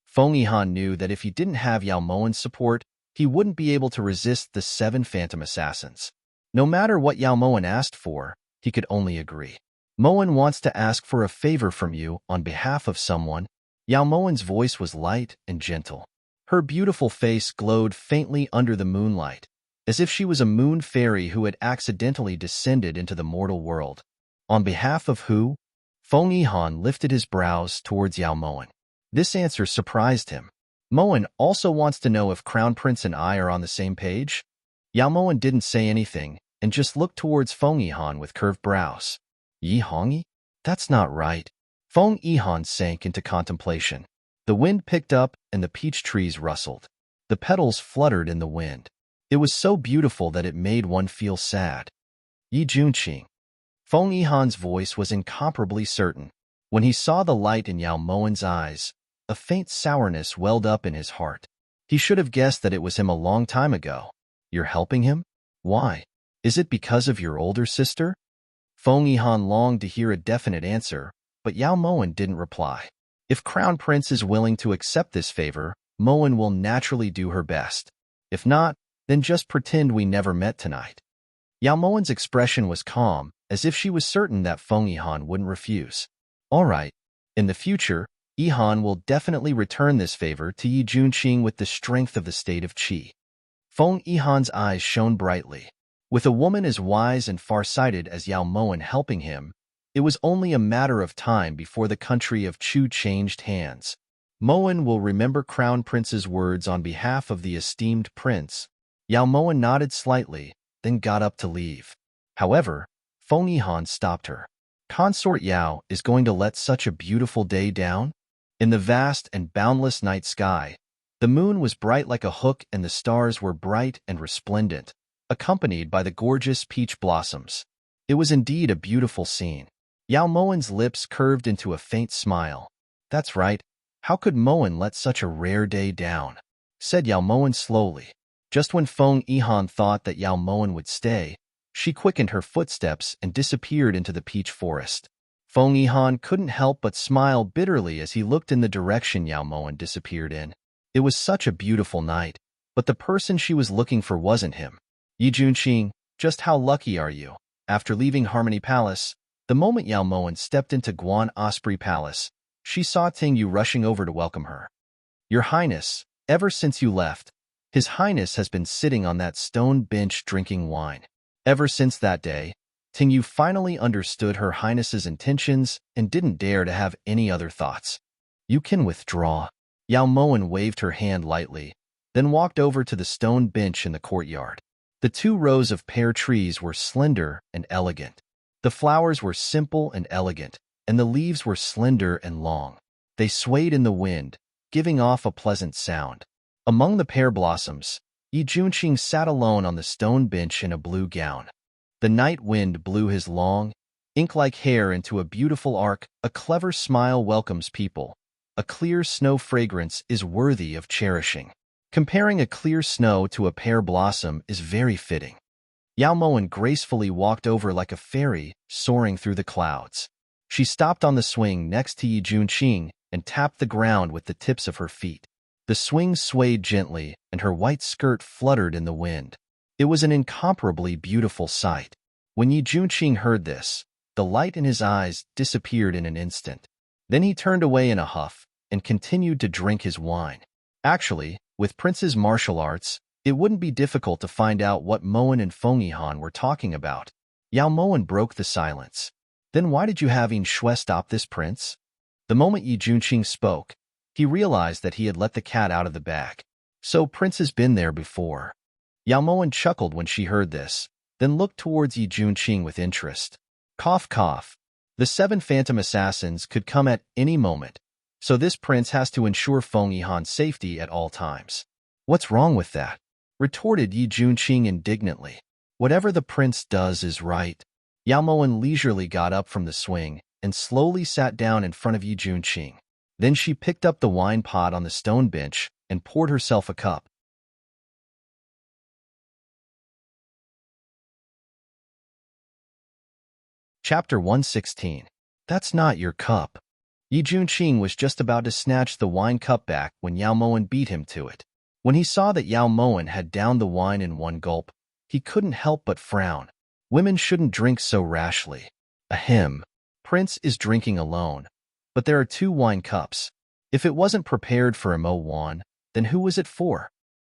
Feng Yihan knew that if he didn't have Yao Moen's support, he wouldn't be able to resist the 7 phantom assassins. No matter what Yao Moen asked for, he could only agree. "Moen wants to ask for a favor from you on behalf of someone." Yao Moen's voice was light and gentle. Her beautiful face glowed faintly under the moonlight, as if she was a moon fairy who had accidentally descended into the mortal world. "On behalf of who?" Feng Yihan lifted his brows towards Yao Moen. This answer surprised him. Moen also wants to know if Crown Prince and I are on the same page? Yao Moen didn't say anything and just looked towards Feng Yihan with curved brows. "Yi Hongi? That's not right." Feng Yihan sank into contemplation. The wind picked up and the peach trees rustled. The petals fluttered in the wind. It was so beautiful that it made one feel sad. "Yi Junqing." Feng Yihan's voice was incomparably certain. When he saw the light in Yao Moen's eyes, a faint sourness welled up in his heart. He should have guessed that it was him a long time ago. "You're helping him? Why? Is it because of your older sister?" Feng Yihan longed to hear a definite answer, but Yao Moen didn't reply. If Crown Prince is willing to accept this favor, Moen will naturally do her best. If not, then just pretend we never met tonight. Yao Moen's expression was calm, as if she was certain that Feng Yihan wouldn't refuse. "All right. In the future, Yihan will definitely return this favor to Yi Junqing with the strength of the state of Qi." Feng Yihan's eyes shone brightly. With a woman as wise and far-sighted as Yao Moen helping him, it was only a matter of time before the country of Chu changed hands. Moen will remember Crown Prince's words on behalf of the esteemed prince. Yao Moen nodded slightly, then got up to leave. However, Feng Yihan stopped her. "Consort Yao is going to let such a beautiful day down?" In the vast and boundless night sky, the moon was bright like a hook and the stars were bright and resplendent, accompanied by the gorgeous peach blossoms. It was indeed a beautiful scene. Yao Moen's lips curved into a faint smile. "That's right. How could Moen let such a rare day down?" said Yao Moen slowly. Just when Feng Yihan thought that Yao Moen would stay, she quickened her footsteps and disappeared into the peach forest. Feng Yihan couldn't help but smile bitterly as he looked in the direction Yao Moen disappeared in. It was such a beautiful night, but the person she was looking for wasn't him. "Yi Junqing, just how lucky are you?" After leaving Harmony Palace, the moment Yao Moen stepped into Guan Osprey Palace, she saw Ting Yu rushing over to welcome her. "Your Highness, ever since you left, His Highness has been sitting on that stone bench drinking wine. Ever since that day, Tingyu finally understood Her Highness's intentions and didn't dare to have any other thoughts. You can withdraw. Yao Moen waved her hand lightly, then walked over to the stone bench in the courtyard. The 2 rows of pear trees were slender and elegant. The flowers were simple and elegant, and the leaves were slender and long. They swayed in the wind, giving off a pleasant sound. Among the pear blossoms, Yi Junqing sat alone on the stone bench in a blue gown. The night wind blew his long, ink-like hair into a beautiful arc. A clever smile welcomes people. A clear snow fragrance is worthy of cherishing. Comparing a clear snow to a pear blossom is very fitting. Yao Moen gracefully walked over like a fairy, soaring through the clouds. She stopped on the swing next to Yi Junqing and tapped the ground with the tips of her feet. The swing swayed gently, and her white skirt fluttered in the wind. It was an incomparably beautiful sight. When Yi Junqing heard this, the light in his eyes disappeared in an instant. Then he turned away in a huff and continued to drink his wine. Actually, with Prince's martial arts, it wouldn't be difficult to find out what Moen and Feng Yihan were talking about. Yao Moen broke the silence. Then why did you have Yin Shui stop this, Prince? The moment Yi Junqing spoke, he realized that he had let the cat out of the bag. So Prince has been there before. Yao Moen chuckled when she heard this, then looked towards Yi Junqing with interest. Cough, cough. The 7 phantom assassins could come at any moment, so this prince has to ensure Feng Yihan's safety at all times. What's wrong with that? Retorted Yi Junqing indignantly. Whatever the prince does is right. Yao Moen leisurely got up from the swing and slowly sat down in front of Yi Junqing. Then she picked up the wine pot on the stone bench and poured herself a cup. Chapter 116. That's not your cup. Yi Junqing was just about to snatch the wine cup back when Yao Moen beat him to it. When he saw that Yao Moen had downed the wine in one gulp, he couldn't help but frown. Women shouldn't drink so rashly. Ahem. Prince is drinking alone. But there are 2 wine cups. If it wasn't prepared for Mo Wan, then who was it for?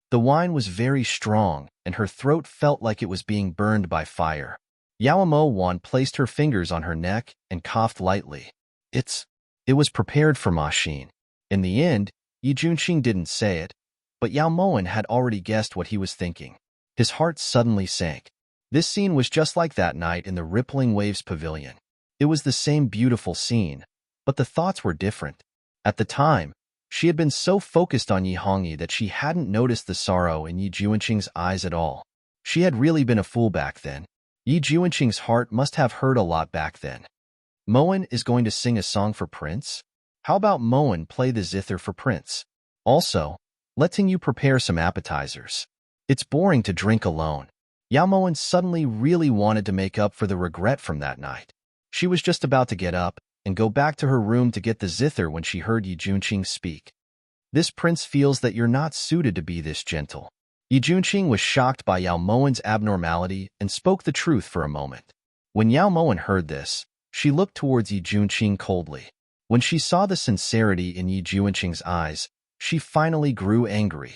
The wine was very strong, and her throat felt like it was being burned by fire. Yao Mo Wan placed her fingers on her neck and coughed lightly. It was prepared for Ma Xin. In the end, Yi Junqing didn't say it, but Yao Moen had already guessed what he was thinking. His heart suddenly sank. This scene was just like that night in the Rippling Waves Pavilion. It was the same beautiful scene, but the thoughts were different. At the time, she had been so focused on Yi Hongyi that she hadn't noticed the sorrow in Yi Junqing's eyes at all. She had really been a fool back then. Yi Junqing's heart must have hurt a lot back then. Moen is going to sing a song for Prince? How about Moen play the zither for Prince? Also, letting you prepare some appetizers. It's boring to drink alone. Yao Moen suddenly really wanted to make up for the regret from that night. She was just about to get up and go back to her room to get the zither when she heard Yi Junqing speak. This prince feels that you're not suited to be this gentle. Yi Junqing was shocked by Yao Moen's abnormality and spoke the truth for a moment. When Yao Moen heard this, she looked towards Yi Junqing coldly. When she saw the sincerity in Yi Junqing's eyes, she finally grew angry.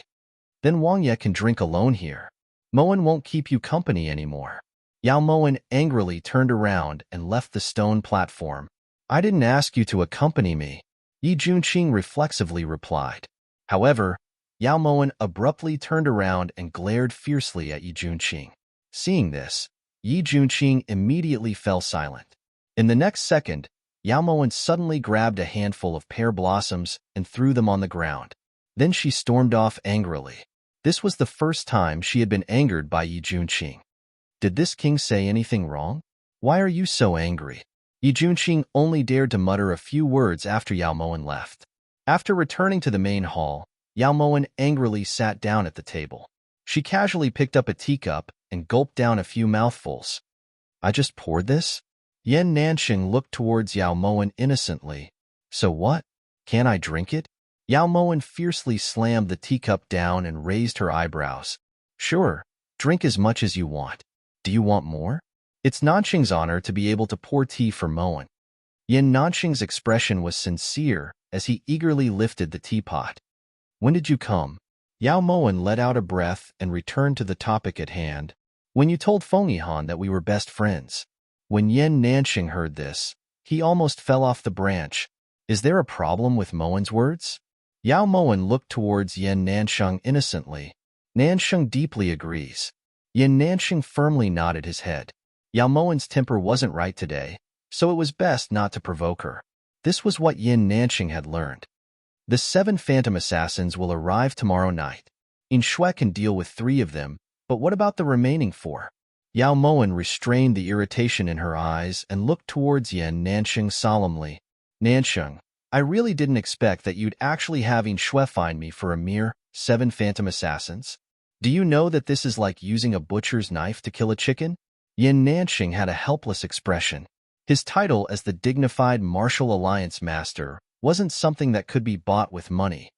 Then Wang Ye can drink alone here. Moen won't keep you company anymore. Yao Moen angrily turned around and left the stone platform. I didn't ask you to accompany me, Yi Junqing reflexively replied. However, Yao Moen abruptly turned around and glared fiercely at Yi Junqing. Seeing this, Yi Junqing immediately fell silent. In the next second, Yao Moen suddenly grabbed a handful of pear blossoms and threw them on the ground. Then she stormed off angrily. This was the first time she had been angered by Yi Junqing. Did this king say anything wrong? Why are you so angry? Yi Junqing only dared to mutter a few words after Yao Moen left. After returning to the main hall, Yao Moen angrily sat down at the table. She casually picked up a teacup and gulped down a few mouthfuls. I just poured this? Yan Nanxing looked towards Yao Moen innocently. So what? Can't I drink it? Yao Moen fiercely slammed the teacup down and raised her eyebrows. Sure, drink as much as you want. Do you want more? It's Nanxing's honor to be able to pour tea for Moen. Yan Nanxing's expression was sincere as he eagerly lifted the teapot. When did you come? Yao Moen let out a breath and returned to the topic at hand. When you told Feng Yihan that we were best friends. When Yin Nanxing heard this, he almost fell off the branch. Is there a problem with Moen's words? Yao Moen looked towards Yin Nanxing innocently. Nanxing deeply agrees. Yin Nanxing firmly nodded his head. Yao Moen's temper wasn't right today, so it was best not to provoke her. This was what Yin Nanxing had learned. The 7 phantom assassins will arrive tomorrow night. Inshui can deal with 3 of them, but what about the remaining 4? Yao Moen restrained the irritation in her eyes and looked towards Yin Nanxing solemnly. Nanxing, I really didn't expect that you'd actually have Inshui find me for a mere 7 phantom assassins. Do you know that this is like using a butcher's knife to kill a chicken? Yin Nanxing had a helpless expression. His title as the dignified Martial Alliance Master wasn't something that could be bought with money.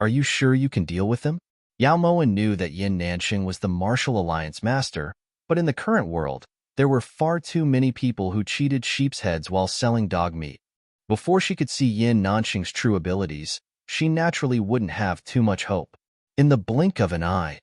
Are you sure you can deal with them? Yao Moen knew that Yin Nanxing was the Martial Alliance Master, but in the current world, there were far too many people who cheated sheep's heads while selling dog meat. Before she could see Yin Nanxing's true abilities, she naturally wouldn't have too much hope. In the blink of an eye,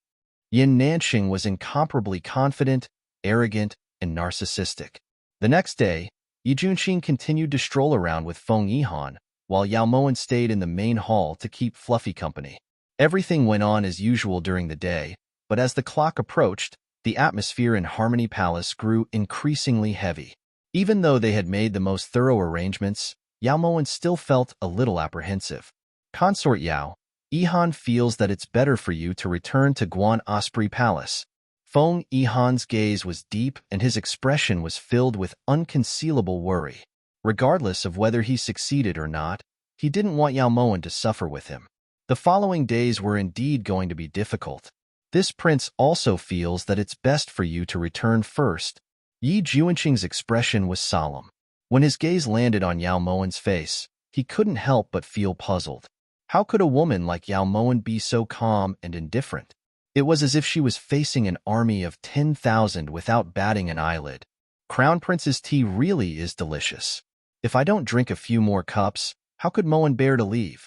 Yin Nanxing was incomparably confident, arrogant, and narcissistic. The next day, Yi Junqing continued to stroll around with Feng Yihan, while Yao Moen stayed in the main hall to keep Fluffy company. Everything went on as usual during the day, but as the clock approached, the atmosphere in Harmony Palace grew increasingly heavy. Even though they had made the most thorough arrangements, Yao Moen still felt a little apprehensive. Consort Yao, Yihan feels that it's better for you to return to Guan Osprey Palace. Feng Yihan's gaze was deep and his expression was filled with unconcealable worry. Regardless of whether he succeeded or not, he didn't want Yao Moen to suffer with him. The following days were indeed going to be difficult. This prince also feels that it's best for you to return first. Yi Junqing's expression was solemn. When his gaze landed on Yao Moen's face, he couldn't help but feel puzzled. How could a woman like Yao Moen be so calm and indifferent? It was as if she was facing an army of 10,000 without batting an eyelid. Crown Prince's tea really is delicious. If I don't drink a few more cups, how could Moen bear to leave?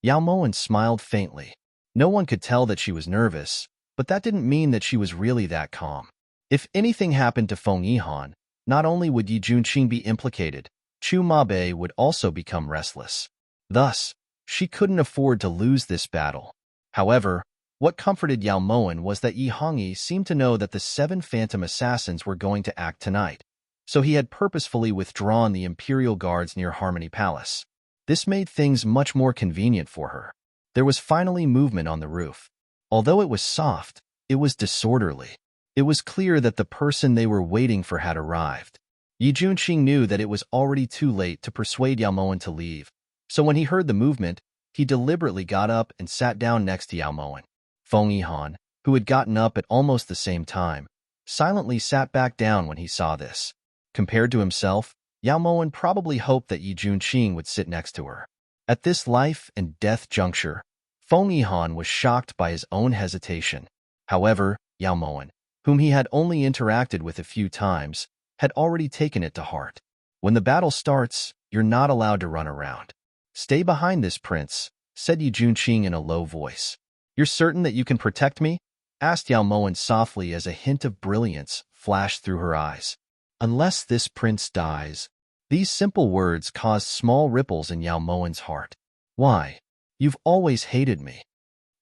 Yao Moen smiled faintly. No one could tell that she was nervous, but that didn't mean that she was really that calm. If anything happened to Feng Yihan, not only would Yi Junqing be implicated, Chu Mabe would also become restless. Thus, she couldn't afford to lose this battle. However, what comforted Yao Moen was that Yi Hongyi seemed to know that the 7 phantom assassins were going to act tonight, so he had purposefully withdrawn the Imperial Guards near Harmony Palace. This made things much more convenient for her. There was finally movement on the roof. Although it was soft, it was disorderly. It was clear that the person they were waiting for had arrived. Yi Junqing knew that it was already too late to persuade Yao Moen to leave, so when he heard the movement, he deliberately got up and sat down next to Yao Moen. Feng Yihan, who had gotten up at almost the same time, silently sat back down when he saw this. Compared to himself, Yao Moen probably hoped that Yi Junqing would sit next to her. At this life and death juncture, Feng Yihan was shocked by his own hesitation. However, Yao Moen, whom he had only interacted with a few times, had already taken it to heart. When the battle starts, you're not allowed to run around. Stay behind this prince, said Yi Junqing in a low voice. You're certain that you can protect me? Asked Yao Moen softly as a hint of brilliance flashed through her eyes. Unless this prince dies. These simple words caused small ripples in Yao Moen's heart. Why? You've always hated me.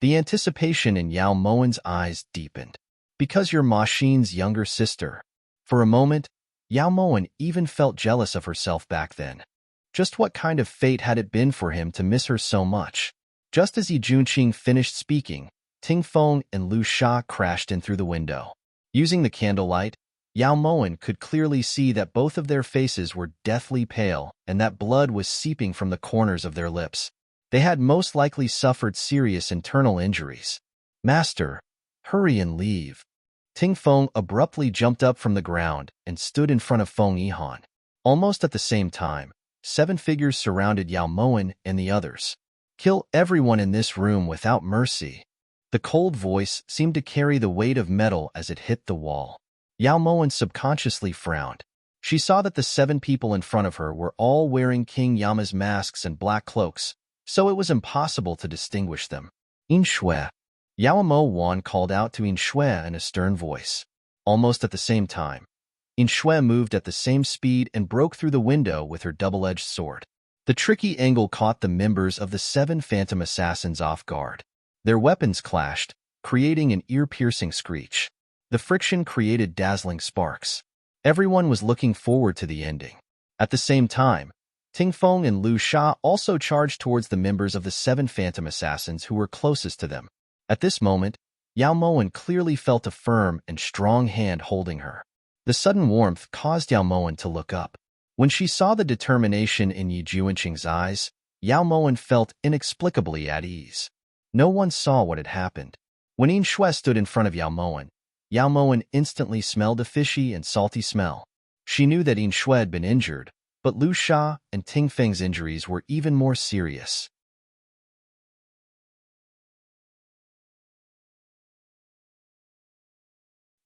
The anticipation in Yao Moen's eyes deepened. Because you're Ma Xin's younger sister. For a moment, Yao Moen even felt jealous of herself back then. Just what kind of fate had it been for him to miss her so much? Just as Yi Junqing finished speaking, Ting Feng and Lu Sha crashed in through the window. Using the candlelight, Yao Moen could clearly see that both of their faces were deathly pale and that blood was seeping from the corners of their lips. They had most likely suffered serious internal injuries. Master, hurry and leave. Ting Feng abruptly jumped up from the ground and stood in front of Feng Yihan. Almost at the same time, 7 figures surrounded Yao Moen and the others. Kill everyone in this room without mercy. The cold voice seemed to carry the weight of metal as it hit the wall. Yao Moen subconsciously frowned. She saw that the 7 people in front of her were all wearing King Yama's masks and black cloaks, so it was impossible to distinguish them. Inshui. Yao Mo Wan called out to Inshui in a stern voice. Almost at the same time, Shui moved at the same speed and broke through the window with her double-edged sword. The tricky angle caught the members of the 7 phantom assassins off guard. Their weapons clashed, creating an ear-piercing screech. The friction created dazzling sparks. Everyone was looking forward to the ending. At the same time, Ting Feng and Liu Sha also charged towards the members of the 7 phantom assassins who were closest to them. At this moment, Yao Moen clearly felt a firm and strong hand holding her. The sudden warmth caused Yao Moen to look up. When she saw the determination in Yi Juanqing's eyes, Yao Moen felt inexplicably at ease. No one saw what had happened. When Yin Shui stood in front of Yao Moen instantly smelled a fishy and salty smell. She knew that Yin Shui had been injured, but Liu Sha and Ting Feng's injuries were even more serious.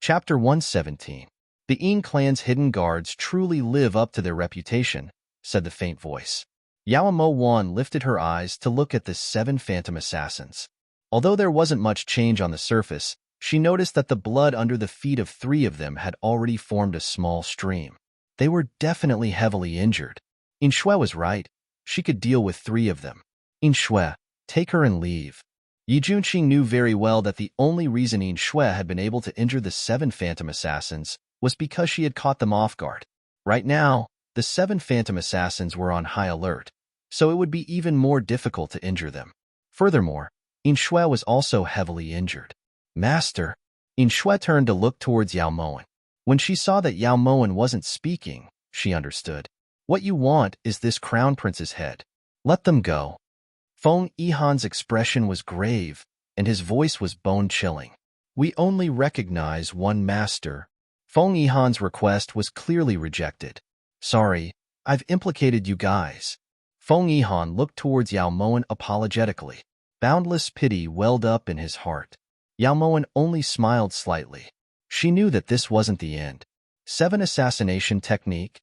Chapter 117. The Yin clan's hidden guards truly live up to their reputation, said the faint voice. Yao Mo Wan lifted her eyes to look at the 7 phantom assassins. Although there wasn't much change on the surface, she noticed that the blood under the feet of 3 of them had already formed a small stream. They were definitely heavily injured. Yin Shui was right. She could deal with 3 of them. Yin Shui, take her and leave. Yi Juanqing knew very well that the only reason Yin Shui had been able to injure the 7 phantom assassins was because she had caught them off guard. Right now, the 7 phantom assassins were on high alert, so it would be even more difficult to injure them. Furthermore, Yin Shui was also heavily injured. Master, Yin Shui turned to look towards Yao Moen. When she saw that Yao Moen wasn't speaking, she understood. What you want is this crown prince's head. Let them go. Feng Yihan's expression was grave, and his voice was bone-chilling. We only recognize one master. Feng Yihan's request was clearly rejected. Sorry, I've implicated you guys. Feng Yihan looked towards Yao Moen apologetically. Boundless pity welled up in his heart. Yao Moen only smiled slightly. She knew that this wasn't the end. 7 assassination technique?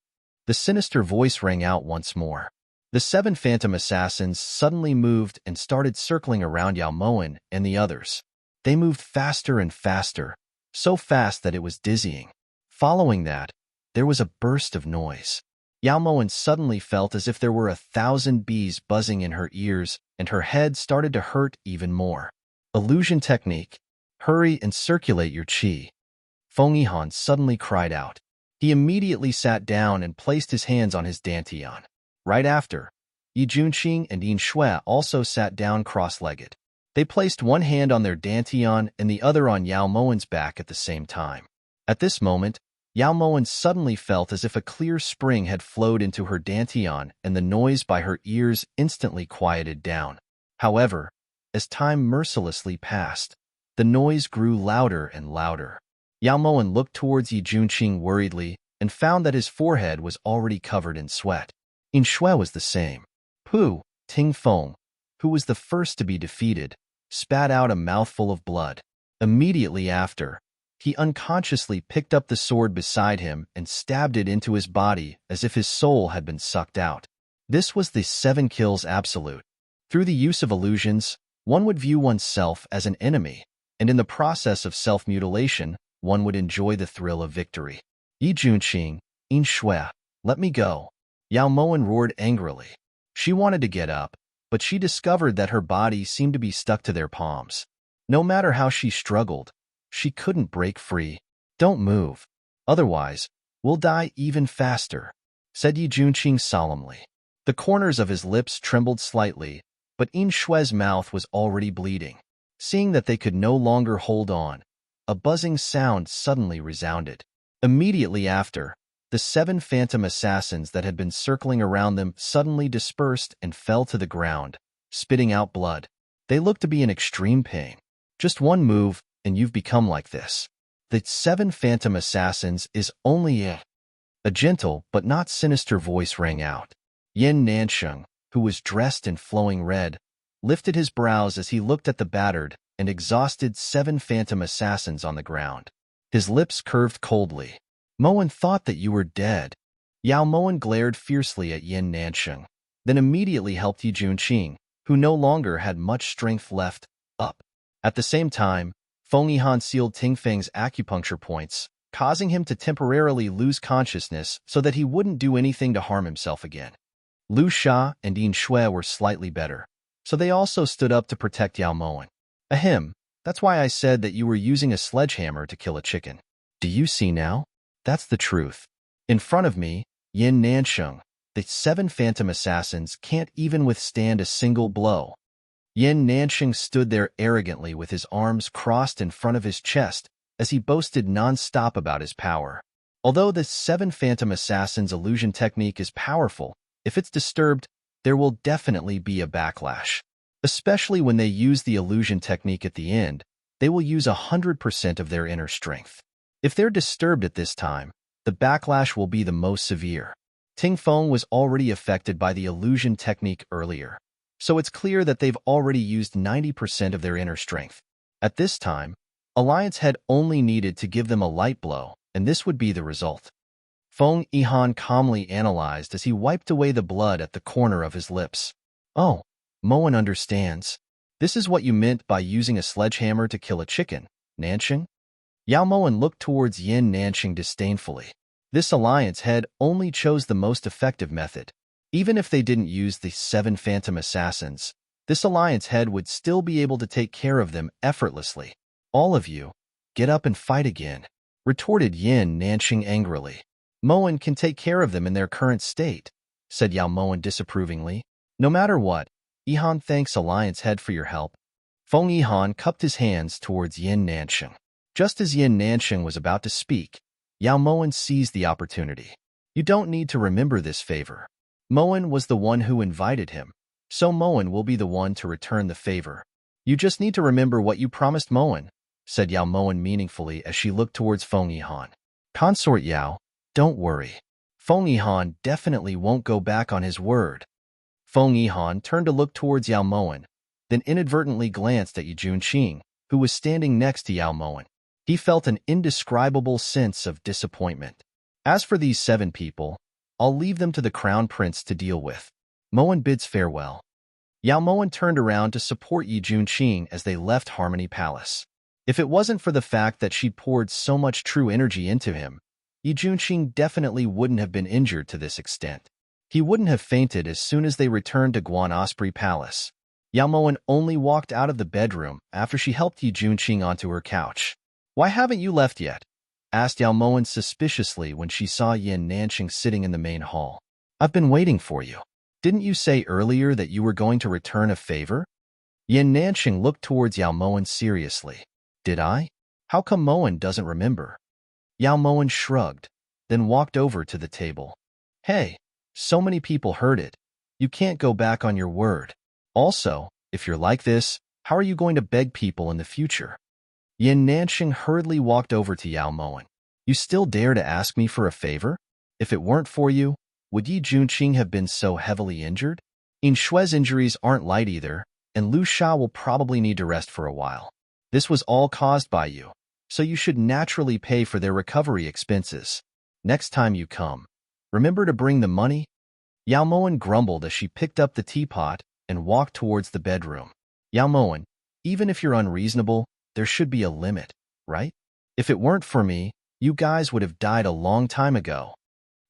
The sinister voice rang out once more. The 7 phantom assassins suddenly moved and started circling around Yao Moen and the others. They moved faster and faster, so fast that it was dizzying. Following that, there was a burst of noise. Yao Moen suddenly felt as if there were 1,000 bees buzzing in her ears, and her head started to hurt even more. Illusion technique. Hurry and circulate your qi. Feng Yihan suddenly cried out. He immediately sat down and placed his hands on his dantian. Right after, Yi Juanqing and Yin Shui also sat down cross-legged. They placed one hand on their dantian and the other on Yao Moen's back at the same time. At this moment, Yao Moen suddenly felt as if a clear spring had flowed into her dantian, and the noise by her ears instantly quieted down. However, as time mercilessly passed, the noise grew louder and louder. Yao Moen looked towards Yi Juanqing worriedly and found that his forehead was already covered in sweat. Yin Shui was the same. Ting Feng, who was the first to be defeated, spat out a mouthful of blood. Immediately after, he unconsciously picked up the sword beside him and stabbed it into his body as if his soul had been sucked out. This was the 7 kills absolute. Through the use of illusions, one would view oneself as an enemy, and in the process of self-mutilation, one would enjoy the thrill of victory. Yi Juanqing, Yin Shui, let me go. Yao Moen roared angrily. She wanted to get up, but she discovered that her body seemed to be stuck to their palms. No matter how she struggled, she couldn't break free. Don't move. Otherwise, we'll die even faster, said Yi Juanqing solemnly. The corners of his lips trembled slightly, but Yin Shui's mouth was already bleeding. Seeing that they could no longer hold on, a buzzing sound suddenly resounded. Immediately after, the 7 phantom assassins that had been circling around them suddenly dispersed and fell to the ground, spitting out blood. They looked to be in extreme pain. Just one move, and you've become like this. The 7 phantom assassins is only a gentle but not sinister voice rang out. Yin Nansheng, who was dressed in flowing red, lifted his brows as he looked at the battered and exhausted 7 phantom assassins on the ground. His lips curved coldly. Moen thought that you were dead. Yao Moen glared fiercely at Yin Nansheng, then immediately helped Yi Juanqing, who no longer had much strength left, up. At the same time, Feng Yihan sealed Ting Feng's acupuncture points, causing him to temporarily lose consciousness so that he wouldn't do anything to harm himself again. Lu Sha and Yin Shui were slightly better, so they also stood up to protect Yao Moen. Ahem, that's why I said that you were using a sledgehammer to kill a chicken. Do you see now? That's the truth. In front of me, Yin Nansheng, the 7 phantom assassins can't even withstand a single blow. Yin Nansheng stood there arrogantly with his arms crossed in front of his chest as he boasted non-stop about his power. Although the 7 phantom assassins' illusion technique is powerful, if it's disturbed, there will definitely be a backlash. Especially when they use the illusion technique at the end, they will use 100% of their inner strength. If they're disturbed at this time, the backlash will be the most severe. Ting Feng was already affected by the illusion technique earlier, so it's clear that they've already used 90% of their inner strength. At this time, Alliance had only needed to give them a light blow, and this would be the result. Feng Yihan calmly analyzed as he wiped away the blood at the corner of his lips. Oh, Moen understands. This is what you meant by using a sledgehammer to kill a chicken, Nansheng? Yao Moen looked towards Yin Nansheng disdainfully. This alliance head only chose the most effective method. Even if they didn't use the 7 phantom assassins, this alliance head would still be able to take care of them effortlessly. All of you, get up and fight again, retorted Yin Nansheng angrily. Moen can take care of them in their current state, said Yao Moen disapprovingly. No matter what, Yihan thanks Alliance Head for your help. Feng Yihan cupped his hands towards Yin Nansheng. Just as Yin Nansheng was about to speak, Yao Moen seized the opportunity. You don't need to remember this favor. Moen was the one who invited him, so Moen will be the one to return the favor. You just need to remember what you promised Moen, said Yao Moen meaningfully as she looked towards Feng Yihan. Consort Yao, don't worry. Feng Yihan definitely won't go back on his word. Feng Yihan turned to look towards Yao Moen, then inadvertently glanced at Yi Junqing, who was standing next to Yao Moen. He felt an indescribable sense of disappointment. As for these 7 people, I'll leave them to the Crown Prince to deal with. Moen bids farewell. Yao Moen turned around to support Yi Junqing as they left Harmony Palace. If it wasn't for the fact that she poured so much true energy into him, Yi Junqing definitely wouldn't have been injured to this extent. He wouldn't have fainted as soon as they returned to Guan Osprey Palace. Yao Moen only walked out of the bedroom after she helped Yi Junqing onto her couch. Why haven't you left yet? Asked Yao Moen suspiciously when she saw Yin Nansheng sitting in the main hall. I've been waiting for you. Didn't you say earlier that you were going to return a favor? Yin Nansheng looked towards Yao Moen seriously. Did I? How come Moen doesn't remember? Yao Moen shrugged, then walked over to the table. Hey, so many people heard it. You can't go back on your word. Also, if you're like this, how are you going to beg people in the future? Yin Nansheng hurriedly walked over to Yao Moen. You still dare to ask me for a favor? If it weren't for you, would Yi Junqing have been so heavily injured? Yin Shui's injuries aren't light either, and Lu Sha will probably need to rest for a while. This was all caused by you, so you should naturally pay for their recovery expenses. Next time you come, remember to bring the money? Yao Moen grumbled as she picked up the teapot and walked towards the bedroom. Yao Moen, even if you're unreasonable, there should be a limit, right? If it weren't for me, you guys would have died a long time ago.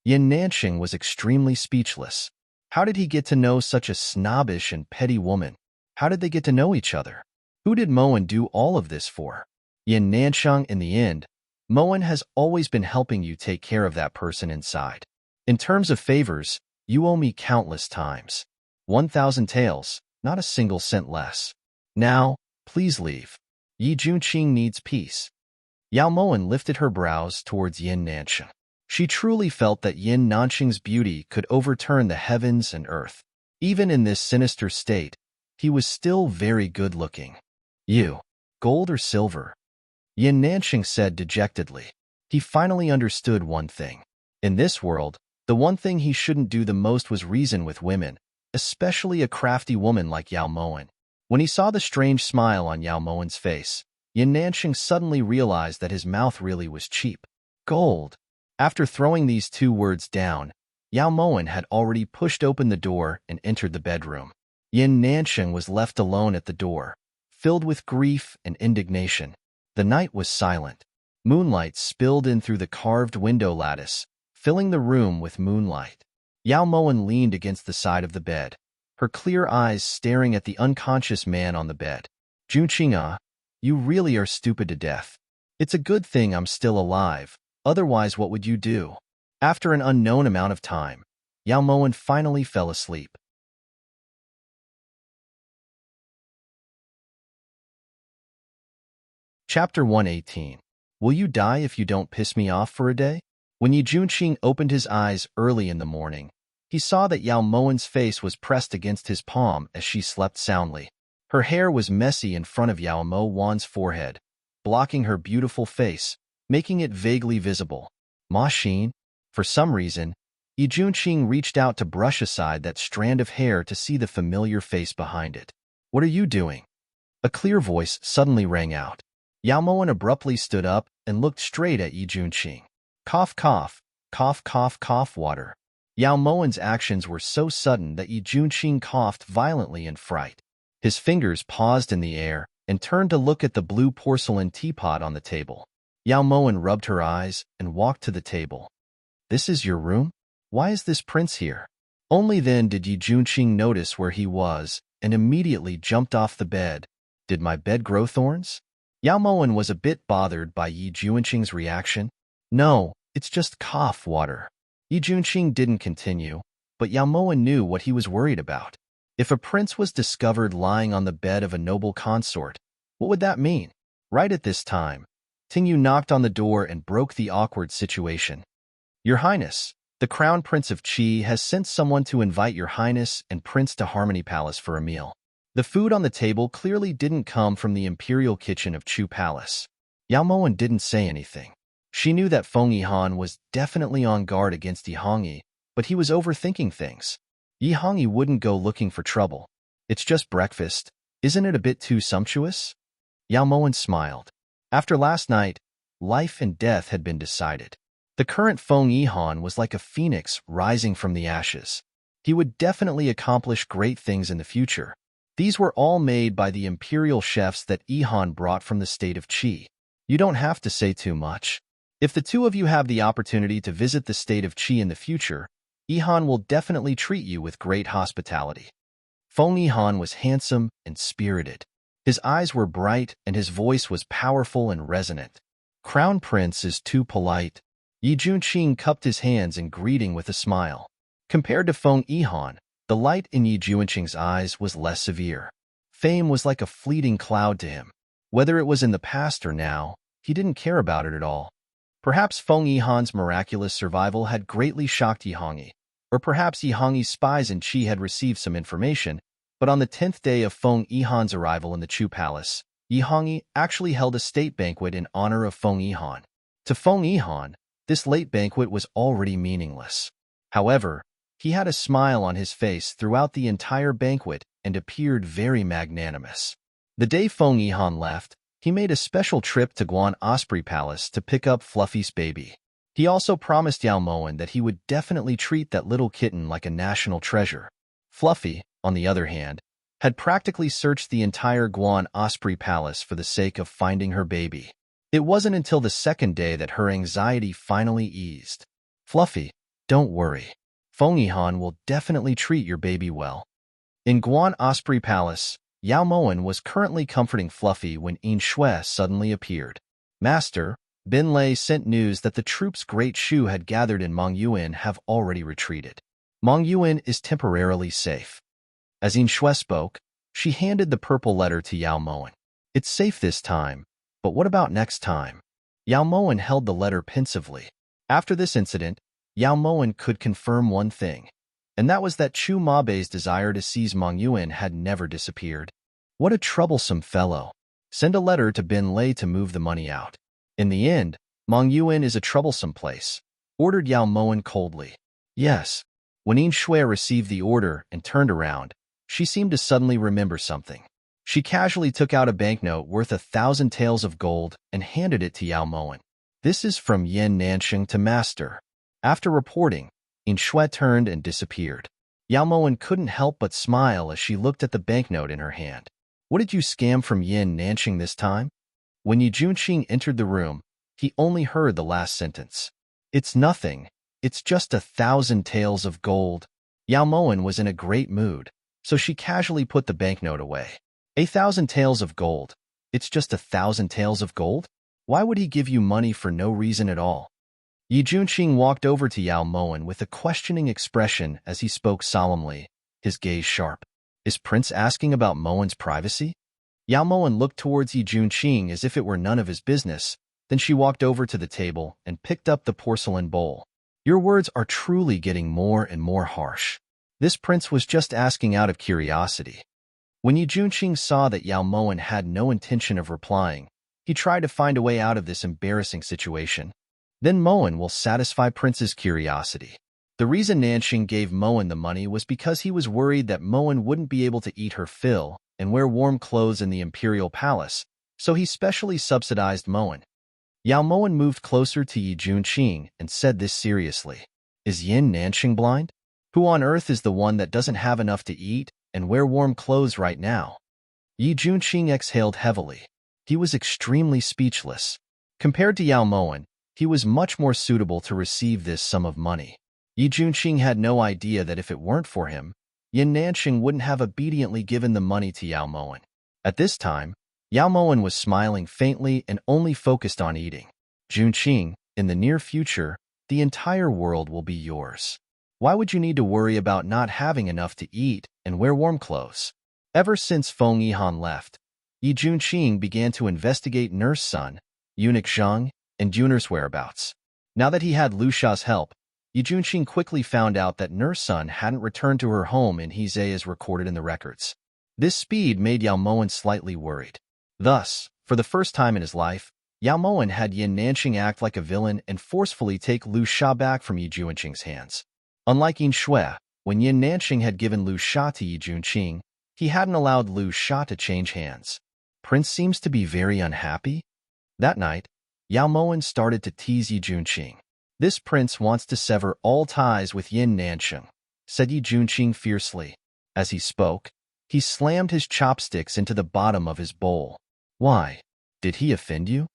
Yin Nansheng was extremely speechless. How did he get to know such a snobbish and petty woman? How did they get to know each other? Who did Moen do all of this for? Yin Nansheng, in the end, Moen has always been helping you take care of that person inside. In terms of favors, you owe me countless times. 1,000 taels, not a single cent less. Now, please leave. Yi Junqing needs peace. Yao Moen lifted her brows towards Yin Nansheng. She truly felt that Yin Nansheng's beauty could overturn the heavens and earth. Even in this sinister state, he was still very good-looking. You, gold or silver? Yin Nansheng said dejectedly. He finally understood one thing. In this world, the one thing he shouldn't do the most was reason with women, especially a crafty woman like Yao Moen. When he saw the strange smile on Yao Moen's face, Yin Nansheng suddenly realized that his mouth really was cheap. Gold. After throwing these 2 words down, Yao Moen had already pushed open the door and entered the bedroom. Yin Nansheng was left alone at the door, filled with grief and indignation. The night was silent. Moonlight spilled in through the carved window lattice, filling the room with moonlight. Yao Moen leaned against the side of the bed, her clear eyes staring at the unconscious man on the bed. Junqing, you really are stupid to death. It's a good thing I'm still alive, otherwise what would you do? After an unknown amount of time, Yao Moen finally fell asleep. Chapter 118. Will you die if you don't piss me off for a day? When Yi Junqing opened his eyes early in the morning, he saw that Yao Moen's face was pressed against his palm as she slept soundly. Her hair was messy in front of Yao Moen's forehead, blocking her beautiful face, making it vaguely visible. Ma Xin? For some reason, Yi Junqing reached out to brush aside that strand of hair to see the familiar face behind it. What are you doing? A clear voice suddenly rang out. Yao Moen abruptly stood up and looked straight at Yi Junqing. Cough, cough, cough, cough, cough, water. Yao Moen's actions were so sudden that Yi Junqing coughed violently in fright. His fingers paused in the air and turned to look at the blue porcelain teapot on the table. Yao Moen rubbed her eyes and walked to the table. This is your room? Why is this prince here? Only then did Yi Junqing notice where he was and immediately jumped off the bed. Did my bed grow thorns? Yao Moen was a bit bothered by Yi Junqing's reaction. No, it's just cough water. Yi Junqing didn't continue, but Yao Moen knew what he was worried about. If a prince was discovered lying on the bed of a noble consort, what would that mean? Right at this time, Tingyu knocked on the door and broke the awkward situation. Your Highness, the Crown Prince of Qi has sent someone to invite Your Highness and Prince to Harmony Palace for a meal. The food on the table clearly didn't come from the imperial kitchen of Chu Palace. Yao Moen didn't say anything. She knew that Feng Yihan was definitely on guard against Yi Hongyi, but he was overthinking things. Yi Hongyi wouldn't go looking for trouble. It's just breakfast. Isn't it a bit too sumptuous? Yao Moen smiled. After last night, life and death had been decided. The current Feng Yihan was like a phoenix rising from the ashes. He would definitely accomplish great things in the future. These were all made by the imperial chefs that Yihan brought from the state of Qi. You don't have to say too much. If the two of you have the opportunity to visit the state of Qi in the future, Yihan will definitely treat you with great hospitality. Feng Yihan was handsome and spirited. His eyes were bright and his voice was powerful and resonant. Crown Prince is too polite. Yi Junqing cupped his hands in greeting with a smile. Compared to Feng Yihan, the light in Yi Junqing's eyes was less severe. Fame was like a fleeting cloud to him. Whether it was in the past or now, he didn't care about it at all. Perhaps Feng Yihan's miraculous survival had greatly shocked Yi Hongyi, or perhaps Yi Hongyi's spies in Qi had received some information, but on the 10th day of Feng Yihan's arrival in the Chu Palace, Yi Hongyi actually held a state banquet in honor of Feng Yihan. To Feng Yihan, this late banquet was already meaningless. However, he had a smile on his face throughout the entire banquet and appeared very magnanimous. The day Feng Yihan left, he made a special trip to Guan Osprey Palace to pick up Fluffy's baby. He also promised Yao Moen that he would definitely treat that little kitten like a national treasure. Fluffy, on the other hand, had practically searched the entire Guan Osprey Palace for the sake of finding her baby. It wasn't until the second day that her anxiety finally eased. Fluffy, don't worry. Feng Yihan will definitely treat your baby well. In Guan Osprey Palace, Yao Moen was currently comforting Fluffy when Yin Shui suddenly appeared. Master, Bin Lei sent news that the troops Great Shu had gathered in Mongyuan have already retreated. Mongyuan is temporarily safe. As Yin Shui spoke, she handed the purple letter to Yao Moen. It's safe this time, but what about next time? Yao Moen held the letter pensively. After this incident, Yao Moen could confirm one thing, and that was that Chu Mabei's desire to seize Mongyuan had never disappeared. What a troublesome fellow. Send a letter to Bin Lei to move the money out. In the end, Mongyuan is a troublesome place, ordered Yao Moen coldly. Yes. When Yin Shui received the order and turned around, she seemed to suddenly remember something. She casually took out a banknote worth 1,000 taels of gold and handed it to Yao Moen. This is from Yan Nanxing to Master. After reporting, Yin Shui turned and disappeared. Yao Moen couldn't help but smile as she looked at the banknote in her hand. What did you scam from Yan Nanxing this time? When Yi Junqing entered the room, He only heard the last sentence. It's nothing. It's just 1,000 taels of gold. Yao Moen was in a great mood, so she casually put the banknote away. 1,000 taels of gold. It's just 1,000 taels of gold? Why would he give you money for no reason at all? Yi Junqing walked over to Yao Moen with a questioning expression as he spoke solemnly, his gaze sharp. Is Prince asking about Moen's privacy? Yao Moen looked towards Yi Junqing as if it were none of his business. Then she walked over to the table and picked up the porcelain bowl. Your words are truly getting more and more harsh. This prince was just asking out of curiosity. When Yi Junqing saw that Yao Moen had no intention of replying, he tried to find a way out of this embarrassing situation. Then Moen will satisfy Prince's curiosity. The reason Nanxing gave Moen the money was because he was worried that Moen wouldn't be able to eat her fill and wear warm clothes in the imperial palace, so he specially subsidized Moen. Yao Moen moved closer to Yi Junqing and said this seriously. Is Yin Nanxing blind? Who on earth is the one that doesn't have enough to eat and wear warm clothes right now? Yi Junqing exhaled heavily. He was extremely speechless. Compared to Yao Moen, he was much more suitable to receive this sum of money. Yi Junqing had no idea that if it weren't for him, Yin Nanxing wouldn't have obediently given the money to Yao Moen. At this time, Yao Moen was smiling faintly and only focused on eating. Junqing, in the near future, the entire world will be yours. Why would you need to worry about not having enough to eat and wear warm clothes? Ever since Feng Yihan left, Yi Junqing began to investigate Nurse Sun, eunuch Zhang, and Juner's whereabouts. Now that he had Lu Sha's help, Yi Junqing quickly found out that Nurse Sun hadn't returned to her home in Hizhe as recorded in the records. This speed made Yao Moen slightly worried. Thus, for the first time in his life, Yao Moen had Yin Nanxing act like a villain and forcefully take Lu Sha back from Yi Junqing's hands. Unlike Yin Shui, when Yin Nanxing had given Lu Sha to Yi Junqing, he hadn't allowed Lu Sha to change hands. Prince seems to be very unhappy. That night, Yao Moen started to tease Yi Junqing. This prince wants to sever all ties with Yin Nanxing, said Yi Junqing fiercely. As he spoke, he slammed his chopsticks into the bottom of his bowl. Why? Did he offend you?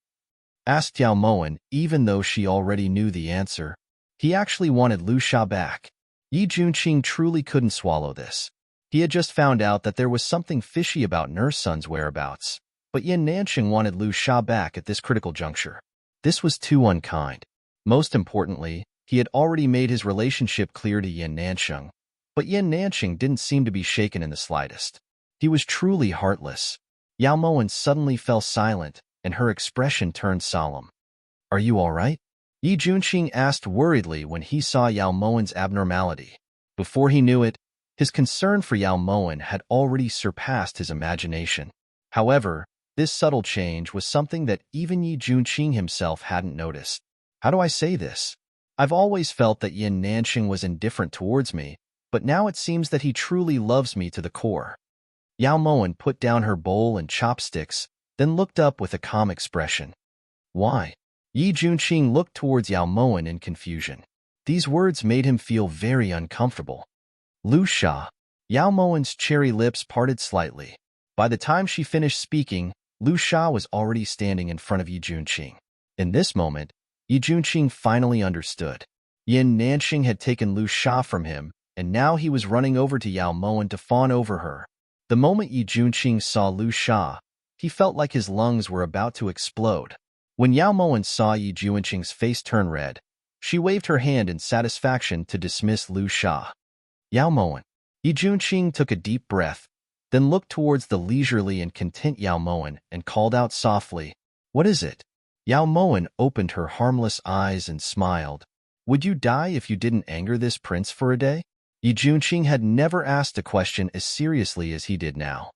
Asked Yao Moen, even though she already knew the answer. He actually wanted Lu Sha back. Yi Junqing truly couldn't swallow this. He had just found out that there was something fishy about Nurse Sun's whereabouts, but Yin Nanxing wanted Lu Sha back at this critical juncture. This was too unkind. Most importantly, he had already made his relationship clear to Yin Nanxing, but Yin Nanxing didn't seem to be shaken in the slightest. He was truly heartless. Yao Moen suddenly fell silent, and her expression turned solemn. Are you all right? Yi Junqing asked worriedly when he saw Yao Moen's abnormality. Before he knew it, his concern for Yao Moen had already surpassed his imagination. However, this subtle change was something that even Yi Junqing himself hadn't noticed. How do I say this? I've always felt that Yin Nanxing was indifferent towards me, but now it seems that he truly loves me to the core. Yao Moen put down her bowl and chopsticks, then looked up with a calm expression. Why? Yi Junqing looked towards Yao Moen in confusion. These words made him feel very uncomfortable. Lu Sha. Yao Moen's cherry lips parted slightly. By the time she finished speaking, Lu Sha was already standing in front of Yi Junqing. In this moment, Yi Junqing finally understood. Yin Nanxing had taken Lu Sha from him, and now he was running over to Yao Moen to fawn over her. The moment Yi Junqing saw Lu Sha, he felt like his lungs were about to explode. When Yao Moen saw Yi Junqing's face turn red, she waved her hand in satisfaction to dismiss Lu Sha. Yao Moen. Yi Junqing took a deep breath, then looked towards the leisurely and content Yao Moen and called out softly, What is it? Yao Moen opened her harmless eyes and smiled. Would you die if you didn't anger this prince for a day? Yi Junqing had never asked a question as seriously as he did now.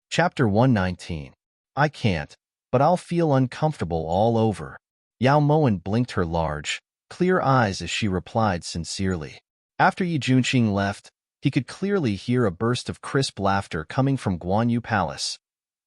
Chapter 119. I can't, but I'll feel uncomfortable all over. Yao Moen blinked her large, clear eyes as she replied sincerely. After Yi Junqing left, he could clearly hear a burst of crisp laughter coming from Guanyu Palace.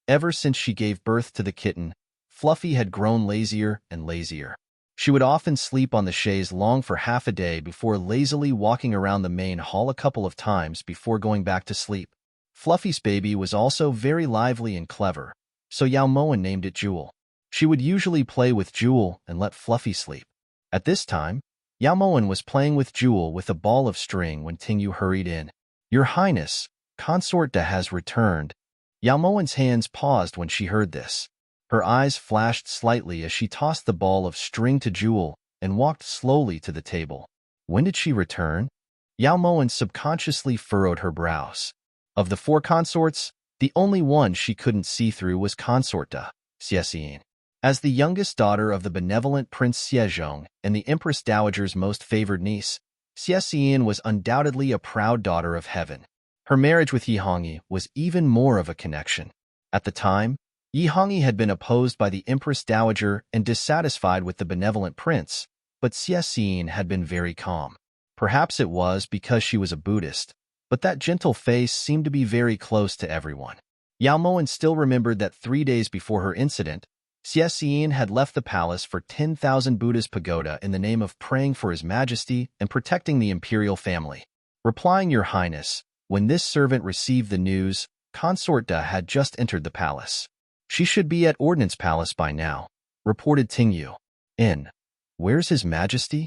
Ever since she gave birth to the kitten, Fluffy had grown lazier and lazier. She would often sleep on the chaise longue for half a day before lazily walking around the main hall a couple of times before going back to sleep. Fluffy's baby was also very lively and clever, so Yao Moen named it Jewel. She would usually play with Jewel and let Fluffy sleep. At this time, Yao Moen was playing with Jewel with a ball of string when Tingyu hurried in. "Your Highness, Consort Da has returned." Yao Moen's hands paused when she heard this. Her eyes flashed slightly as she tossed the ball of string to Jewel and walked slowly to the table. When did she return? Yao Moen subconsciously furrowed her brows. Of the 4 consorts, the only one she couldn't see through was Consort Da, Xie. As the youngest daughter of the benevolent Prince Xiezhong and the Empress Dowager's most favored niece, Xie was undoubtedly a proud daughter of heaven. Her marriage with Yi Hongyi was even more of a connection. At the time, Yi Hongyi had been opposed by the Empress Dowager and dissatisfied with the benevolent prince, but Xie had been very calm. Perhaps it was because she was a Buddhist, but that gentle face seemed to be very close to everyone. Yao Moen still remembered that 3 days before her incident, Xie had left the palace for 10,000 Buddhist pagoda in the name of praying for His Majesty and protecting the imperial family. Replying, "Your Highness," when this servant received the news, Consort Da had just entered the palace. "She should be at Ordnance Palace by now," reported Tingyu. Where's His Majesty?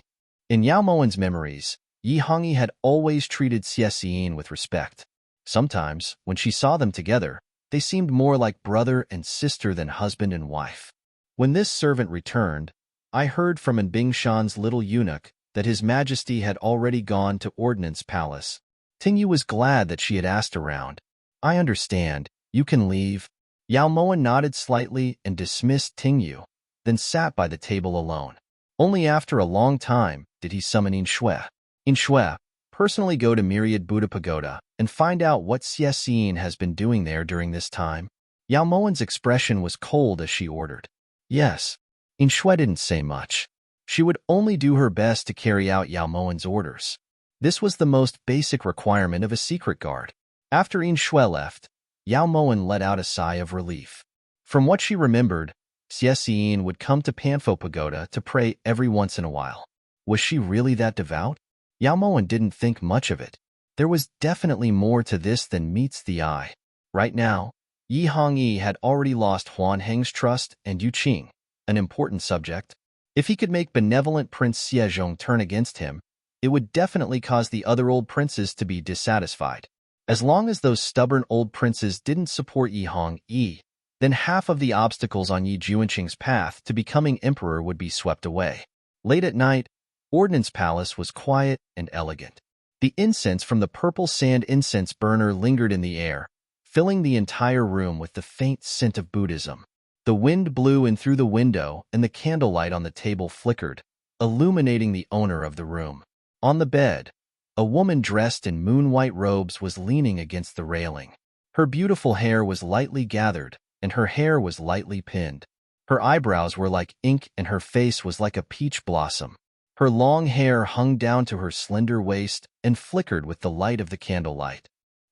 In Yao Moen's memories, Yi Hongyi had always treated Xie with respect. Sometimes, when she saw them together, they seemed more like brother and sister than husband and wife. When this servant returned, I heard from Bingshan's little eunuch that His Majesty had already gone to Ordnance Palace. Tingyu was glad that she had asked around. "I understand. You can leave." Yao Moen nodded slightly and dismissed Tingyu, then sat by the table alone. Only after a long time did he summon Inshui. Inshui, personally go to Myriad Buddha Pagoda and find out what Xie has been doing there during this time. Yao Moen's expression was cold as she ordered. Yes. Inshui didn't say much. She would only do her best to carry out Yao Moen's orders. This was the most basic requirement of a secret guard. After Inshui left, Yao Moen let out a sigh of relief. From what she remembered, Xie would come to Panfo Pagoda to pray every once in a while. Was she really that devout? Yao Moen didn't think much of it. There was definitely more to this than meets the eye. Right now, Yi Hongyi had already lost Huan Heng's trust and Yu Qing, an important subject. If he could make benevolent Prince Xiezhong turn against him, it would definitely cause the other old princes to be dissatisfied. As long as those stubborn old princes didn't support Yi Hongyi, then half of the obstacles on Yi Juanqing's path to becoming emperor would be swept away. Late at night, Ordnance Palace was quiet and elegant. The incense from the purple sand incense burner lingered in the air, filling the entire room with the faint scent of Buddhism. The wind blew in through the window and the candlelight on the table flickered, illuminating the owner of the room. On the bed, a woman dressed in moon-white robes was leaning against the railing. Her beautiful hair was lightly gathered, and her hair was lightly pinned. Her eyebrows were like ink and her face was like a peach blossom. Her long hair hung down to her slender waist and flickered with the light of the candlelight.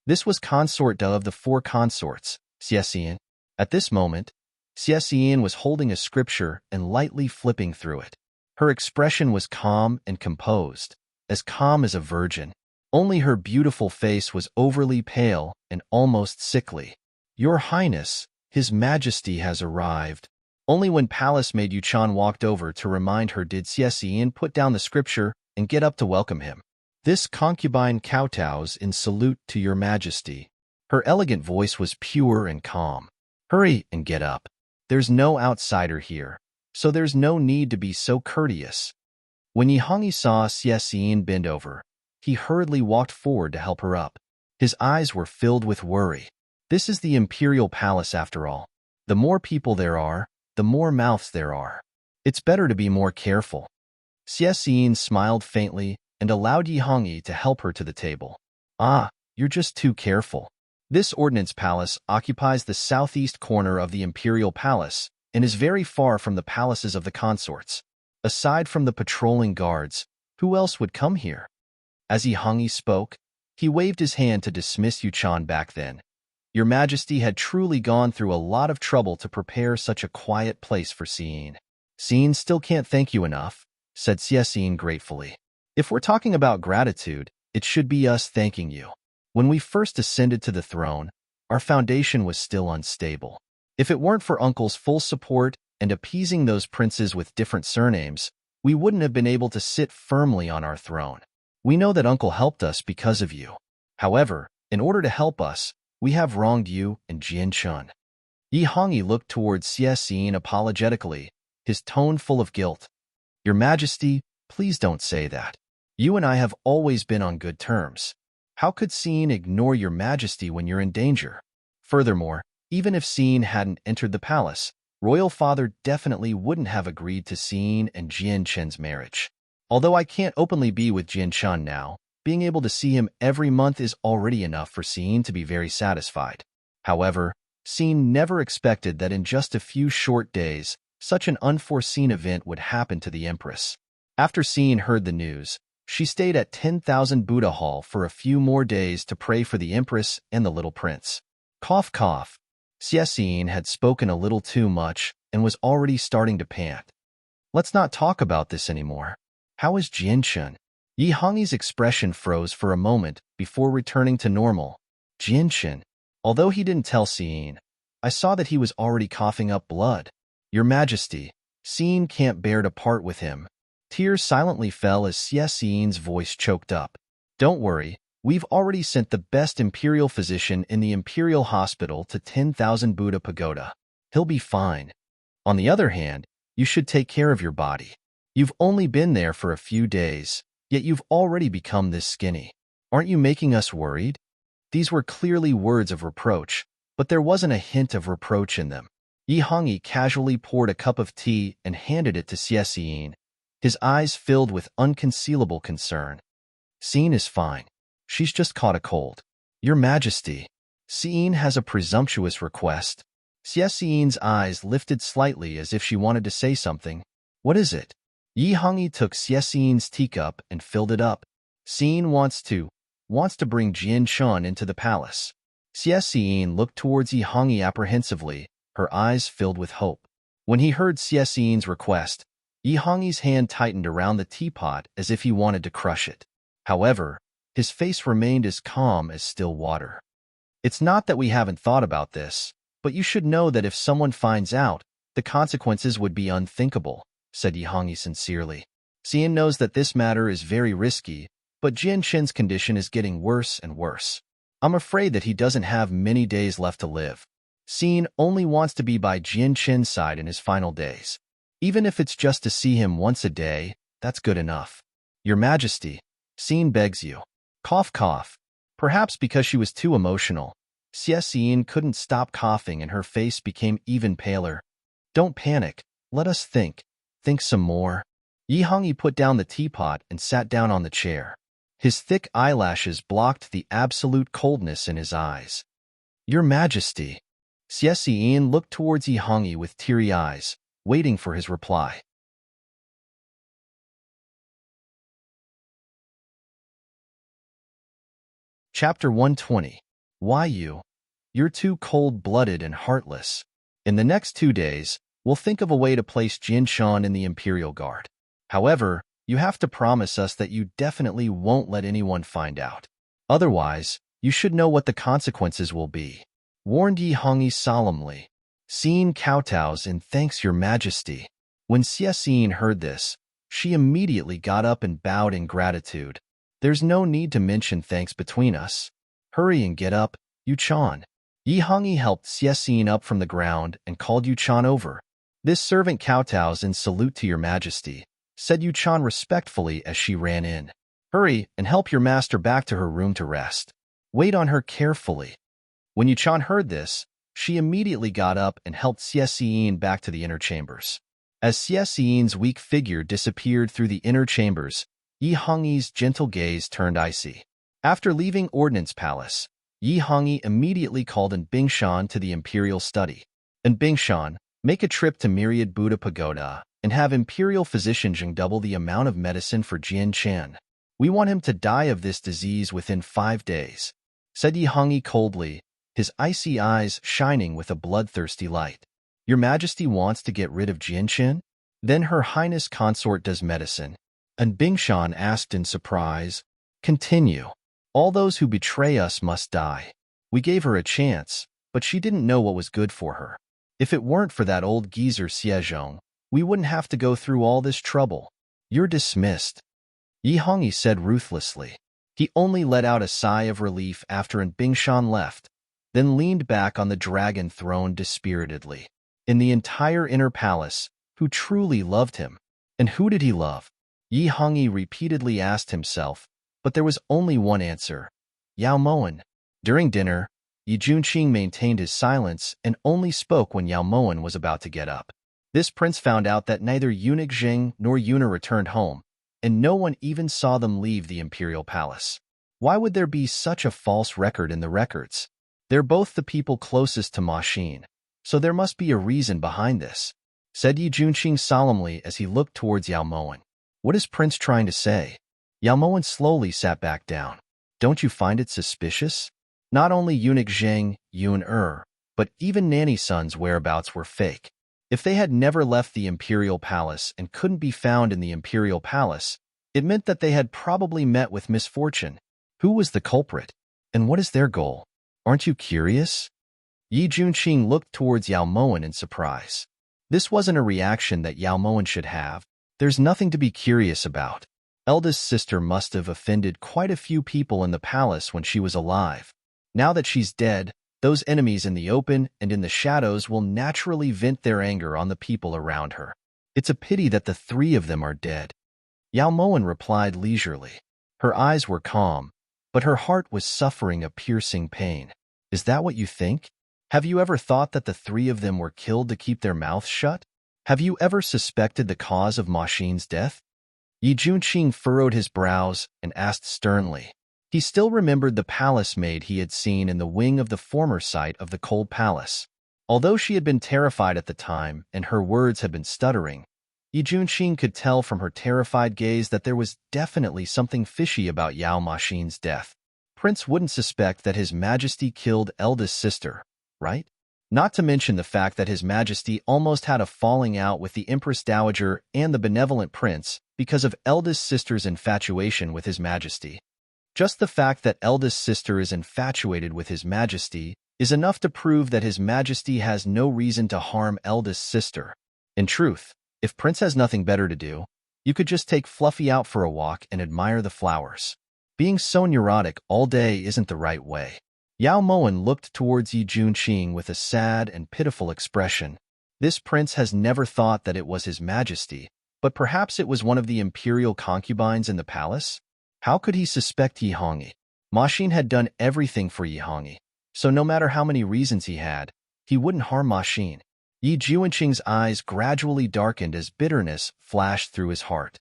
This was Consort Da of the 4 consorts, Xie. At this moment, Xie was holding a scripture and lightly flipping through it. Her expression was calm and composed, as calm as a virgin. Only her beautiful face was overly pale and almost sickly. "Your Highness, His Majesty has arrived." Only when Palace maid Yuchan walked over to remind her did Xie put down the scripture and get up to welcome him. "This concubine kowtows in salute to your Majesty." Her elegant voice was pure and calm. "Hurry and get up. There's no outsider here, so there's no need to be so courteous." When Yi Hongyi saw Xie bend over, he hurriedly walked forward to help her up. His eyes were filled with worry. This is the imperial palace after all. The more people there are, the more mouths there are. It's better to be more careful. Xie smiled faintly and allowed Yi Hongyi to help her to the table. "Ah, you're just too careful." This Ordnance Palace occupies the southeast corner of the imperial palace and is very far from the palaces of the consorts. Aside from the patrolling guards, who else would come here? As Yi Hongyi spoke, he waved his hand to dismiss Yuchan back then. Your Majesty had truly gone through a lot of trouble to prepare such a quiet place for Xie. Xie still can't thank you enough, said Xie gratefully. If we're talking about gratitude, it should be us thanking you. When we first ascended to the throne, our foundation was still unstable. If it weren't for Uncle's full support and appeasing those princes with different surnames, we wouldn't have been able to sit firmly on our throne. We know that Uncle helped us because of you. However, in order to help us, we have wronged you and Jian Chun. Yi Hongyi looked towards Xie Xin apologetically, his tone full of guilt. Your Majesty, please don't say that. You and I have always been on good terms. How could Xin ignore your Majesty when you're in danger? Furthermore, even if Xin hadn't entered the palace, Royal Father definitely wouldn't have agreed to Xin and Jian Chen's marriage. Although I can't openly be with Jian Chen now, being able to see him every month is already enough for Xin to be very satisfied. However, Xin never expected that in just a few short days, such an unforeseen event would happen to the Empress. After Xin heard the news, she stayed at 10,000 Buddha Hall for a few more days to pray for the Empress and the little prince. Cough, cough. Xie Xin had spoken a little too much and was already starting to pant. Let's not talk about this anymore. How is Jian Chen? Yi Hongyi's expression froze for a moment before returning to normal. Jian Chen. Although he didn't tell Xin, I saw that he was already coughing up blood. Your Majesty, Xin can't bear to part with him. Tears silently fell as Xie Xin's voice choked up. Don't worry, we've already sent the best imperial physician in the imperial hospital to 10,000 Buddha Pagoda. He'll be fine. On the other hand, you should take care of your body. You've only been there for a few days, yet you've already become this skinny. Aren't you making us worried? These were clearly words of reproach, but there wasn't a hint of reproach in them. Yi Hongyi casually poured a cup of tea and handed it to Xie Xin, his eyes filled with unconcealable concern. Xin is fine. She's just caught a cold. Your Majesty, Xin has a presumptuous request. Xie Xin's eyes lifted slightly as if she wanted to say something. What is it? Yi Hongyi took Xie Xin's teacup and filled it up. Xin wants to bring Jian Chun into the palace. Xie Xin looked towards Yi Hongyi apprehensively, her eyes filled with hope. When he heard Xie Xin's request, Yi Hongyi's hand tightened around the teapot as if he wanted to crush it. However, his face remained as calm as still water. It's not that we haven't thought about this, but you should know that if someone finds out, the consequences would be unthinkable, said Yi Hongyi sincerely. Xin knows that this matter is very risky, but Jian Chen's condition is getting worse and worse. I'm afraid that he doesn't have many days left to live. Xin only wants to be by Jian Chen's side in his final days. Even if it's just to see him once a day, that's good enough. Your Majesty, Xin begs you. Cough, cough. Perhaps because she was too emotional, Xie Xin couldn't stop coughing and her face became even paler. Don't panic. Let us think. Think some more. Yi Hongyi put down the teapot and sat down on the chair. His thick eyelashes blocked the absolute coldness in his eyes. Your Majesty. Xie Xin looked towards Yi Hongyi with teary eyes, waiting for his reply. Chapter 120. Why you? You're too cold-blooded and heartless. In the next 2 days, we'll think of a way to place Jian Chun in the Imperial Guard. However, you have to promise us that you definitely won't let anyone find out. Otherwise, you should know what the consequences will be, warned Yi Hongyi solemnly. Xin kowtows and thanks your Majesty. When Xie Xin heard this, she immediately got up and bowed in gratitude. There's no need to mention thanks between us. Hurry and get up, Yu Chan. Yi Hongyi helped Xie Xin up from the ground and called Yu Chan over. This servant kowtows in salute to your Majesty, said Yu Chan respectfully as she ran in. Hurry and help your master back to her room to rest. Wait on her carefully. When Yu Chan heard this, she immediately got up and helped Xie Xin back to the inner chambers. As Xie Xin's weak figure disappeared through the inner chambers, Yi Hongyi's gentle gaze turned icy. After leaving Ordnance Palace, Yi Hongyi immediately called in Bingshan to the imperial study. In Bingshan, make a trip to Myriad Buddha Pagoda and have imperial physician Zheng double the amount of medicine for Jian Chen. We want him to die of this disease within 5 days, said Yi Hongyi coldly, his icy eyes shining with a bloodthirsty light. Your Majesty wants to get rid of Jian Chen? Then Her Highness Consort does medicine. And Bingshan asked in surprise. Continue. All those who betray us must die. We gave her a chance, but she didn't know what was good for her. If it weren't for that old geezer Xiezhong, we wouldn't have to go through all this trouble. You're dismissed, Yi Hongyi said ruthlessly. He only let out a sigh of relief after Bingshan left, then leaned back on the dragon throne dispiritedly. In the entire inner palace, who truly loved him? And who did he love? Yi Hongyi repeatedly asked himself, but there was only one answer: Yao Moen. During dinner, Yi Junqing maintained his silence and only spoke when Yao Moen was about to get up. This prince found out that neither eunuch Jing nor Yuna returned home, and no one even saw them leave the imperial palace. Why would there be such a false record in the records? They're both the people closest to Ma Xin, so there must be a reason behind this, said Yi Junqing solemnly as he looked towards Yao Moen. What is Prince trying to say? Yao Moen slowly sat back down. Don't you find it suspicious? Not only eunuch Zheng, Yun but even Nanny Sun's whereabouts were fake. If they had never left the imperial palace and couldn't be found in the imperial palace, it meant that they had probably met with misfortune. Who was the culprit? And what is their goal? Aren't you curious? Yi Junqing looked towards Yao Moen in surprise. This wasn't a reaction that Yao Moen should have. There's nothing to be curious about. Eldest sister must have offended quite a few people in the palace when she was alive. Now that she's dead, those enemies in the open and in the shadows will naturally vent their anger on the people around her. It's a pity that the three of them are dead. Yao Moen replied leisurely. Her eyes were calm, but her heart was suffering a piercing pain. Is that what you think? Have you ever thought that the three of them were killed to keep their mouths shut? Have you ever suspected the cause of Ma Xin's death? Yi Junqing furrowed his brows and asked sternly. He still remembered the palace maid he had seen in the wing of the former site of the Cold Palace. Although she had been terrified at the time and her words had been stuttering, Yi Junqing could tell from her terrified gaze that there was definitely something fishy about Yao Ma Xin's death. Prince wouldn't suspect that His Majesty killed eldest sister, right? Not to mention the fact that His Majesty almost had a falling out with the Empress Dowager and the benevolent prince because of eldest sister's infatuation with His Majesty. Just the fact that eldest sister is infatuated with His Majesty is enough to prove that His Majesty has no reason to harm eldest sister. In truth, if Prince has nothing better to do, you could just take Fluffy out for a walk and admire the flowers. Being so neurotic all day isn't the right way. Yao Moen looked towards Yi Junqing with a sad and pitiful expression. This prince has never thought that it was His Majesty, but perhaps it was one of the imperial concubines in the palace? How could he suspect Yi Hongyi? Ma Xin had done everything for Yi Hongyi, so no matter how many reasons he had, he wouldn't harm Ma Xin. Yi Junqing's eyes gradually darkened as bitterness flashed through his heart.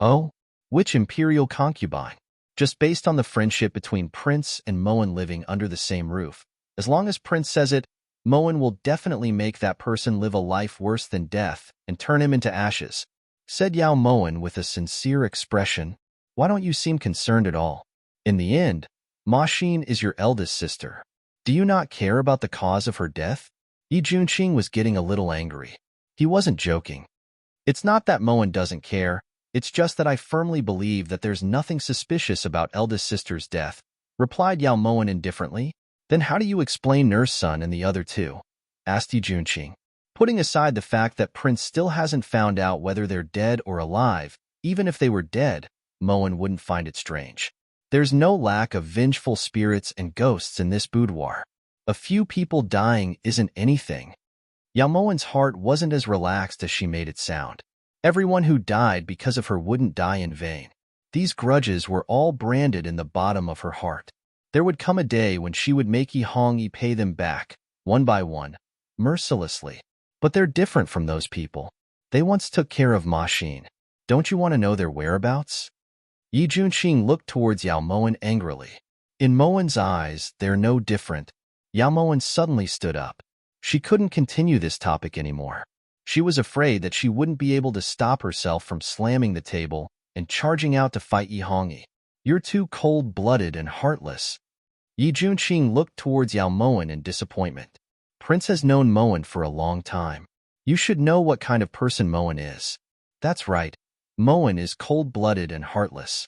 Oh? Which imperial concubine? Just based on the friendship between Prince and Moen living under the same roof. As long as Prince says it, Moen will definitely make that person live a life worse than death and turn him into ashes, said Yao Moen with a sincere expression. Why don't you seem concerned at all? In the end, Ma Xin is your eldest sister. Do you not care about the cause of her death? Yi Junqing was getting a little angry. He wasn't joking. It's not that Moen doesn't care. It's just that I firmly believe that there's nothing suspicious about eldest sister's death, replied Yao Moen indifferently. Then how do you explain Nurse Sun and the other two? Asked Yi Junqing. Putting aside the fact that Prince still hasn't found out whether they're dead or alive, even if they were dead, Moen wouldn't find it strange. There's no lack of vengeful spirits and ghosts in this boudoir. A few people dying isn't anything. Yao Moen's heart wasn't as relaxed as she made it sound. Everyone who died because of her wouldn't die in vain. These grudges were all branded in the bottom of her heart. There would come a day when she would make Yi Hongyi pay them back, one by one, mercilessly. But they're different from those people. They once took care of Ma Xin. Don't you want to know their whereabouts? Yi Junqing looked towards Yao Moen angrily. In Moen's eyes, they're no different. Yao Moen suddenly stood up. She couldn't continue this topic anymore. She was afraid that she wouldn't be able to stop herself from slamming the table and charging out to fight Yi Hongyi. You're too cold-blooded and heartless. Yi Junqing looked towards Yao Moen in disappointment. Prince has known Moen for a long time. You should know what kind of person Moen is. That's right. Moen is cold-blooded and heartless.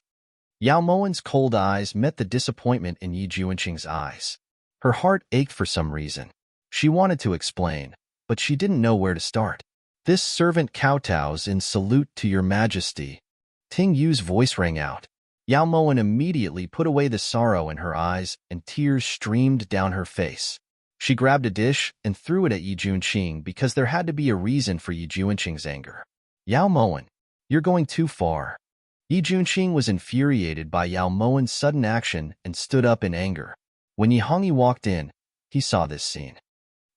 Yao Mowen's cold eyes met the disappointment in Yi Juanqing's eyes. Her heart ached for some reason. She wanted to explain, but she didn't know where to start. This servant kowtows in salute to your majesty. Ting Yu's voice rang out. Yao Mowen immediately put away the sorrow in her eyes and tears streamed down her face. She grabbed a dish and threw it at Yi Juanqing because there had to be a reason for Yi Juanqing's anger. Yao Mowen, you're going too far. Yi Juanqing was infuriated by Yao Mowen's sudden action and stood up in anger. When Yi Hongyi walked in, he saw this scene.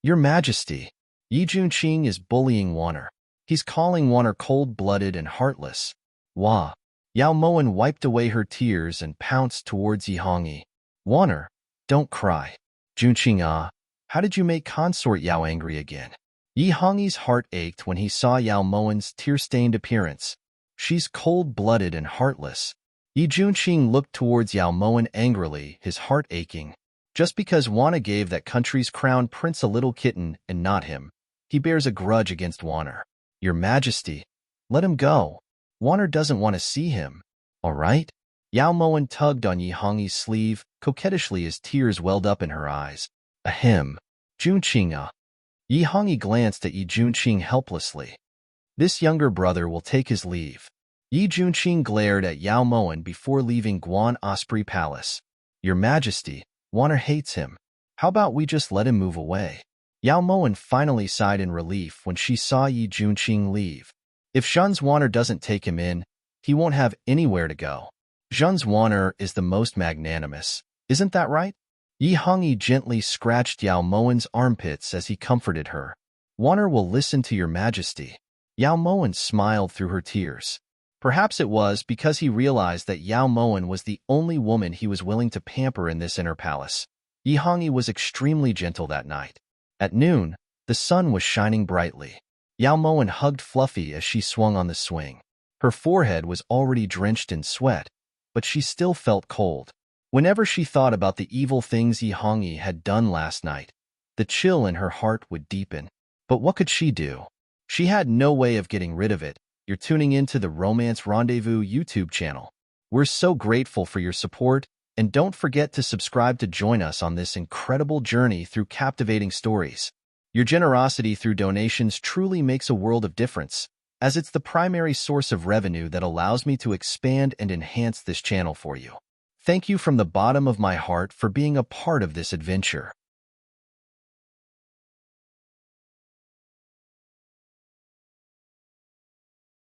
Your Majesty, Yi Juanqing is bullying Waner. He's calling Waner cold-blooded and heartless. Wah! Yao Mowen wiped away her tears and pounced towards Yi Hongyi. Waner, don't cry. Juanqing how did you make Consort Yao angry again? Yi Hongyi's heart ached when he saw Yao Mowen's tear-stained appearance. She's cold-blooded and heartless. Yi Juanqing looked towards Yao Mowen angrily, his heart aching. Just because Waner gave that country's crown prince a little kitten and not him, he bears a grudge against Waner. Your Majesty, let him go. Waner doesn't want to see him. All right? Yao Mowen tugged on Yi Hongyi's sleeve, coquettishly as tears welled up in her eyes. Ahem. Juanqing Yi Hongyi glanced at Yi Juanqing helplessly. This younger brother will take his leave. Yi Juanqing glared at Yao Mowen before leaving Guan Osprey Palace. Your Majesty, Waner hates him. How about we just let him move away? Yao Mowen finally sighed in relief when she saw Yi Juanqing leave. If Zhen's Waner doesn't take him in, he won't have anywhere to go. Zhen's Waner is the most magnanimous. Isn't that right? Yi Hongyi gently scratched Yao Mowen's armpits as he comforted her. Waner will listen to your Majesty. Yao Mowen smiled through her tears. Perhaps it was because he realized that Yao Mowen was the only woman he was willing to pamper in this inner palace. Yi Hongyi was extremely gentle that night. At noon, the sun was shining brightly. Yao Mowen hugged Fluffy as she swung on the swing. Her forehead was already drenched in sweat, but she still felt cold. Whenever she thought about the evil things Yi Hongyi had done last night, the chill in her heart would deepen. But what could she do? She had no way of getting rid of it. You're tuning into the Romance Rendezvous YouTube channel. We're so grateful for your support, and don't forget to subscribe to join us on this incredible journey through captivating stories. Your generosity through donations truly makes a world of difference, as it's the primary source of revenue that allows me to expand and enhance this channel for you. Thank you from the bottom of my heart for being a part of this adventure.